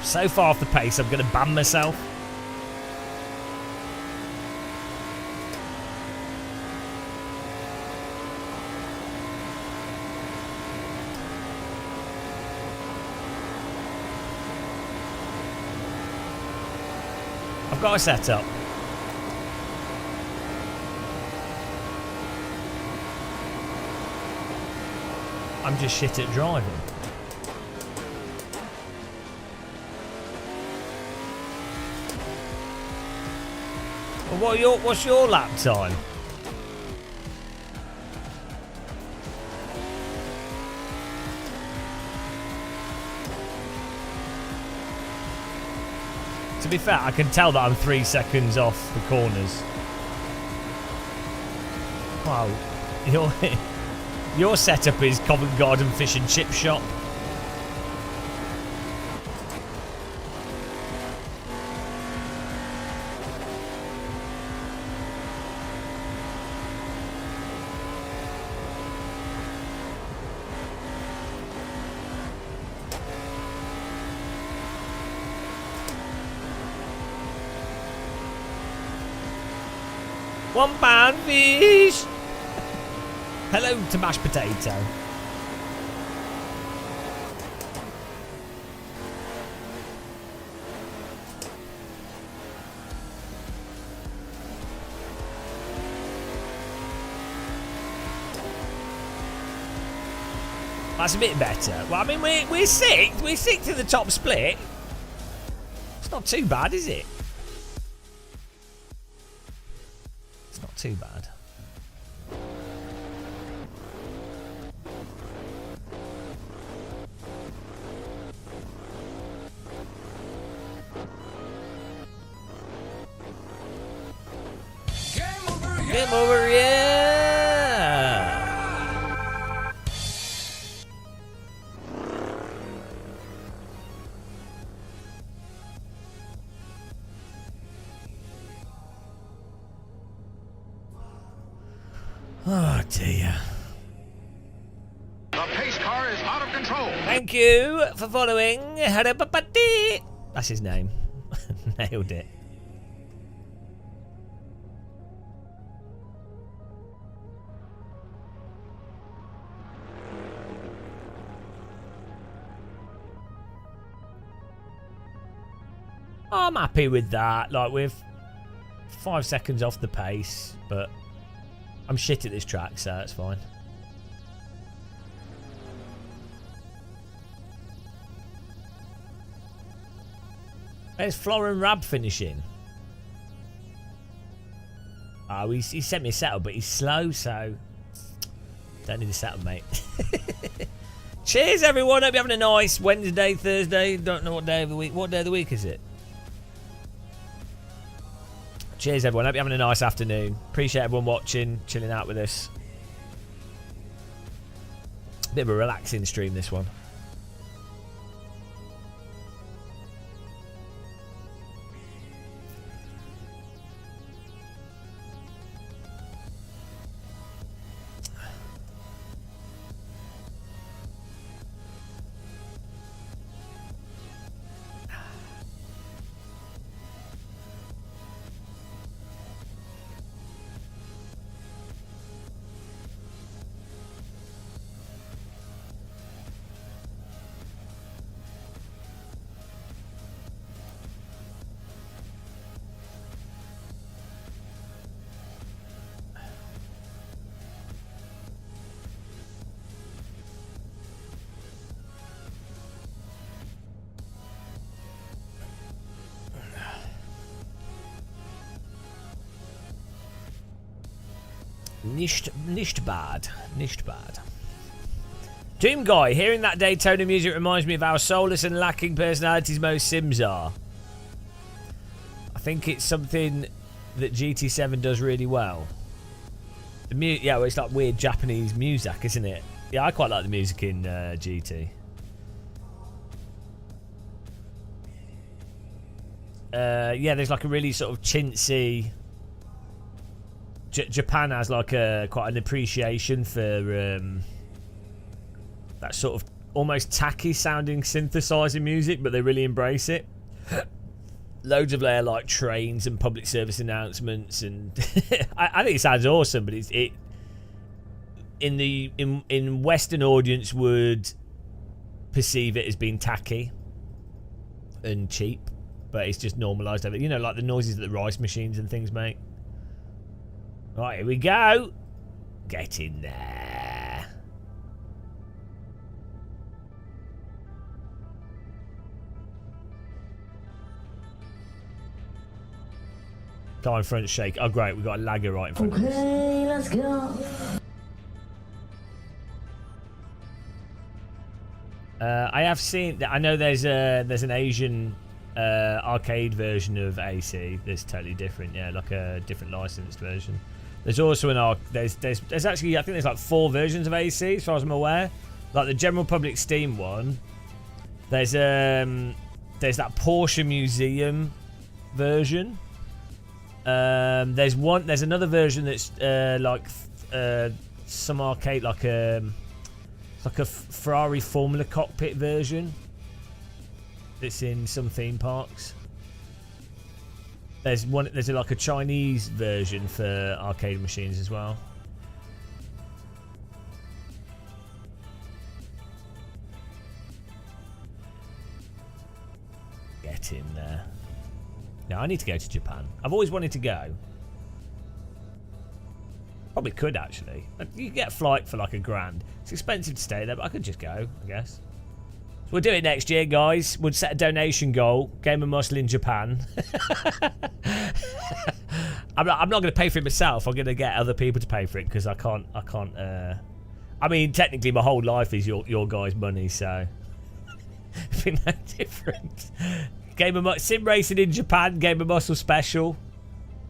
So far off the pace, I'm going to ban myself. I've got a setup. I'm just shit at driving. Well, what's your lap time? To be fair, I can tell that I'm 3 seconds off the corners. Wow, your setup is Covent Garden Fish and Chip Shop. £1 fish! Hello to mashed potato. That's a bit better. Well, I mean, we're sixth. We're sixth in the top split. It's not too bad, is it? It's not too bad. Game over, yeah! Oh dear. The pace car is out of control. Thank you for following. That's his name. Nailed it. I'm happy with that. Like, we're 5 seconds off the pace, but I'm shit at this track, so that's fine. Where's Florin Rab finishing? Oh, he sent me a setup, but he's slow, so don't need a setup, mate. Cheers, everyone. Hope you're having a nice Wednesday, Thursday. Don't know what day of the week. What day of the week is it? Cheers, everyone. Hope you're having a nice afternoon. Appreciate everyone watching, chilling out with us. Bit of a relaxing stream, this one. Nicht bad. Nicht bad. Doom Guy, hearing that Daytona music reminds me of how soulless and lacking personalities most Sims are. I think it's something that GT7 does really well. Yeah, well, it's like weird Japanese music, isn't it? Yeah, I quite like the music in GT. Yeah, there's like a really sort of chintzy... Japan has like quite an appreciation for that sort of almost tacky sounding synthesizer music, but they really embrace it. Loads of their like trains and public service announcements, and I think it sounds awesome, but in Western audience would perceive it as being tacky and cheap, but it's just normalised over. You know, like the noises that the rice machines and things make. Right, here we go. Get in there. Time front shake. Oh, great. We've got a lagger right in front of us. Okay, let's go. I have seen... I know there's an Asian arcade version of AC that's totally different. Yeah, like a different licensed version. There's also there's actually, I think there's like 4 versions of AC as far as I'm aware. Like the general public Steam one. There's that Porsche Museum version. There's another version that's like some arcade, like a Ferrari Formula cockpit version. That's in some theme parks. There's like a Chinese version for arcade machines as well. Get in there. Now I need to go to Japan. I've always wanted to go. Probably could actually. You could get a flight for like $1,000. It's expensive to stay there, but I could just go, I guess. We'll do it next year, guys. We'll set a donation goal. Game of Muscle in Japan. I'm not going to pay for it myself. I'm going to get other people to pay for it because I can't. I mean, technically, my whole life is your guys' money, so it'd be no different. Game of sim racing in Japan. Game of Muscle special.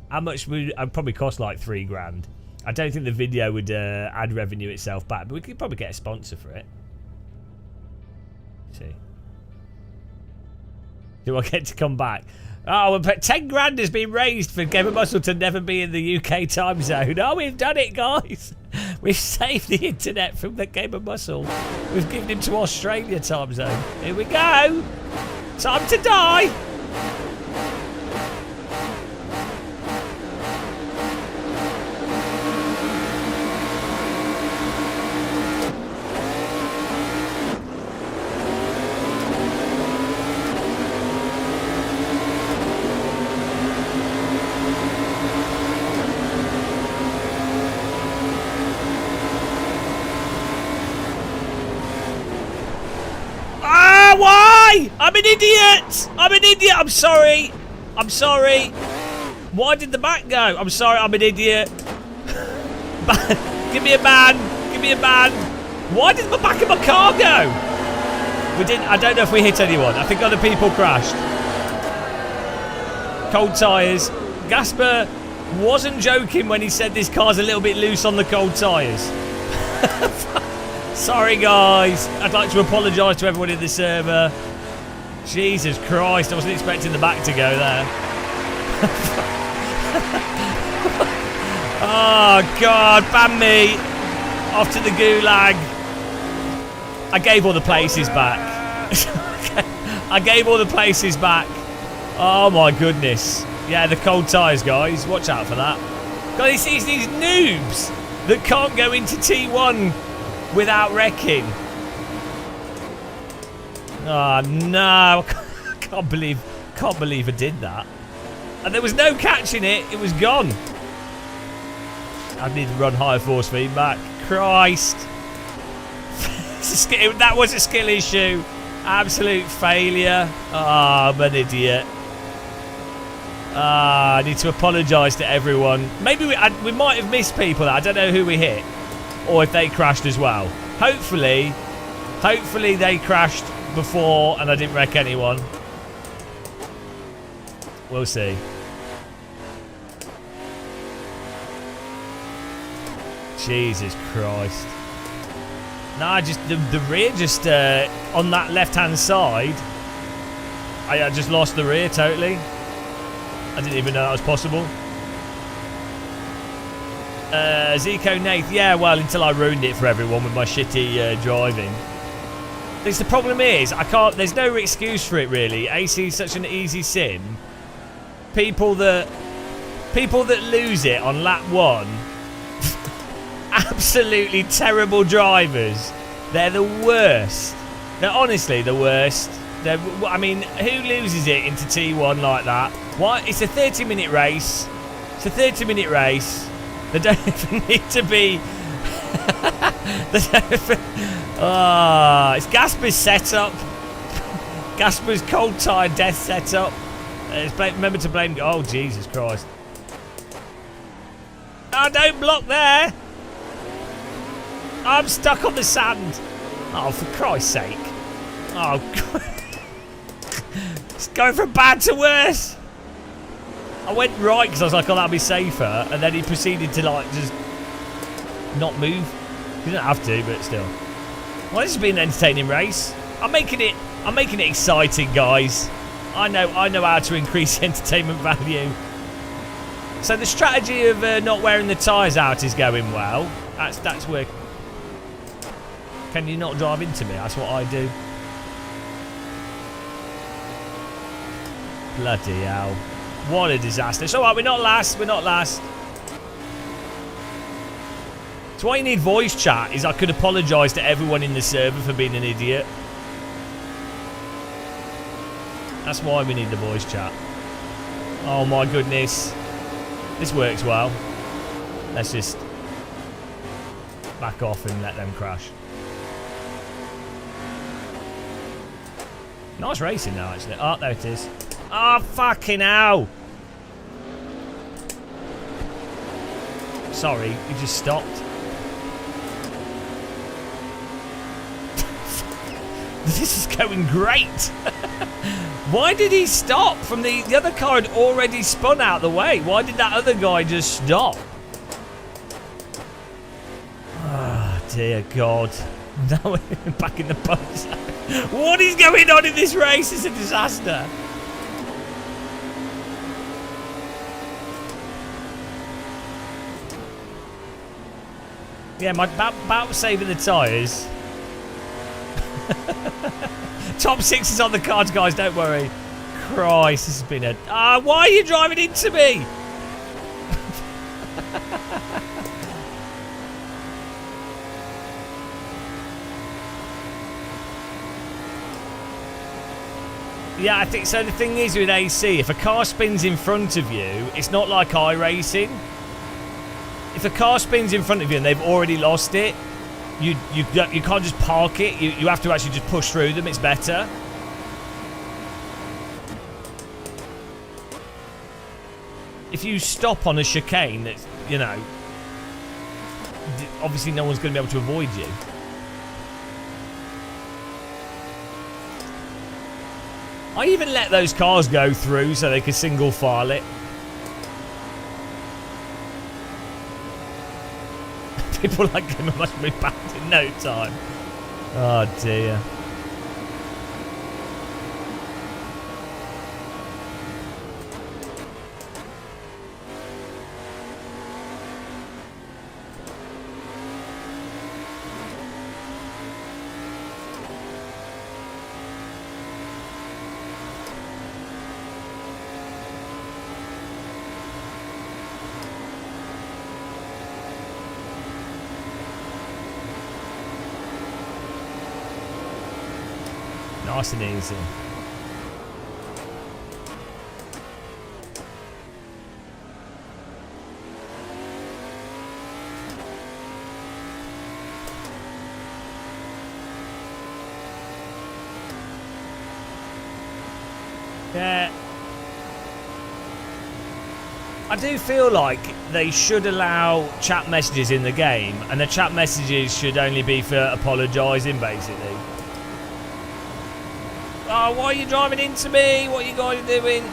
How much would? I'd probably cost like $3,000. I don't think the video would add revenue itself back, but we could probably get a sponsor for it. See. Do I get to come back? Oh, but $10,000 has been raised for Game of Muscle to never be in the UK time zone. Oh, we've done it, guys. We've saved the internet from the Game of Muscle. We've given him to Australia time zone. Here we go. Time to die. idiot! I'm an idiot! I'm sorry! I'm sorry! Why did the back go? I'm sorry, I'm an idiot. Give me a ban! Give me a ban! Why did the back of my car go? We didn't. I don't know if we hit anyone. I think other people crashed. Cold tyres. Gasper wasn't joking when he said this car's a little bit loose on the cold tyres. Sorry, guys. I'd like to apologise to everyone in the server. Jesus Christ, I wasn't expecting the back to go there. Oh, God, ban me. Off to the gulag. I gave all the places back. I gave all the places back. Oh, my goodness. Yeah, the cold tyres, guys. Watch out for that. God, it's these noobs that can't go into T1 without wrecking. Oh, no. I can't believe I did that. And there was no catching it. It was gone. I need to run higher force feedback. Christ. That was a skill issue. Absolute failure. Oh, I'm an idiot. I need to apologise to everyone. Maybe we might have missed people. I don't know who we hit. Or if they crashed as well. Hopefully they crashed before and I didn't wreck anyone. We'll see. Jesus Christ. No, just the rear just on that left-hand side. I just lost the rear totally. I didn't even know that was possible. Zico Nath, yeah, well, until I ruined it for everyone with my shitty driving. The problem is, I can't. There's no excuse for it really. AC is such an easy sim. People that lose it on lap 1. Absolutely terrible drivers. They're the worst. They're honestly the worst. I mean, who loses it into T1 like that? What? It's a 30-minute race. It's a 30-minute race. They don't even need to be. It's Gasper's setup. Gasper's cold tyre death setup. Remember to blame. Oh, Jesus Christ. Oh, don't block there. I'm stuck on the sand. Oh, for Christ's sake. Oh, God. It's going from bad to worse. I went right because I was like, oh, that'll be safer. And then he proceeded to, like, just not move. He didn't have to, but still. Well, this has been an entertaining race. I'm making it exciting, guys. I know how to increase entertainment value. So the strategy of not wearing the tyres out is going well. That's working. Can you not drive into me? That's what I do. Bloody hell. What a disaster. It's alright, we're not last. We're not last. So why you need voice chat is I could apologise to everyone in the server for being an idiot. That's why we need the voice chat. Oh my goodness. This works well. Let's just back off and let them crash. Nice racing now, actually. Oh, there it is. Oh, fucking hell. Sorry, you just stopped. This is going great. Why did he stop? From the other car had already spun out the way. Why did that other guy just stop? Oh, dear God. Now we're back in the box. What is going on in this race? It's a disaster. Yeah, my about saving the tyres. Top 6 is on the cards, guys. Don't worry. Christ, this has been a... why are you driving into me? Yeah, I think so. The thing is with AC, if a car spins in front of you, it's not like iRacing. If a car spins in front of you and they've already lost it, you can't just park it. You have to actually just push through them. It's better. if you stop on a chicane, that's, you know, obviously no one's going to be able to avoid you. I even let those cars go through so they could single file it. People like him must be back in no time. Oh dear. Nice and easy. Yeah. I do feel like they should allow chat messages in the game, and the chat messages should only be for apologising, basically. Oh, why are you driving into me? What are you guys doing?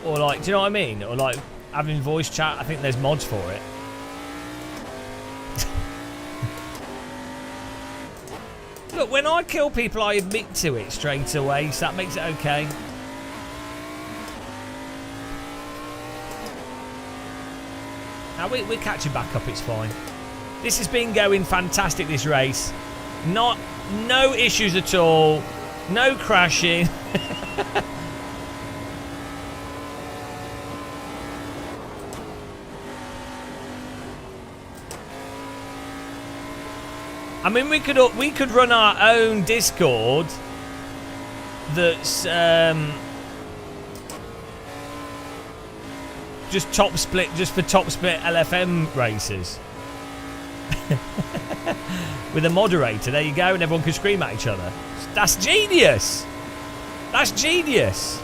Or like, do you know what I mean? Or like having voice chat. I think there's mods for it. Look, when I kill people, I admit to it straight away, so that makes it okay. Now we're catching back up, it's fine. This has been going fantastic, this race. No issues at all. No crashing. I mean, we could run our own Discord that's just top split, just for top split LFM races. With a moderator, there you go, and everyone can scream at each other. That's genius. That's genius.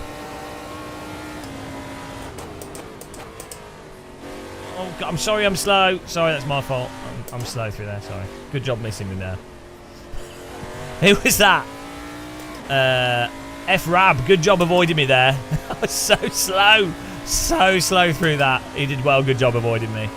Oh God, I'm sorry, I'm slow. Sorry, that's my fault. I'm slow through there. Sorry. Good job missing me there. Who was that? F-Rab. Good job avoiding me there. I was so slow through that. He did well. Good job avoiding me.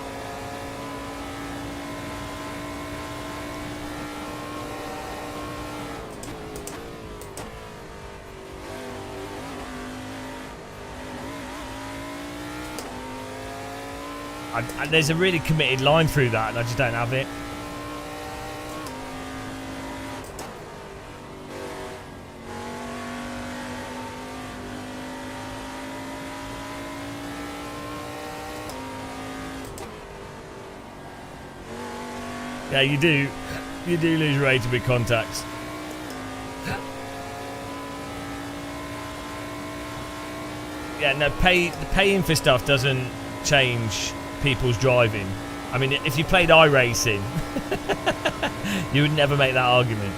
There's a really committed line through that, and I just don't have it. Yeah, you do. You do lose rate with contacts. Yeah, no, paying for stuff doesn't change people's driving. I mean, if you played iRacing, you would never make that argument.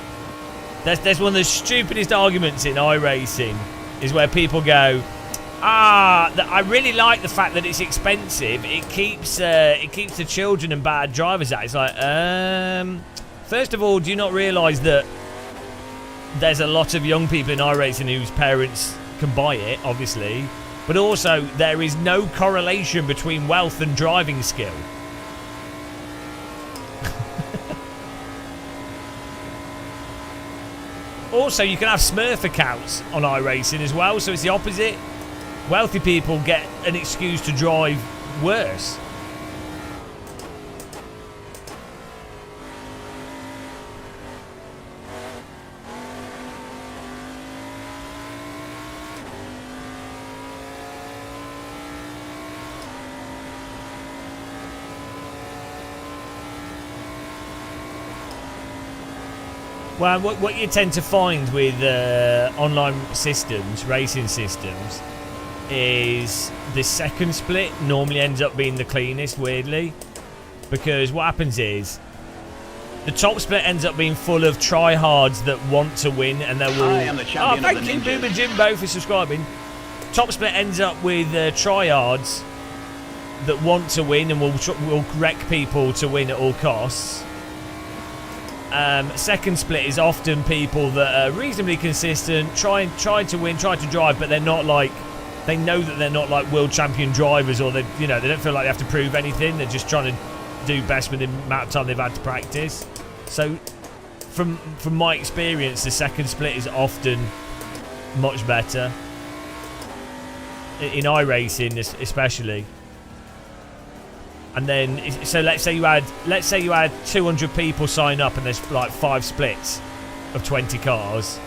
There's one of the stupidest arguments in iRacing, is where people go, I really like the fact that it's expensive. It keeps the children and bad drivers out. It's like, first of all, do you not realise that there's a lot of young people in iRacing whose parents can buy it, obviously, but also there is no correlation between wealth and driving skill. Also, you can have Smurf accounts on iRacing as well, so it's the opposite. Wealthy people get an excuse to drive worse. Well, what you tend to find with online systems, racing systems, is the second split normally ends up being the cleanest, weirdly, because what happens is the top split ends up being full of tryhards that want to win, and they will. I am the champion thank of the you, ninjas. Boomer Jimbo, for subscribing. Top split ends up with tryhards that want to win and will wreck people to win at all costs. Second split is often people that are reasonably consistent, try to win, try to drive, but they're not like, they know that they're not like world champion drivers, or they don't feel like they have to prove anything. They're just trying to do best with the amount of time they've had to practice. So from my experience, the second split is often much better in iRacing, especially. And then, so let's say you had 200 people sign up, and there's like 5 splits of 20 cars.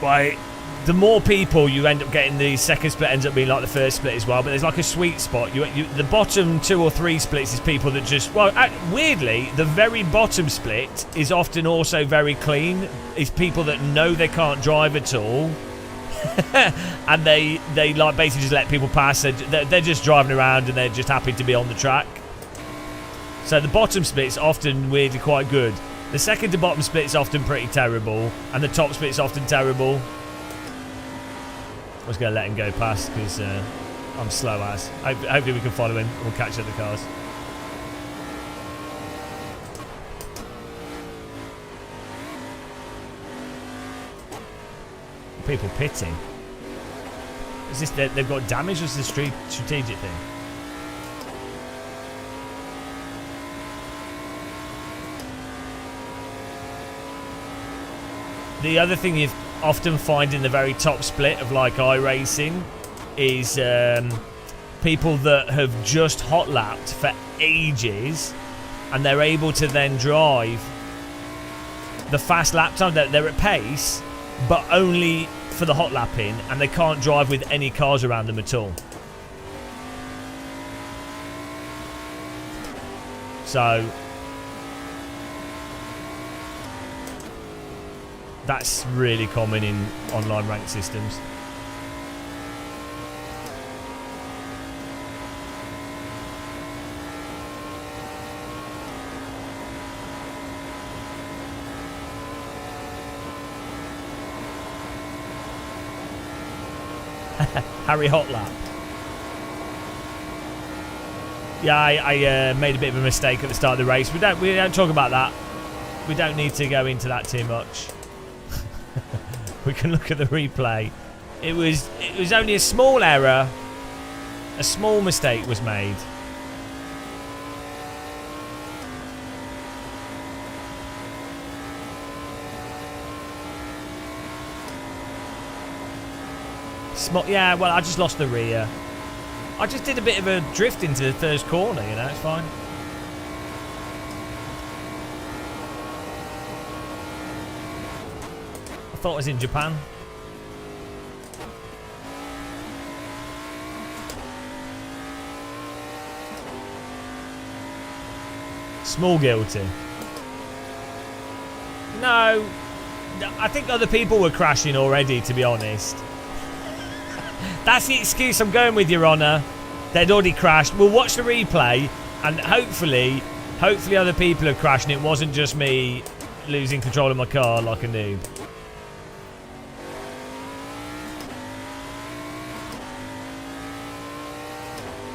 Right, the more people you end up getting, the second split ends up being like the first split as well. But there's like a sweet spot. The bottom 2 or 3 splits is people that just, well, weirdly, the very bottom split is often also very clean. It's people that know they can't drive at all. And they like basically just let people pass. They're just driving around and they're just happy to be on the track. So the bottom split's often weirdly quite good. The second to bottom split's often pretty terrible, and the top split's often terrible. I was going to let him go past because I'm slow as. Hopefully we can follow him and we'll catch other cars. People pitting. Is this they've got damage, or is this a strategic thing? The other thing you often find in the very top split of like iRacing is people that have just hot lapped for ages, and they're able to then drive the fast lap time. They're at pace, but only for the hot lapping, and they can't drive with any cars around them at all. So that's really common in online ranked systems. Harry Hotlap. Yeah, I made a bit of a mistake at the start of the race. We don't talk about that. We don't need to go into that too much. We can look at the replay. It was only a small error. A small mistake was made. Yeah, well, I just lost the rear. I just did a bit of a drift into the first corner, it's fine. I thought it was in Japan. Small guilty. No, I think other people were crashing already, to be honest. That's the excuse I'm going with, Your Honour. They'd already crashed. We'll watch the replay, and hopefully other people have crashed, and it wasn't just me losing control of my car like a noob.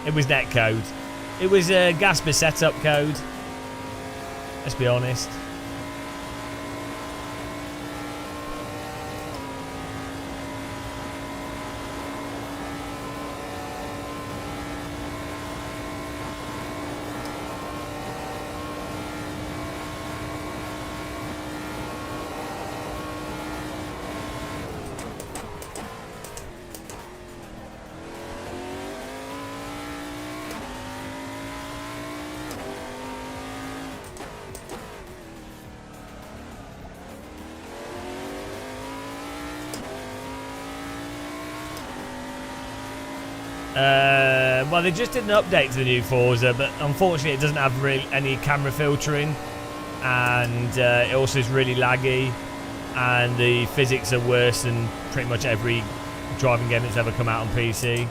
It was netcode. It was a Gasper setup code. Let's be honest. Well, they just did an update to the new Forza, but unfortunately it doesn't have really any camera filtering, and it also is really laggy, and the physics are worse than pretty much every driving game that's ever come out on PC.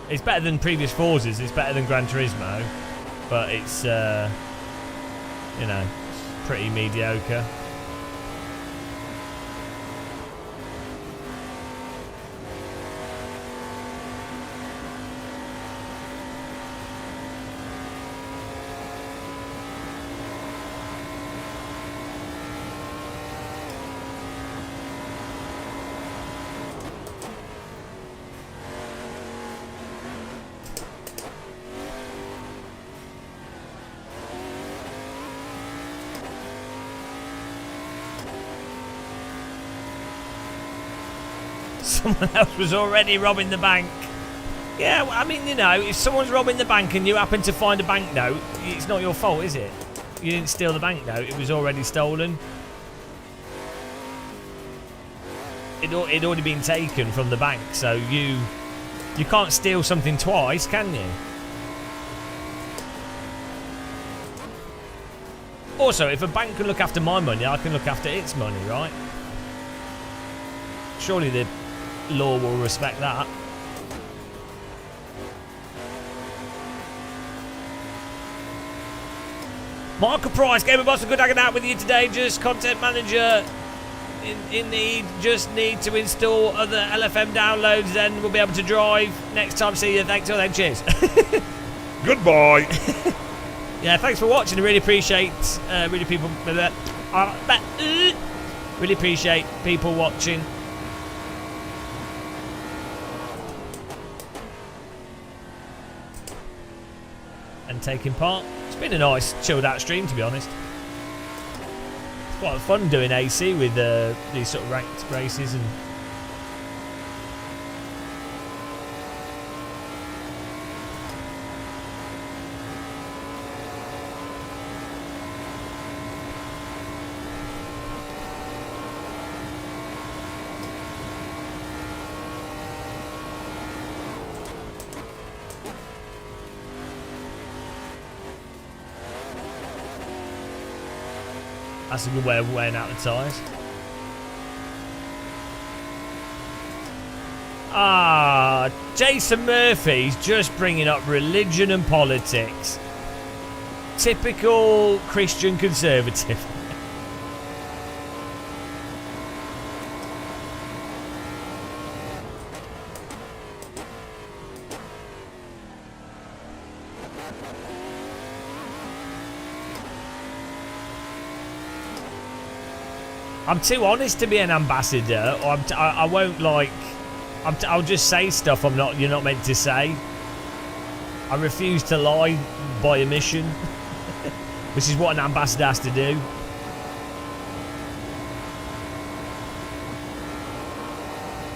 It's better than previous Forzas, it's better than Gran Turismo, but it's you know, pretty mediocre. Someone else was already robbing the bank. Yeah, well, I mean, you know, if someone's robbing the bank and you happen to find a banknote, it's not your fault, is it? You didn't steal the banknote, it was already stolen. It'd already been taken from the bank, so you can't steal something twice, can you? Also, if a bank can look after my money, I can look after its money, right? Surely the law will respect that. Marker Price, Gamer Boss, good hanging out with you today. Just content manager in need. Just need to install other LFM downloads, then we'll be able to drive. Next time, see you. Thanks all then. Cheers. Goodbye. Yeah, thanks for watching. I really appreciate really appreciate people watching. And taking part. It's been a nice chilled out stream, to be honest. It's quite fun doing AC with these sort of ranked races and that's a good way of wearing out the tyres. Ah, Jason Murphy's just bringing up religion and politics. Typical Christian conservative. I'm too honest to be an ambassador, or I won't like. I'll just say stuff you're not meant to say. I refuse to lie by omission, which is what an ambassador has to do.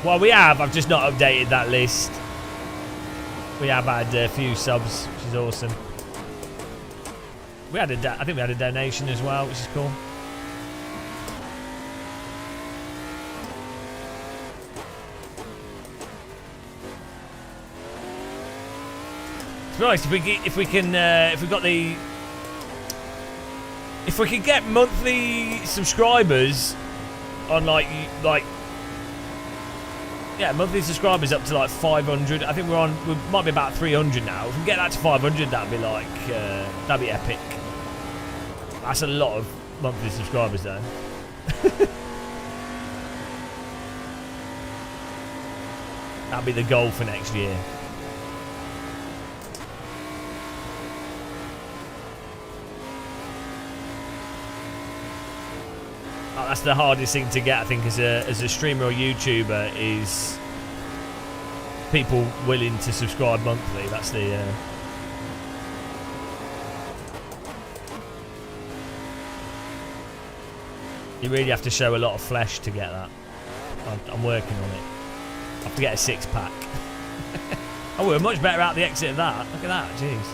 Well, we have. I've just not updated that list. We have had a few subs, which is awesome. We had I think we had a donation as well, which is cool. To be honest, if we can get monthly subscribers on monthly subscribers up to like 500. I think we might be about 300 now. If we get that to 500, that'd be like that'd be epic. That's a lot of monthly subscribers though. That'd be the goal for next year. That's the hardest thing to get, I think, as a streamer or YouTuber, is people willing to subscribe monthly. That's the you really have to show a lot of flesh to get that. I'm working on it. I have to get a 6-pack. Oh, we're much better out the exit of that. Look at that, jeez.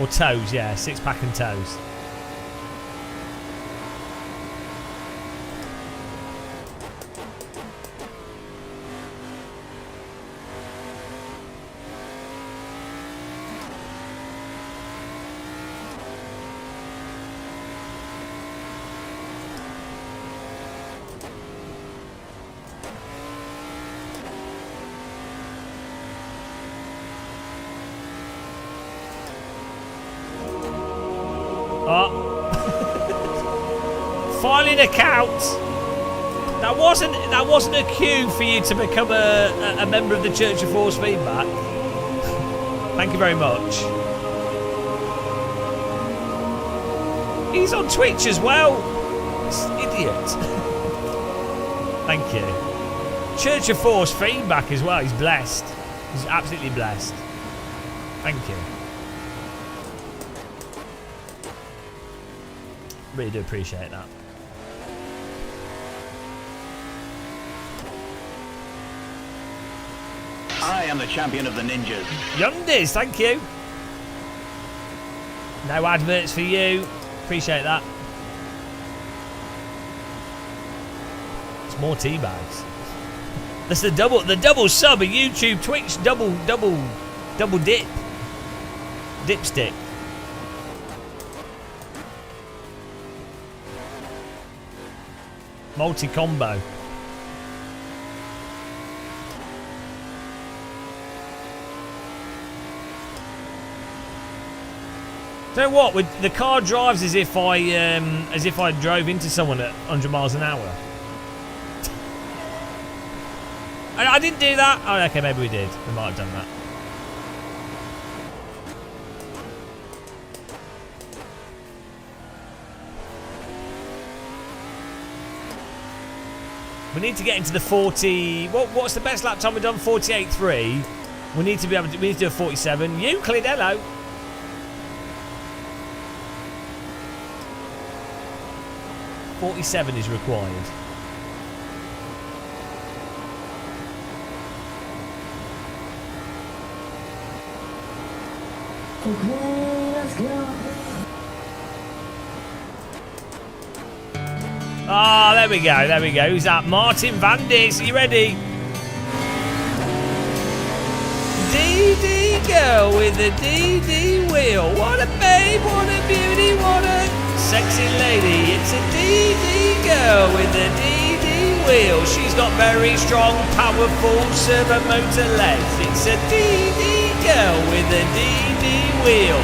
Or toes, yeah, 6-pack and toes. Filing account. That wasn't a cue for you to become a member of the Church of Force Feedback. Thank you very much. He's on Twitch as well. This idiot. Thank you. Church of Force Feedback as well. He's blessed. He's absolutely blessed. Thank you. Really do appreciate that. I am the champion of the ninjas. Youngdies, thank you. No adverts for you. Appreciate that. It's more tea bags. That's the double sub, a YouTube, Twitch, double dip. Dipstick. Multi-combo. So what? The car drives as if I drove into someone at 100 miles an hour. I didn't do that. Oh, okay, maybe we did. We might have done that. We need to get into the 40. What's the best lap time we've done? 48.3. We need to be able to. We need to do a 47. Euclid, hello. .47 is required. Okay, let's go. Ah, there we go, there we go. Who's that? Martin Vandis, are you ready? DD girl with the DD wheel. What a babe, what a beauty, what a sexy lady. It's a DD girl with the DD wheel. She's got very strong, powerful servo motor legs. It's a DD girl with a DD wheel.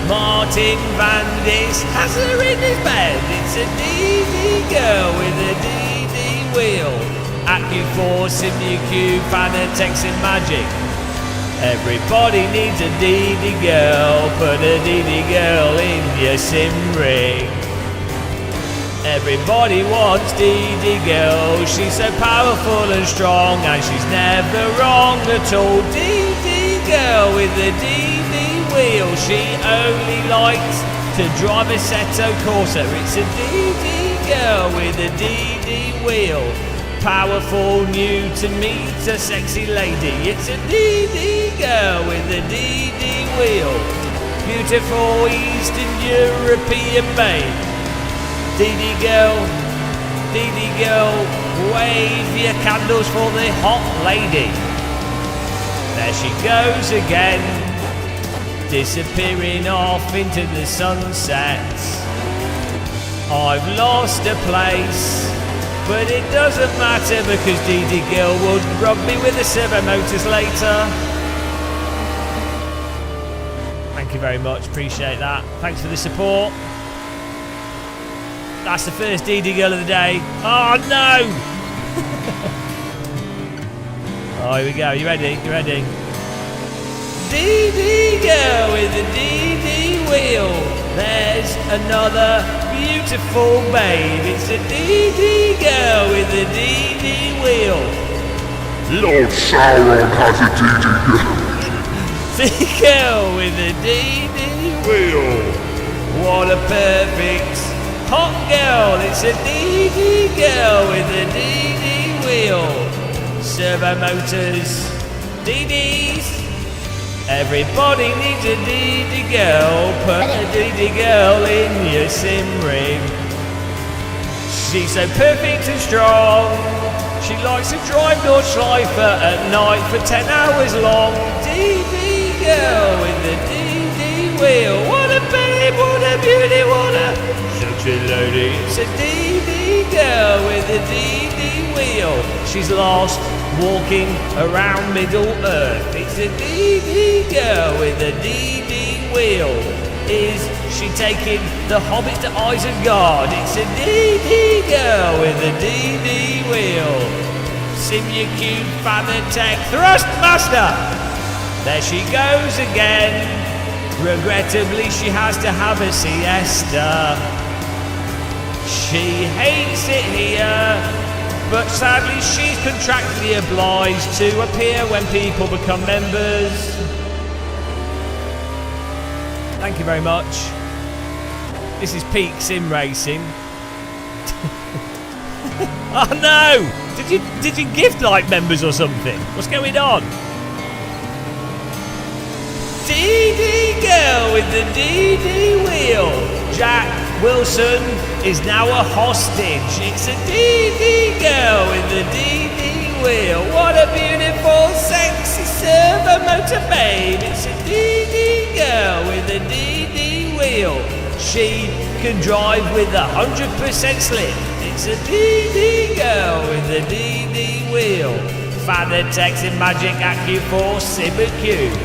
Martin Vandis has her in his bed. It's a DD girl with a DD wheel. AccuForce, SimuQ, Fanatec, Magic. Everybody needs a DD girl. Put a DD girl in your sim ring. Everybody wants DD girl. She's so powerful and strong, and she's never wrong at all. DD girl with a DD wheel. She only likes to drive a Assetto Corsa. It's a DD girl with a DD wheel. Powerful, new to meet a sexy lady. It's a DD girl with a DD wheel. Beautiful Eastern European babe. DD girl, wave your candles for the hot lady. There she goes again, disappearing off into the sunset. I've lost a place, but it doesn't matter because DD girl will rub me with the servo motors later. Thank you very much, appreciate that. Thanks for the support. That's the first DD girl of the day. Oh no! Oh, here we go. You ready? You ready? DD girl with the DD wheel. There's another beautiful babe. It's a DD girl with the DD wheel. Lord Sauron has a DD girl. DD girl with the DD wheel. What a perfect hot girl. It's a DD girl with a DD wheel. Servo motors, DDs. Everybody needs a DD girl. Put a DD girl in your sim ring. She's so perfect and strong. She likes to drive Nordschleifer at night for 10 hours long. DD girl with the DD wheel. What a babe, what a beauty, what a sexy lady. It's a DD girl with a DD wheel. She's lost walking around Middle Earth. It's a DD girl with a DD wheel. Is she taking the Hobbit to Isengard? It's a DD girl with a DD wheel. Simulcube Fanatec Thrustmaster. There she goes again. Regrettably, she has to have a siesta. She hates it here, but sadly she's contractually obliged to appear when people become members. Thank you very much. This is peak sim racing. Oh no! Did you gift like members or something? What's going on? DD girl with the DD wheel. Jack Wilson is now a hostage. It's a DD girl with the DD wheel. What a beautiful, sexy servo motor babe. It's a DD girl with the DD wheel. She can drive with 100% slip. It's a DD girl with the DD wheel. Fanatec's in Magic AccuForce Cybercube.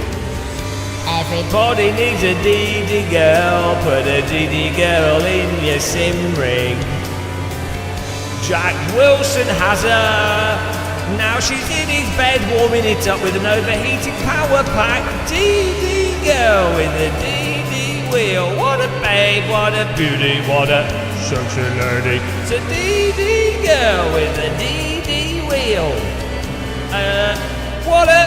Everybody needs a DD girl. Put a DD girl in your sim ring. Jack Wilson has her. Now she's in his bed warming it up with an overheating power pack. DD girl with a DD wheel. What a babe, what a beauty, what a sexy lady. It's a DD girl with a DD wheel. What a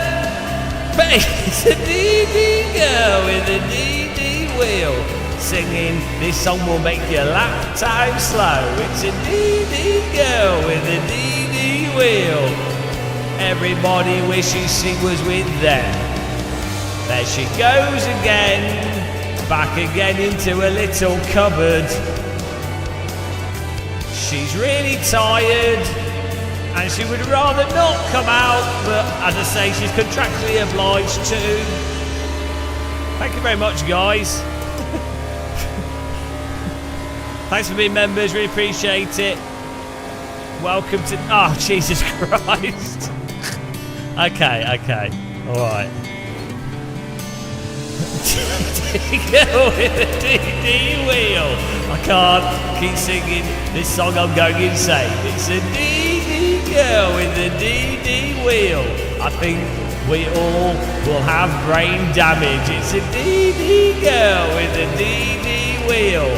babe. It's a DD girl with a DD wheel. Singing this song will make your lap time slow. It's a DD girl with a DD wheel. Everybody wishes she was with them. There she goes again. Back again into a little cupboard. She's really tired and she would rather not come out, but as I say, she's contractually obliged to. Thank you very much, guys. Thanks for being members, really appreciate it. Welcome to... Oh, Jesus Christ. Okay, alright. Girl with a DD wheel. I can't keep singing this song, I'm going insane. It's a DD girl with a DD wheel. I think we all will have brain damage. It's a DD girl with a DD wheel.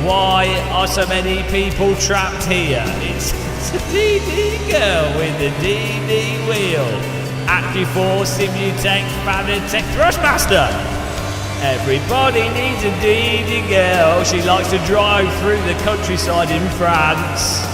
Why are so many people trapped here? It's a DD girl with a DD wheel. AccuForce Simultech Fanatec Thrustmaster. Everybody needs a DD girl. She likes to drive through the countryside in France.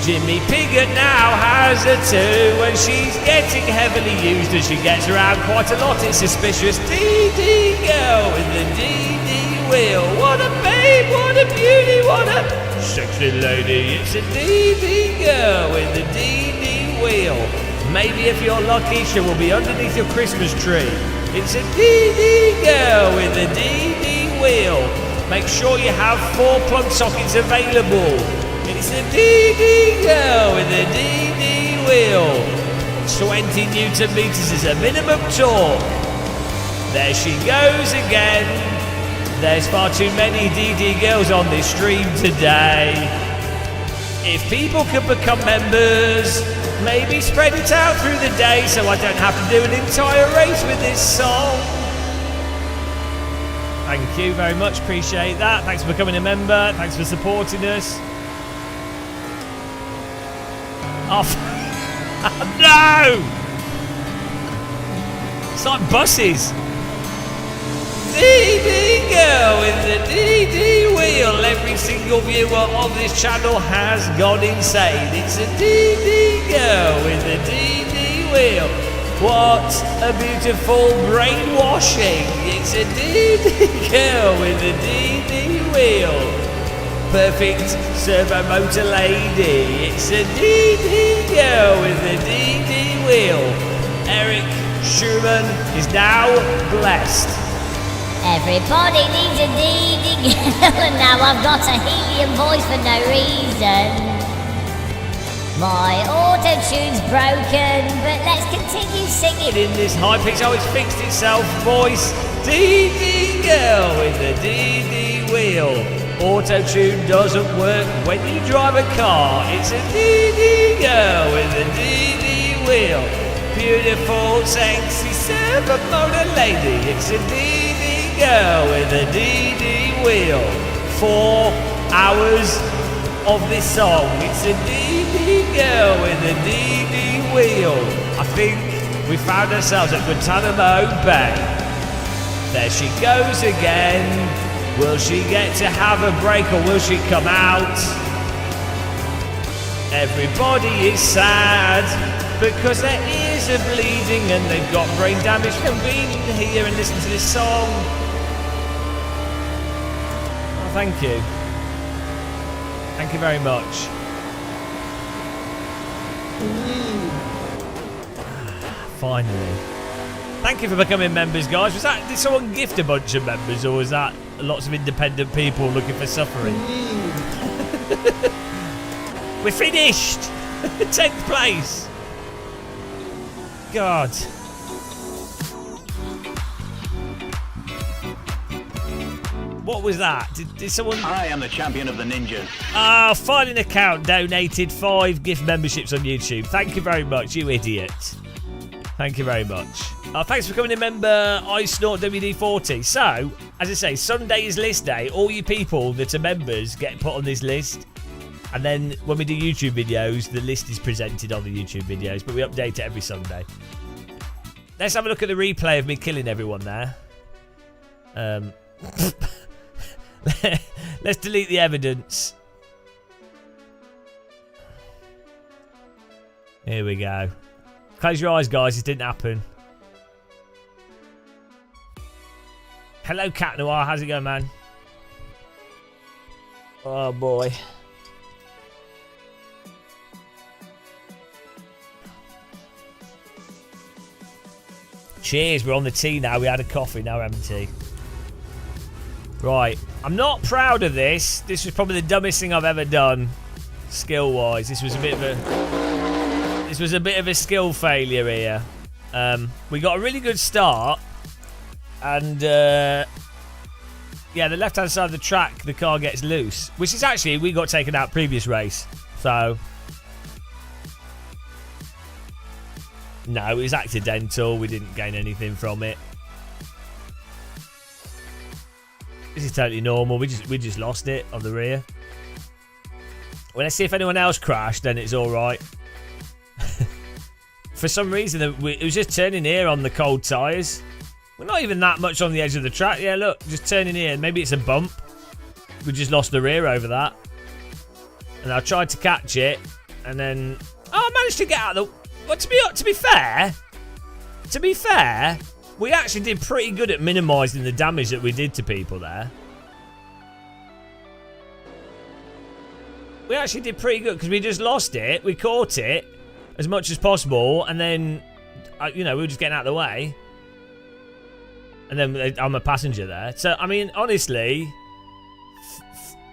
Jimmy Piggott now has her too, and she's getting heavily used as she gets around quite a lot. It's suspicious. DD girl with the DD wheel. What a babe, what a beauty, what a sexy lady. It's a DD girl with the DD wheel. Maybe if you're lucky, she will be underneath your Christmas tree. It's a DD girl with a DD wheel. Make sure you have 4 plug sockets available. It's a DD girl with a DD wheel. 20 Newton meters is a minimum torque. There she goes again. There's far too many DD girls on this stream today. If people could become members, maybe spread it out through the day so I don't have to do an entire race with this song. Thank you very much, appreciate that. Thanks for becoming a member, thanks for supporting us. Oh, no! It's like buses. DD girl with the DD wheel. Every single viewer on this channel has gone insane. It's a DD girl with the DD wheel. What a beautiful brainwashing. It's a DD girl with the DD wheel. Perfect servo motor lady. It's a DD girl with the DD wheel. Eric Schumann is now blessed. Everybody needs a DD girl, and now I've got a helium voice for no reason. My auto-tune's broken, but let's continue singing. In this high pitch, oh, it's fixed itself. Voice, DD girl with the DD wheel. Auto-tune doesn't work when you drive a car. It's a DD girl with a DD wheel. Beautiful, sexy, seven-motor lady. It's a DD girl with a DD wheel. 4 hours of this song. It's a DD girl with a DD wheel. I think we found ourselves at Guantanamo Bay. There she goes again. Will she get to have a break or will she come out? Everybody is sad because their ears are bleeding and they've got brain damage from being here and listening to this song. Oh, thank you. Thank you very much. Finally. Thank you for becoming members, guys. Did someone gift a bunch of members, or was that lots of independent people looking for suffering? We're finished! 10th place! God. What was that? Did someone... I am the champion of the ninjas. Ah, Filing Account donated 5 gift memberships on YouTube. Thank you very much, you idiot. Thank you very much. Thanks for coming in, member ISNORT WD40. So, as I say, Sunday is list day. All you people that are members get put on this list. And then when we do YouTube videos, the list is presented on the YouTube videos. But we update it every Sunday. Let's have a look at the replay of me killing everyone there. Let's delete the evidence. Here we go. Close your eyes, guys. It didn't happen. Hello, Cat Noir. How's it going, man? Oh, boy. Cheers. We're on the tea now. We had a coffee. Now we're having tea. Right. I'm not proud of this. This was probably the dumbest thing I've ever done, skill-wise. This was a bit of a skill failure here. We got a really good start, and yeah, the left-hand side of the track, the car gets loose, which is actually we got taken out previous race. So no, it was accidental. We didn't gain anything from it. This is totally normal. We just lost it on the rear. Well, let's see if anyone else crashed. Then it's all right. For some reason, it was just turning here on the cold tyres. We're not even that much on the edge of the track. Yeah, look, just turning here. Maybe it's a bump. We just lost the rear over that. And I tried to catch it, and then I managed to get out of the. Well, to be fair, we actually did pretty good at minimising the damage that we did to people there. We actually did pretty good because we just lost it. We caught it as much as possible, and then, you know, we were just getting out of the way. And then I'm a passenger there. So, I mean, honestly,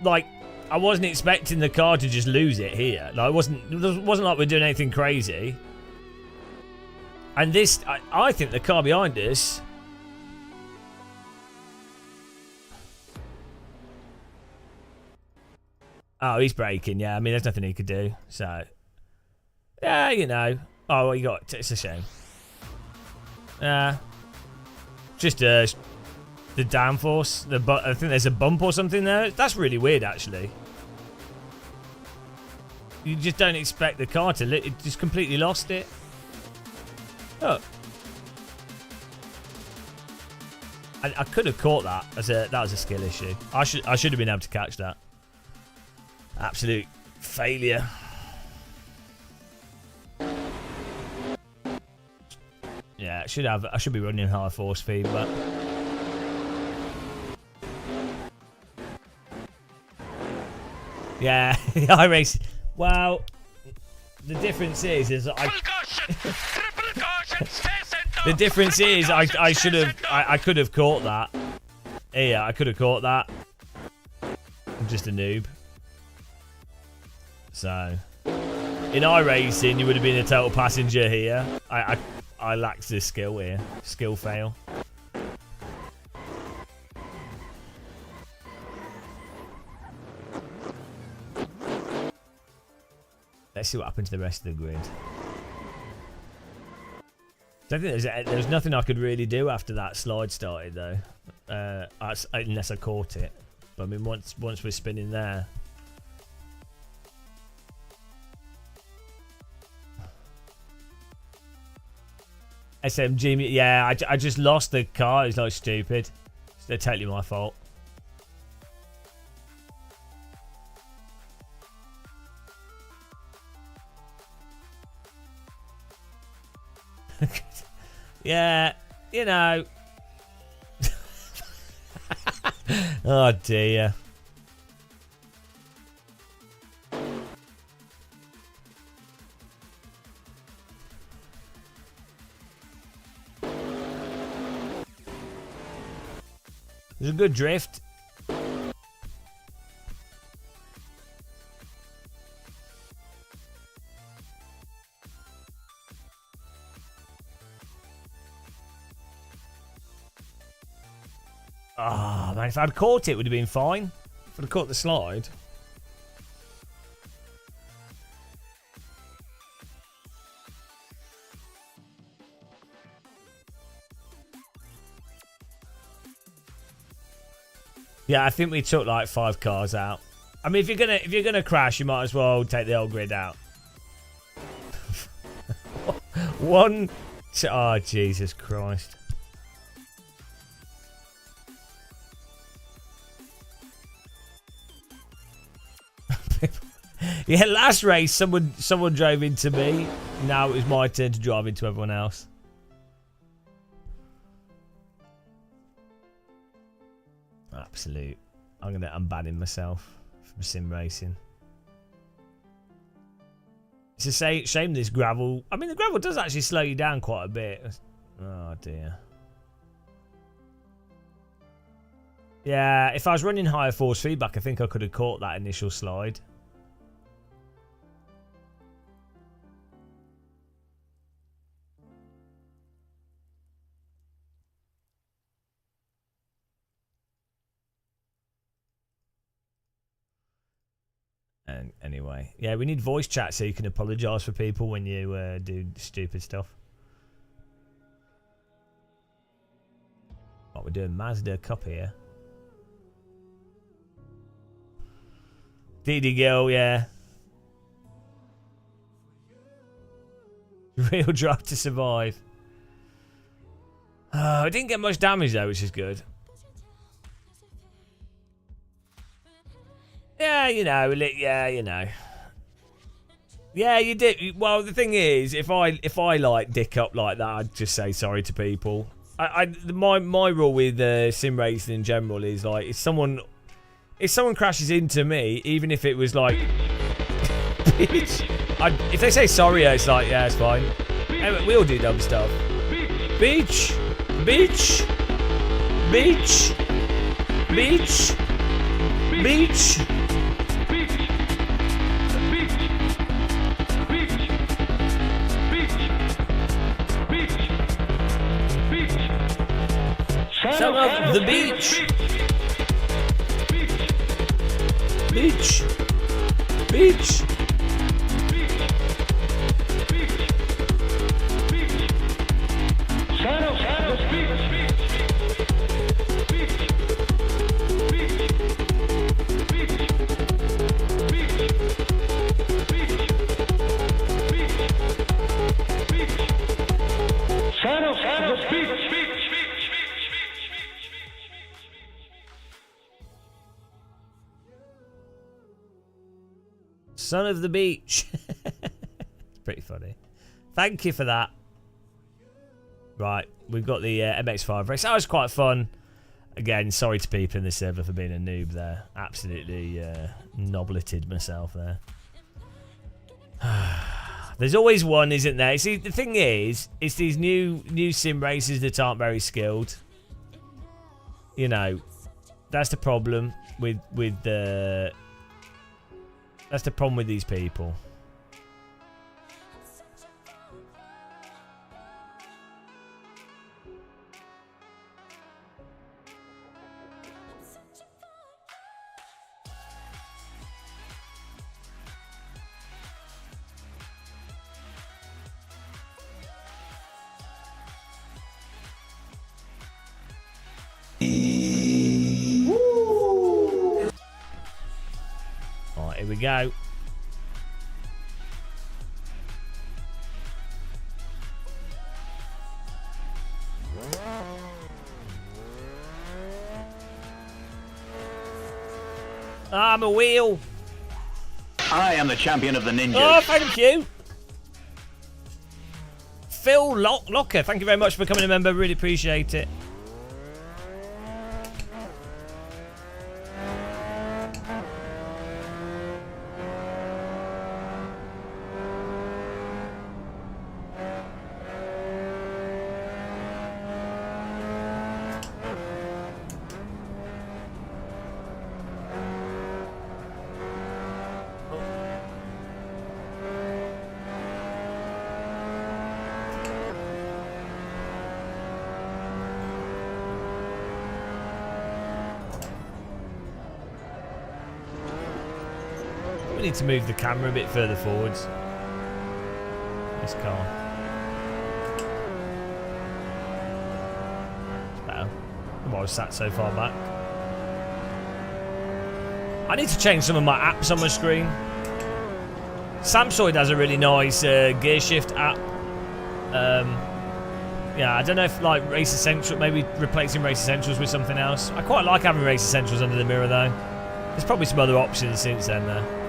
like, I wasn't expecting the car to just lose it here. Like, it wasn't like we're doing anything crazy. And this, I think the car behind us. Oh, he's braking. Yeah, I mean, there's nothing he could do. So, yeah, you know. Oh, well, you got. It's a shame. Just the downforce. I think there's a bump or something there. That's really weird, actually. You just don't expect the car to. It just completely lost it. Oh. I could have caught that. That was a skill issue. I should have been able to catch that. Absolute failure. Yeah, I should be running high force feed, but yeah, I race. Wow. The difference is the difference is I could have caught that. Yeah, I could have caught that. I'm just a noob. So In iRacing, you would have been a total passenger here. I lacked the skill here. Skill fail. Let's see what happens to the rest of the grid. I think there's nothing I could really do after that slide started though, unless I caught it. But I mean, once we're spinning there. SMG, yeah, I just lost the car. It's like stupid. It's totally my fault. Yeah, you know. Oh dear. There's a good drift. Oh, man, if I'd caught it, it would have been fine. If I'd caught the slide. Yeah, I think we took like 5 cars out. I mean, if you're gonna crash, you might as well take the old grid out. Oh, Jesus Christ. Yeah, last race someone drove into me. Now it was my turn to drive into everyone else. Absolute. I'm banning myself from sim racing. It's a shame this gravel. I mean, the gravel does actually slow you down quite a bit. Oh dear. Yeah, if I was running higher force feedback, I think I could have caught that initial slide. And anyway, yeah, we need voice chat so you can apologise for people when you do stupid stuff. What we're doing, Mazda Cup here. DD Girl, yeah. Real drive to survive. I didn't get much damage though, which is good. Yeah, you know, yeah, you know. Yeah, you did. Well, the thing is, if I like dick up like that, I'd just say sorry to people. My rule with sim racing in general is like if someone crashes into me, even if it was like, bitch, if they say sorry, it's like yeah, it's fine. Anyway, we all do dumb stuff. Bitch, bitch, bitch, bitch, bitch. Son of the beach. Beach. Beach. Son of the beach. It's pretty funny. Thank you for that. Right, we've got the MX-5 race. That was quite fun. Again, sorry to people in the server for being a noob there. Absolutely nobleted myself there. There's always one, isn't there? See, the thing is, it's these new sim racers that aren't very skilled. You know, that's the problem with the. That's the problem with these people. Alright, here we go. I'm a wheel. I am the champion of the ninjas. Oh, thank you. Phil Locker, thank you very much for becoming a member. Really appreciate it. We need to move the camera a bit further forwards. This car. It's better than what I was sat so far back. I need to change some of my apps on my screen. Samsung has a really nice gear shift app. Yeah, I don't know if like Race Essentials, maybe replacing Race Essentials with something else. I quite like having Race Essentials under the mirror though. There's probably some other options since then though.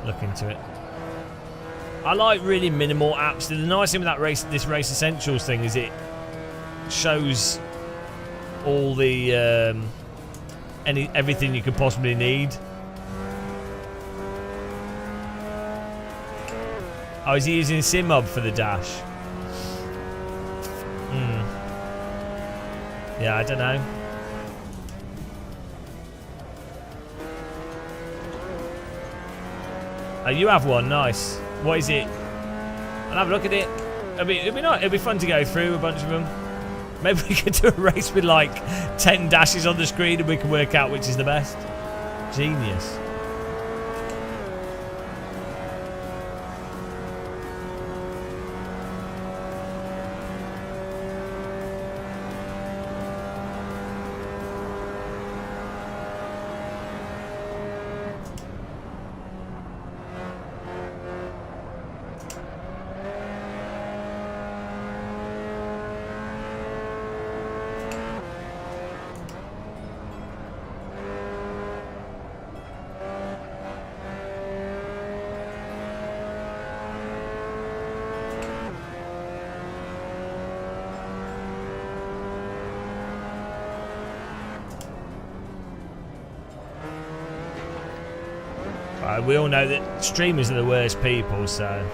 Look into it. I like really minimal apps. The nice thing with this Race Essentials thing is it shows all the everything you could possibly need. Oh, is he using SimHub for the dash? Yeah, I don't know. Oh, you have one, nice. What is it? I'll have a look at it. It'll be nice. It'll be fun to go through a bunch of them. Maybe we could do a race with like 10 dashes on the screen and we can work out which is the best. Genius. We all know that streamers are the worst people, so...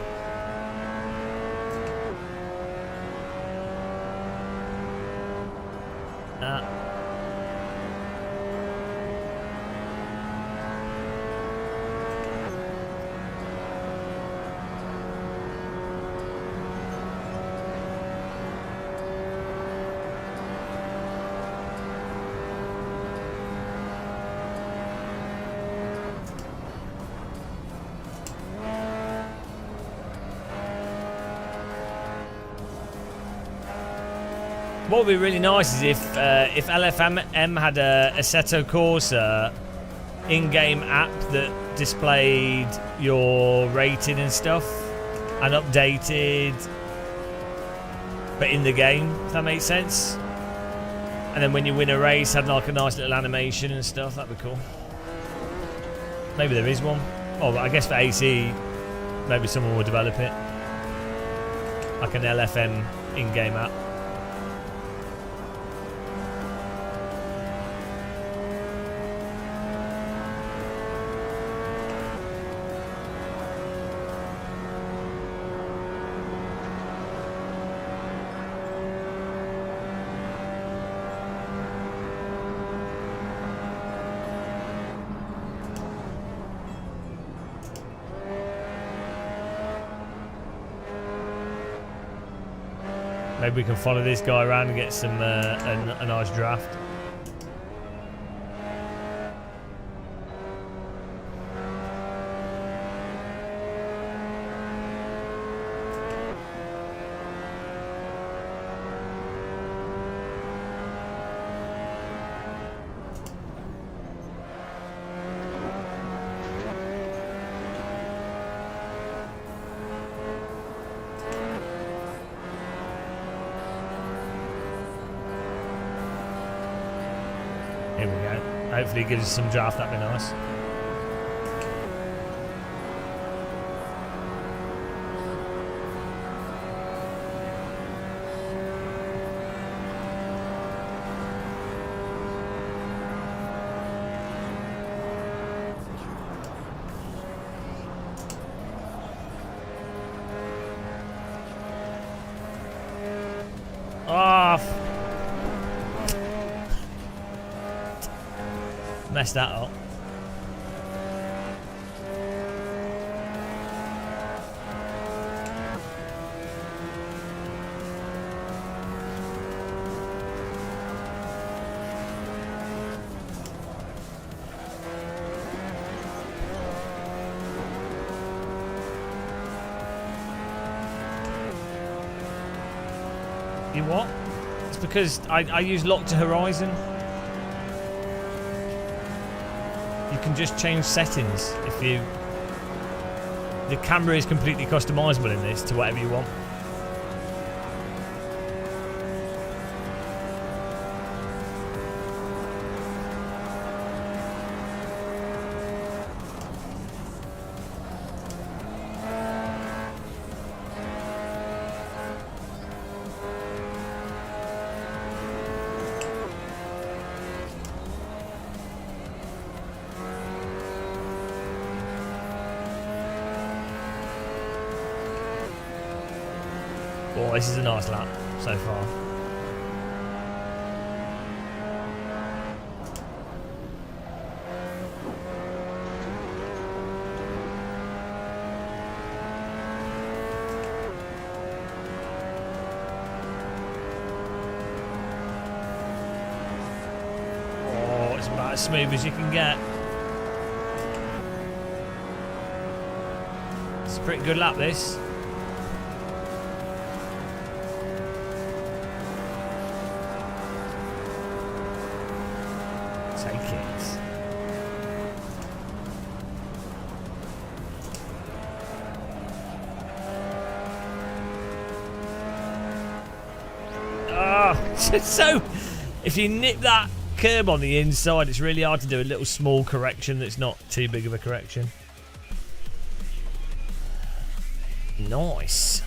What would be really nice is if LFM had a Assetto Corsa in-game app that displayed your rating and stuff and updated, but in the game, if that makes sense. And then when you win a race, had like a nice little animation and stuff. That'd be cool. Maybe there is one. Oh, but I guess for AC, maybe someone will develop it, like an LFM in-game app. Maybe we can follow this guy around and get some a nice draft. Here we go. Hopefully it gives us some draft, that'd be nice. Messed that up. You what? It's because I use lock to horizon. You can just change settings if you... The camera is completely customizable in this to whatever you want. Oh, this is a nice lap so far. Oh, it's about as smooth as you can get. It's a pretty good lap, this. So, if you nip that curb on the inside, it's really hard to do a little small correction that's not too big of a correction. Nice.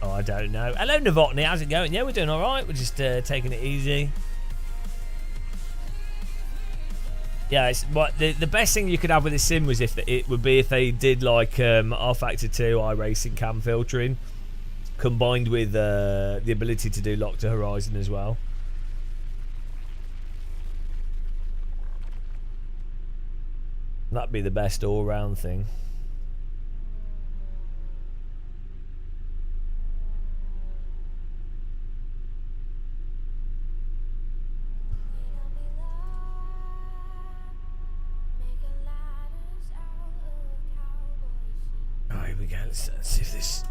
I don't know. Hello, Novotny. How's it going? Yeah, we're doing all right. We're just taking it easy. Yeah, it's, but the best thing you could have with this sim was if they did like R Factor 2 iRacing cam filtering combined with the ability to do lock to horizon as well. That'd be the best all-round thing. Let's see if this...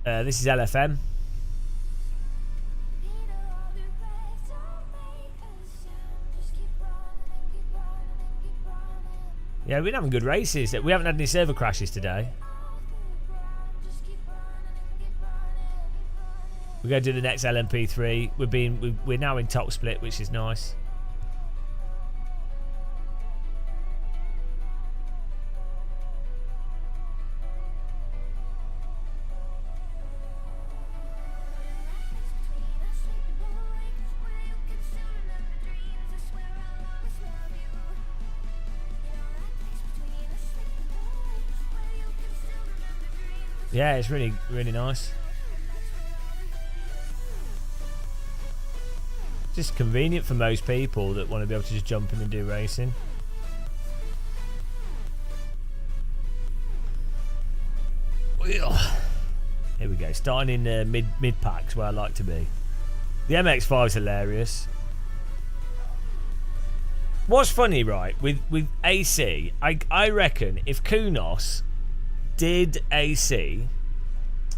this is LFM. Yeah, we've been having good races. We haven't had any server crashes today. We're going to do the next LMP3. We're now in top split, which is nice. Yeah, it's really, really nice. just convenient for most people that want to be able to just jump in and do racing. Here we go. Starting in mid packs where I like to be. The MX-5 is hilarious. What's funny, right, with AC, I reckon if Kunos did AC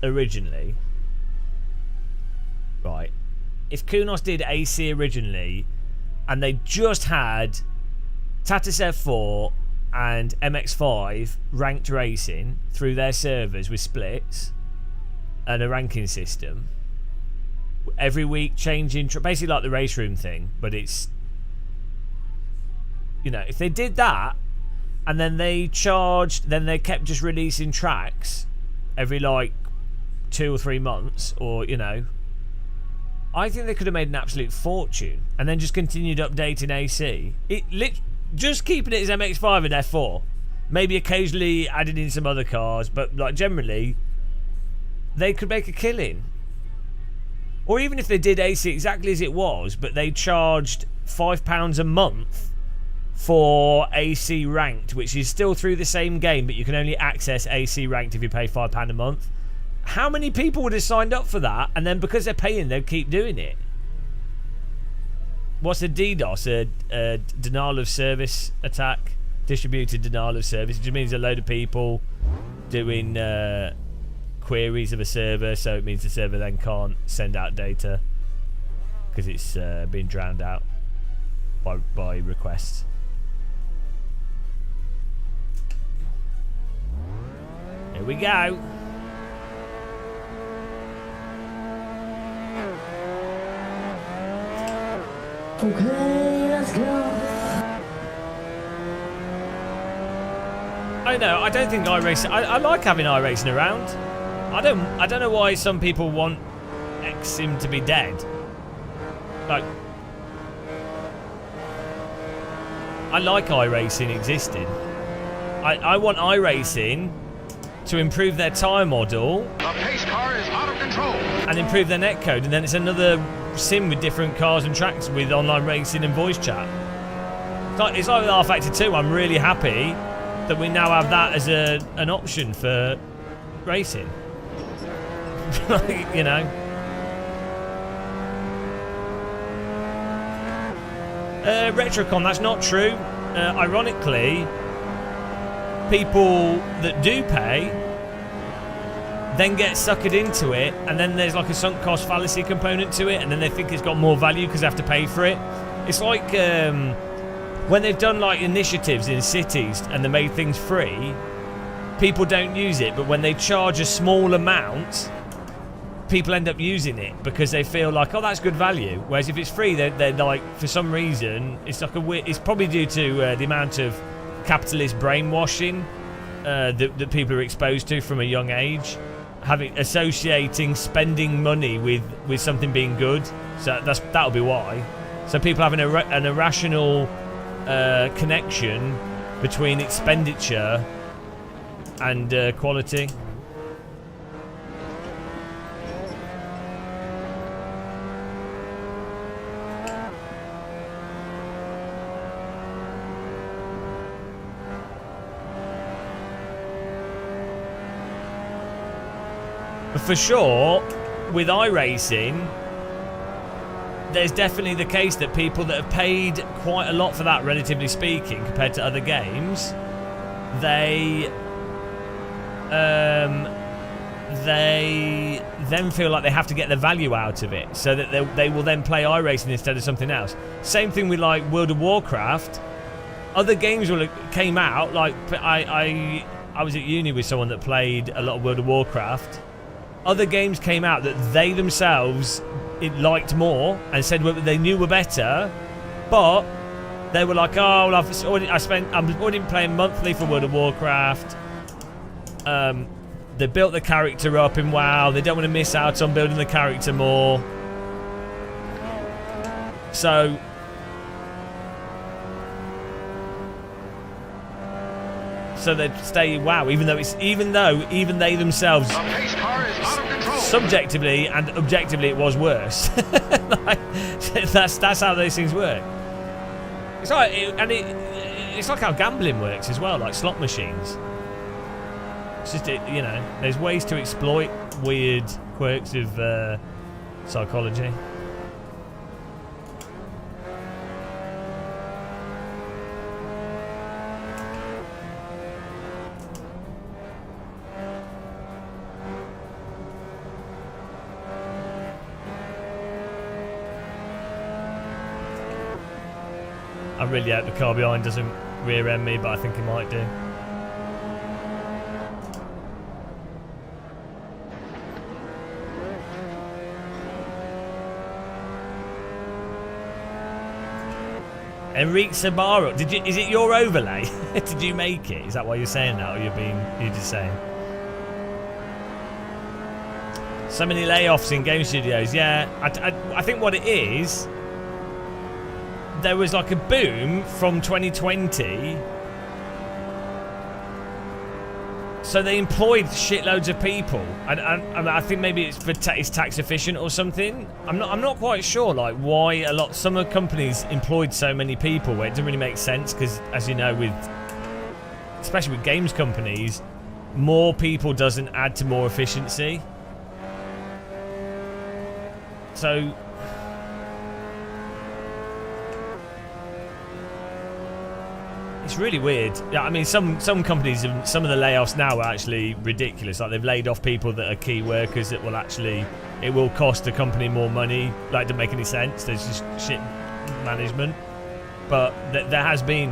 originally, right, if Kunos did AC originally and they just had Tatis F4 and MX-5 ranked racing through their servers with splits and a ranking system, every week changing, basically like the race room thing, but it's, you know, if they did that and then they charged, then they kept just releasing tracks every like 2 or 3 months, or, you know, I think they could have made an absolute fortune and then just continued updating AC. Just keeping it as MX-5 and F4. Maybe occasionally adding in some other cars, but like generally, they could make a killing. Or even if they did AC exactly as it was, but they charged £5 a month for AC ranked, which is still through the same game, but you can only access AC ranked if you pay £5 a month. How many people would have signed up for that? And then because they're paying, they'll keep doing it. What's a DDoS? A denial of service attack? Distributed denial of service. It just means a load of people doing queries of a server, so it means the server then can't send out data because it's been drowned out by requests. Here we go. Okay, let's go. I know. I don't think iRacing. I like having iRacing around. I don't know why some people want Xsim to be dead. Like, I like iRacing existing. I want iRacing to improve their tire model. The pace car is out of control. And improve their netcode, and then it's another sim with different cars and tracks with online racing and voice chat. It's like with R-Factor 2. I'm really happy that we now have that as an option for racing. You know. Retrocon, that's not true. Ironically, people that do pay then get suckered into it, and then there's like a sunk cost fallacy component to it, and then they think it's got more value because they have to pay for it. It's like when they've done like initiatives in cities and they made things free, people don't use it, but when they charge a small amount, people end up using it because they feel like, oh, that's good value. Whereas if it's free, they're like, for some reason, it's like it's probably due to the amount of capitalist brainwashing that people are exposed to from a young age, associating spending money with something being good. So that'll be why. So people have an irrational connection between expenditure and quality. But for sure, with iRacing, there's definitely the case that people that have paid quite a lot for that, relatively speaking, compared to other games, they then feel like they have to get the value out of it, so that they will then play iRacing instead of something else. Same thing with like World of Warcraft. Other games came out, like I was at uni with someone that played a lot of World of Warcraft. Other games came out that they themselves liked more and said they knew were better, but they were like, oh, well, I'm already playing monthly for World of Warcraft. They built the character up in WoW. They don't want to miss out on building the character more. So so they'd stay wow, even though even they themselves The pace car is out of control. subjectively and objectively it was worse. Like, that's how those things work. It's like it's like how gambling works as well, like slot machines. It's just you know, there's ways to exploit weird quirks of psychology. I really hope the car behind doesn't rear end me, but I think it might do. Enrique Sabaro, is it your overlay? Did you make it? Is that why you're saying that, or you're just saying? So many layoffs in game studios. Yeah, I think what it is, there was like a boom from 2020, so they employed shitloads of people, and I think maybe it's for it's tax efficient or something. I'm not quite sure like why some companies employed so many people where it doesn't really make sense, because as you know, especially with games companies, more people doesn't add to more efficiency. So it's really weird. Yeah, I mean, some companies, some of the layoffs now are actually ridiculous. Like they've laid off people that are key workers that will actually, it will cost the company more money. Like, doesn't make any sense. There's just shit management. But there has been,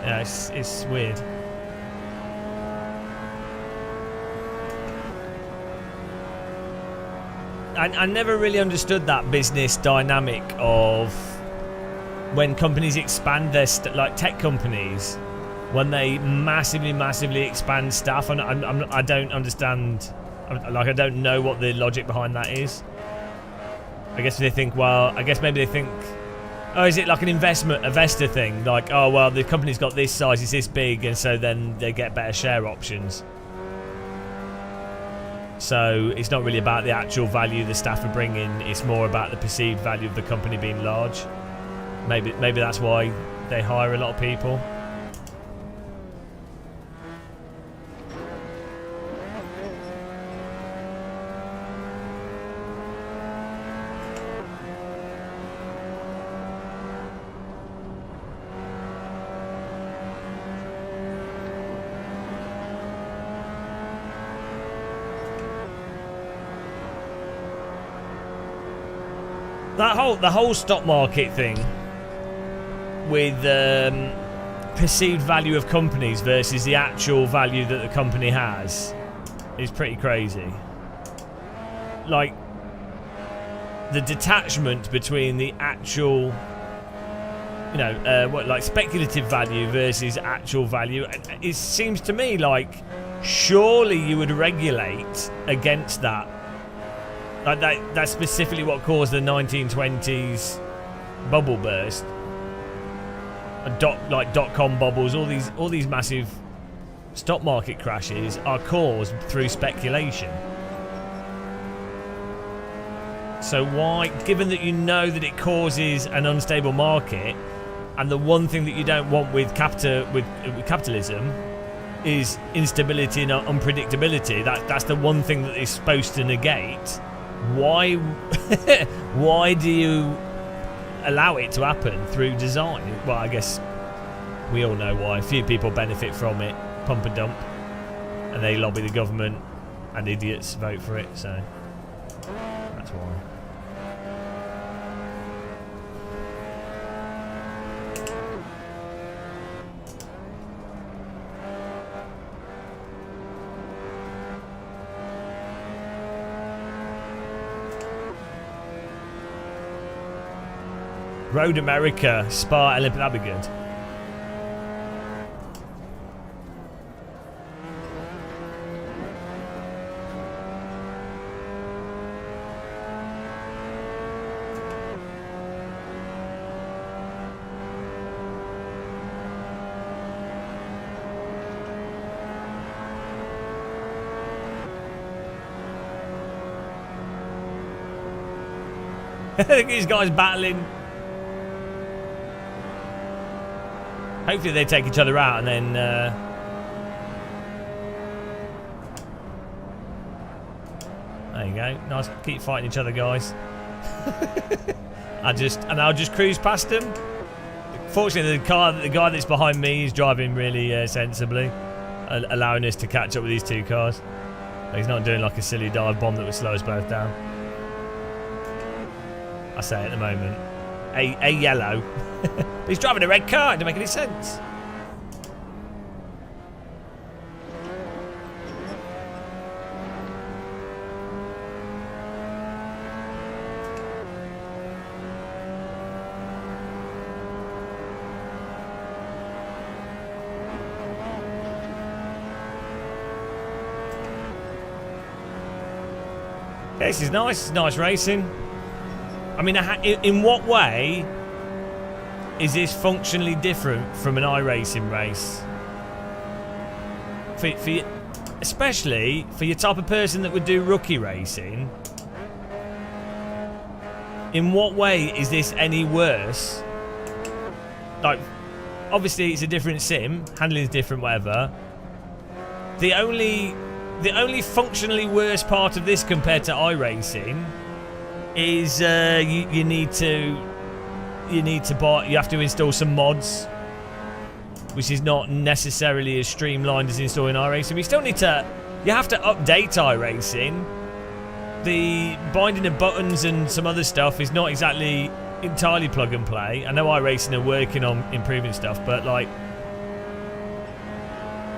yeah, it's weird. I never really understood that business dynamic of when companies expand their like tech companies, when they massively expand staff, and I don't understand. Like, I don't know what the logic behind that is. I guess they think, well, I guess maybe they think, oh, is it like an investor thing? Like, oh, well, the company's got this size, it's this big, and so then they get better share options. So it's not really about the actual value the staff are bringing, it's more about the perceived value of the company being large. Maybe that's why they hire a lot of people. The whole stock market thing with perceived value of companies versus the actual value that the company has is pretty crazy. Like, the detachment between the actual, you know, like speculative value versus actual value, it seems to me like surely you would regulate against that. Like that's specifically what caused the 1920s bubble burst. Dot-com bubbles, all these massive stock market crashes are caused through speculation. So why, given that you know that it causes an unstable market, and the one thing that you don't want with capitalism is instability and unpredictability, that's the one thing that is supposed to negate, why do you allow it to happen through design? Well, I guess we all know why. A few people benefit from it, pump and dump, and they lobby the government, and idiots vote for it, so that's why. Road America, Spa, Olympic, that'd be good. These guys battling. Hopefully they take each other out and then... there you go. Nice. Keep fighting each other, guys. I'll just cruise past them. Fortunately, the guy that's behind me is driving really sensibly, allowing us to catch up with these two cars. He's not doing like a silly dive bomb that would slow us both down. I say at the moment, a yellow. But he's driving a red car. It doesn't make any sense. This is nice. It's nice racing. I mean, in what way is this functionally different from an iRacing race? For you, especially for your type of person that would do rookie racing. In what way is this any worse? Like, obviously it's a different sim, handling is different, whatever. The only functionally worse part of this compared to iRacing is you have to install some mods, which is not necessarily as streamlined as installing iRacing. You have to update iRacing. The binding of buttons and some other stuff is not exactly entirely plug and play. I know iRacing are working on improving stuff, but like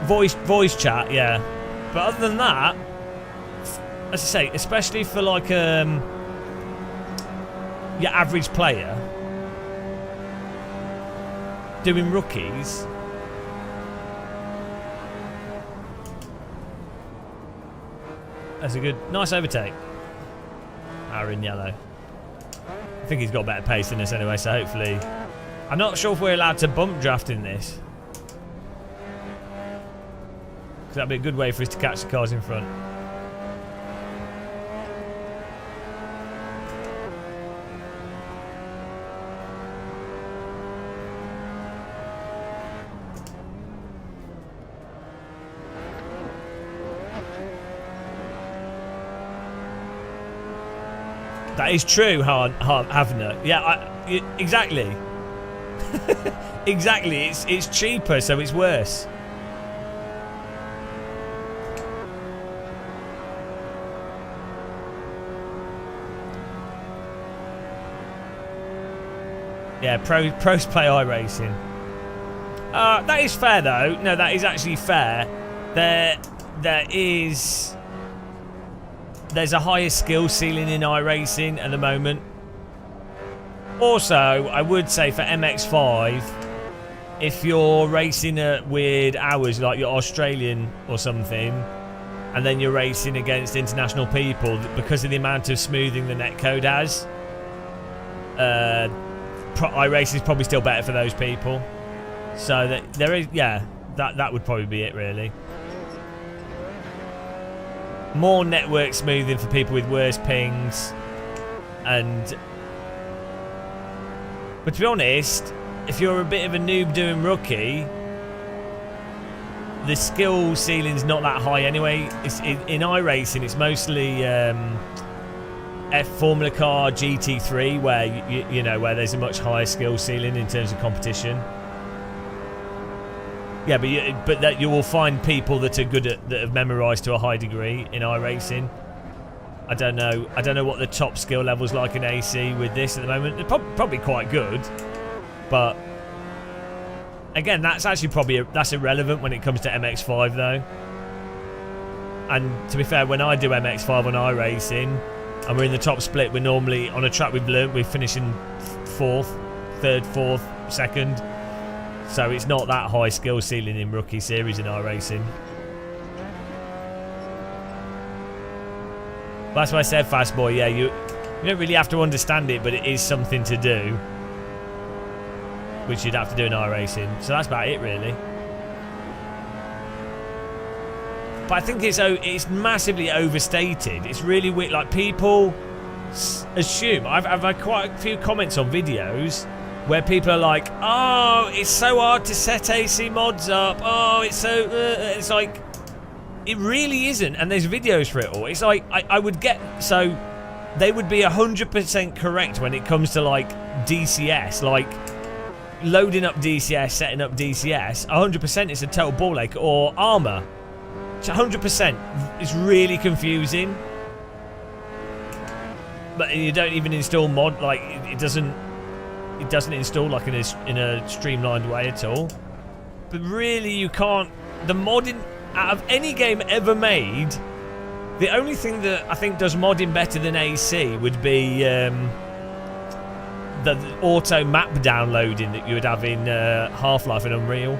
voice chat, yeah. But other than that, as I say, especially for like your average player doing rookies, that's a good, nice overtake. We're in yellow. I think he's got better pace than us anyway, so hopefully... I'm not sure if we're allowed to bump draft in this. That'd be a good way for us to catch the cars in front. That is true, Havner. Yeah, exactly. Exactly. It's cheaper, so it's worse. Yeah, pros play iRacing. That is fair though. No, that is actually fair. There's a higher skill ceiling in iRacing at the moment. Also, I would say for MX-5, if you're racing at weird hours, like you're Australian or something, and then you're racing against international people, because of the amount of smoothing the netcode has, iRacing is probably still better for those people. So that would probably be it really. More network smoothing for people with worse pings, but to be honest, if you're a bit of a noob doing rookie, the skill ceiling's not that high anyway. In iRacing, it's mostly Formula Car GT3 where you know where there's a much higher skill ceiling in terms of competition. Yeah, but that you will find people that are good at, that have memorised to a high degree in iRacing. I don't know what the top skill level's like in AC with this at the moment. They're probably quite good, but again, that's actually that's irrelevant when it comes to MX-5 though. And to be fair, when I do MX-5 on iRacing and we're in the top split, we're normally on a track we're finishing third, fourth, second. So it's not that high skill ceiling in rookie series in iRacing. That's why I said Fast Boy, yeah, you don't really have to understand it, but it is something to do, which you'd have to do in iRacing. So that's about it, really. But I think it's massively overstated. It's really weird. Like, people assume, I've had quite a few comments on videos where people are like, oh, it's so hard to set AC mods up. Oh, it's so... it's like... It really isn't, and there's videos for it all. It's like, I would get... So, they would be 100% correct when it comes to, like, DCS. Like, loading up DCS, setting up DCS. 100% it's a total ball ache. Or armor. 100%. It's really confusing. But you don't even install mod... Like, it doesn't install like in a streamlined way at all. But really, you can't. The modding out of any game ever made, the only thing that I think does modding better than AC would be the auto map downloading that you would have in Half-Life and Unreal.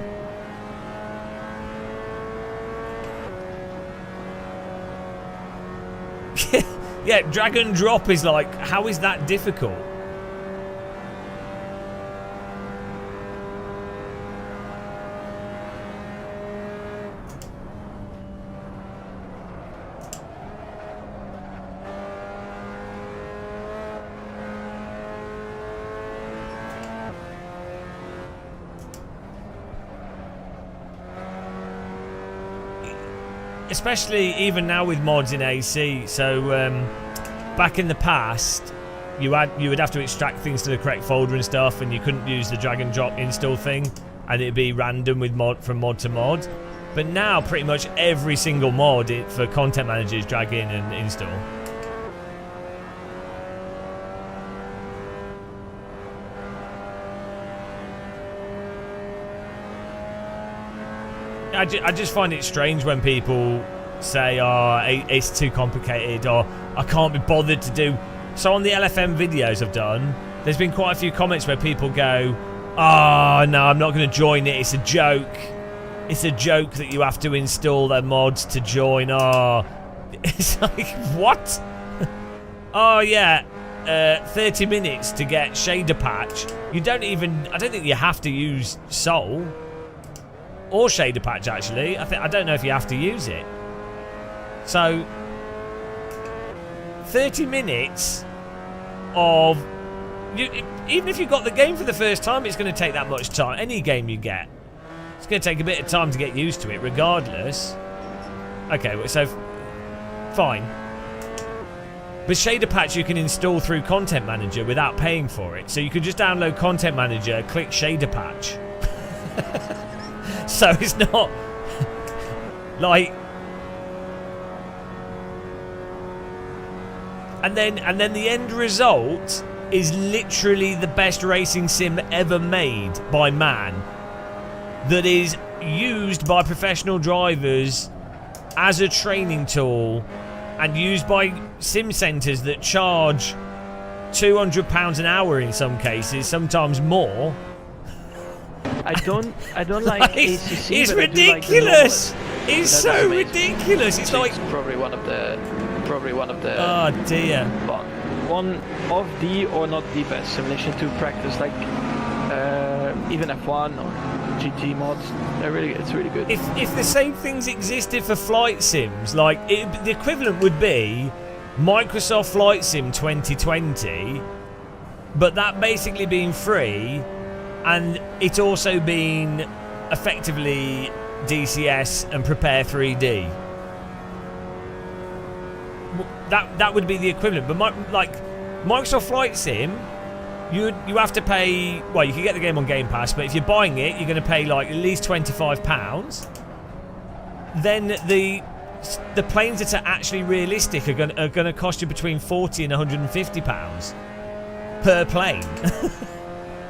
Yeah, drag and drop is like, how is that difficult? Especially even now with mods in AC. So back in the past, you would have to extract things to the correct folder and stuff, and you couldn't use the drag and drop install thing, and it'd be random with from mod to mod. But now pretty much every single mod for content managers drag in and install. I just find it strange when people say, oh, it's too complicated, or I can't be bothered to do. So on the LFM videos I've done, there's been quite a few comments where people go, oh, no, I'm not going to join it. It's a joke. It's a joke that you have to install their mods to join. Oh, it's like, what? Oh, yeah, 30 minutes to get shader patch. You don't even, I don't think you have to use Soul. Or shader patch, actually. I don't know if you have to use it. So 30 minutes of even if you got the game for the first time, it's going to take that much time. Any game you get, it's going to take a bit of time to get used to it, regardless. Okay, so fine. But shader patch you can install through Content Manager without paying for it. So you could just download Content Manager, click shader patch. So it's not like, and then the end result is literally the best racing sim ever made by man, that is used by professional drivers as a training tool and used by sim centres that charge £200 an hour in some cases, sometimes more. I don't like ACC. It's ridiculous. It's so ridiculous. It's like probably one of the. Oh dear. One of the, or not the best simulation to practice, like even F1 or GT mods. It's really good. If the same things existed for flight sims, like the equivalent would be Microsoft Flight Sim 2020, but that basically being free. And it's also been effectively DCS and Prepare 3D. That would be the equivalent. But like Microsoft Flight Sim, you have to pay. Well, you can get the game on Game Pass, but if you're buying it, you're going to pay like at least £25. Then the planes that are actually realistic are going to cost you between £40 and £150 per plane.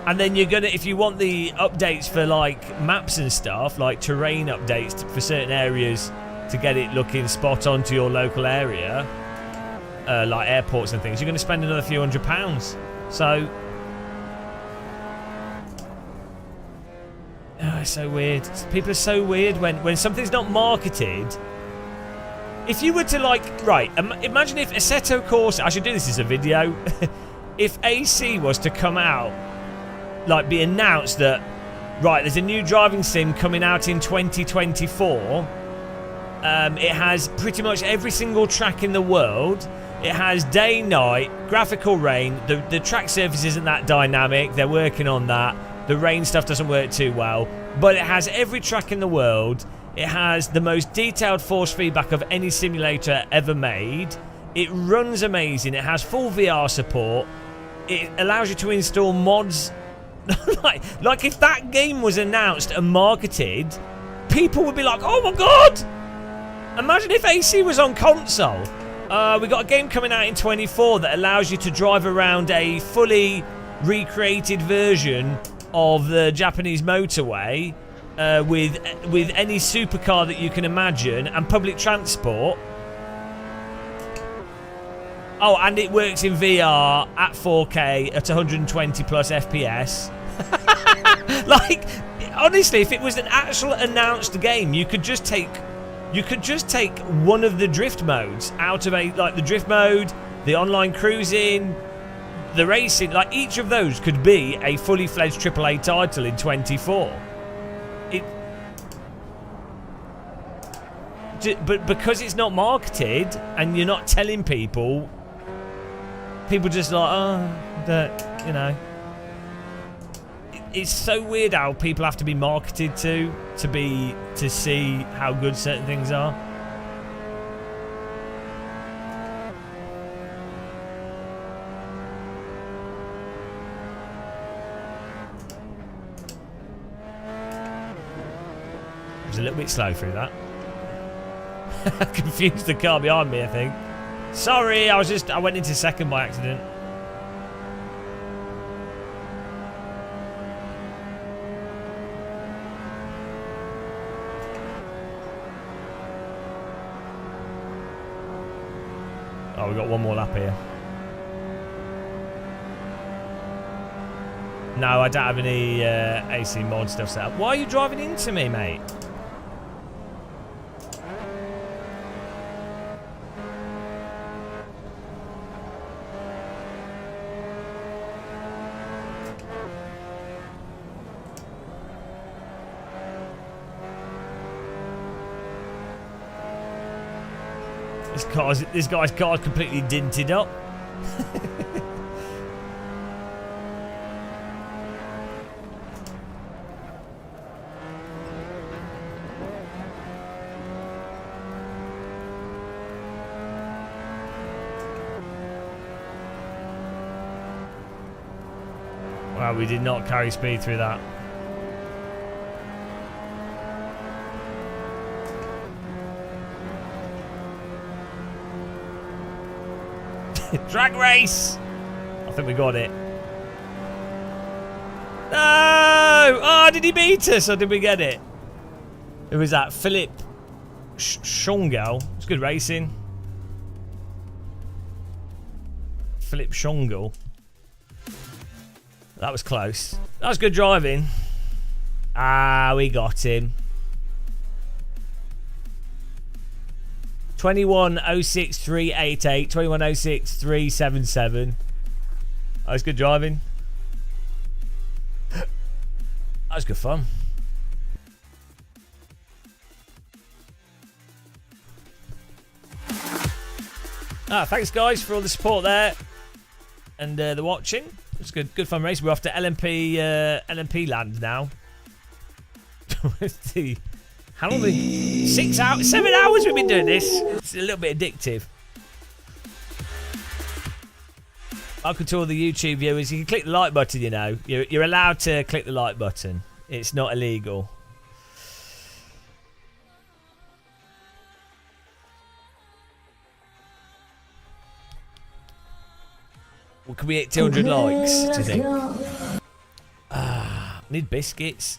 And then you're gonna, if you want the updates for like maps and stuff, like terrain updates for certain areas to get it looking spot on to your local area, like airports and things, you're gonna spend another few £100s. So, oh, it's so weird. People are so weird when something's not marketed. If you were to like, right, imagine if Assetto Corsa, I should do this as a video. If AC was to come out, like be announced that, right, there's a new driving sim coming out in 2024. It has pretty much every single track in the world. It has day, night, graphical rain. The track surface isn't that dynamic. They're working on that. The rain stuff doesn't work too well. But it has every track in the world. It has the most detailed force feedback of any simulator ever made. It runs amazing. It has full VR support. It allows you to install mods. like if that game was announced and marketed, people would be like, oh my god! Imagine if AC was on console. We got a game coming out in 24 that allows you to drive around a fully recreated version of the Japanese motorway with any supercar that you can imagine and public transport. Oh, and it works in VR at 4K at 120 plus FPS. Like, honestly, if it was an actual announced game, you could just take one of the drift modes out of the drift mode, the online cruising, the racing. Like, each of those could be a fully fledged AAA title in 24. But because it's not marketed and you're not telling people just like, you know. It's so weird how people have to be marketed to see how good certain things are. I was a little bit slow through that. Confused the car behind me, I think. Sorry, I went into second by accident. Oh, we've got one more lap here. No, I don't have any AC mod stuff set up. Why are you driving into me, mate? This guy's car's completely dinted up. Wow, we did not carry speed through that. Drag race! I think we got it. No! Oh, did he beat us or did we get it? Who was that? Philip Schongel. It's good racing. Philip Schongel. That was close. That was good driving. Ah, we got him. 21.06.388, 21.06.377. That was good driving. That was good fun. Thanks guys for all the support there and the watching. It's good fun race. We're off to LMP land now. How long? 6 hours, 7 hours we've been doing this. It's a little bit addictive. Welcome to all the YouTube viewers. You can click the like button, you know. You're allowed to click the like button. It's not illegal. Well, can we hit 200 likes, do you think? Need biscuits.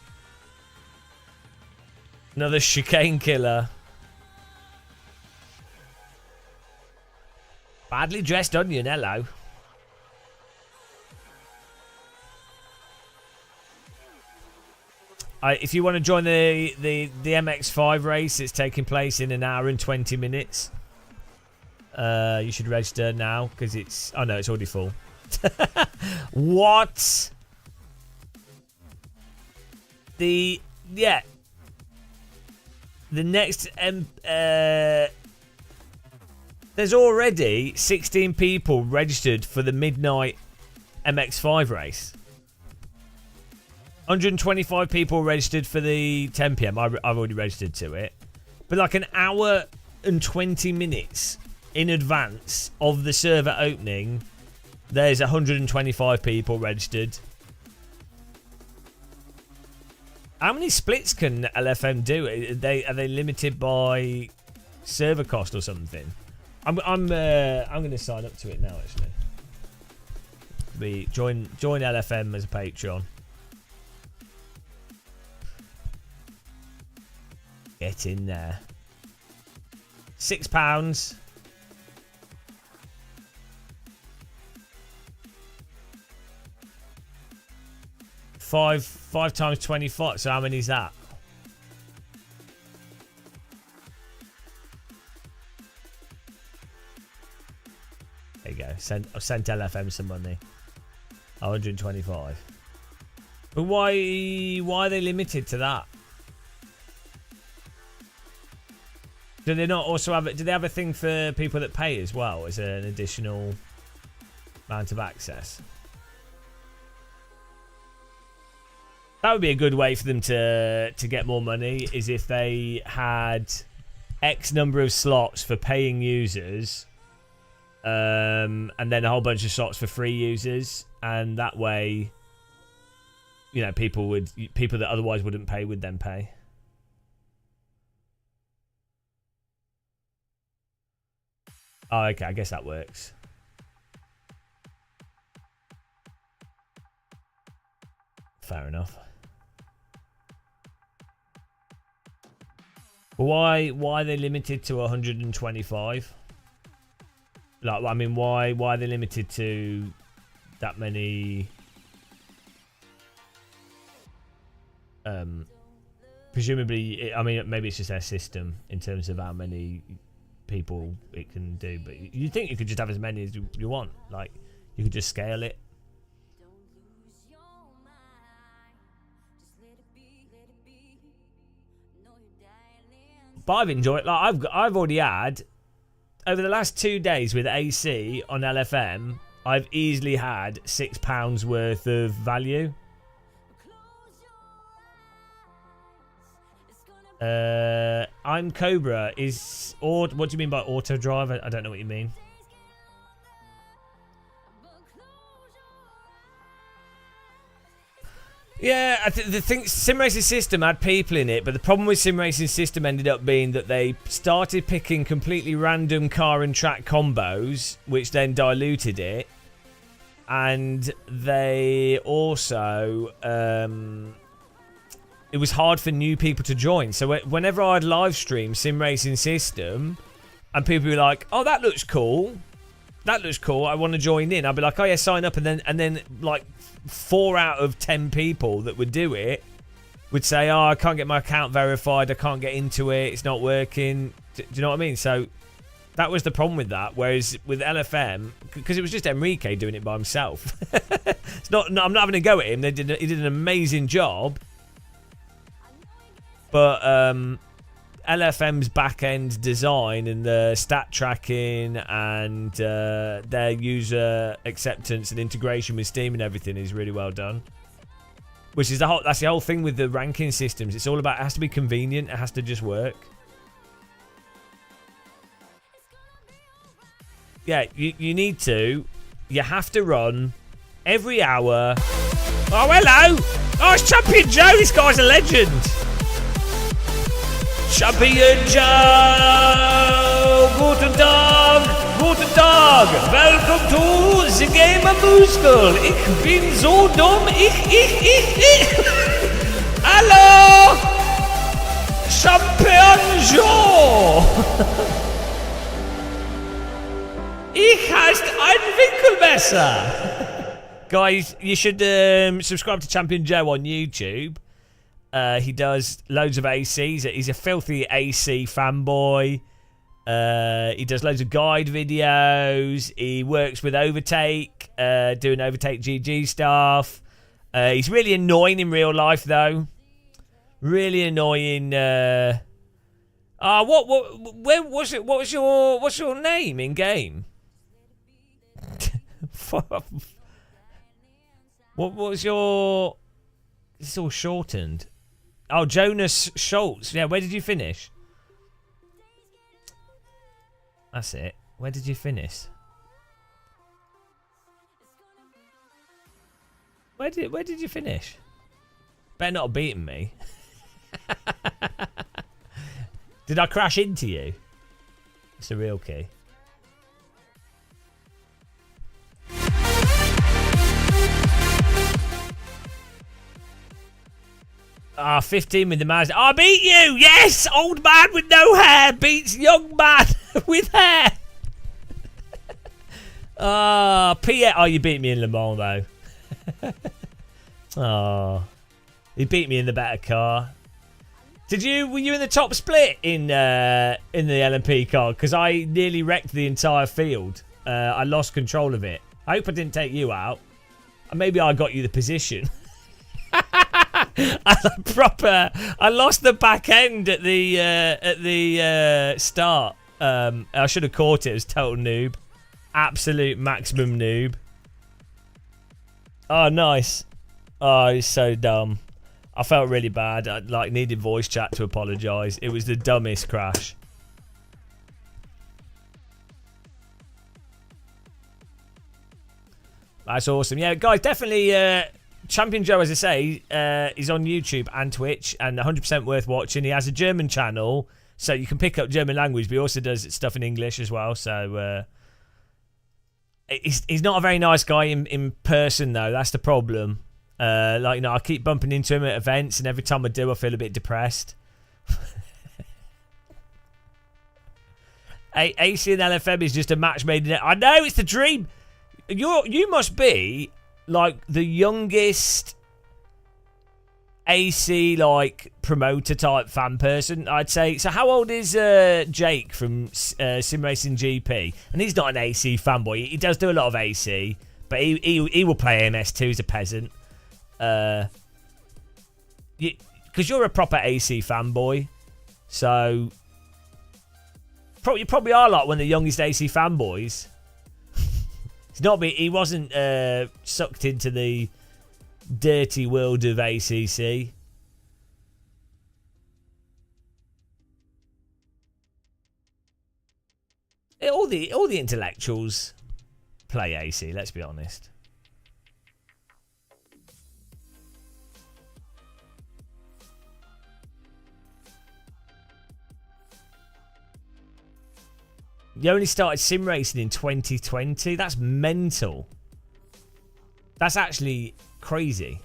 Another chicane killer. Badly dressed onion, hello. If you want to join the MX5 race, it's taking place in 1 hour and 20 minutes. You should register now because it's... Oh no, it's already full. What? Yeah. The next There's already 16 people registered for the midnight MX5 race. 125 people registered for the 10 p.m. I've already registered to it. But like an hour and 20 minutes in advance of the server opening, there's 125 people registered. How many splits can LFM do? Are they limited by server cost or something? I'm going to sign up to it now. Actually, join LFM as a Patreon. Get in there. £6. Five times 25. So how many is that? There you go. I've sent LFM some money. 125. But why are they limited to that? Do they not also have? Do they have a thing for people that pay as well as an additional amount of access? That would be a good way for them to get more money, is if they had X number of slots for paying users, and then a whole bunch of slots for free users, and that way, you know, people that otherwise wouldn't pay would then pay. Oh, okay, I guess that works. Fair enough. Why are they limited to 125? Like, I mean, why are they limited to that many? Presumably, I mean, maybe it's just their system in terms of how many people it can do, but you think you could just have as many as you want. Like, you could just scale it. But I've enjoyed it. Like, I've already had, over the last 2 days with AC on LFM, I've easily had £6 worth of value. I'm Cobra is, or what do you mean by auto drive? I don't know what you mean. Yeah, the thing, Sim Racing System had people in it, but the problem with Sim Racing System ended up being that they started picking completely random car and track combos, which then diluted it, and they also it was hard for new people to join. So whenever I'd live stream Sim Racing System, and people were like, "Oh, that looks cool. That looks cool. I want to join in." I'd be like, "Oh yeah, sign up," and then like 4 out of 10 people that would do it would say, "Oh, I can't get my account verified. I can't get into it. It's not working." Do you know what I mean? So that was the problem with that. Whereas with LFM, because it was just Enrique doing it by himself. It's not. I'm not having a go at him. He did an amazing job. But LFM's back-end design and the stat tracking and their user acceptance and integration with Steam and everything is really well done. Which is that's the whole thing with the ranking systems. It's all about, it has to be convenient. It has to just work. Yeah, you have to run every hour. Oh, hello. Oh, it's Champion Joe. This guy's a legend. Champion Joe! Guten Tag! Guten Tag! Welcome to the Game of Musical! Ich bin so dumm! Ich! Hallo! Champion Joe! Ich heißt ein Winkelmesser! Guys, you should subscribe to Champion Joe on YouTube. He does loads of AC. He's a filthy AC fanboy. He does loads of guide videos. He works with Overtake, doing Overtake GG stuff. He's really annoying in real life, though. Really annoying What's your name in game? What was your? It's all shortened. Oh, Jonas Schultz. Yeah, where did you finish? That's it. Where did you finish? Where did you finish? Better not have beaten me. Did I crash into you? It's the real key. Ah, 15 with the Mazda. I beat you! Yes! Old man with no hair beats young man with hair. Oh, you beat me in Le Mans, though. Oh. You beat me in the better car. Were you in the top split in the LMP car? Because I nearly wrecked the entire field. I lost control of it. I hope I didn't take you out. Maybe I got you the position. I lost the back end at the start. I should have caught it. It was total noob. Absolute maximum noob. Oh, nice. Oh, he's so dumb. I felt really bad. I needed voice chat to apologise. It was the dumbest crash. That's awesome. Yeah, guys, definitely Champion Joe, as I say, is on YouTube and Twitch and 100% worth watching. He has a German channel, so you can pick up German language, but he also does stuff in English as well. So he's not a very nice guy in person, though. That's the problem. I keep bumping into him at events, and every time I do, I feel a bit depressed. AC and LFM is just a match made in it. I know, it's the dream. You must be like the youngest AC promoter type fan person, I'd say. So how old is Jake from Sim Racing GP? And he's not an AC fanboy. He does do a lot of AC, but he will play MS2 as a peasant. Because you're a proper AC fanboy, so you probably are like one of the youngest AC fanboys. He wasn't sucked into the dirty world of ACC. All the intellectuals play AC. Let's be honest. You only started sim racing in 2020. That's mental. That's actually crazy.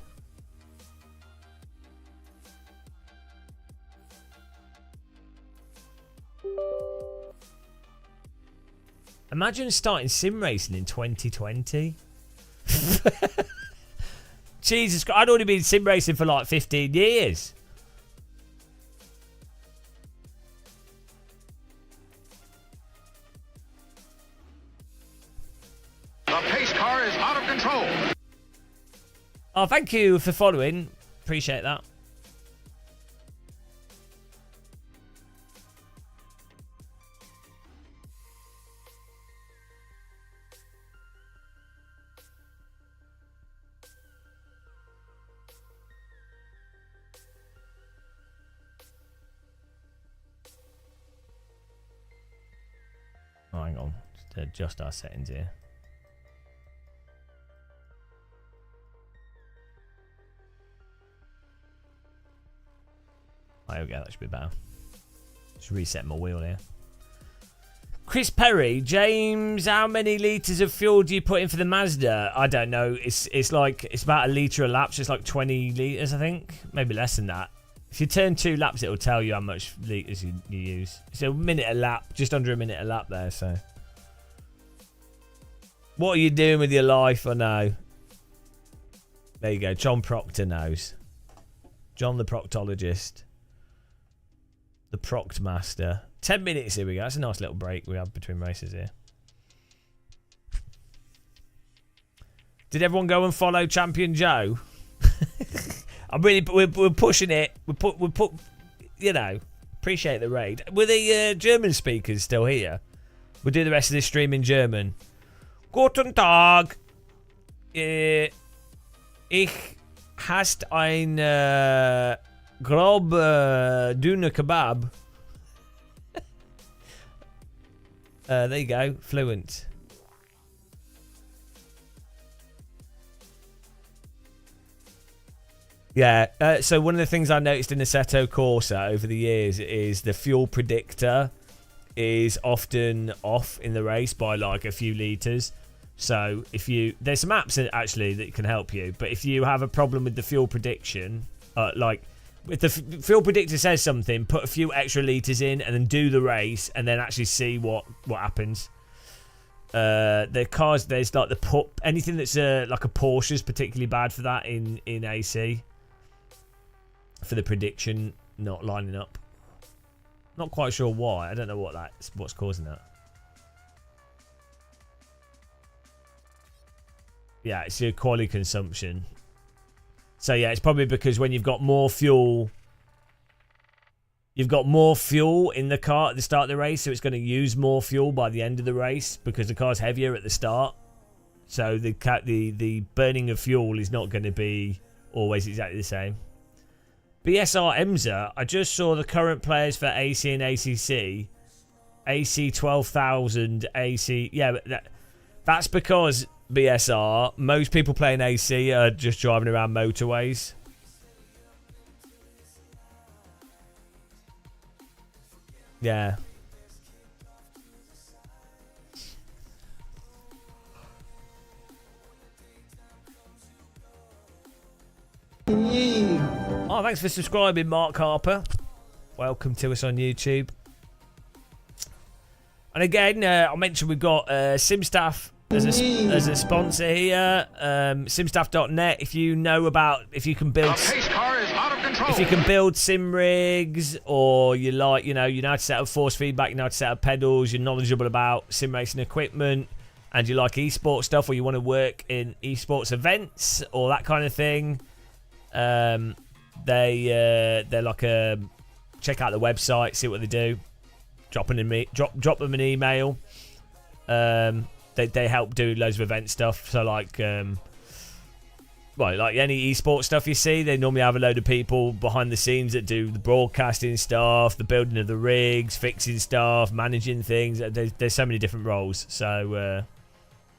Imagine starting sim racing in 2020. Jesus Christ, I'd already been sim racing for like 15 years. The pace car is out of control. Oh, thank you for following. Appreciate that. Oh, hang on. Just adjust our settings here. Oh, there we go, that should be better. Just reset my wheel here. Chris Perry, James, how many litres of fuel do you put in for the Mazda? I don't know. It's about a litre a lap, so it's like 20 litres, I think. Maybe less than that. If you turn 2 laps, it'll tell you how much litres you use. It's a minute a lap, just under a minute a lap there, so. What are you doing with your life? I know. There you go, John Proctor knows. John the proctologist. The Proct Master. 10 minutes, here we go. That's a nice little break we have between races here. Did everyone go and follow Champion Joe? we're pushing it. We put, you know, Appreciate the raid. Were the German speakers still here? We'll do the rest of this stream in German. Guten Tag. Ich hast ein grob dünner Kebab. There you go. Fluent. Yeah, so one of the things I noticed in Assetto Corsa over the years is the fuel predictor is often off in the race by like a few litres. So if you... There's some apps actually that can help you, but if you have a problem with the fuel prediction, like if the fuel predictor says something, put a few extra litres in and then do the race and then actually see what happens. The cars, there's like anything that's like a Porsche is particularly bad for that in AC. For the prediction not lining up. Not quite sure why. I don't know what's causing that. Yeah, it's your quality consumption. So yeah, it's probably because when you've got more fuel, in the car at the start of the race, so it's going to use more fuel by the end of the race because the car's heavier at the start. So the burning of fuel is not going to be always exactly the same. BSR Emza, I just saw the current players for AC and ACC. AC 12,000, AC... Yeah, but that's because, BSR, most people playing AC are just driving around motorways. Yeah. Oh, thanks for subscribing, Mark Harper. Welcome to us on YouTube. And again, I mentioned we've got SimStaff as a sponsor here. SimStaff.net. If you know about, if you can build sim rigs, or you know how to set up force feedback, you know how to set up pedals, you're knowledgeable about sim racing equipment, and you like esports stuff, or you want to work in esports events or that kind of thing. They're like a... Check out the website, see what they do. Drop them an email. They help do loads of event stuff. So like like any esports stuff you see, they normally have a load of people behind the scenes that do the broadcasting stuff, the building of the rigs, fixing stuff, managing things. There's so many different roles. So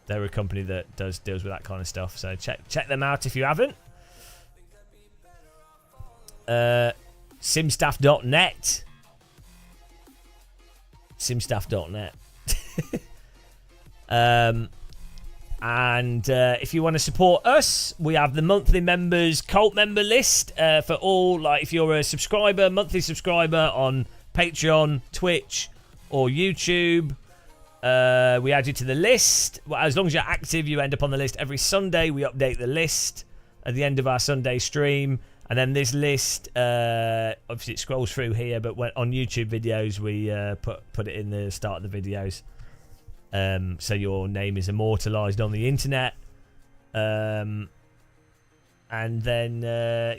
they're a company that deals with that kind of stuff. So check them out if you haven't. Simstaff.net. Simstaff.net. And if you want to support us, we have the monthly members cult member list for all, like if you're a subscriber, monthly subscriber on Patreon, Twitch or YouTube, we add you to the list. Well, as long as you're active, you end up on the list. Every Sunday we update the list at the end of our Sunday stream. And then this list, obviously it scrolls through here, but on YouTube videos, we put it in the start of the videos. So your name is immortalised on the internet. And then,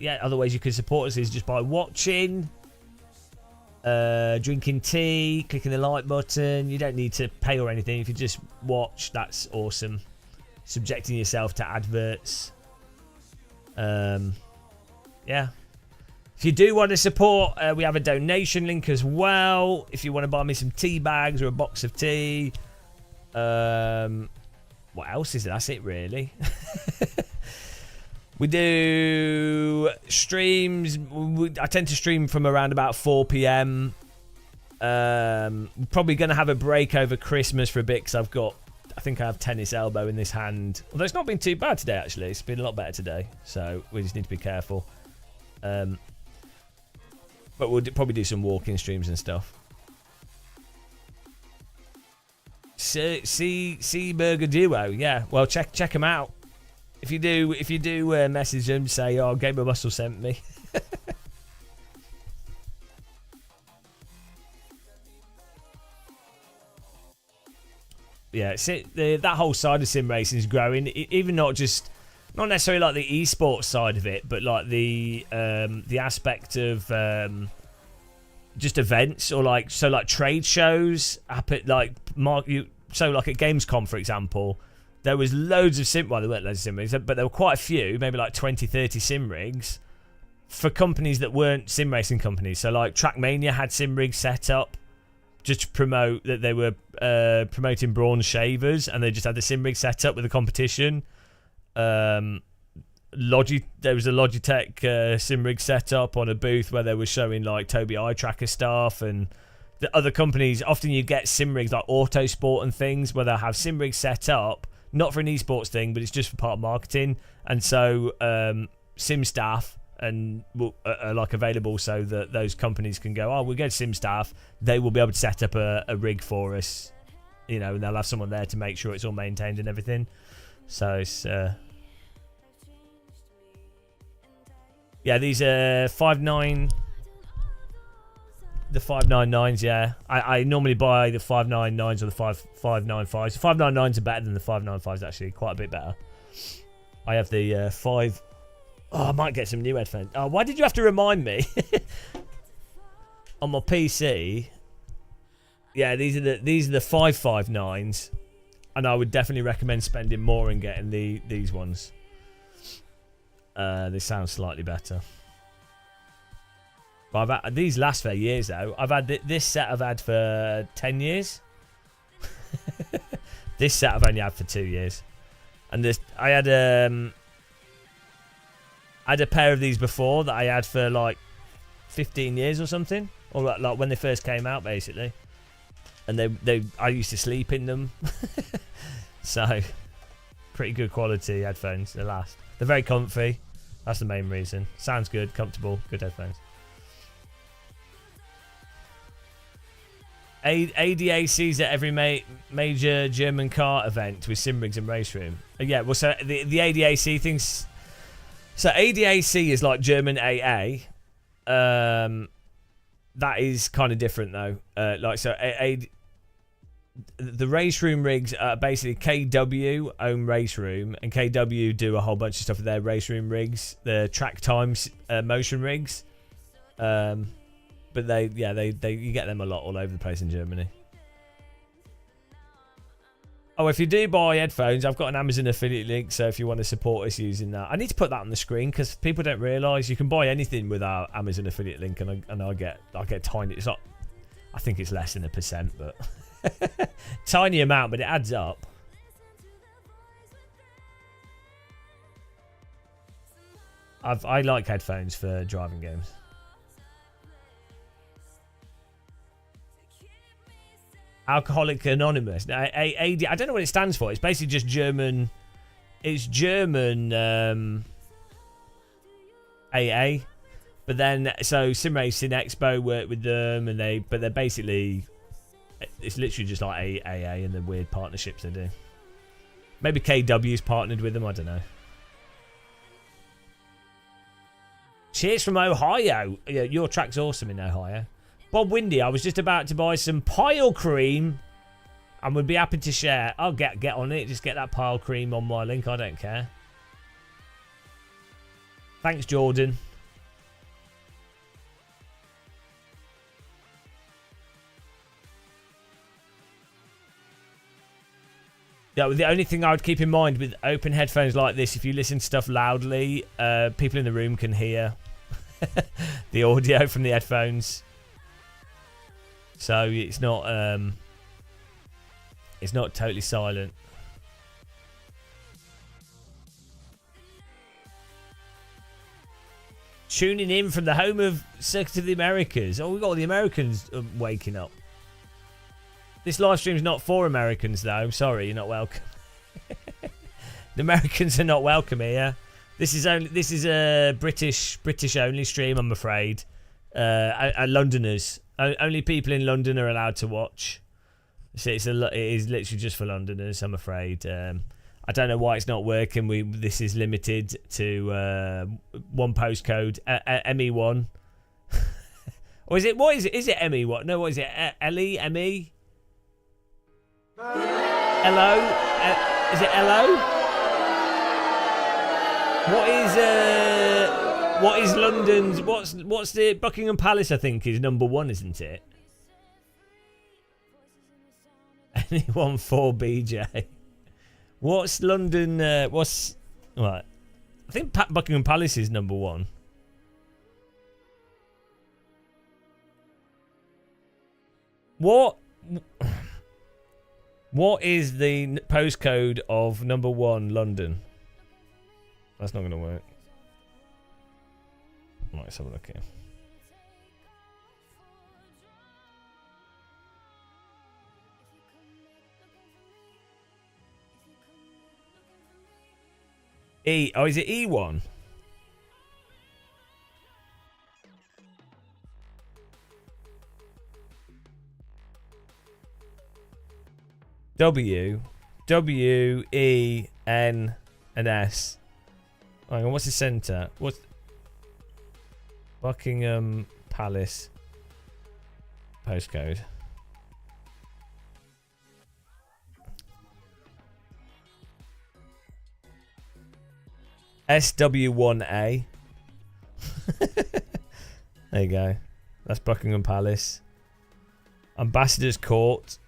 yeah, other ways you can support us is just by watching, drinking tea, clicking the like button. You don't need to pay or anything. If you just watch, that's awesome. Subjecting yourself to adverts. Yeah. If you do want to support, we have a donation link as well. If you want to buy me some tea bags or a box of tea. What else is it? That's it, really. We do streams. I tend to stream from around about 4 p.m. Probably going to have a break over Christmas for a bit because I think I have tennis elbow in this hand. Although it's not been too bad today, actually. It's been a lot better today. So we just need to be careful. But we'll probably do some walking streams and stuff. See Burger Duo, yeah. Well, check them out. If you do message them, say, "Oh, Gamer Muscle sent me." Yeah, that whole side of sim racing is growing. Even not necessarily like the esports side of it, but like the aspect of just events or like trade shows happen, like like at Gamescom, for example, there was loads of there weren't loads of sim rigs, but there were quite a few, maybe like 20-30 sim rigs for companies that weren't sim racing companies. So like Trackmania had sim rigs set up just to promote that they were promoting bronze shavers, and they just had the sim rig set up with a competition. There was a Logitech sim rig set up on a booth where they were showing like Tobii eye tracker stuff, and the other companies, often you get sim rigs like Autosport and things where they'll have sim rigs set up, not for an esports thing, but it's just for part of marketing. And so sim staff are like available so that those companies can go, oh, we'll get sim staff, they will be able to set up a rig for us, you know, and they'll have someone there to make sure it's all maintained and everything. So it's yeah, these are 5.9, the 599s. Yeah, I normally buy the 599s or the 595s. The 599s are better than the 595s, actually, quite a bit better. I have the 5. Oh, I might get some new headphones. Oh, why did you have to remind me? On my PC, yeah, these are the 559s, and I would definitely recommend spending more and getting these ones. They sound slightly better. But these last for years though. I've had this set I've had for 10 years. This set I've only had for 2 years, and I had a pair of these before that I had for like 15 years or something, or like when they first came out, basically. And I used to sleep in them. So pretty good quality headphones. They last. They're very comfy. That's the main reason. Sounds good, comfortable, good headphones. ADAC's at every major German car event with sim rigs and race room. Yeah, well, so the ADAC things. So ADAC is like German AA. That is kind of different though. The race room rigs are basically KW own race room, and KW do a whole bunch of stuff with their race room rigs, the track times motion rigs. But you get them a lot all over the place in Germany. Oh, if you do buy headphones, I've got an Amazon affiliate link, so if you want to support us using that, I need to put that on the screen because people don't realise you can buy anything with our Amazon affiliate link, and I get tiny. It's not. I think it's less than 1%, but tiny amount, but it adds up. I like headphones for driving games. Alcoholic Anonymous. Now, AD, I don't know what it stands for. It's basically just German. It's German AA. But then, so Sim Racing Expo worked with them, and they're basically, it's literally just like AA and the weird partnerships they do. Maybe KW's partnered with them. I don't know. Cheers from Ohio. Yeah, your track's awesome in Ohio. Bob Windy, I was just about to buy some pile cream and would be happy to share. I'll get on it. Just get that pile cream on my link. I don't care. Thanks, Jordan. Yeah, the only thing I would keep in mind with open headphones like this, if you listen to stuff loudly, people in the room can hear the audio from the headphones. So it's not totally silent. Tuning in from the home of Circuit of the Americas. Oh, we've got all the Americans waking up. This live stream's not for Americans, though. I'm sorry, you're not welcome. The Americans are not welcome here. This is a British only stream, I'm afraid. Londoners. Only people in London are allowed to watch. So it is literally just for Londoners, I'm afraid. I don't know why it's not working. This is limited to one postcode, ME1. Or is it? What is it? Is it ME1? No, what is it? LE? ME? LO? Is it LO? What is London's? What's the Buckingham Palace? I think is number 1, isn't it? Anyone for BJ? What's London? What's right? I think Buckingham Palace is number 1. What is the postcode of number 1 London? That's not going to work. Right, let's have a look here. Oh, is it E1? W, E, N, and S. Hang on, what's the centre? What's Buckingham Palace postcode? SW1A. There you go. That's Buckingham Palace. Ambassador's Court.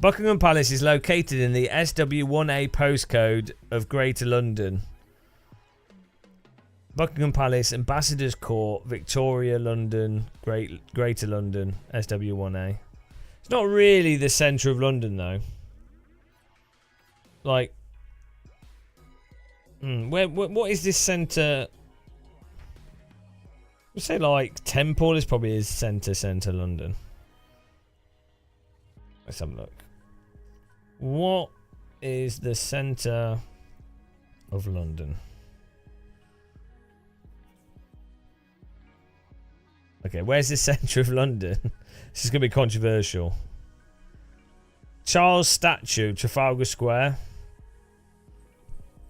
Buckingham Palace is located in the SW1A postcode of Greater London. Buckingham Palace, Ambassador's Court, Victoria, London, Greater London, SW1A. It's not really the centre of London, though. Like, what is this centre? We say like Temple is probably his centre London. Let's have a look. What is the centre of London? Okay, where's the centre of London? This is going to be controversial. Charles Statue, Trafalgar Square.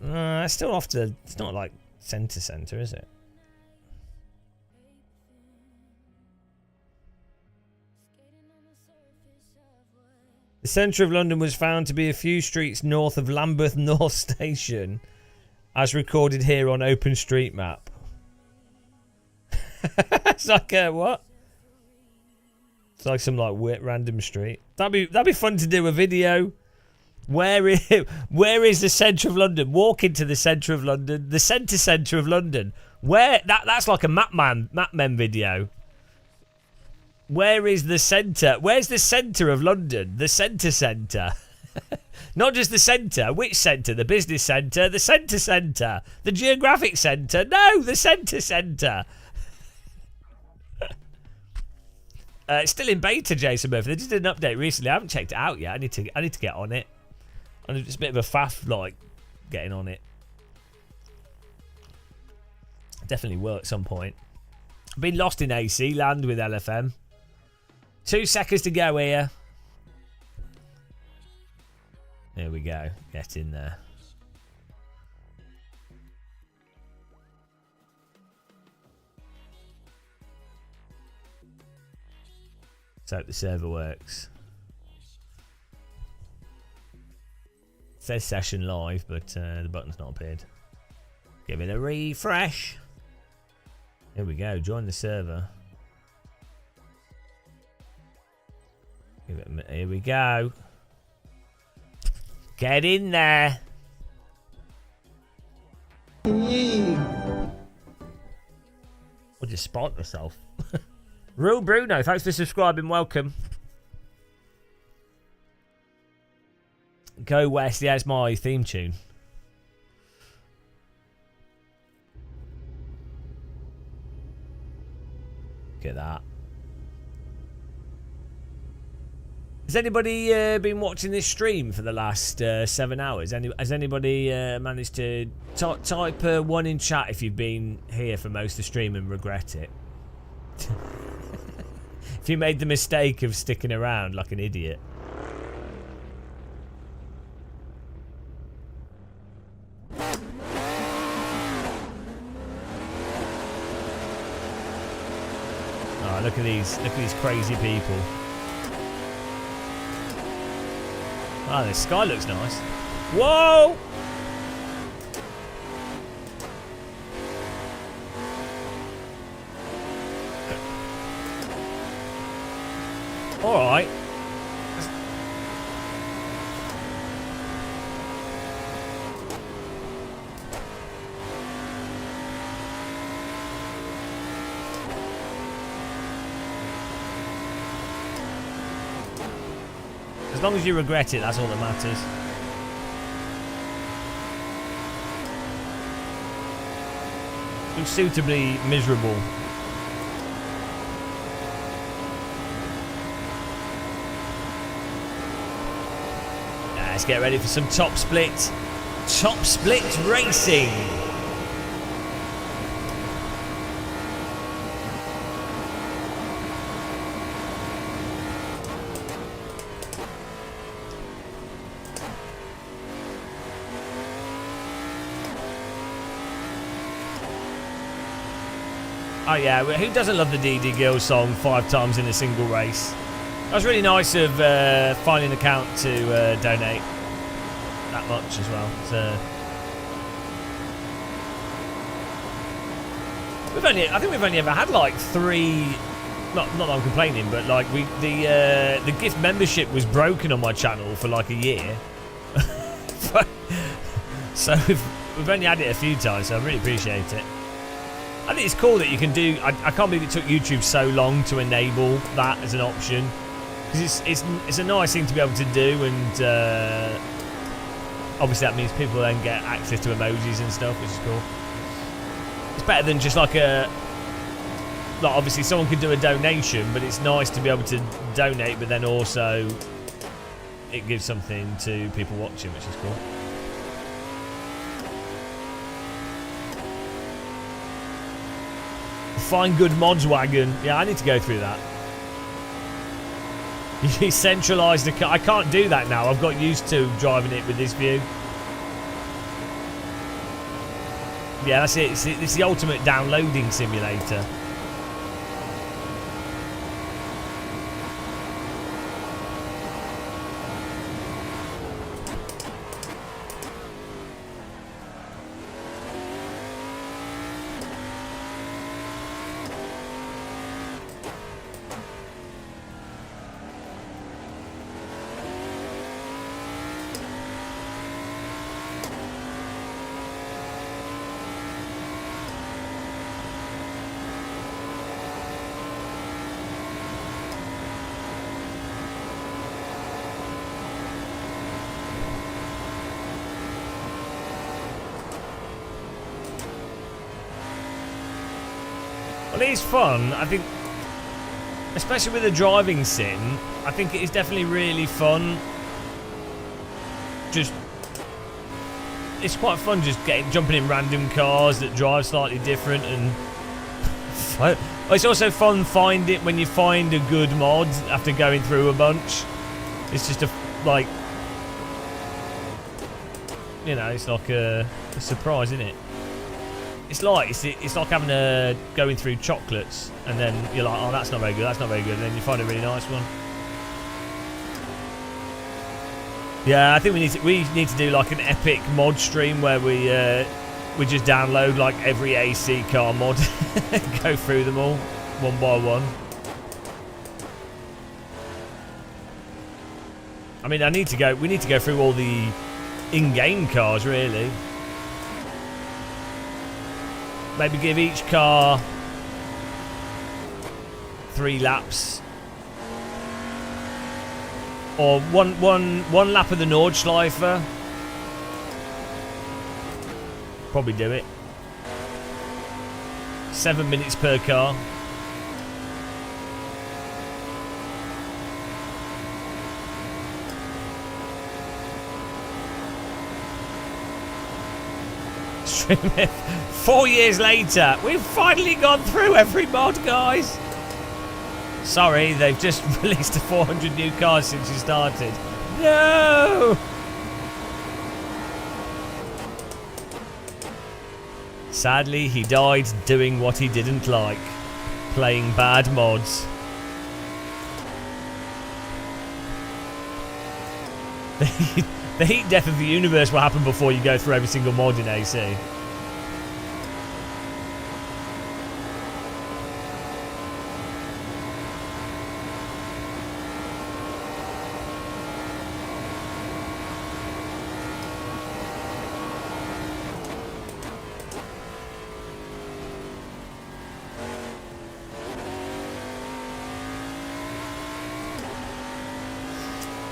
It's still off to... It's not like centre, is it? The centre of London was found to be a few streets north of Lambeth North Station, as recorded here on OpenStreetMap. It's like what? It's like some like weird random street. That'd be fun to do a video. Where is the centre of London? Walk into the centre of London, the centre of London. Where that's like a mapman video. Where is the centre? Where's the centre of London? The centre. Not just the centre. Which centre? The business centre, the centre, the geographic centre. No, the centre. It's still in beta, Jason Murphy. They just did an update recently. I haven't checked it out yet. I need to get on it. And it's a bit of a faff, like getting on it. Definitely will at some point. I've been lost in AC land with LFM. 2 seconds to go here. There we go. Get in there. Let's hope the server works. It says session live, but the button's not appeared. Give it a refresh. Here we go. Join the server. Give it a minute. Here we go. Get in there. I'll just spot myself. Real Bruno, thanks for subscribing. Welcome. Go West. Yeah, it's my theme tune. Look at that. Has anybody been watching this stream for the last 7 hours? Has anybody managed to type 1 in chat if you've been here for most of the stream and regret it? If you made the mistake of sticking around like an idiot. Oh, look at these crazy people. Oh, the sky looks nice. Whoa! alright. As long as you regret it, that's all that matters. Looks suitably miserable. Let's get ready for some top split. Top split racing. Oh yeah, who doesn't love the DD Girls song 5 times in a single race? That was really nice of finding an account to donate that much as well. So I think we've only ever had like 3. Not that I'm complaining, but like the gift membership was broken on my channel for like a year. So we've only had it a few times, so I really appreciate it. I think it's cool that you can do. I can't believe it took YouTube so long to enable that as an option, because it's a nice thing to be able to do, and obviously that means people then get access to emojis and stuff, which is cool. It's better than just like obviously someone could do a donation, but it's nice to be able to donate, but then also it gives something to people watching, which is cool. Find good mods wagon. Yeah, I need to go through that. You centralise the car. I can't do that now. I've got used to driving it with this view. Yeah, that's it. It's the ultimate downloading simulator. Well, it is fun. I think, especially with the driving sim, I think it is definitely really fun. Just, it's quite fun just jumping in random cars that drive slightly different, and it's also fun when you find a good mod after going through a bunch. It's just like, you know, it's like a surprise, isn't it? It's like having going through chocolates, and then you're like, oh, that's not very good, that's not very good, and then you find a really nice one. Yeah, I think we need to do like an epic mod stream where we just download like every AC car mod, and go through them all one by one. I mean, we need to go through all the in-game cars, really. Maybe give each car 3 laps, or one lap of the Nordschleife. Probably do it. 7 minutes per car. Stream it. 4 years later, we've finally gone through every mod, guys. Sorry, they've just released 400 new cars since you started. No! Sadly, he died doing what he didn't like, playing bad mods. The heat death of the universe will happen before you go through every single mod in AC.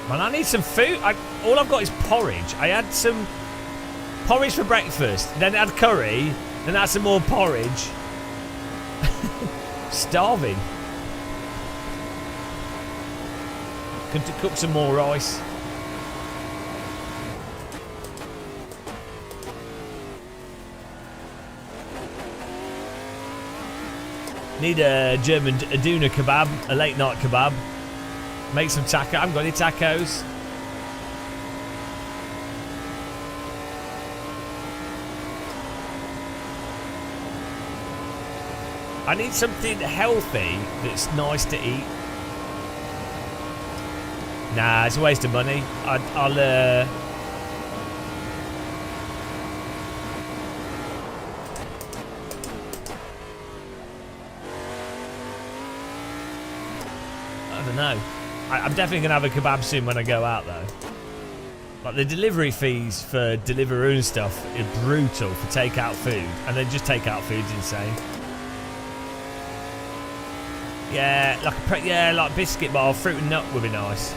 Man, I need some food. All I've got is porridge. I had some porridge for breakfast, then I had curry, then I had some more porridge. Starving. Could cook some more rice. Need a German Aduna kebab, a late night kebab. Make some taco. I haven't got any tacos. I need something healthy that's nice to eat. Nah, it's a waste of money. I'll I don't know. I'm definitely going to have a kebab soon when I go out, though. Like, the delivery fees for Deliveroo and stuff are brutal for takeout food. And then just takeout food's insane. Yeah, like biscuit bar, fruit and nut would be nice.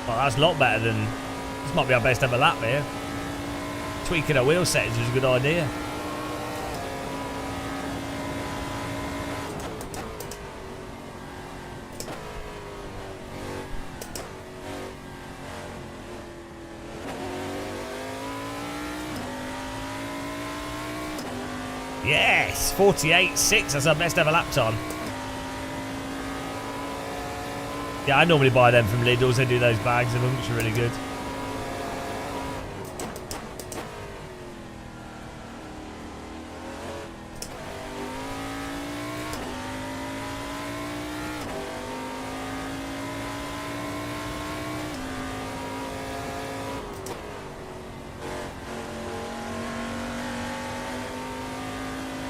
Well, that's a lot better than... This might be our best ever lap here. Tweaking our wheel settings was a good idea. Yes! 48.6. That's our best ever lap time. Yeah, I normally buy them from Lidl's. They do those bags of them, which are really good.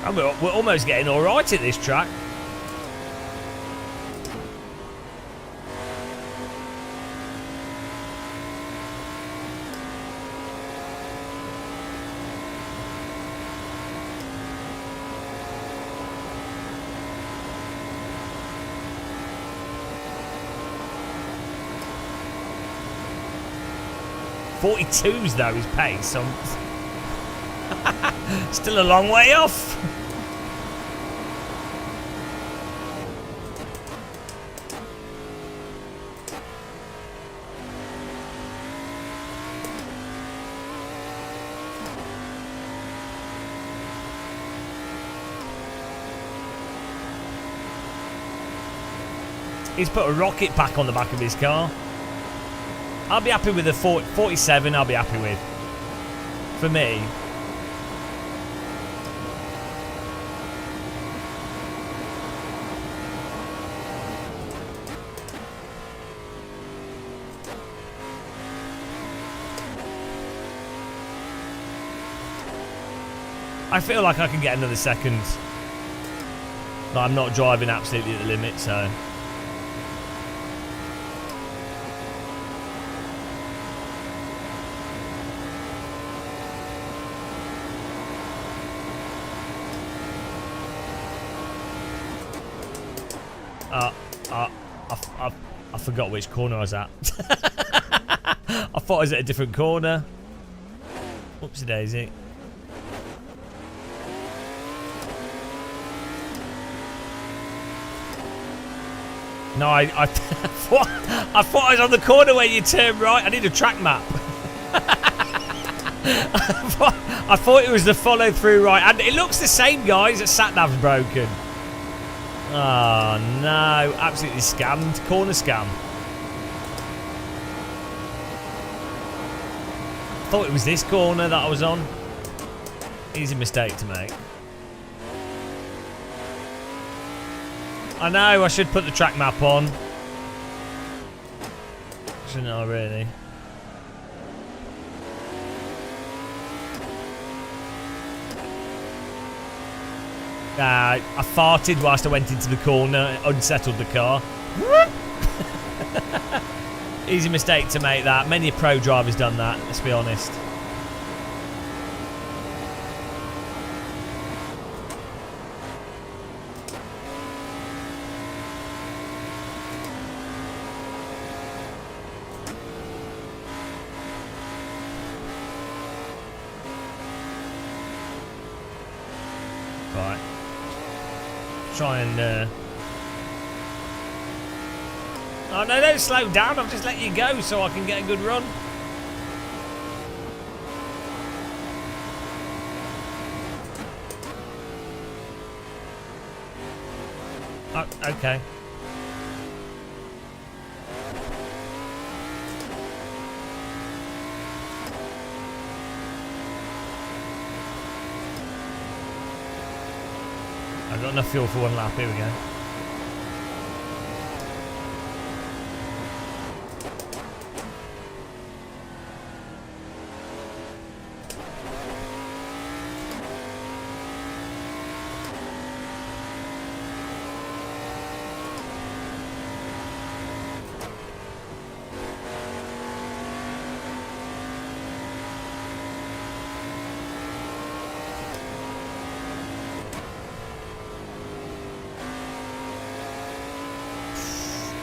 And we're almost getting all right at this track. .42's though his pace, so still a long way off. He's put a rocket pack on the back of his car. I'll be happy with the 47, I'll be happy with. For me. I feel like I can get another second. But I'm not driving absolutely at the limit, so... I forgot which corner I was at. I thought I was at a different corner. Whoopsie daisy. No, I thought I was on the corner where you turn right. I need a track map. I thought it was the follow through right, and it looks the same, guys. The sat nav's broken. Oh no, absolutely scammed. Corner scam. Thought it was this corner that I was on. Easy mistake to make. I know, I should put the track map on. Shouldn't I, really? I farted whilst I went into the corner, unsettled the car. Easy mistake to make that. Many a pro driver's done that, let's be honest. Right. Try and oh no, don't slow down, I've just let you go so I can get a good run. Oh, okay. I've got enough fuel for one lap, here we go.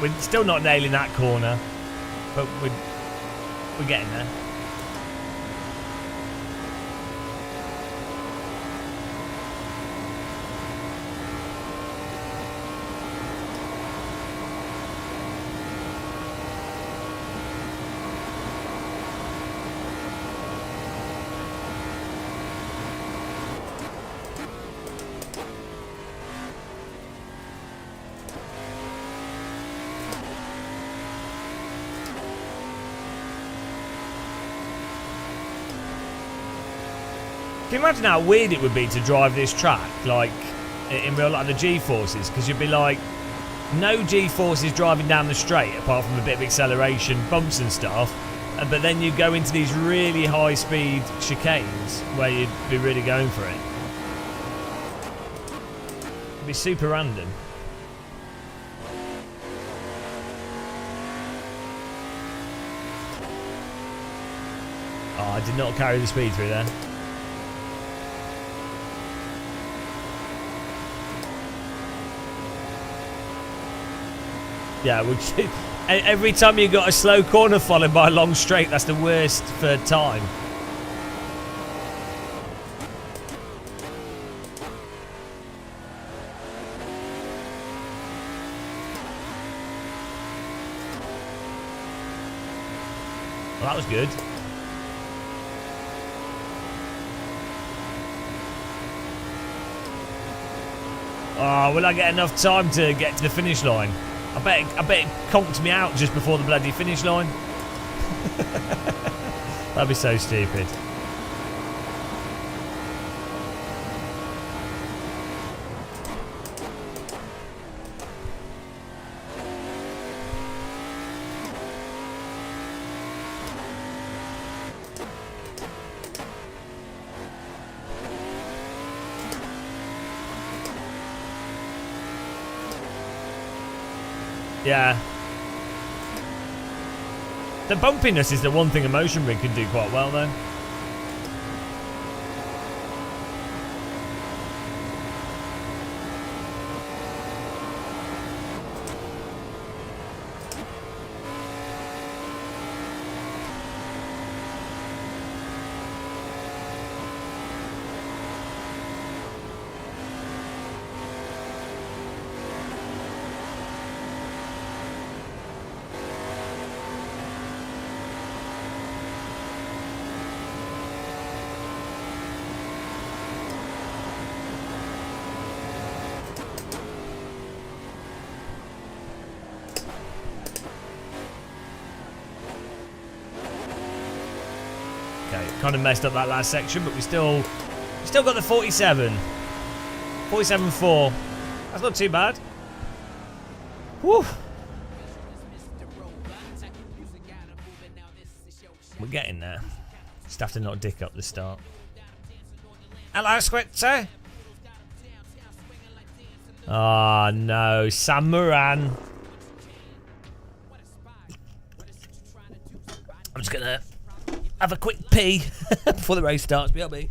We're still not nailing that corner, but we're getting there. Can you imagine how weird it would be to drive this track, like, in real life, the G-forces? Because you'd be like, no G-forces driving down the straight, apart from a bit of acceleration, bumps and stuff, but then you go into these really high-speed chicanes, where you'd be really going for it. It'd be super random. Oh, I did not carry the speed through there. Yeah, which every time you got a slow corner followed by a long straight, that's the worst for time. Well, that was good. Oh, will I get enough time to get to the finish line? I bet it conked me out just before the bloody finish line. That'd be so stupid. Yeah. The bumpiness is the one thing a motion rig can do quite well, though. Kind of messed up that last section, but we still got the 47. 47.4. That's not too bad. Whew. We're getting there. Just have to not dick up the start. Hello, Squitzer. Oh no, San Moran. I'm just gonna have a quick pee before the race starts. BLB.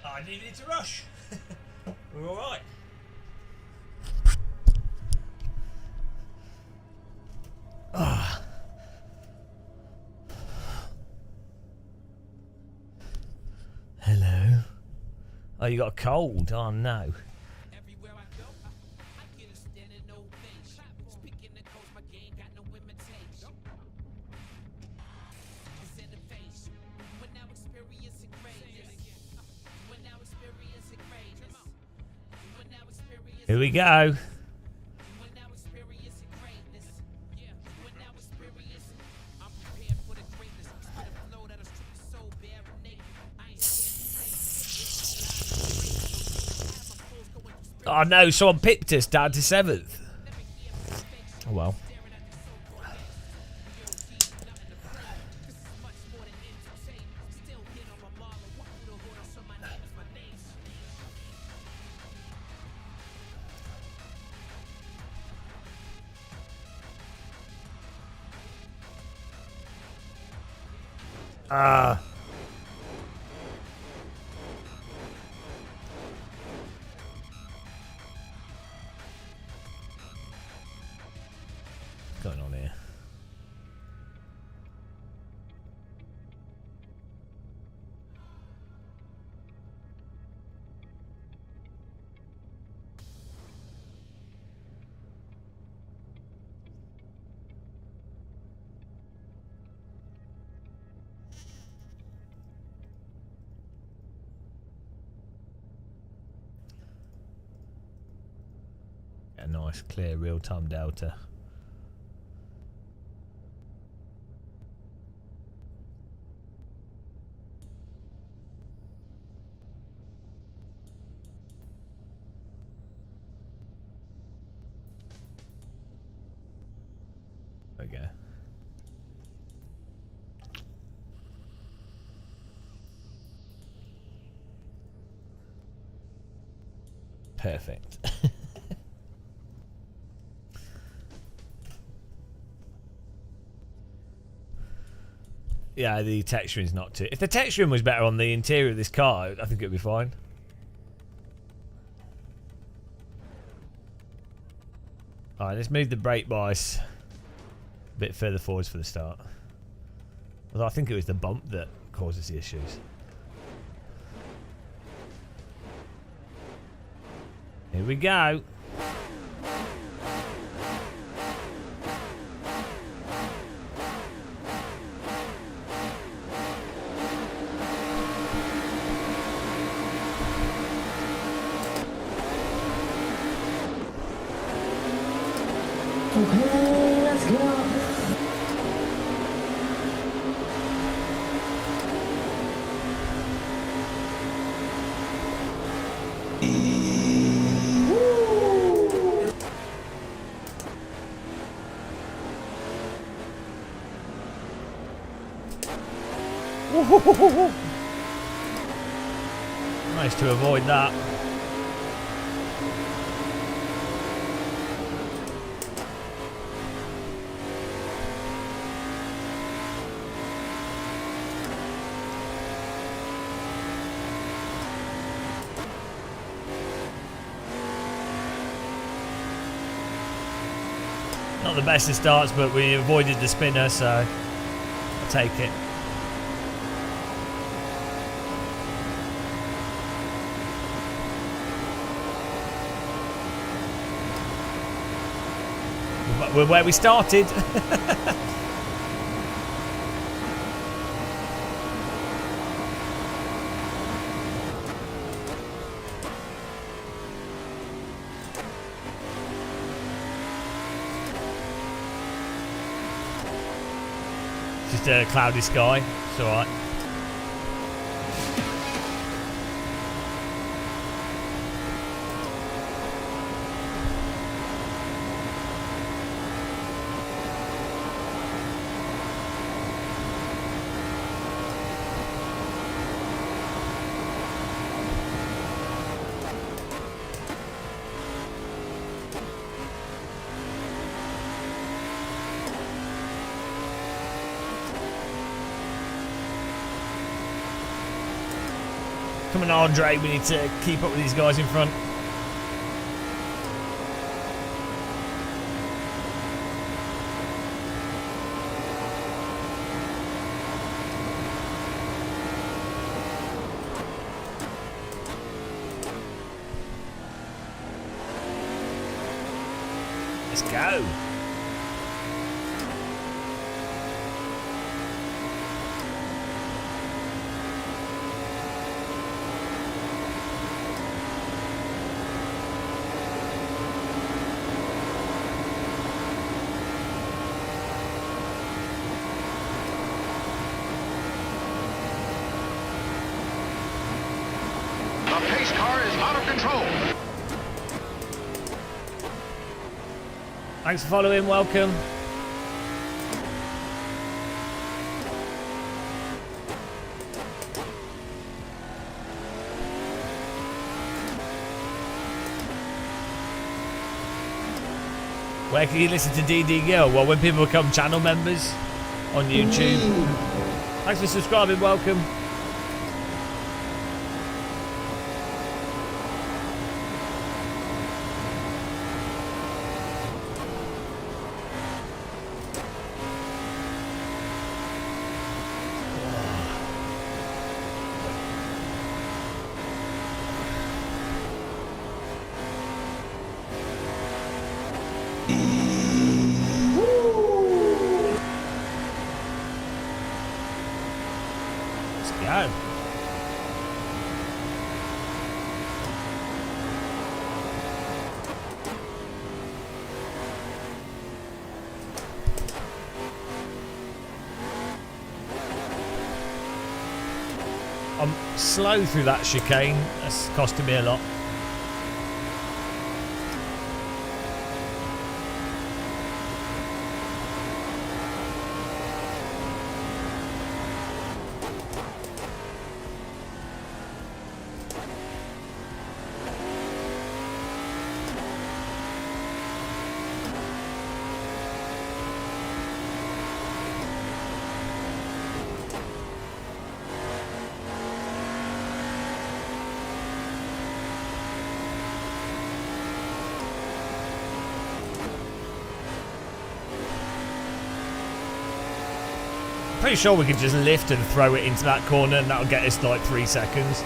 I needed to rush. We're all right. Oh. Hello. Oh, you got a cold? Oh no. Here we go. Oh no, someone pipped us down to 7th. Oh well. What's going on here? A nice clear real-time delta. There we go. Perfect. Yeah, the texturing's not too... If the texturing was better on the interior of this car, I think it would be fine. Alright, let's move the brake bias a bit further forwards for the start. Although I think it was the bump that causes the issues. Here we go. Okay, let's go. Nice to avoid that. Not the best of starts, but we avoided the spinner, so I'll take it. We're where we started. Just a cloudy sky. It's alright. Come on, Andre, we need to keep up with these guys in front. Let's go. The pace car is out of control. Thanks for following, welcome. Where can you listen to DD Girl? Well, when people become channel members on YouTube. Thanks for subscribing, welcome. Go. I'm slow through that chicane. That's costing me a lot. Pretty sure we could just lift and throw it into that corner and that'll get us like 3 seconds.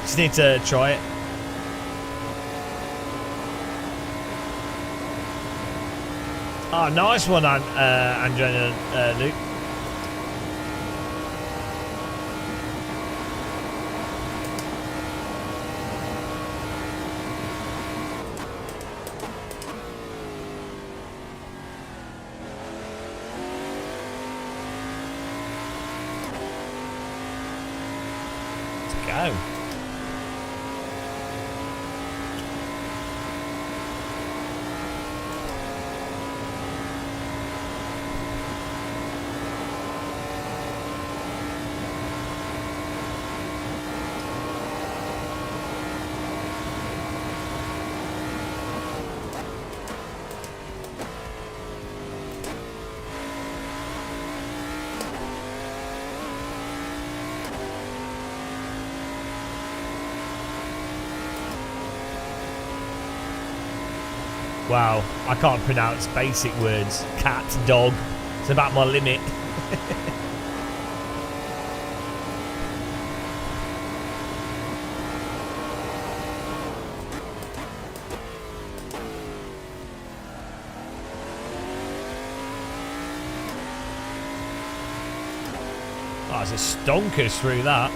Just need to try it. Oh, nice one, Andrew and Luke. Go. Wow, I can't pronounce basic words. Cat, dog. It's about my limit. Oh, there's a stonkers through that.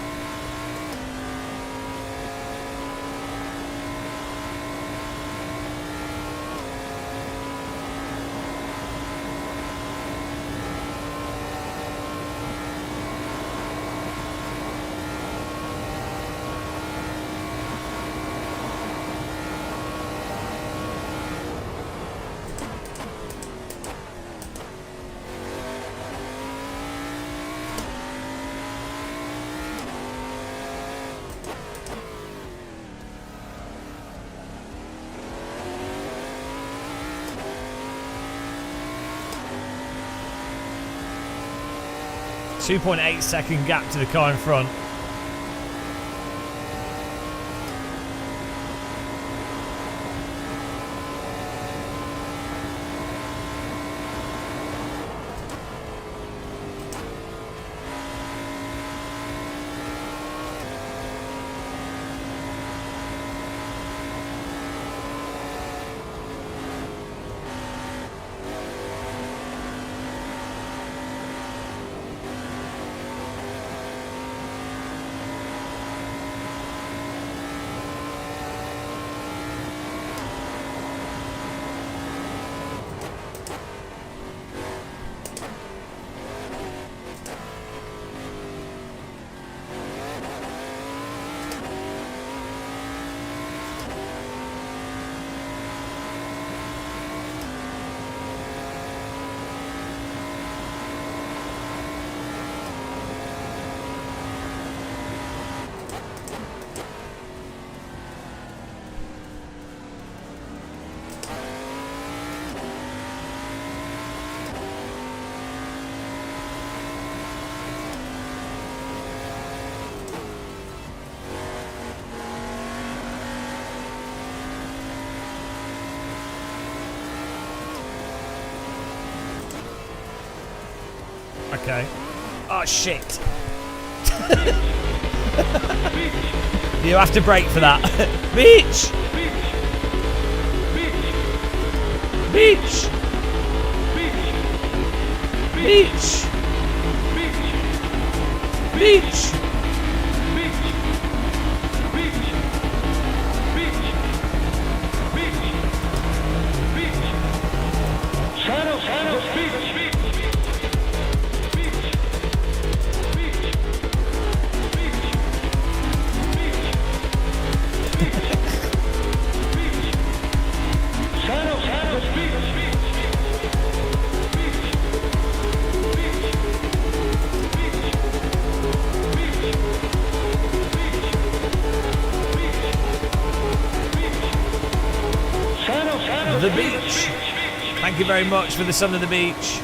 .8 second gap to the car in front. Okay. Oh, shit. You have to brake for that. Beach! Beach! Beach! Beach! The beach. Thank you very much for the sun of the beach.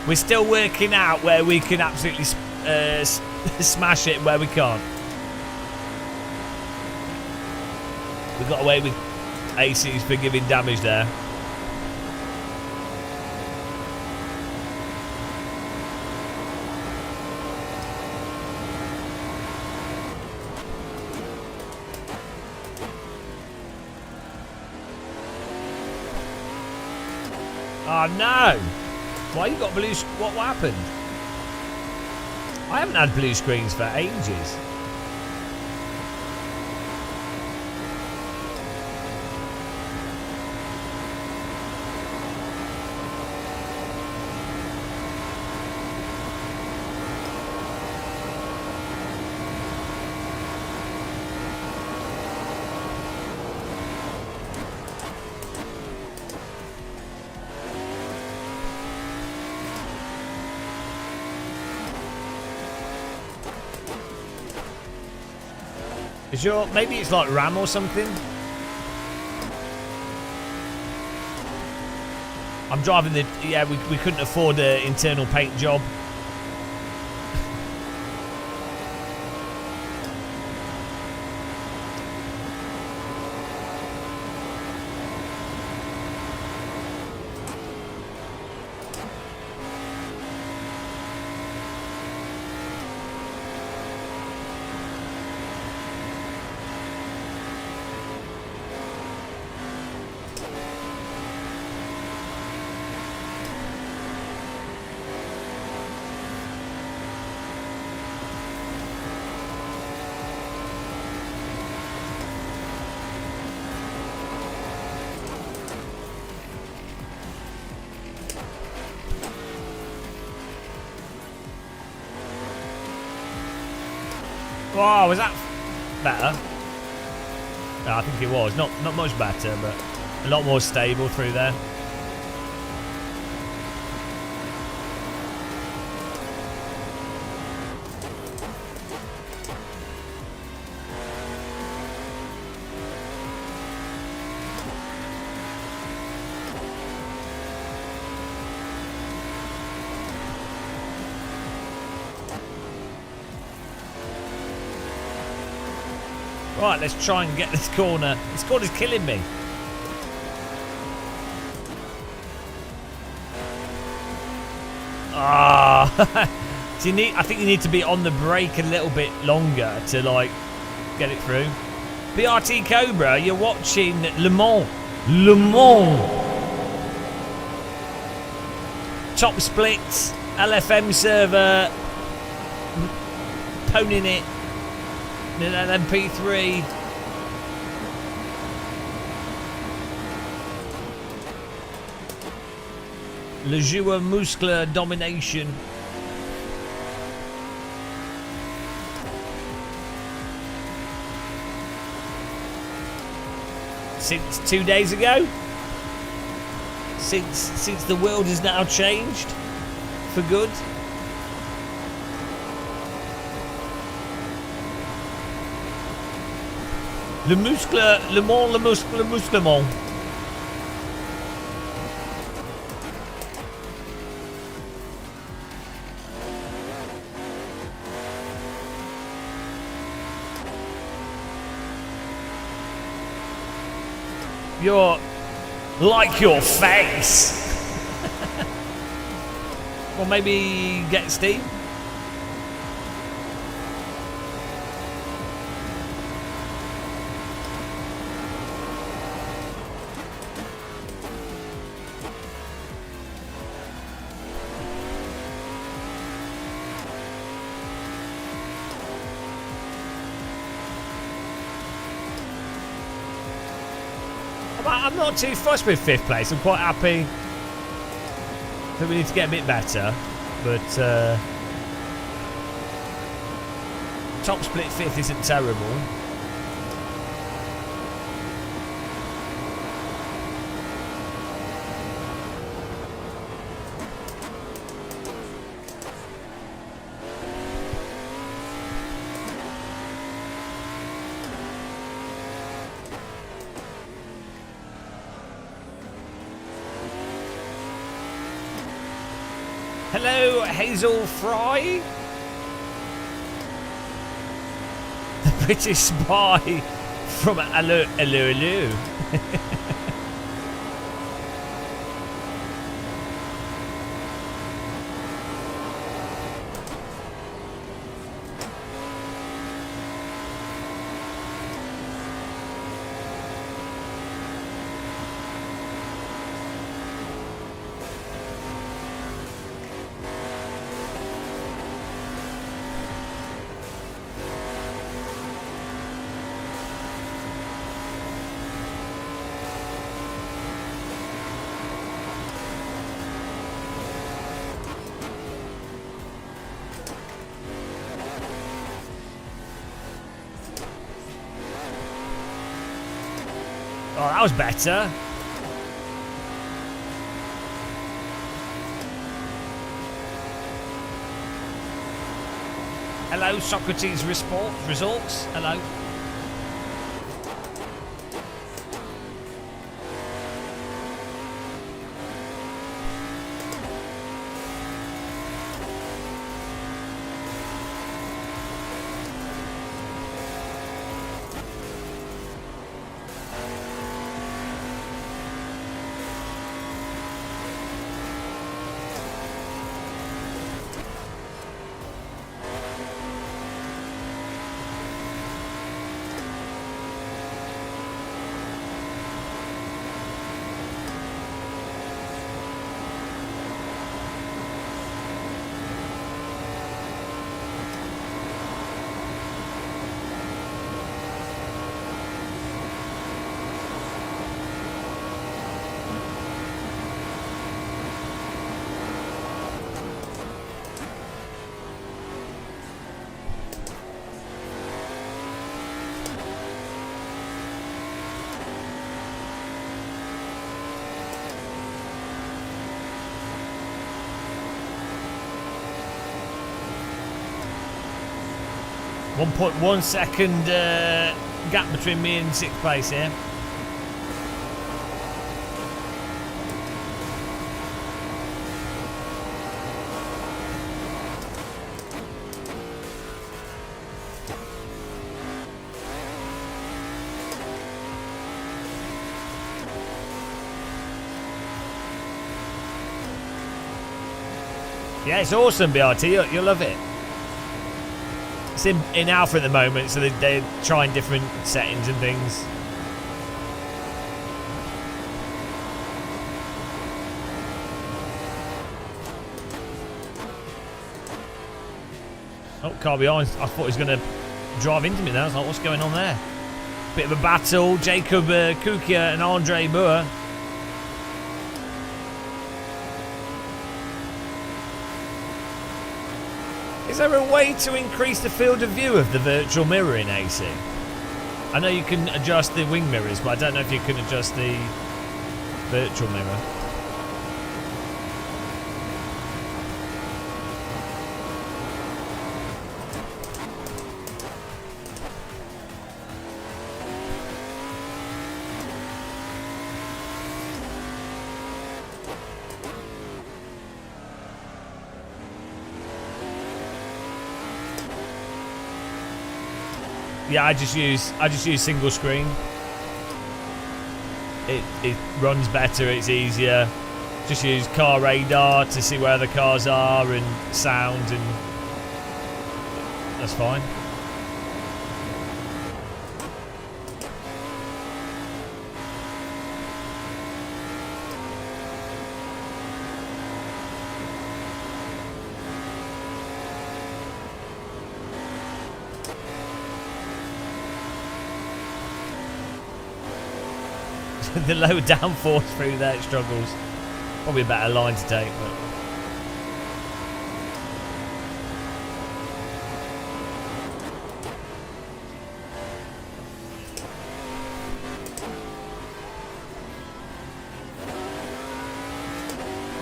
We're still working out where we can absolutely smash it and where we can't. We got away with AC's forgiving damage there. Oh no! Why you got blue? What happened? I haven't had blue screens for ages. Is your, maybe it's like RAM or something? I'm driving the, yeah, we couldn't afford an internal paint job. Wow, was that better? No, I think it was. Not much better, but a lot more stable through there. Right, let's try and get this corner. This corner's killing me. Ah, so I think you need to be on the brake a little bit longer to like get it through. BRT Cobra, you're watching Le Mans. Le Mans. Top splits, LFM server, poning it. An MP3. Le Joueur Muscle Domination. Since 2 days ago? Since the world has now changed for good? Le musclement. You're like your face. Or maybe get steam. I'm not too fussed with 5th place. I'm quite happy that we need to get a bit better. But top split 5th isn't terrible. Hello, Hazel Fry. The British spy from Hello. Oh, that was better. Hello, Socrates results. Hello. 1.1 second gap between me and 6th place here. Yeah, it's awesome, BRT. You'll love it. It's in alpha at the moment, so they're trying different settings and things. Oh, car behind. I thought he was going to drive into me there. I was like, what's going on there? Bit of a battle. Jacob Kukia and Andre Moore. Is there a way to increase the field of view of the virtual mirror in AC? I know you can adjust the wing mirrors, but I don't know if you can adjust the virtual mirror. Yeah, I just use single screen. It runs better, it's easier. Just use car radar to see where the cars are and sound, and that's fine. The low downforce through there, it struggles. Probably a better line to take, but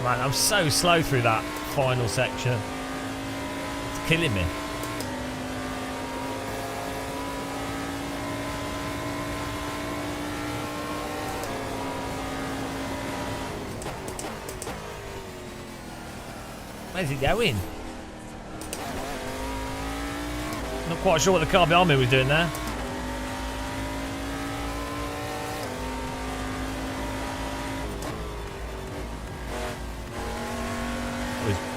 man, I'm so slow through that final section. It's killing me. Where's he going? Not quite sure what the car behind me was doing there.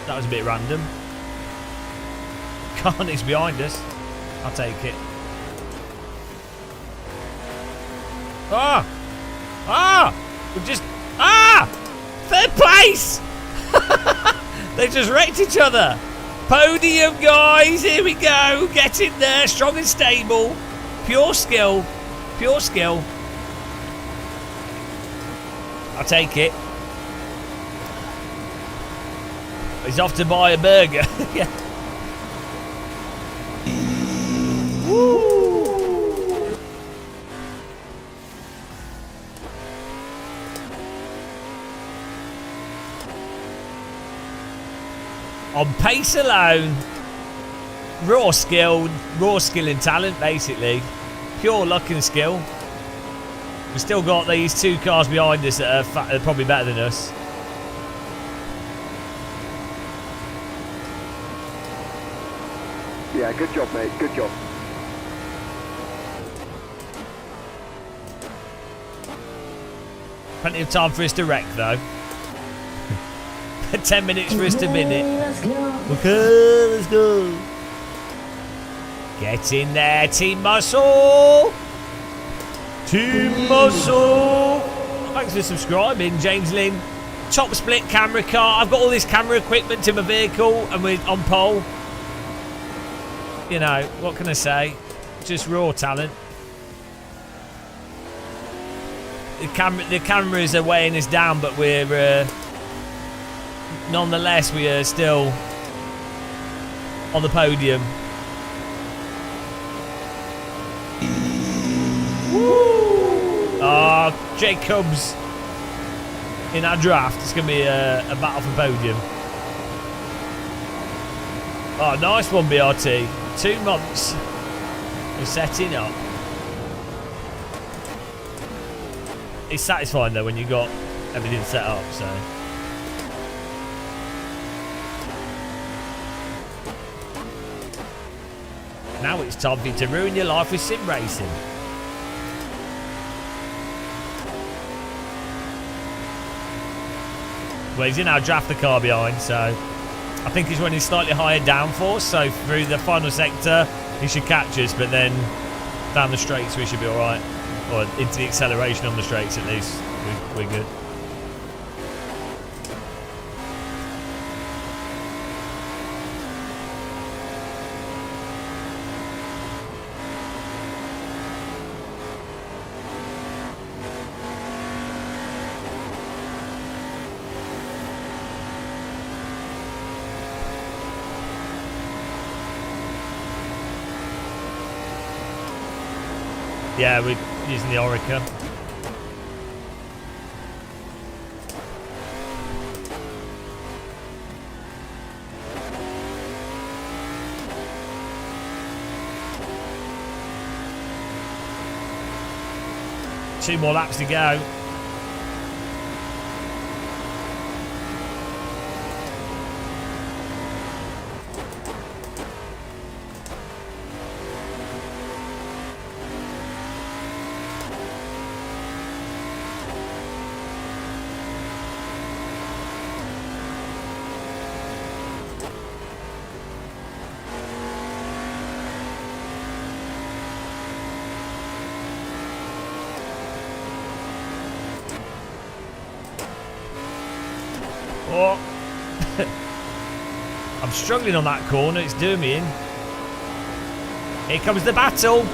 That was a bit random. Carnage behind us. I'll take it. Ah! Ah! We've just... Ah! Third place! They just wrecked each other. Podium, guys. Here we go. Get in there. Strong and stable. Pure skill. Pure skill. I'll take it. He's off to buy a burger. Yeah. Woo. On pace alone, raw skill and talent, basically. Pure luck and skill. We've still got these two cars behind us that are probably better than us. Yeah, good job, mate. Good job. Plenty of time for us to wreck, though. 10 minutes for us to minute. Okay, let's go. Get in there, Team Muscle. Team Muscle. Thanks for subscribing, James Lynn. Top split camera car. I've got all this camera equipment to my vehicle, and we're on pole. You know, what can I say? Just raw talent. The cameras are weighing us down, but we're nonetheless, we are still on the podium. Jacobs in our draft. It's going to be a battle for podium. Oh, nice one, BRT. 2 months. We're setting up. It's satisfying though when you got everything set up, so. Now it's time for you to ruin your life with sim racing. Well, he's in our draft the car behind, so I think he's running slightly higher downforce, so through the final sector he should catch us, but then down the straights we should be alright. Or into the acceleration on the straights at least. We're good. Yeah, we're using the Orica. Two more laps to go. Oh. I'm struggling on that corner, it's doing me in. Here comes the battle.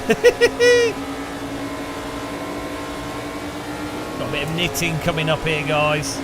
Got a bit of knitting coming up here, guys.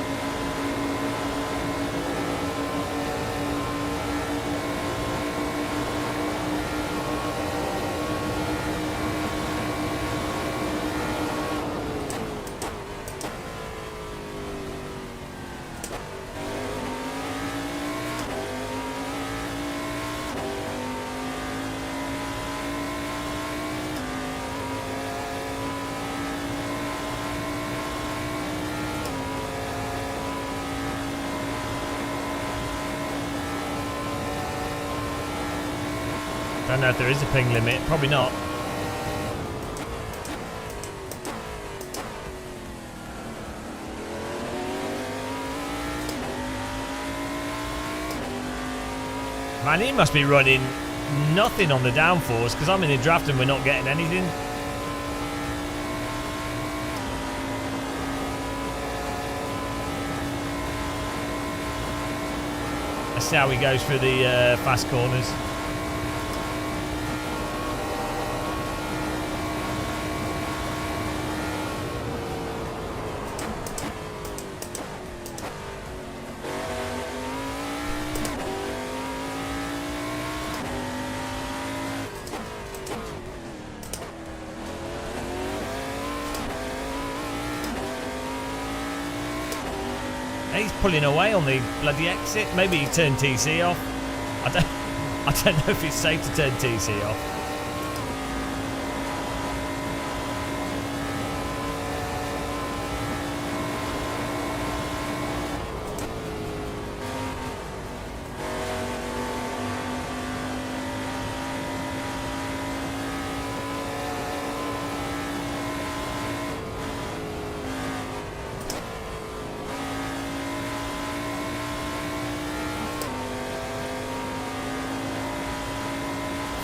Don't know if there is a ping limit, probably not. Man, he must be running nothing on the downforce because I'm in the draft and we're not getting anything. Let's see how he goes through the fast corners. He's pulling away on the bloody exit. Maybe he turned TC off. I don't know if it's safe to turn TC off.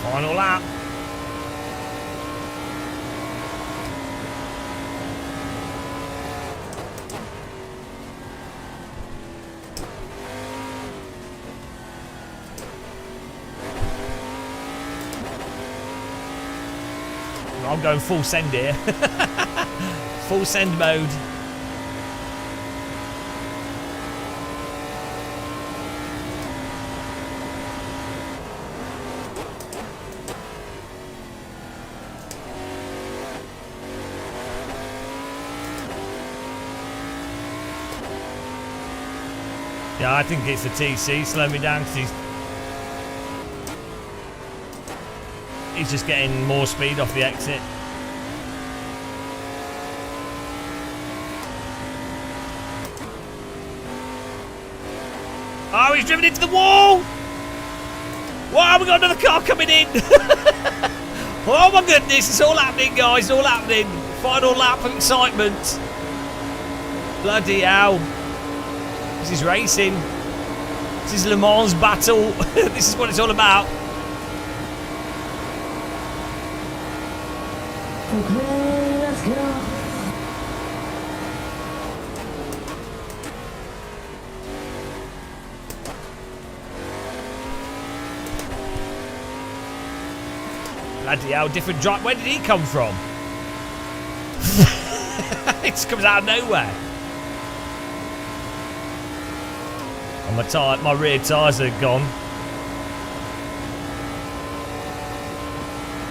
Final lap. I'm going full send here. Full send mode. Yeah, I think it's the TC slowing me down because he's just getting more speed off the exit. Oh, he's driven into the wall! Wow, we got another car coming in! Oh my goodness, it's all happening, guys, all happening. Final lap of excitement. Bloody hell. This is racing. This is Le Mans battle. This is what it's all about. Okay, let's go. Bloody hell, different drive. Where did he come from? It just comes out of nowhere. And my rear tyres are gone.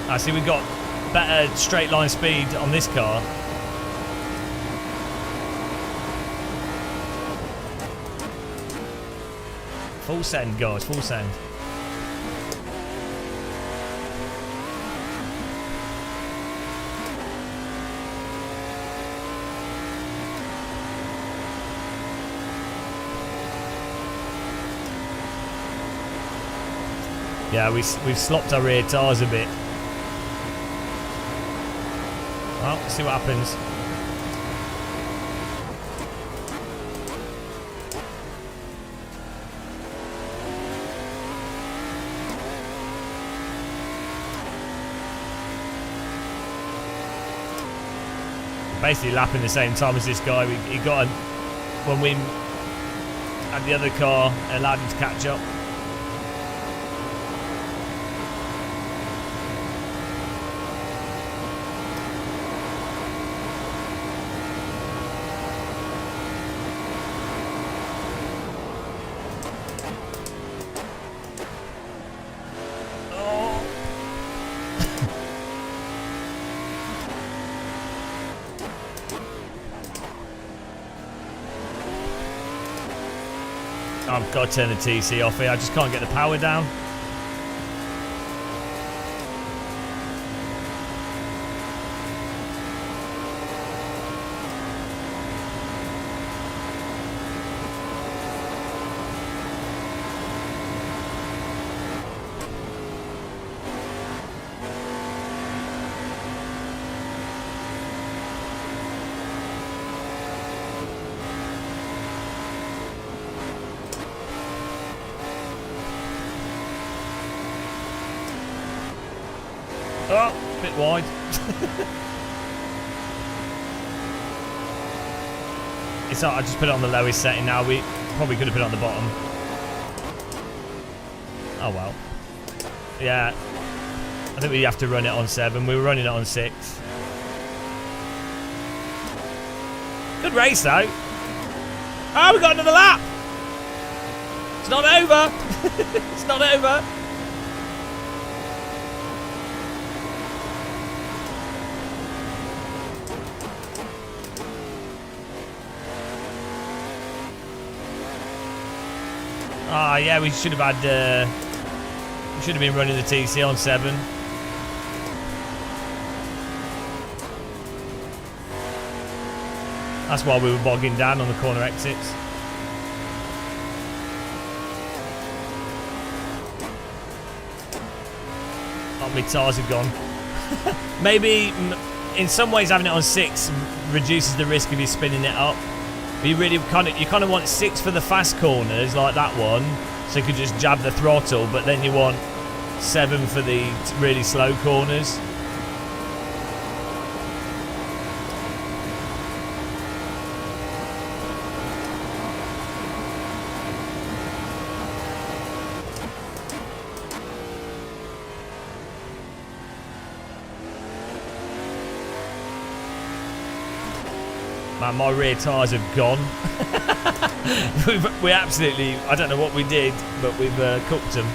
I see we've got better straight line speed on this car. Full send, guys, full send. Yeah, we've slopped our rear tyres a bit. Well, let's see what happens. Basically lapping the same time as this guy. He got when we had the other car, allowed him to catch up. I've got to turn the TC off here. I just can't get the power down. Oh, a bit wide. It's I just put it on the lowest setting now. We probably could have put it on the bottom. Oh well. Yeah. I think we have to run it on 7. We were running it on 6. Good race though. Oh, we got another lap. It's not over. It's not over. Ah, yeah, we should have had. We should have been running the TC on 7. That's why we were bogging down on the corner exits. Oh, my tyres have gone. Maybe in some ways having it on 6 reduces the risk of you spinning it up. But you really kind of want 6 for the fast corners like that one, so you could just jab the throttle. But then you want 7 for the really slow corners. Man, my rear tyres have gone. we absolutely, I don't know what we did, but we've cooked them.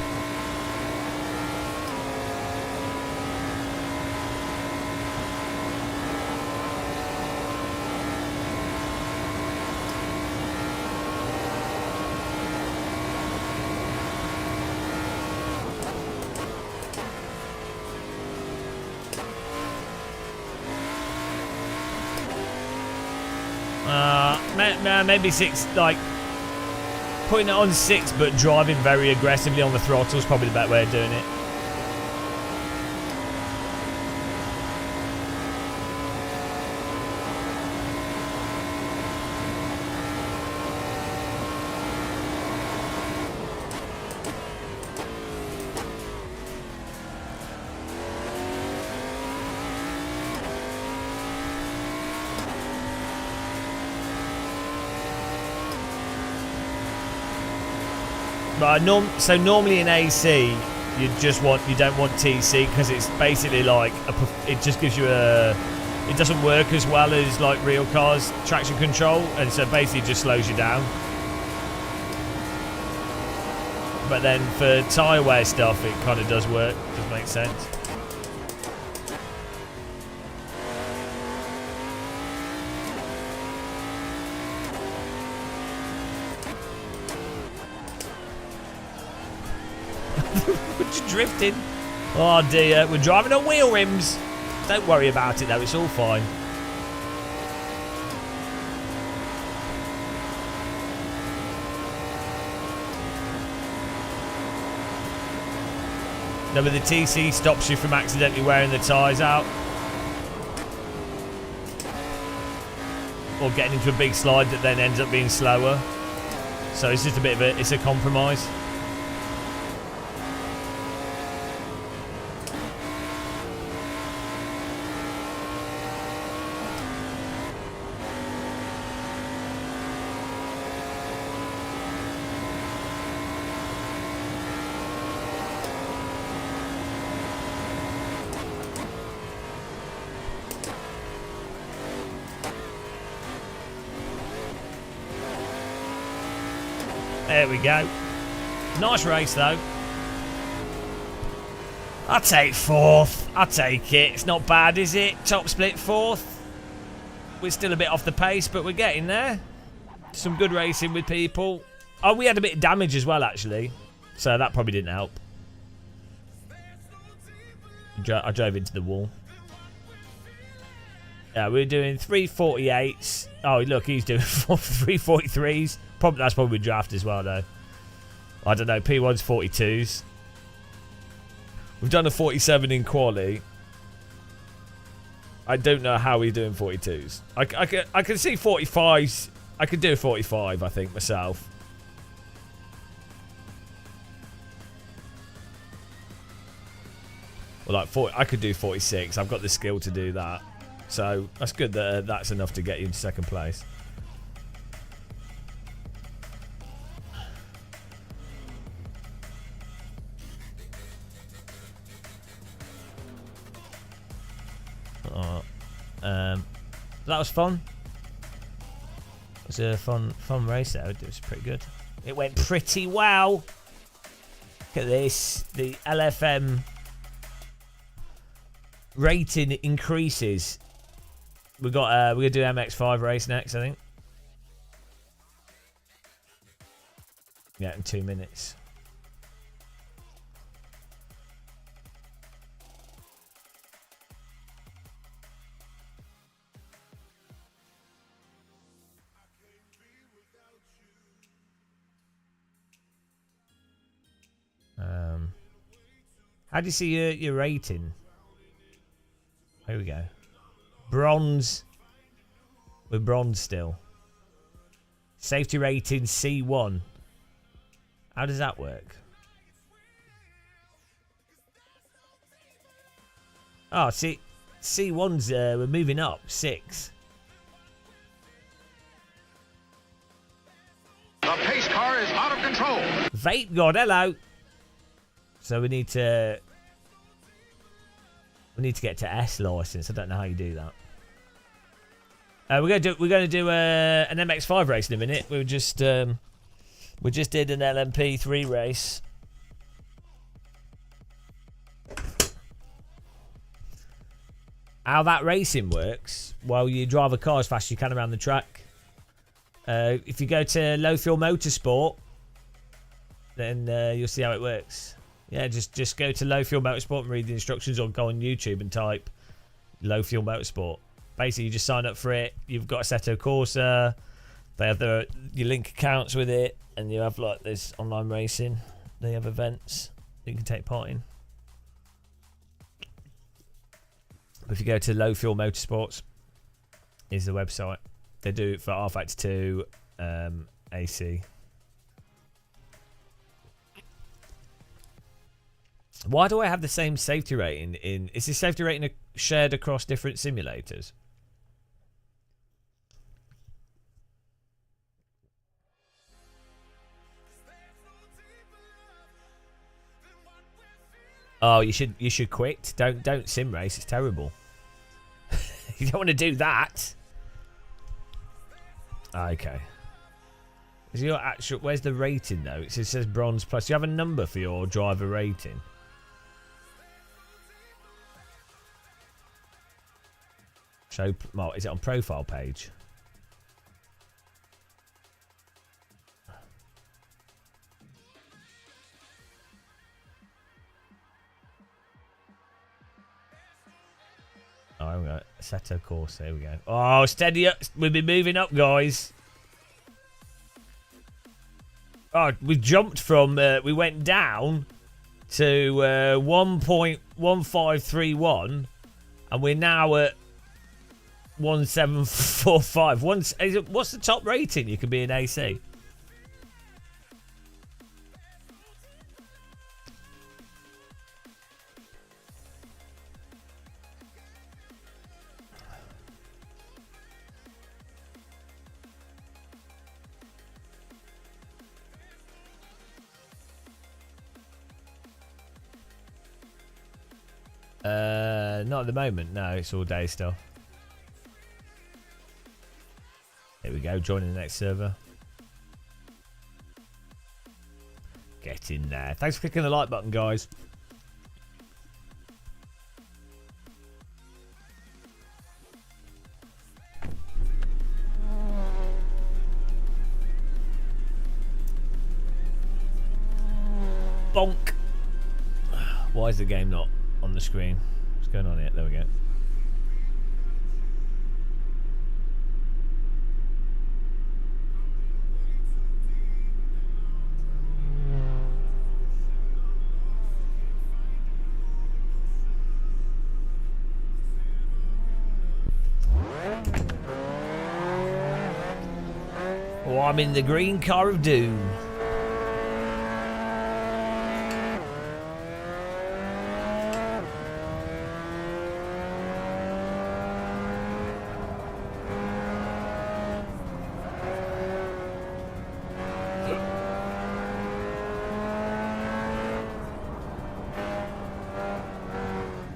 Maybe 6, like putting it on 6 but driving very aggressively on the throttle is probably the better way of doing it. But so normally in AC, you don't want TC because it's basically like it just gives you it doesn't work as well as like real cars traction control, and so basically it just slows you down. But then for tyre wear stuff, it kind of does work. Does make sense. We're just drifting. Oh dear, we're driving on wheel rims. Don't worry about it though, it's all fine. No, but the TC stops you from accidentally wearing the tyres out. Or getting into a big slide that then ends up being slower. So it's just a bit of it's a compromise. There we go. Nice race though. I'll take 4th. I'll take it. It's not bad, is it? Top split 4th. We're still a bit off the pace, but we're getting there. Some good racing with people. Oh, we had a bit of damage as well, actually. So that probably didn't help. I drove into the wall. Yeah, we're doing 348s. Oh, look, he's doing 343s. That's probably draft as well, though. I don't know. P1's 42s. We've done a 47 in quali. I don't know how he's doing 42s. I can see 45s. I could do 45, I think, myself. Well, like I could do 46. I've got the skill to do that. So that's good that that's enough to get you into second place. That was fun. It was a fun race there. It was pretty good. It went pretty well. Look at this. The LFM rating increases. We're gonna do MX5 race next, I think. Yeah, in 2 minutes. How do you see your rating? Here we go. Bronze. We're bronze still. Safety rating C1. How does that work? Oh, see, C1's we're moving up 6. The pace car is out of control. Vape God, hello. So we need to get to S license. I don't know how you do that. We're gonna do an MX-5 race in a minute. We just did an LMP3 race. How that racing works? Well, you drive a car as fast as you can around the track. If you go to Low Fuel Motorsport, then you'll see how it works. Yeah, just go to Low Fuel Motorsport and read the instructions, or go on YouTube and type Low Fuel Motorsport. Basically, you just sign up for it. You've got Assetto Corsa. They have you link accounts with it, and you have like this online racing. They have events that you can take part in. But if you go to Low Fuel Motorsports, is the website. They do it for R-Factor 2, AC. Why do I have the same safety rating in? Is this safety rating shared across different simulators? Oh, you should quit. Don't sim race. It's terrible. You don't want to do that. Okay. Is your actual? Where's the rating though? It says bronze plus. Do you have a number for your driver rating? Show. Well, is it on profile page? Oh, we got Assetto Corsa. There we go. Oh, steady up. We've been moving up, guys. Oh, we jumped from... we went down to 1.1531. And we're now at 1745. What's the top rating you can be in AC? Not at the moment. No, it's all day still. Here we go. Joining the next server. Get in there. Thanks for clicking the like button, guys. Bonk. Why is the game not on the screen? What's going on here? There we go. Oh, I'm in the green car of doom.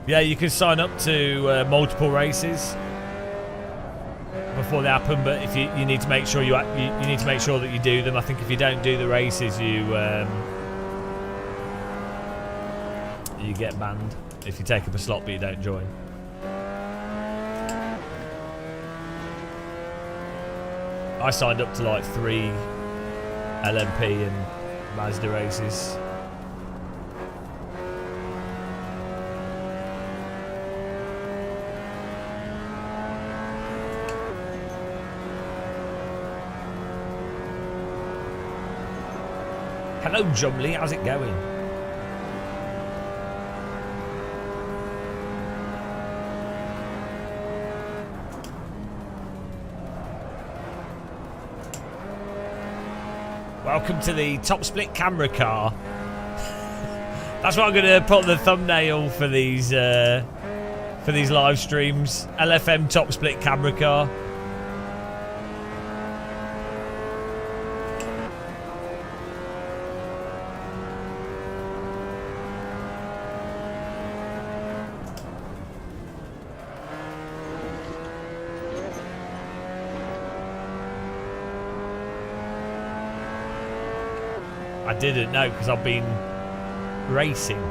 Yeah, you can sign up to multiple races before they happen, but if you need to make sure you need to make sure that you do them. I think if you don't do the races, you get banned if you take up a slot but you don't join. I signed up to like 3 LMP and Mazda races. Hello, Jumley. How's it going? Welcome to the top split camera car. That's what I'm going to put the thumbnail for these live streams. LFM top split camera car. I didn't know because I've been racing.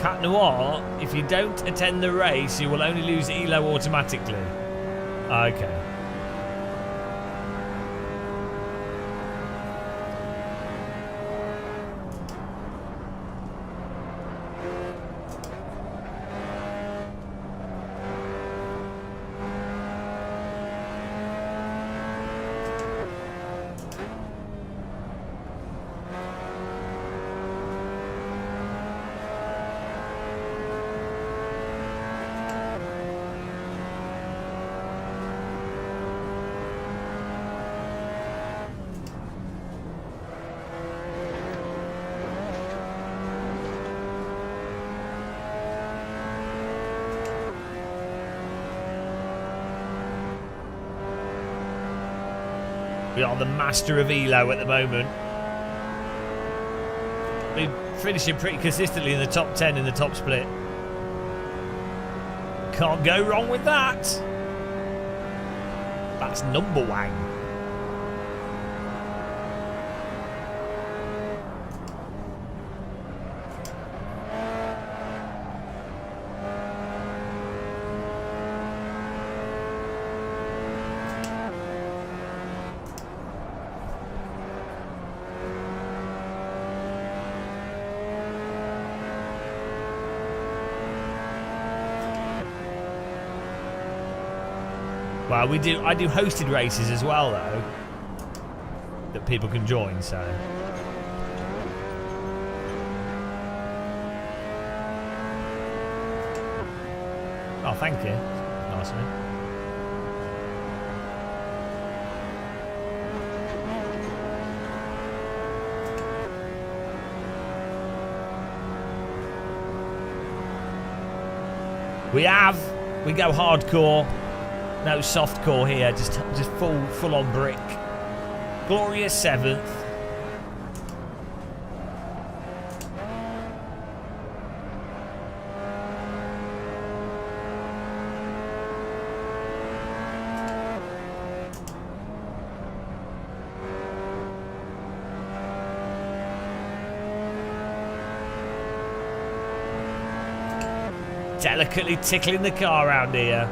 Cat Noir, if you don't attend the race, you will only lose ELO automatically. Okay. We are the master of ELO at the moment. We're finishing pretty consistently in the top 10 in the top split. Can't go wrong with that. That's number one. Well, I do hosted races as well, though, that people can join, so. Oh, thank you. Nice of me. We go hardcore. No softcore here, just full on brick. Glorious 7th. Delicately tickling the car around here.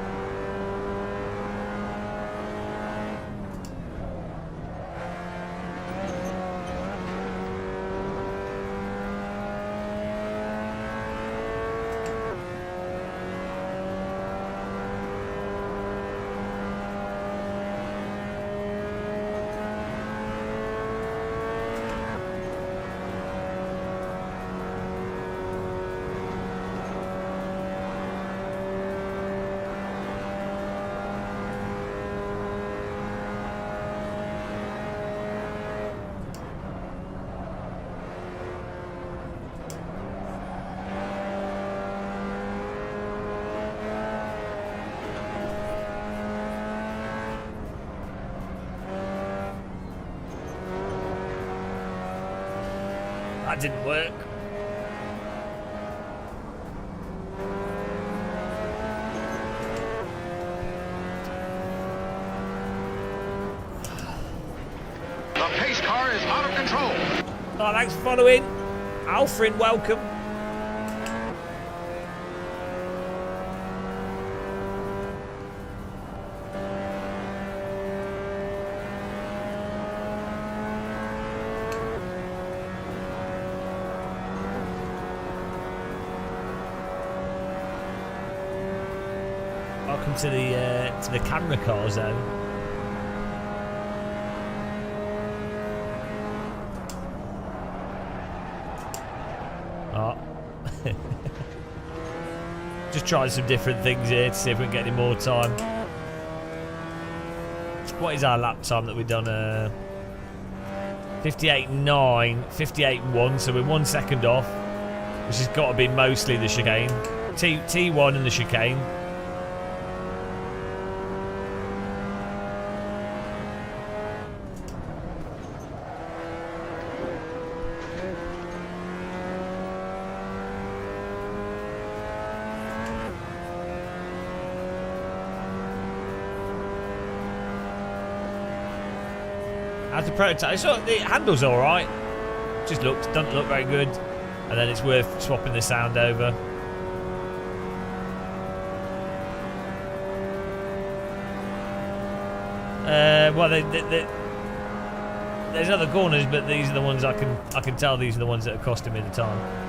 That didn't work. The pace car is out of control. Oh, thanks for following. Alfred, welcome. Welcome to the camera car zone. Oh. Just trying some different things here to see if we can get any more time. What is our lap time that we've done? 58.9, 58.1, so we're 1 second off, which has got to be mostly the chicane. T1 and the chicane. As a prototype, so the handle's all right. Just doesn't look very good, and then it's worth swapping the sound over. Well, there's other corners, but these are the ones I can tell. These are the ones that are costing me the time.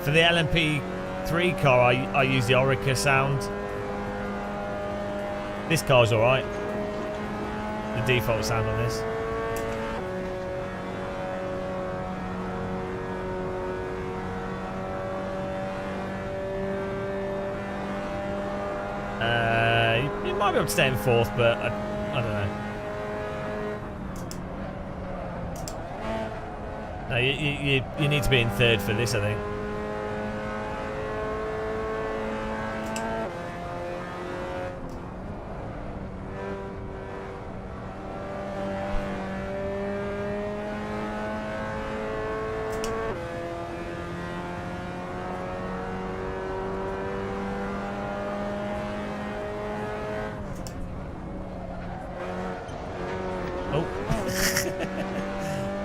For the LMP3 car, I use the Orica sound. This car's alright. The default sound on this. You might be able to stay in fourth, but I don't know. No, you need to be in third for this, I think.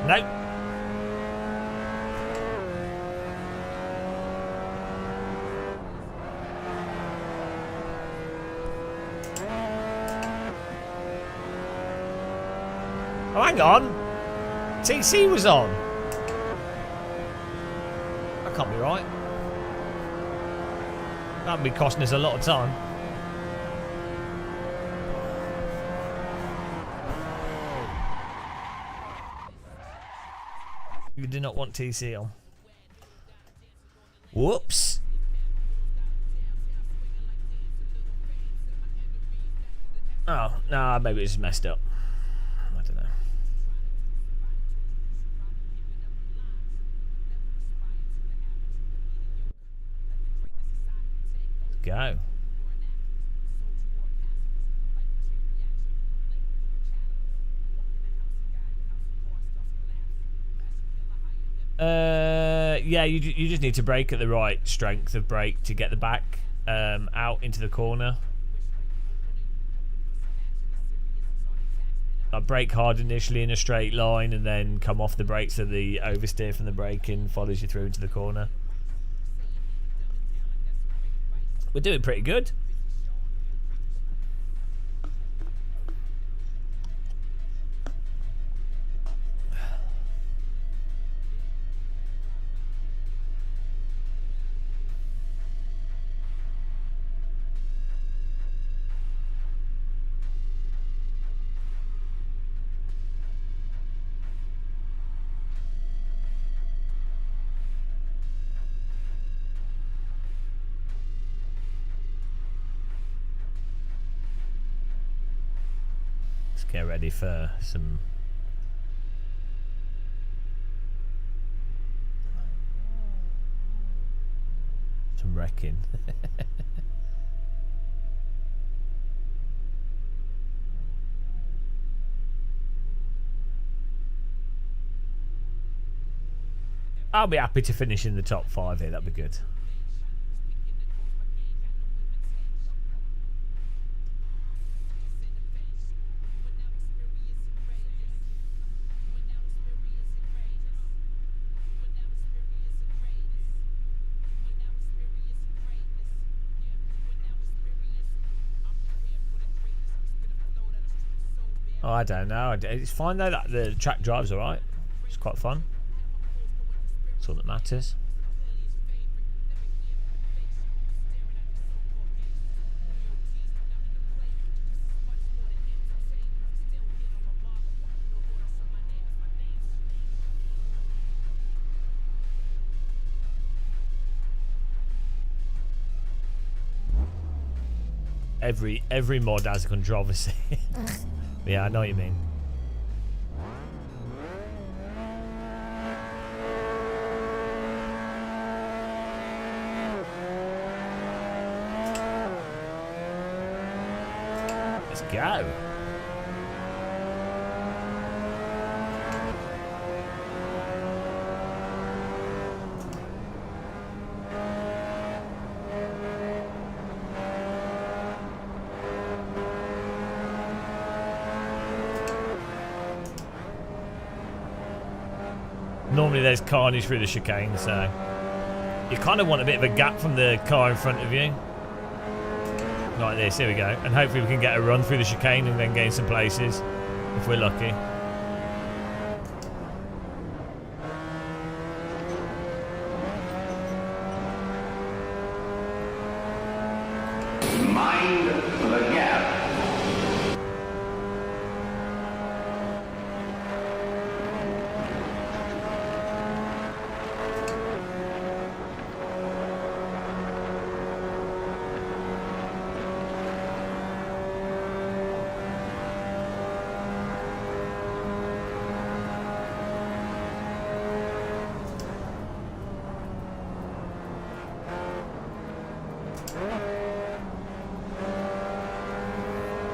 No. Oh, hang on. TC was on. That can't be right. That'd be costing us a lot of time. You do not want TC on. Whoops. Oh, no, maybe it's messed up. I don't know. Let's go. Yeah, you just need to brake at the right strength of brake to get the back out into the corner. Like brake hard initially in a straight line and then come off the brake so the oversteer from the braking follows you through into the corner. We're doing pretty good. Get ready for some wrecking. I'll be happy to finish in the top 5 here, that'd be good. Oh, I don't know. It's fine though. The track drive's alright. It's quite fun. That's all that matters. Every mod has a controversy. Yeah, I know what you mean. Let's go. Normally there's carnage through the chicane, so you kind of want a bit of a gap from the car in front of you. Like this, here we go. And hopefully we can get a run through the chicane and then gain some places, if we're lucky. Mind the gap.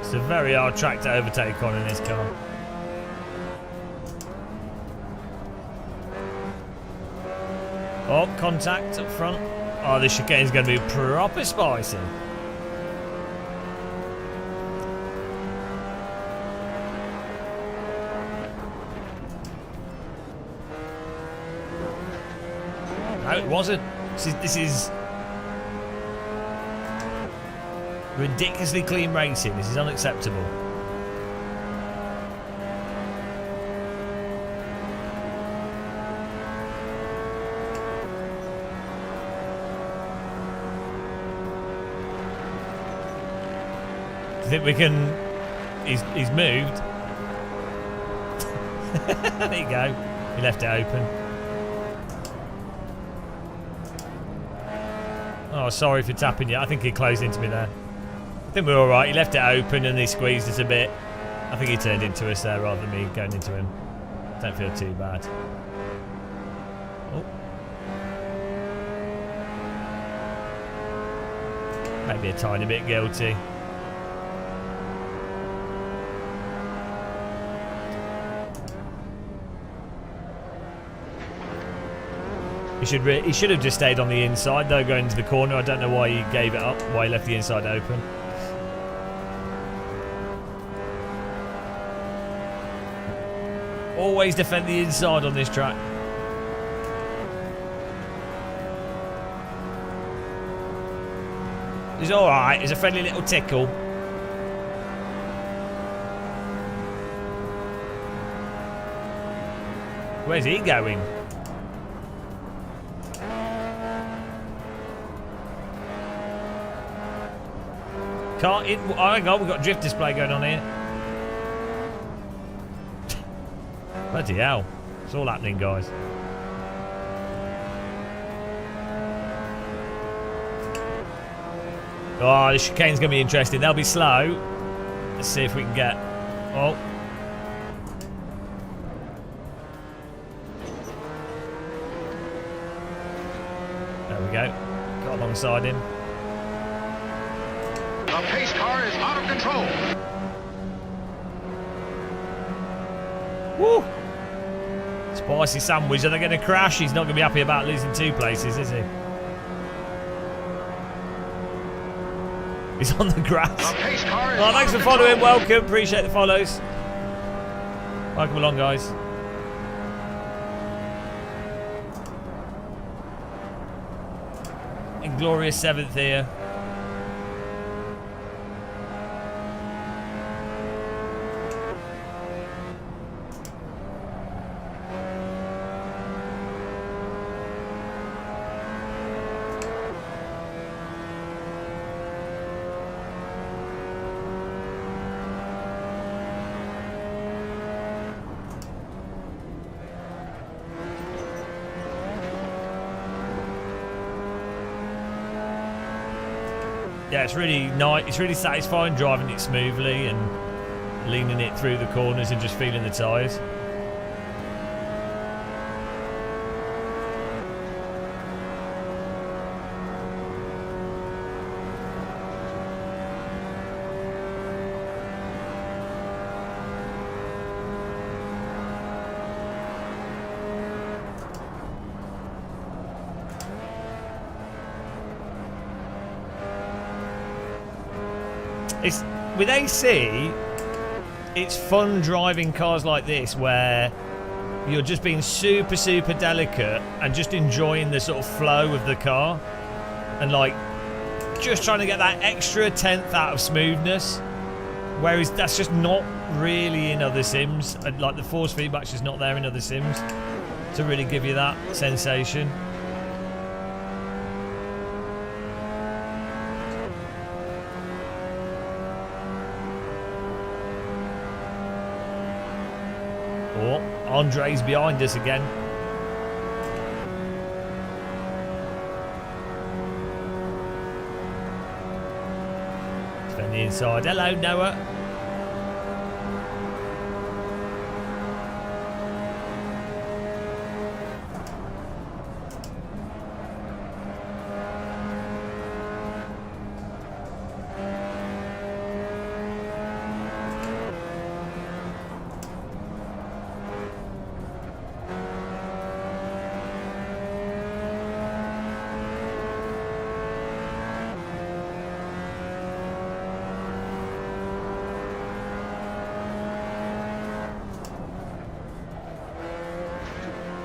It's a very hard track to overtake on in this car. Oh, contact up front. Oh, this chicane is going to be proper spicy. No, it wasn't. This is ridiculously clean racing. This is unacceptable. Do you think we can... He's moved. There you go. He left it open. Oh, sorry for tapping you. I think he closed into me there. I think we're alright. He left it open and he squeezed us a bit. I think he turned into us there rather than me going into him. Don't feel too bad. Oh. Maybe a tiny bit guilty. He should have just stayed on the inside though, going into the corner. I don't know why he gave it up, why he left the inside open. Always defend the inside on this track. He's alright, he's a friendly little tickle. Where's he going? Can't it? Oh, hang on, we've got drift display going on here. Bloody hell. It's all happening, guys. Oh, this chicane's going to be interesting. They'll be slow. Let's see if we can get... Oh. There we go. Got alongside him. The pace car is out of control. Woo! Spicy sandwich. Are they going to crash? He's not going to be happy about losing 2 places, is he? He's on the grass. The pace car is oh, thanks for following. Welcome. Appreciate the follows. Welcome along, guys. Inglorious 7th here. Yeah, it's really nice. It's really satisfying driving it smoothly, and leaning it through the corners and just feeling the tyres. It's with AC, it's fun driving cars like this where you're just being super, super delicate and just enjoying the sort of flow of the car and like just trying to get that extra tenth out of smoothness. Whereas that's just not really in other sims. Like the force feedback's just not there in other sims to really give you that sensation. Oh, Andre's behind us again. Spend the inside. Hello, Noah.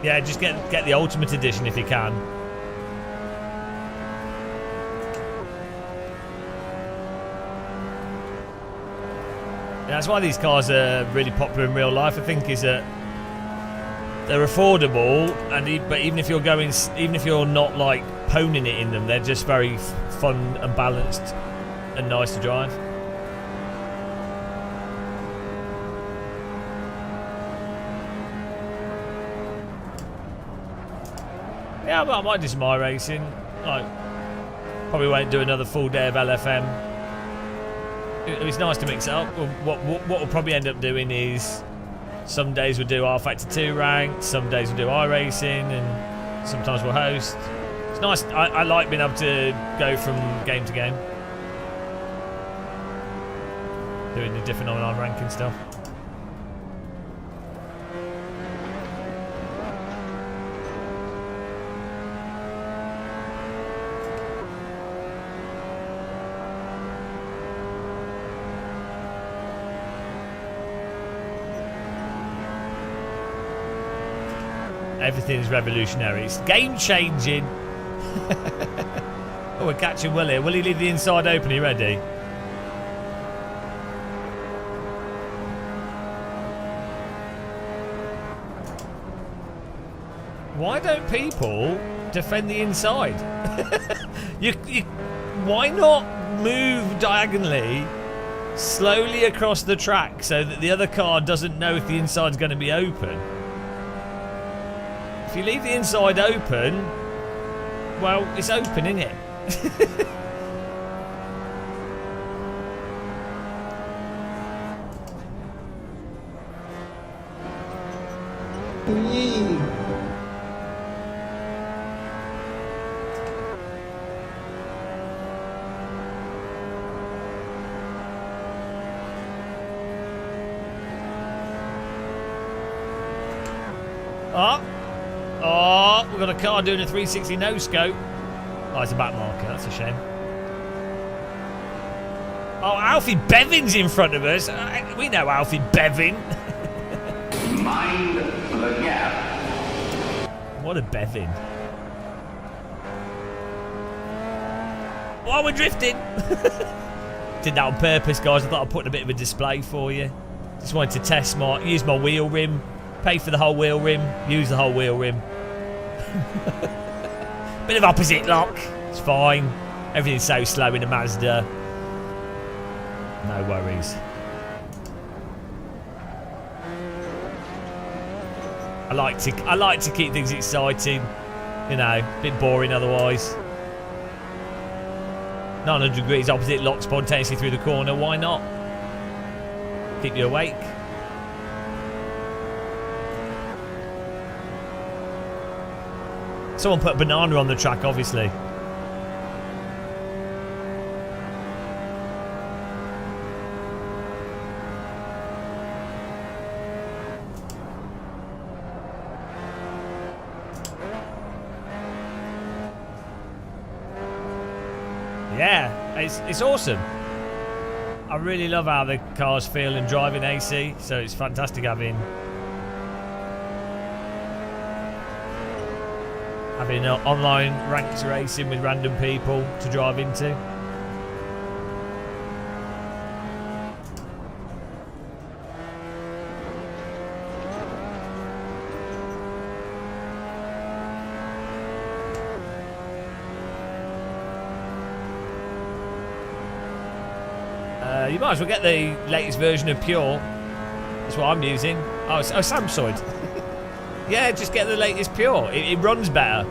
Yeah, just get the Ultimate Edition if you can. Yeah, that's why these cars are really popular in real life. I think is that they're affordable, and but even if you're not like poning it in them, they're just very fun and balanced and nice to drive. Yeah, I might do some iRacing. Like, probably won't do another full day of LFM. It's nice to mix it up. What we'll probably end up doing is some days we'll do R-Factor 2 ranked, some days we'll do iRacing, and sometimes we'll host. It's nice. I like being able to go from game to game, doing the different online ranking stuff. Everything's revolutionary. It's game changing. Oh, we're catching Will here. Will he leave the inside open? Are you ready? Why don't people defend the inside? Why not move diagonally slowly across the track so that the other car doesn't know if the inside's going to be open? If you leave the inside open, well, it's open, isn't it? Oh, we've got a car doing a 360 no scope. Oh, it's a back marker. That's a shame. Oh, Alfie Bevan's in front of us. We know Alfie Bevan. Mind the gap. What a Bevan. Oh, we're drifting. Did that on purpose, guys. I thought I'd put a bit of a display for you. Just wanted to test use my wheel rim. Pay for the whole wheel rim. Use the whole wheel rim. Bit of opposite lock. It's fine. Everything's so slow in a Mazda. No worries. I like to keep things exciting. You know, a bit boring otherwise. 900 degrees opposite lock spontaneously through the corner. Why not? Keep you awake. Someone put a banana on the track, obviously. Yeah, it's awesome. I really love how the cars feel and drive in AC, so it's fantastic having online ranked racing with random people to drive into. You might as well get the latest version of Pure. That's what I'm using. Oh, Samsung. Yeah, just get the latest Pure. It runs better.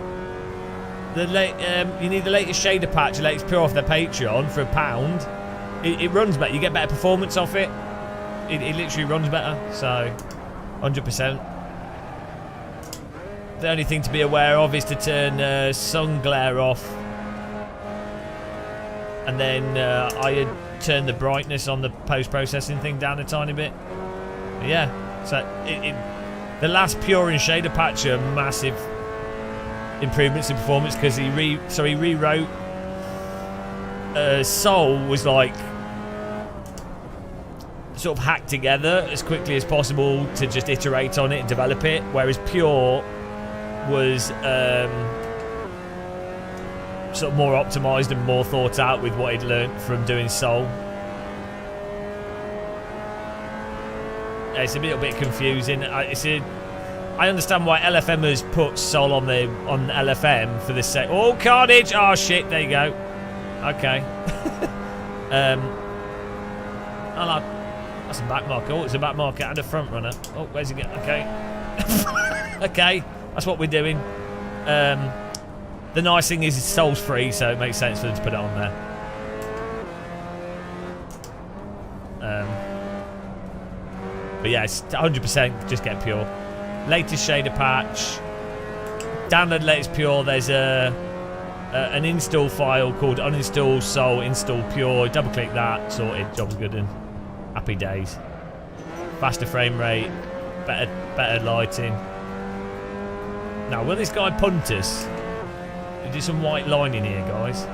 You need the latest shader patch, the latest Pure off their Patreon for £1. It runs better. You get better performance off it. It literally runs better. So, 100%. The only thing to be aware of is to turn sun glare off. And then I had turned the brightness on the post-processing thing down a tiny bit. But yeah, so the last Pure and shader patch are massive improvements in performance because he rewrote Soul was like sort of hacked together as quickly as possible to just iterate on it and develop it, whereas Pure was sort of more optimized and more thought out with what he'd learnt from doing Soul. Yeah, it's a little bit confusing. I understand why LFM has put Soul on LFM for this set. Oh, carnage! Oh shit! There you go. Okay. That's a back marker. Oh, it's a back marker and a front runner. Oh, where's he going? Okay. Okay, that's what we're doing. The nice thing is it's Soul's free, so it makes sense for them to put it on there. But yeah, it's 100% just get Pure. Latest shader patch. Download latest Pure. There's an install file called uninstall Soul install Pure. Double click that, sorted. Job's good and happy days. Faster frame rate, better lighting. Now, will this guy punt us? We'll do some white line in here, guys.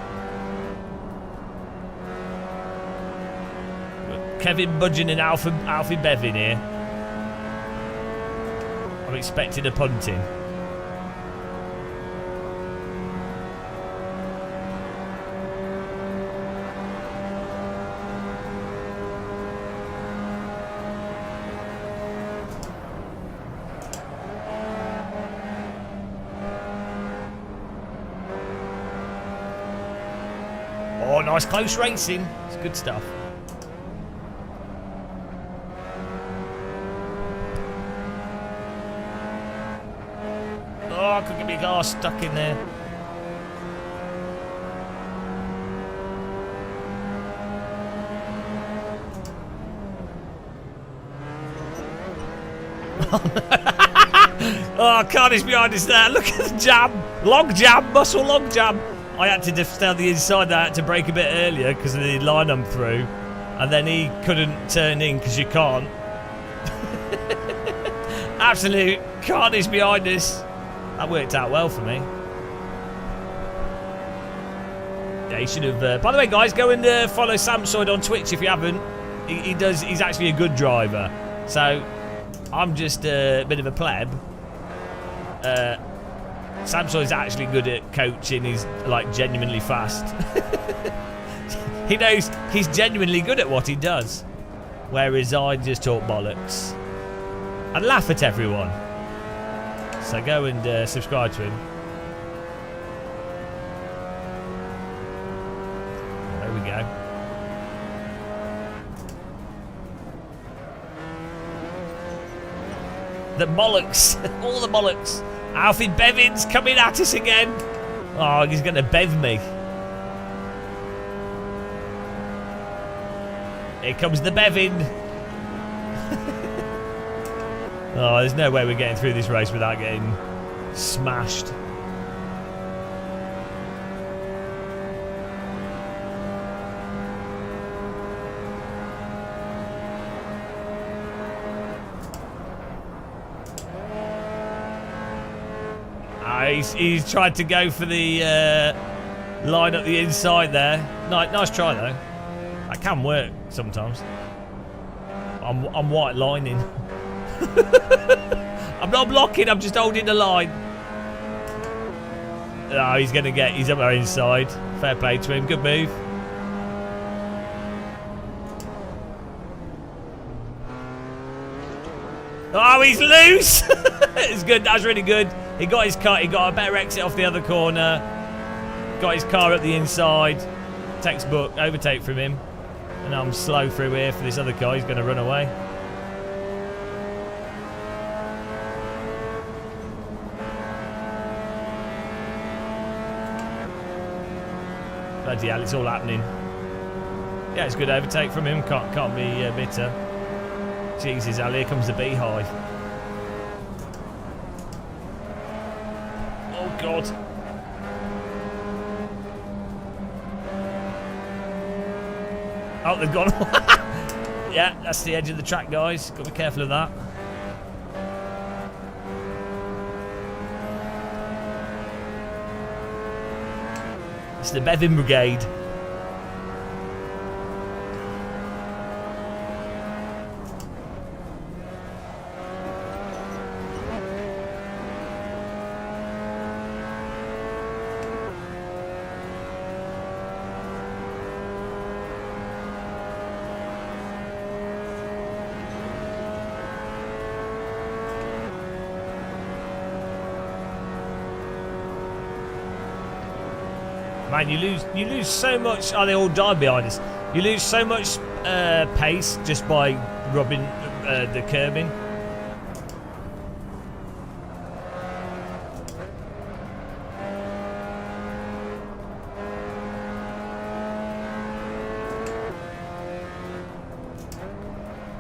Kevin Budgeon and Alfie Bev in here. I'm expecting a punting. Oh, nice close racing. It's good stuff. Oh, I could get my car stuck in there. Oh, carnage behind us there. Look at the jam. Log jam. Muscle log jam. I had to just stay on the inside. I had to brake a bit earlier because of the line I'm through. And then he couldn't turn in because you can't. Absolute carnage behind us. That worked out well for me. Yeah, he should have... by the way, guys, go and follow Samsoid on Twitch if you haven't. He's actually a good driver. So, I'm just a bit of a pleb. Samsoid's actually good at coaching. He's, like, genuinely fast. He knows he's genuinely good at what he does. Whereas I just talk bollocks. And laugh at everyone. So go and subscribe to him. There we go. The bollocks. All the bollocks. Alfie Bevin's coming at us again. Oh, he's going to bev me. Here comes the Bevin. Oh, there's no way we're getting through this race without getting smashed. He's tried to go for the line up the inside there. Nice try though. That can work sometimes. I'm white lining. I'm not blocking. I'm just holding the line. No, he's up our inside. Fair play to him. Good move. Oh, he's loose. It's good. That's really good. He got his car. He got a better exit off the other corner. Got his car up the inside. Textbook overtake from him. And I'm slow through here for this other car. He's going to run away. Bloody hell, it's all happening. Yeah, it's good overtake from him. Can't be bitter. Jesus, Al, here comes the beehive. Oh, God. Oh, they've gone. Yeah, that's the edge of the track, guys. Got to be careful of that. It's the Bevan Brigade. Man, you lose so much. Oh, they all died behind us. You lose so much pace just by rubbing the curbing.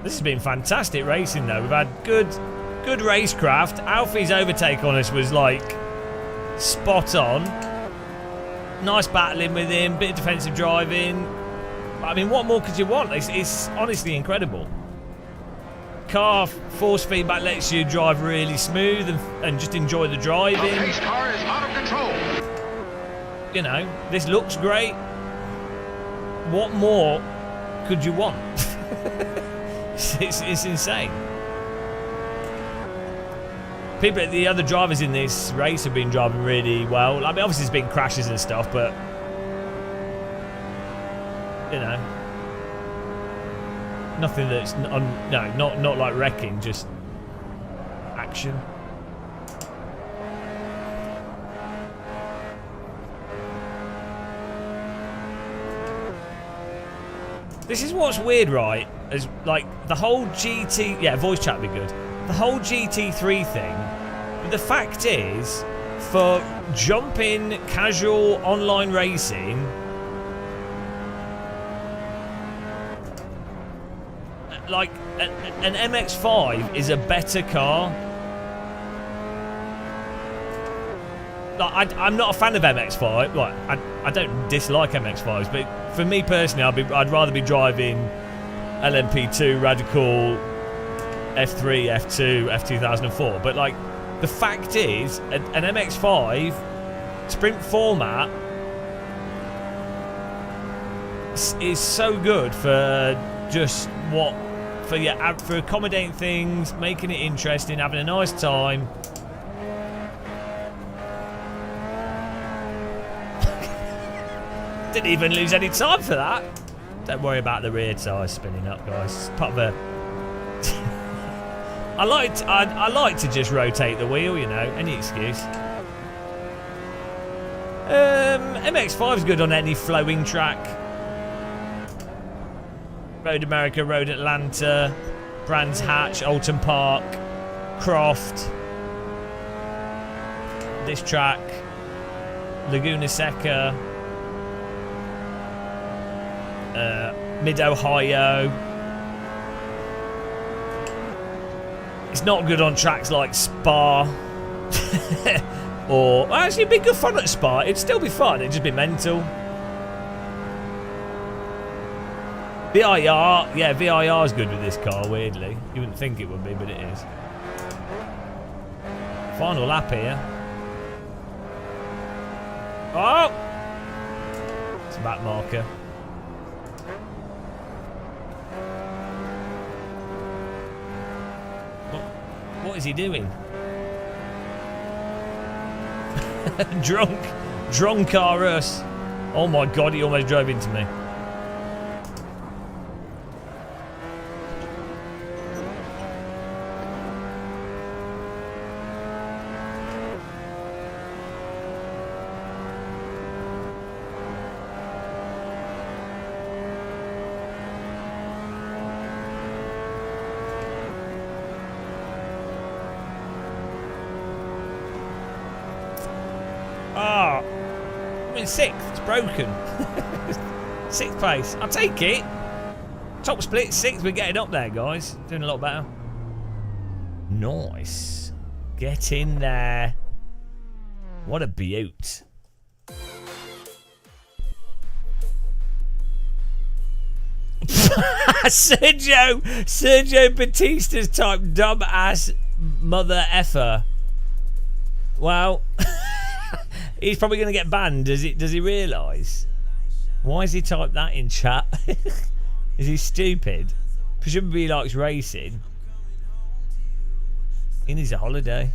This has been fantastic racing, though. We've had good racecraft. Alfie's overtake on us was like spot on. Nice battling with him, bit of defensive driving. I mean, what more could you want? It's honestly incredible. Car force feedback lets you drive really smooth and just enjoy the driving. The pace car is out of control. You know, this looks great. What more could you want? It's insane. The other drivers in this race have been driving really well. I mean, obviously there's been crashes and stuff, but you know, nothing that's not like wrecking, just action. This is what's weird, right? Is like the whole GT, yeah, voice chat would be good. The whole GT3 thing, but the fact is, for jumping casual online racing, like an MX-5 is a better car. Like, I'm not a fan of MX-5. Like, I don't dislike MX-5s, but for me personally, I'd rather be driving LMP2, Radical, F3, F2, F2004. But like, the fact is, an MX-5 sprint format is so good for just for accommodating things, making it interesting, having a nice time. Didn't even lose any time for that. Don't worry about the rear tyres spinning up, guys. It's part of a I like to just rotate the wheel, you know, any excuse. MX-5 is good on any flowing track. Road America, Road Atlanta, Brands Hatch, Alton Park, Croft, this track, Laguna Seca, Mid-Ohio. It's not good on tracks like Spa. Or well, actually, it'd be good fun at Spa. It'd still be fun. It'd just be mental. VIR, yeah, VIR is good with this car. Weirdly, you wouldn't think it would be, but it is. Final lap here. Oh, it's a back marker. What is he doing? Drunk are us. Oh my god, he almost drove into me. Sixth, it's broken. Sixth place, I'll take it. Top split, sixth, we're getting up there, guys. Doing a lot better. Nice. Get in there. What a beaut. Sergio Batista's type dumb ass mother effer. Well, he's probably going to get banned. Does he realise? Why has he typed that in chat? Is he stupid? Presumably he likes racing. He needs a holiday.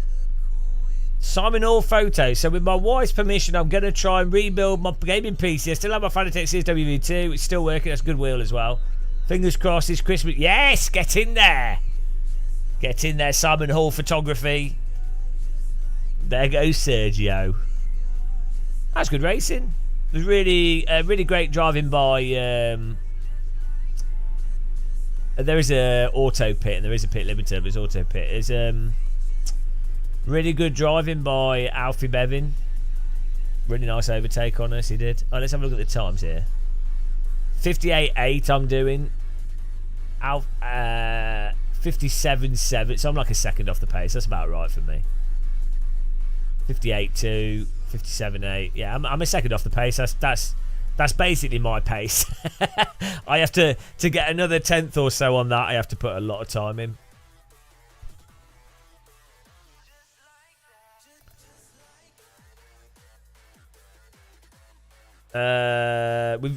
Simon All Photos. So with my wife's permission, I'm going to try and rebuild my gaming PC. I still have my Fanatec CSW2. It's still working. That's good wheel as well. Fingers crossed this Christmas. Yes, get in there. Get in there, Simon Hall Photography. There goes Sergio. That's good racing. It was really great driving by. There is a auto pit and there is a pit limiter, but it's auto pit. There's really good driving by Alfie Bevin. Really nice overtake on us, he did. Oh, let's have a look at the times here. 58.8 I'm doing. 57.7, so I'm like a second off the pace. That's about right for me. 58.2, 57.8. Yeah, I'm a second off the pace. That's basically my pace. I have to get another tenth or so on that. I have to put a lot of time in.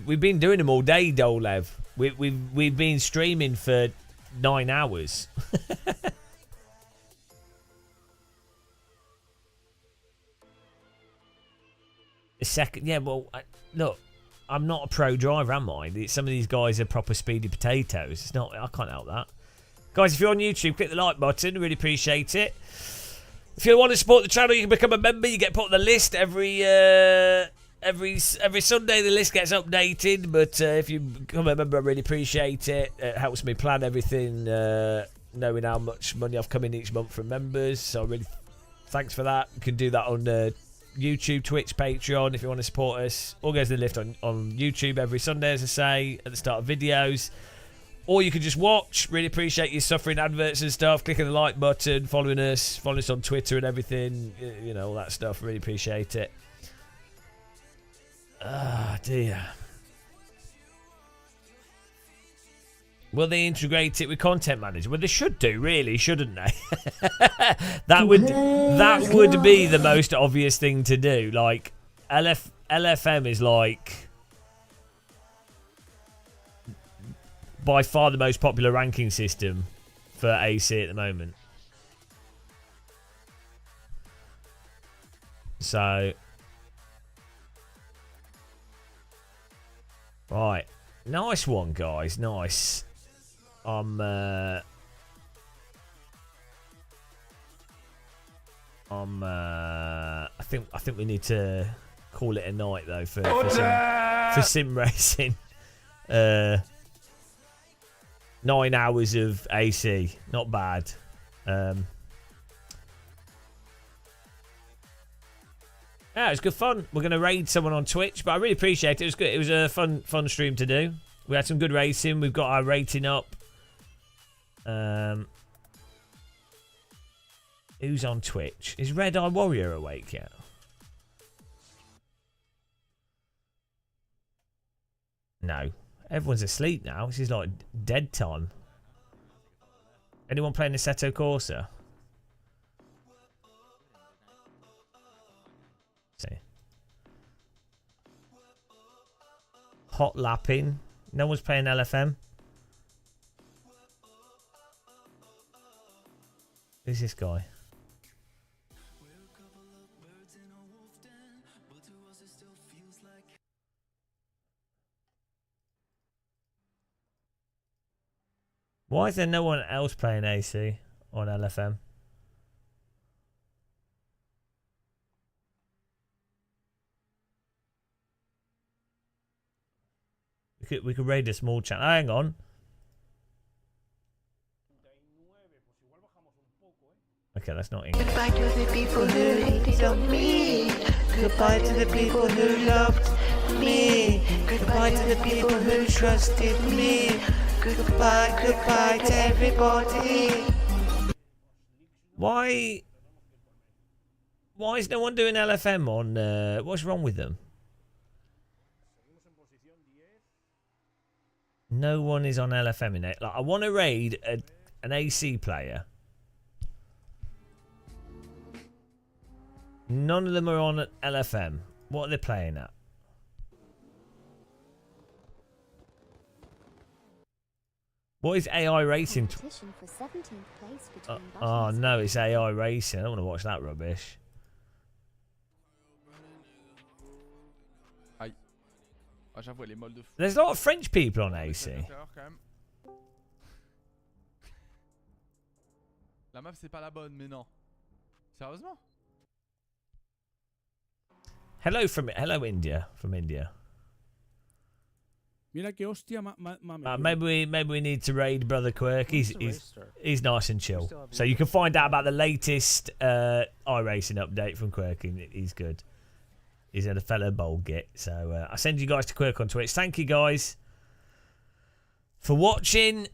We've been doing them all day, Dolev. We've been streaming for 9 hours. A second, yeah. Well, look, I'm not a pro driver, am I? Some of these guys are proper speedy potatoes. It's not. I can't help that. Guys, if you're on YouTube, click the like button. Really appreciate it. If you want to support the channel, you can become a member. You get put on the list every Sunday. The list gets updated. But if you become a member, I really appreciate it. It helps me plan everything, knowing how much money I've come in each month from members. So really, thanks for that. You can do that on YouTube, Twitch, Patreon if you want to support us. All goes to the lift on YouTube every Sunday, as I say, at the start of videos. Or you can just watch. Really appreciate you suffering adverts and stuff. Clicking the like button, following us on Twitter and everything. You know, all that stuff. Really appreciate it. Ah, dear. Will they integrate it with Content Manager? Well, they should do, really, shouldn't they? that would be the most obvious thing to do. Like, LFM is like by far the most popular ranking system for AC at the moment. So, right, nice one, guys, nice. I think we need to call it a night though for sim racing. 9 hours of AC, not bad. Yeah, it was good fun. We're gonna raid someone on Twitch, but I really appreciate it. It was good. It was a fun stream to do. We had some good racing. We've got our rating up. Who's on Twitch? Is Red Eye Warrior awake yet? No. Everyone's asleep now. This is like dead time. Anyone playing Assetto Corsa? See. Hot lapping. No one's playing LFM. Who's this guy? Why is there no one else playing AC on LFM? We could raid a small channel. Hang on. Okay, that's not English. Goodbye to the people who hated on me. Goodbye to the people who loved me. Goodbye to the people who trusted me. Goodbye, goodbye to everybody. Why is no one doing LFM on? What's wrong with them? No one is on LFM in it. Like, I want to raid an AC player. None of them are on LFM. What are they playing at? What is AI racing? Oh no, it's AI racing. I don't want to watch that rubbish. There's a lot of French people on AC. La map c'est pas la bonne, mais non. Sérieusement? Hello India from India. Mira que hostia maybe we need to raid Brother Quirk. He's nice and chill. So you can find out about the latest iRacing update from Quirk. He's good. He's a fellow bowl git. So I send you guys to Quirk on Twitch. Thank you guys for watching.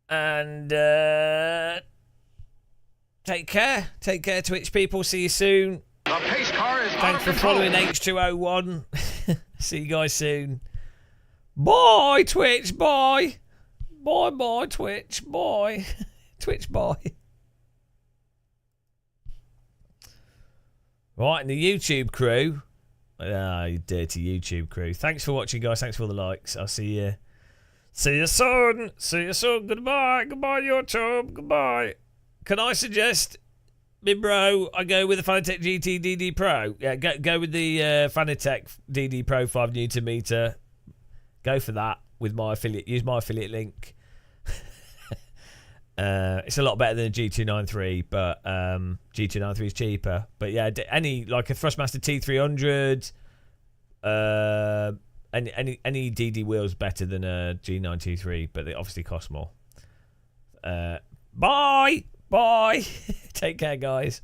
And take care. Take care, Twitch people. See you soon. The pace car is Thanks for following H201. See you guys soon. Bye, Twitch. Bye. Bye, Twitch. Bye. Twitch, bye. Right, and the YouTube crew. Ah, you dirty YouTube crew. Thanks for watching, guys. Thanks for all the likes. I'll see you. See you soon. See you soon. Goodbye. Goodbye, YouTube. Goodbye. Can I suggest, me bro, I go with the Fanatec GT DD Pro? Yeah, go with the Fanatec DD Pro 5 Newton meter. Go for that with my affiliate. Use my affiliate link. It's a lot better than a G293, but G293 is cheaper. But yeah, any like a Thrustmaster T300, any DD wheels better than a G923, but they obviously cost more. Bye. Take care, guys.